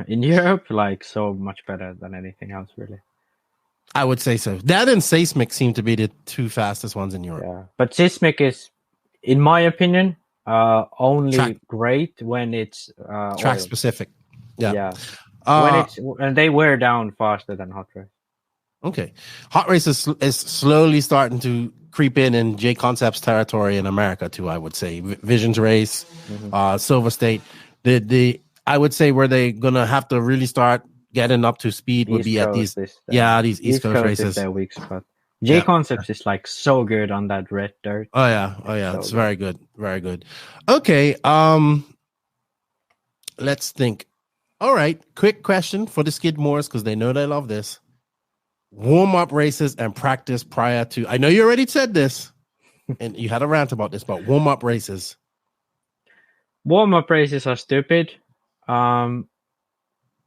In Europe, like so much better than anything else, really. I would say so. That and Seismic seem to be the two fastest ones in Europe. Yeah, but Seismic is, in my opinion, only great when it's track specific. Yeah. When they wear down faster than HotRace. Okay, HotRace is slowly starting to creep in J Concepts territory in America too. I would say Visions race, Silver State. I would say where they're gonna have to really start getting up to speed would be at these these East Coast races. Is their week spot. J Concepts is like so good on that red dirt. Oh yeah, so it's very good, very good. Okay, let's think. All right, quick question for the Skidmores because they know they love this. Warm up races and practice prior to. I know you already said this, and you had a rant about this, but warm up races. Warm up races are stupid.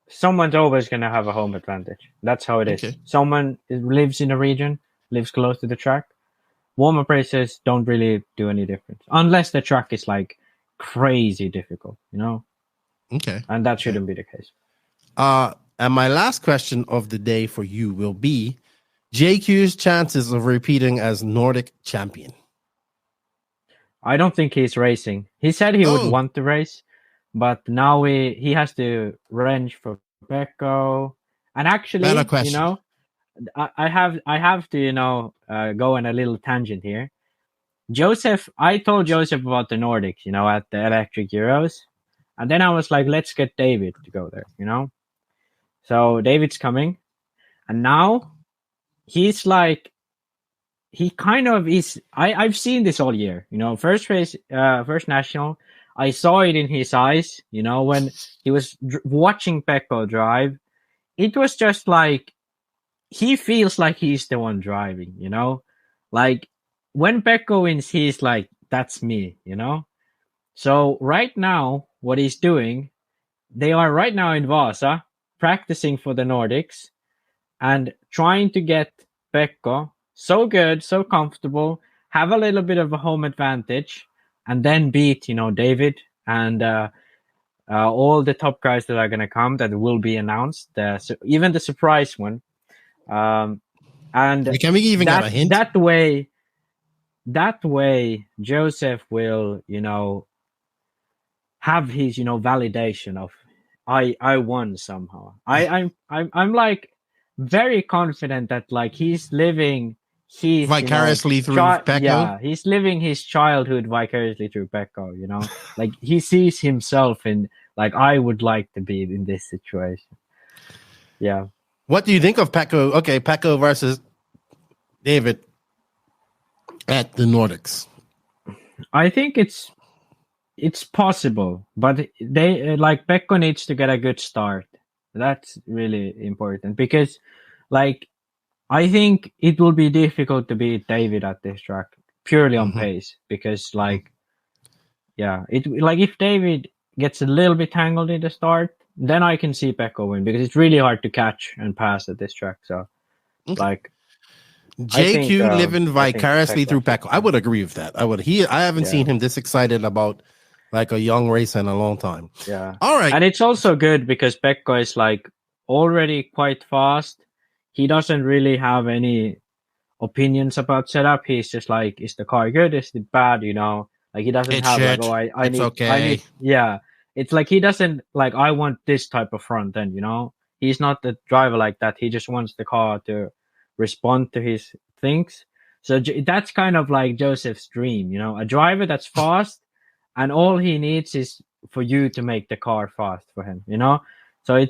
Someone's always going to have a home advantage. That's how it is. Okay. Someone lives in a region, lives close to the track. Warm-up races don't really do any difference unless the track is like crazy difficult, Okay. And that shouldn't be the case. And my last question of the day for you will be JQ's chances of repeating as Nordic champion. I don't think he's racing. He said he would want to race. But now he has to range for Pecco, and actually, I have to go on a little tangent here. Joseph, I told Joseph about the Nordics, at the Electric Euros, and then I was like, let's get David to go there, So David's coming, and now he's like, he kind of is. I've seen this all year, first race, first national. I saw it in his eyes, when he was watching Pecco drive. It was just like, he feels like he's the one driving, Like, when Pecco wins, he's like, that's me, So, right now, what he's doing, they are right now in Vasa, practicing for the Nordics, and trying to get Pecco so good, so comfortable, have a little bit of a home advantage, and then beat, David and all the top guys that are going to come that will be announced, even the surprise one. And can we even get a hint? That way, Joseph will, have his, validation of I won somehow. I'm like very confident that like he's living. He's vicariously through Pecco. Yeah, he's living his childhood vicariously through Pecco, like he sees himself in like, I would like to be in this situation. Yeah. What do you think of Pecco? Okay, Pecco versus David at the Nordics. I think it's possible, but they like Pecco needs to get a good start. That's really important because, like, I think it will be difficult to beat David at this track purely on pace because, like, if David gets a little bit tangled in the start, then I can see Pecco win because it's really hard to catch and pass at this track. So, like. JQ living vicariously through Pecco. I would agree with that. I haven't seen him this excited about like a young racer in a long time. Yeah. All right. And it's also good because Pecco is like already quite fast. He doesn't really have any opinions about setup. He's just like, is the car good? Is it bad? You know, like he doesn't have shit. like, I need, okay. I need, yeah. It's like he doesn't like, I want this type of front end, you know? He's not the driver like that. He just wants the car to respond to his things. So that's kind of like Joseph's dream, you know, a driver that's fast and all he needs is for you to make the car fast for him, you know? So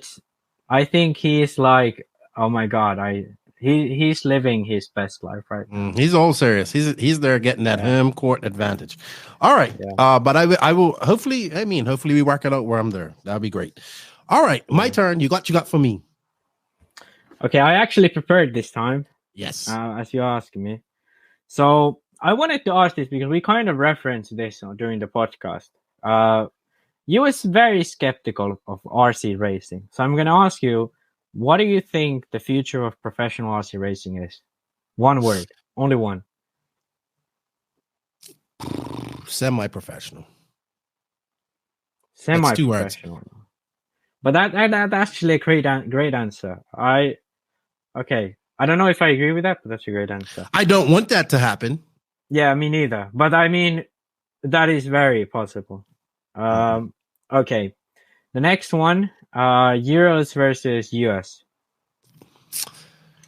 I think he's like, oh my God, he's living his best life right now. He's all serious. He's there getting that home court advantage. All right. But I will hopefully we work it out where I'm there. That'll be great. All right, my turn. You got for me. Okay, I actually prepared this time. Yes. As you asked me. So I wanted to ask this because we kind of referenced this during the podcast. You was very skeptical of RC racing. So I'm going to ask you, what do you think the future of professional RC racing is? One word, only one. Semi-professional. Semi-professional. But that's actually a great answer. Okay. I don't know if I agree with that, but that's a great answer. I don't want that to happen. Yeah, me neither. But I mean, that is very possible. Okay. The next one, Euros versus US.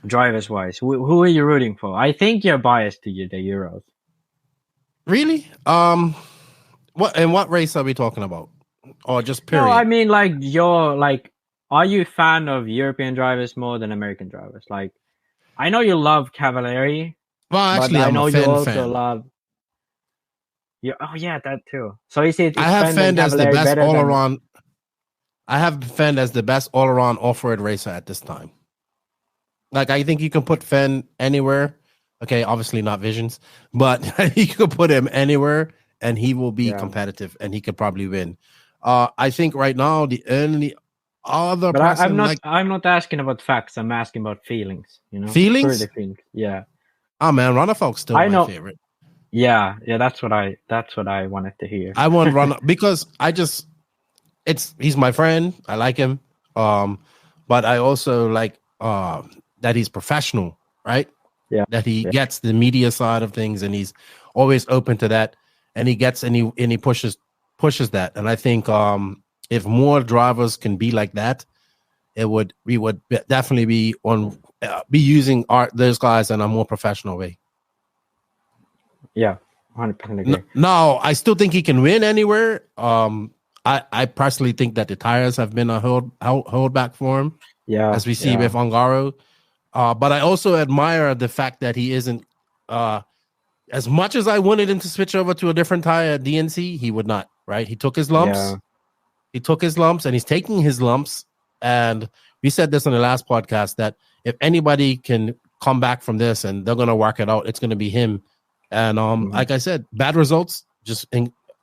Drivers wise, who are you rooting for? I think you're biased to the Euros. Really? What race are we talking about? Or just period? No, I mean like are you a fan of European drivers more than American drivers? Like, I know you love Cavalieri. Well, actually, I know you also fan. Love. Oh yeah, that too. So is it? I have Fenn as the best all around. I have Fenn as the best all around off road racer at this time. Like, I think you can put Fenn anywhere. Okay, obviously not Visions, but you could put him anywhere, and he will be competitive, and he could probably win. I think right now the only other but person I'm not asking about facts. I'm asking about feelings. You know, feelings. Yeah. Oh man, Runnerfolk's still my favorite. Yeah, that's what I wanted to hear. I want Runner because he's my friend. I like him. But I also like that he's professional, right? Yeah. That he gets the media side of things, and he's always open to that, and he pushes that. And I think if more drivers can be like that, we would definitely be using those guys in a more professional way. Yeah, 100% agree. No, I still think he can win anywhere. I personally think that the tires have been a hold back for him. Yeah, as we see with Ongaro. But I also admire the fact that he isn't. As much as I wanted him to switch over to a different tire at DNC, he would not. Right? He took his lumps. Yeah. He took his lumps, and he's taking his lumps. And we said this on the last podcast that if anybody can come back from this and they're going to work it out, it's going to be him. And like I said, bad results just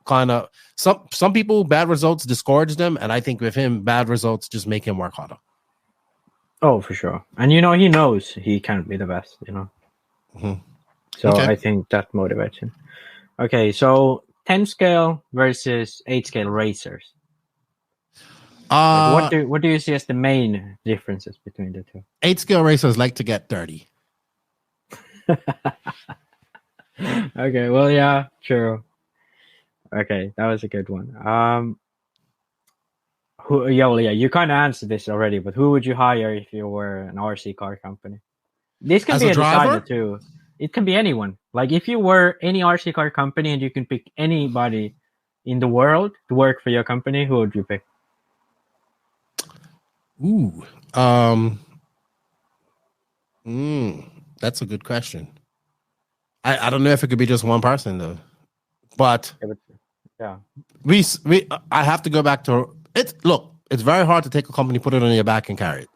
kind of some people, bad results discourage them, and I think with him, bad results just make him work harder. Oh, for sure. And he knows he can't be the best. So I think that motivates him. Okay, so 10 scale versus 8 scale racers. What do you see as the main differences between the two? 8 scale racers like to get dirty. Okay, well, yeah, true. Okay, that was a good one. You kind of answered this already, but who would you hire if you were an RC car company? This can be a designer too. It can be anyone. Like if you were any RC car company and you can pick anybody in the world to work for your company, who would you pick? Ooh, That's a good question. I don't know if it could be just one person though, but yeah, I have to go back to it. Look, it's very hard to take a company, put it on your back, and carry it,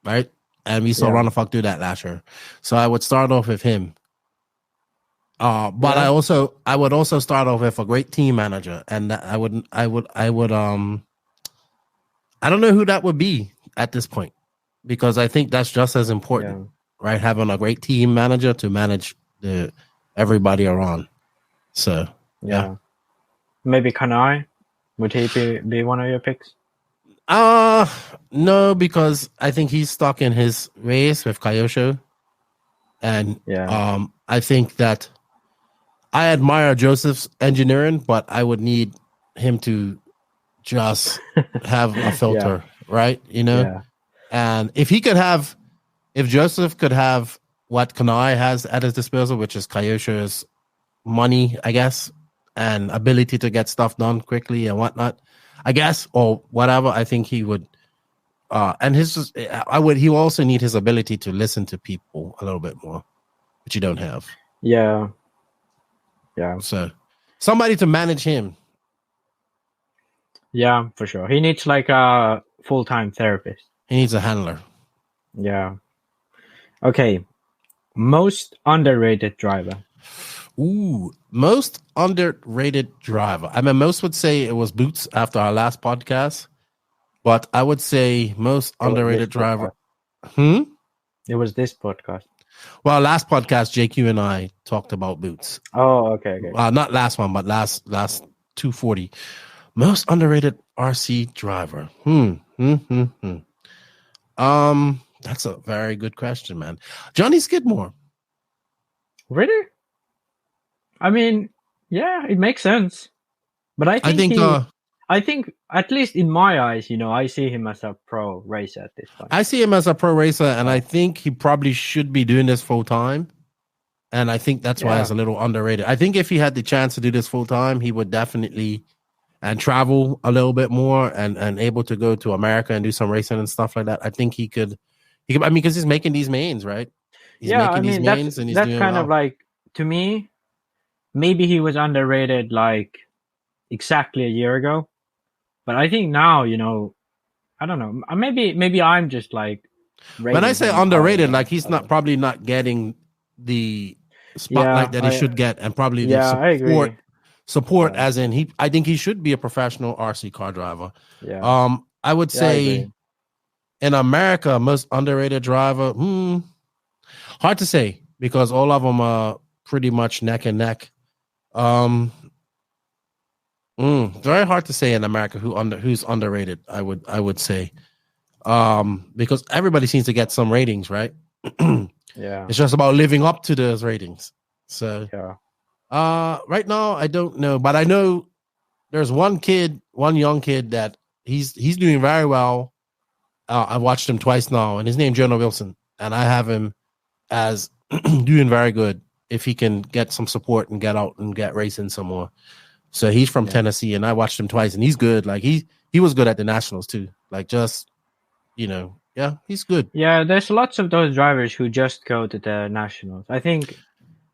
right? And we saw Ron the Fuck do that last year. So I would start off with him. But I would also start off with a great team manager, and I don't know who that would be at this point, because I think that's just as important, right? Having a great team manager to manage everybody around. So yeah. Maybe Kanai, would he be one of your picks? No, because I think he's stuck in his race with Kyosho, and I think that I admire Joseph's engineering, but I would need him to just have a filter, right? You know, and if Joseph could have what Kanai has at his disposal, which is Kyosho's money, I guess, and ability to get stuff done quickly and whatnot, I guess, or whatever, I think he would. And he will also need his ability to listen to people a little bit more, which you don't have. Yeah. So somebody to manage him. Yeah, for sure. He needs like a full-time therapist. He needs a handler. Yeah. Okay. Most underrated driver. Ooh, most underrated driver. I mean, most would say it was Boots after our last podcast, but I would say most underrated driver. It was this podcast. Well, last podcast, JQ and I talked about Boots. Oh, okay. Not last one, but last 240. Most underrated RC driver. That's a very good question, man. Johnny Skidmore. Really? I mean, yeah, it makes sense. But I think at least in my eyes, I see him as a pro racer at this point. I see him as a pro racer, and I think he probably should be doing this full time. And I think that's why it's a little underrated. I think if he had the chance to do this full time, he would definitely travel a little bit more and able to go to America and do some racing and stuff like that. I think he could. I mean, because he's making these mains, right? He's making these mains, and he's doing kind well. of like, to me, maybe he was underrated like exactly a year ago. But I think now, I don't know. Maybe I'm just like. When I say underrated, like he's probably not getting the spotlight that he should get, and probably the support as in I think he should be a professional RC car driver. Yeah. I would say in America, most underrated driver. Hard to say because all of them are pretty much neck and neck. Very hard to say in America who's underrated. I would say, because everybody seems to get some ratings, right? It's just about living up to those ratings. So, right now I don't know, but I know there's one young kid that he's doing very well. I watched him twice now, and his name's Jonah Wilson, and I have him as doing very good if he can get some support and get out and get racing some more. So he's from Tennessee, and I watched him twice, and he's good. Like he was good at the Nationals too. Like just, he's good. Yeah, there's lots of those drivers who just go to the Nationals. I think.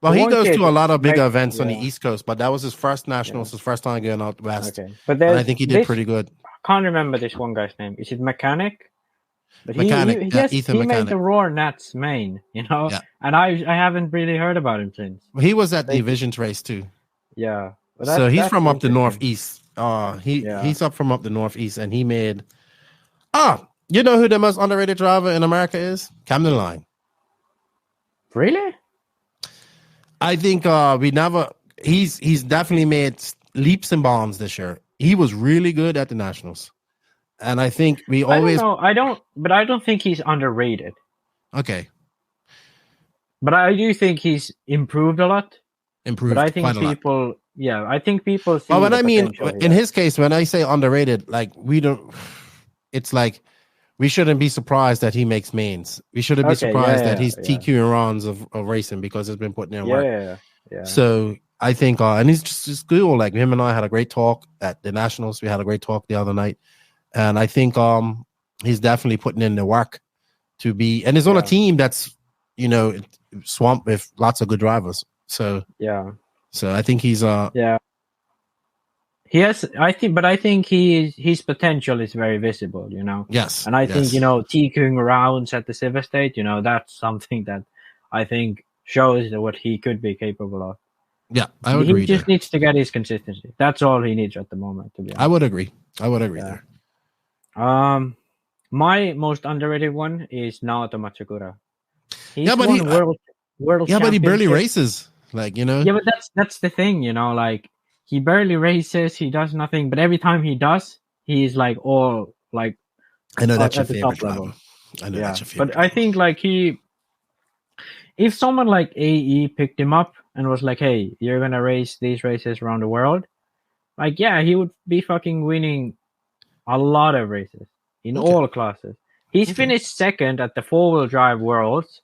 Well, he goes to a lot of bigger events on the East Coast, but that was his first Nationals, his first time going out west. Okay, but I think he did pretty good. I can't remember this one guy's name. Is it Mechanic? But Mechanic. he made the Roar Nats main, and I haven't really heard about him since. He was at the Visions race too. Yeah. So he's from up the Northeast. He's up from up the Northeast, and he made. You know who the most underrated driver in America is? Camden Line. Really? I think he's definitely made leaps and bounds this year. He was really good at the Nationals, and I think I don't think he's underrated. Okay. But I do think he's improved a lot. But I think people. Yeah, I think people see. Well, when I mean, in his case, when I say underrated, like it's like we shouldn't be surprised that he makes mains. We shouldn't be surprised that he's TQing rounds of racing because he's been putting in work. Yeah. So I think, and he's just cool. Like him and I had a great talk at the Nationals. We had a great talk the other night, and I think he's definitely putting in the work. to be, and it's on a team that's, swamped with lots of good drivers. So I think he's he has, I think his potential is very visible, Yes. And I think, TQing rounds at the Silver State, that's something that I think shows what he could be capable of. Yeah, I would agree. He just needs to get his consistency. That's all he needs at the moment, to be honest. I would agree there. My most underrated one is Naoto Machikura. He's world but he barely races. Yeah, but that's the thing, like he barely races, he does nothing, but every time he does, he's like all like I know that's your at the favorite top level. I know that's your favorite. But I think like if someone like AE picked him up and was like, hey, you're gonna race these races around the world, like he would be fucking winning a lot of races in all classes. He's finished second at the 4-wheel drive worlds.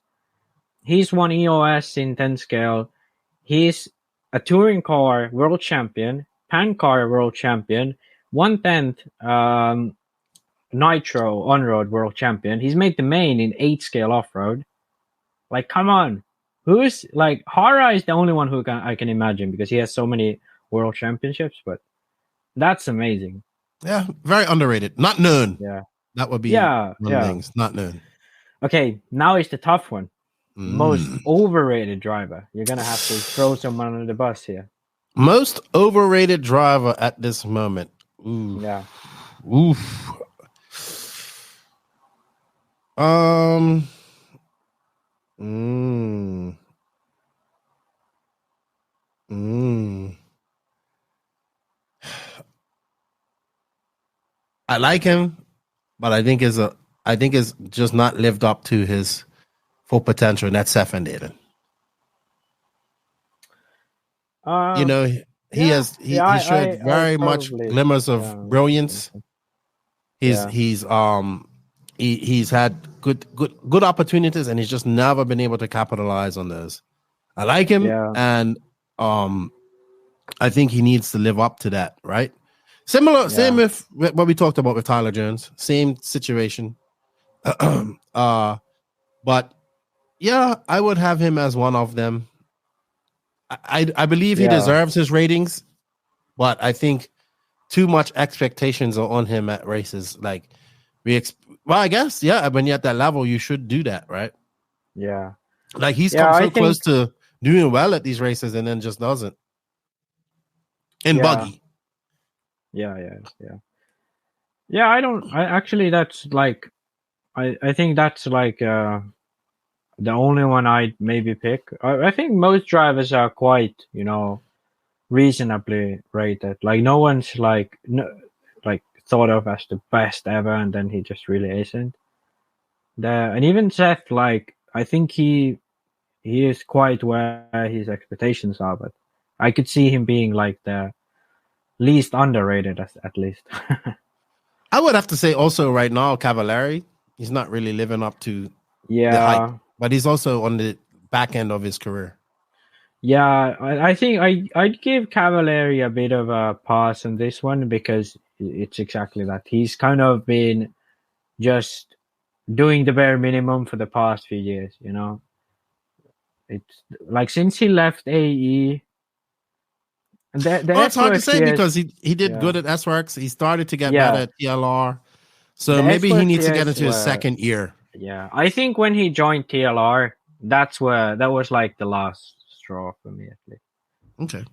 He's won EOS in 10 scale. He's a touring car world champion, pan car world champion, 1/10 Nitro on-road world champion. He's made the main in 8 scale off-road. Like, come on. Who's like Hara is the only one I can imagine because he has so many world championships, but that's amazing. Yeah, very underrated. Not known. Yeah. That would be one of the things. Not known. Okay, now is the tough one. Most overrated driver. You're gonna have to throw someone under the bus here. Most overrated driver at this moment. Ooh. Yeah. Oof. I like him, but I think is just not lived up to his full potential, and that's Stefan Daden. He showed very much glimmers of brilliance. He's had good opportunities, and he's just never been able to capitalize on those. I like him, and I think he needs to live up to that, right? Same with what we talked about with Tyler Jones. Same situation. But yeah, I would have him as one of them. I believe he deserves his ratings, but I think too much expectations are on him at races. Like I guess, when you're at that level, you should do that, right? Yeah. Like he's come so close to doing well at these races and then just doesn't. In buggy. Yeah. I think that's like the only one I'd maybe pick. I think most drivers are quite, reasonably rated. Like no one's thought of as the best ever, and then he just really isn't. And even Seth, I think he is quite where his expectations are, but I could see him being like the least underrated at least. I would have to say also right now, Cavallari, he's not really living up to the hype, but he's also on the back end of his career. Yeah, I think I'd give Cavallari a bit of a pass on this one because it's exactly that. He's kind of been just doing the bare minimum for the past few years, It's like since he left AE. It's hard to say because he did good at S-Works. He started to get better at TLR. So maybe he needs to get into his second year. Yeah, I think when he joined TLR, that was like the last straw for me at least. Okay.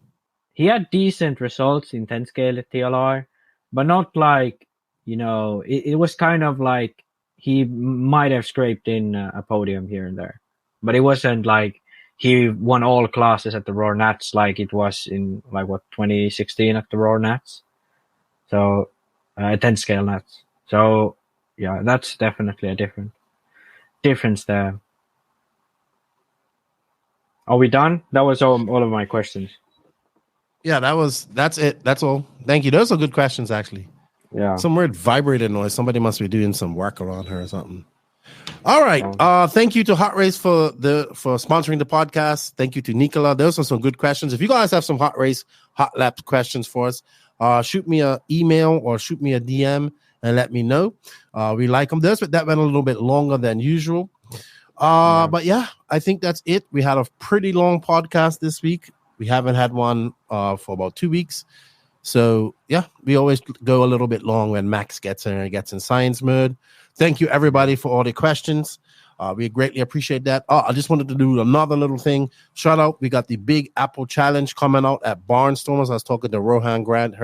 He had decent results in 10 scale at TLR, but not like, it was kind of like he might have scraped in a podium here and there. But it wasn't like he won all classes at the Roar Nats like it was in 2016 at the Roar Nats. So 10 scale Nats. So yeah, that's definitely a difference there. Are we done? That was all of my questions. Yeah, that's it. That's all. Thank you. Those are good questions, actually. Yeah. Some weird vibrating noise. Somebody must be doing some work around her or something. All right. Thank you to HotRace for sponsoring the podcast. Thank you to Nicola. Those are some good questions. If you guys have some HotRace Hot Lap questions for us, shoot me an email or shoot me a DM, and let me know. We like them. That went a little bit longer than usual. But yeah, I think that's it. We had a pretty long podcast this week. We haven't had one for about 2 weeks. So yeah, we always go a little bit long when Max gets in science mode. Thank you everybody for all the questions. We greatly appreciate that. I just wanted to do another little thing. Shout out. We got the Big Apple Challenge coming out at Barnstormers. I was talking to Rohan Grant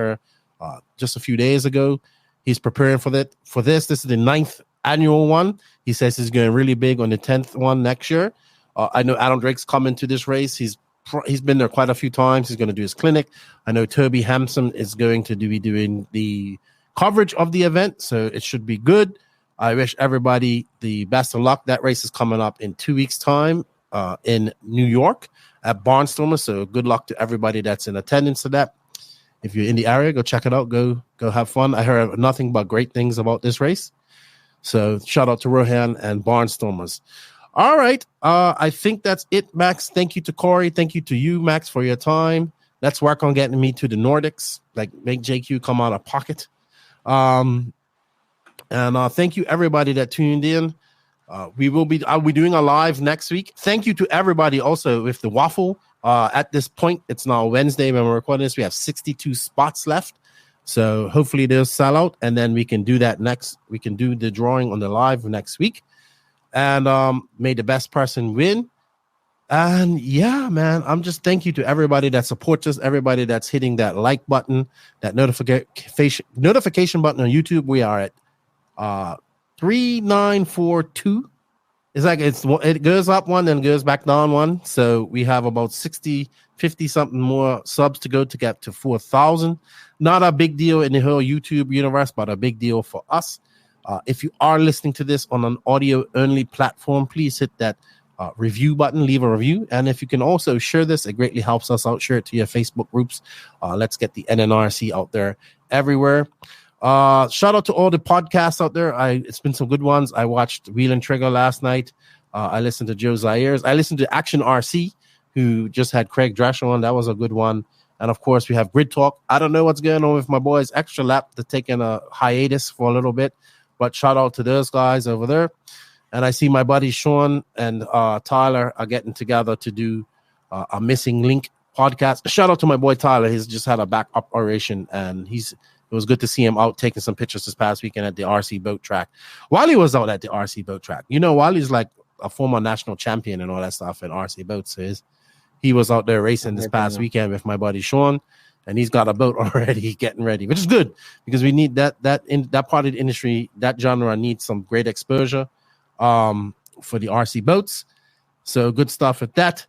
just a few days ago. He's preparing for this. This is the 9th annual one. He says he's going really big on the 10th one next year. I know Adam Drake's coming to this race. He's been there quite a few times. He's going to do his clinic. I know Toby Hampson is going to be doing the coverage of the event, so it should be good. I wish everybody the best of luck. That race is coming up in 2 weeks' time in New York at Barnstormer. So good luck to everybody that's in attendance to that. If you're in the area, go check it out. Go have fun. I heard nothing but great things about this race. So shout out to Rohan and Barnstormers. All right. I think that's it, Max. Thank you to Cory. Thank you to you, Max, for your time. Let's work on getting me to the Nordics. Like make JQ come out of pocket. And thank you, everybody that tuned in. I'll be doing a live next week. Thank you to everybody also with the waffle. At this point, it's now Wednesday when we're recording this. We have 62 spots left. So hopefully they'll sell out. And then we can do that next. We can do the drawing on the live next week. And may the best person win. And yeah, man, I'm just thank you to everybody that supports us, everybody that's hitting that like button, that notification button on YouTube. We are at 3942. It's like it goes up one and goes back down one. So we have about 50 something more subs to go to get to 4,000. Not a big deal in the whole YouTube universe, but a big deal for us. If you are listening to this on an audio only platform, please hit that review button, leave a review. And if you can also share this, it greatly helps us out. Share it to your Facebook groups. Let's get the NNRC out there everywhere. Shout out to all the podcasts out there. It's been some good ones. I watched Wheel and Trigger last night. I listened to Joe Zaires. I listened to Action RC, who just had Craig Drasher on. That was a good one. And of course, we have Grid Talk. I don't know what's going on with my boys Extra Lap. They're taking a hiatus for a little bit, but shout out to those guys over there. And I see my buddy Sean and Tyler are getting together to do a Missing Link podcast. Shout out to my boy Tyler. He's just had a back operation, and it was good to see him out taking some pictures this past weekend at the RC boat track. Wiley was out at the RC boat track. You know, Wiley's like a former national champion and all that stuff in RC boats. So he was out there racing this past weekend with my buddy Sean, and he's got a boat already getting ready, which is good because we need that part of the industry, that genre needs some great exposure for the RC boats. So good stuff with that.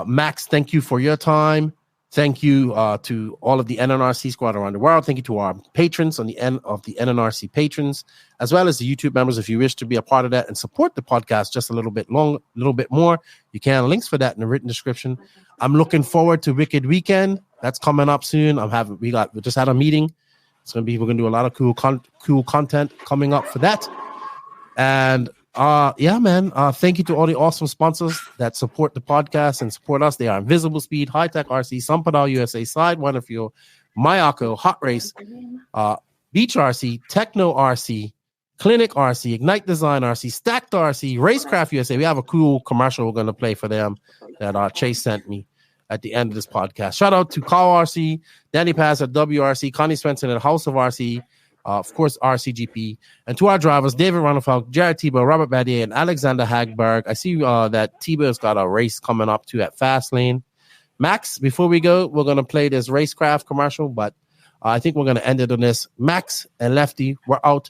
Max, thank you for your time. Thank you to all of the NNRC squad around the world. Thank you to our patrons on the end of the NNRC patrons, as well as the YouTube members. If you wish to be a part of that and support the podcast just a little bit more, you can. Links for that in the written description. I'm looking forward to Wicked Weekend. That's coming up soon. We just had a meeting. We're gonna do a lot of cool content coming up for that. And yeah, man. Thank you to all the awesome sponsors that support the podcast and support us. They are Invisible Speed, High Tech RC, Sunpadal USA, Side Wonderfuel, Mayako, HotRace, Beach RC, Techno RC, Clinic RC, Ignite Design RC, Stacked RC, Racecraft USA. We have a cool commercial we're going to play for them that Chase sent me at the end of this podcast. Shout out to Carl RC, Danny Paz at WRC, Connie Swenson at House of RC, of course, RCGP, and to our drivers, David Ronafalk, Jared Tebow, Robert Badier, and Alexander Hagberg. I see that Tebow's got a race coming up too at Fastlane. Max, before we go, we're going to play this Racecraft commercial, but I think we're going to end it on this. Max and Lefty, we're out.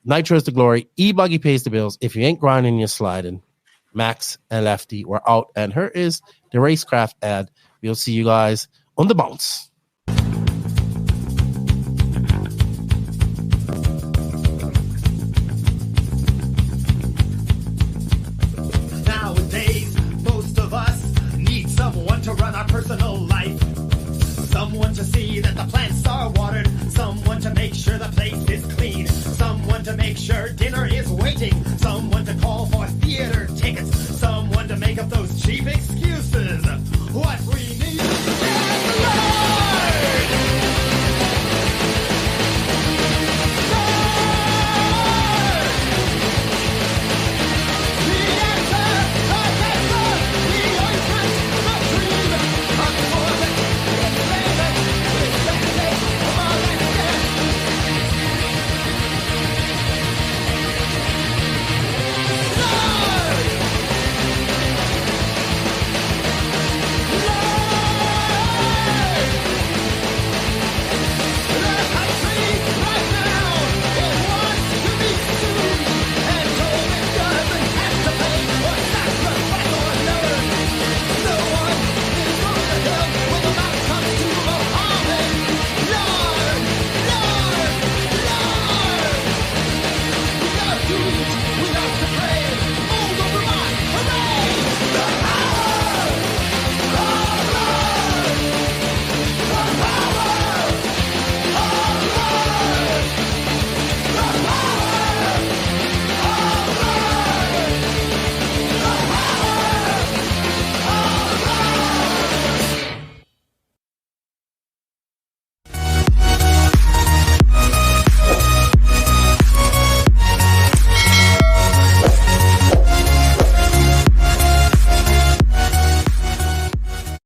Nitro's the glory. E-Buggy pays the bills. If you ain't grinding, you're sliding. Max and Lefty, we're out. And here is the Racecraft ad. We'll see you guys on the bounce. Someone to run our personal life, someone to see that the plants are watered, someone to make sure the place is clean, someone to make sure dinner is waiting,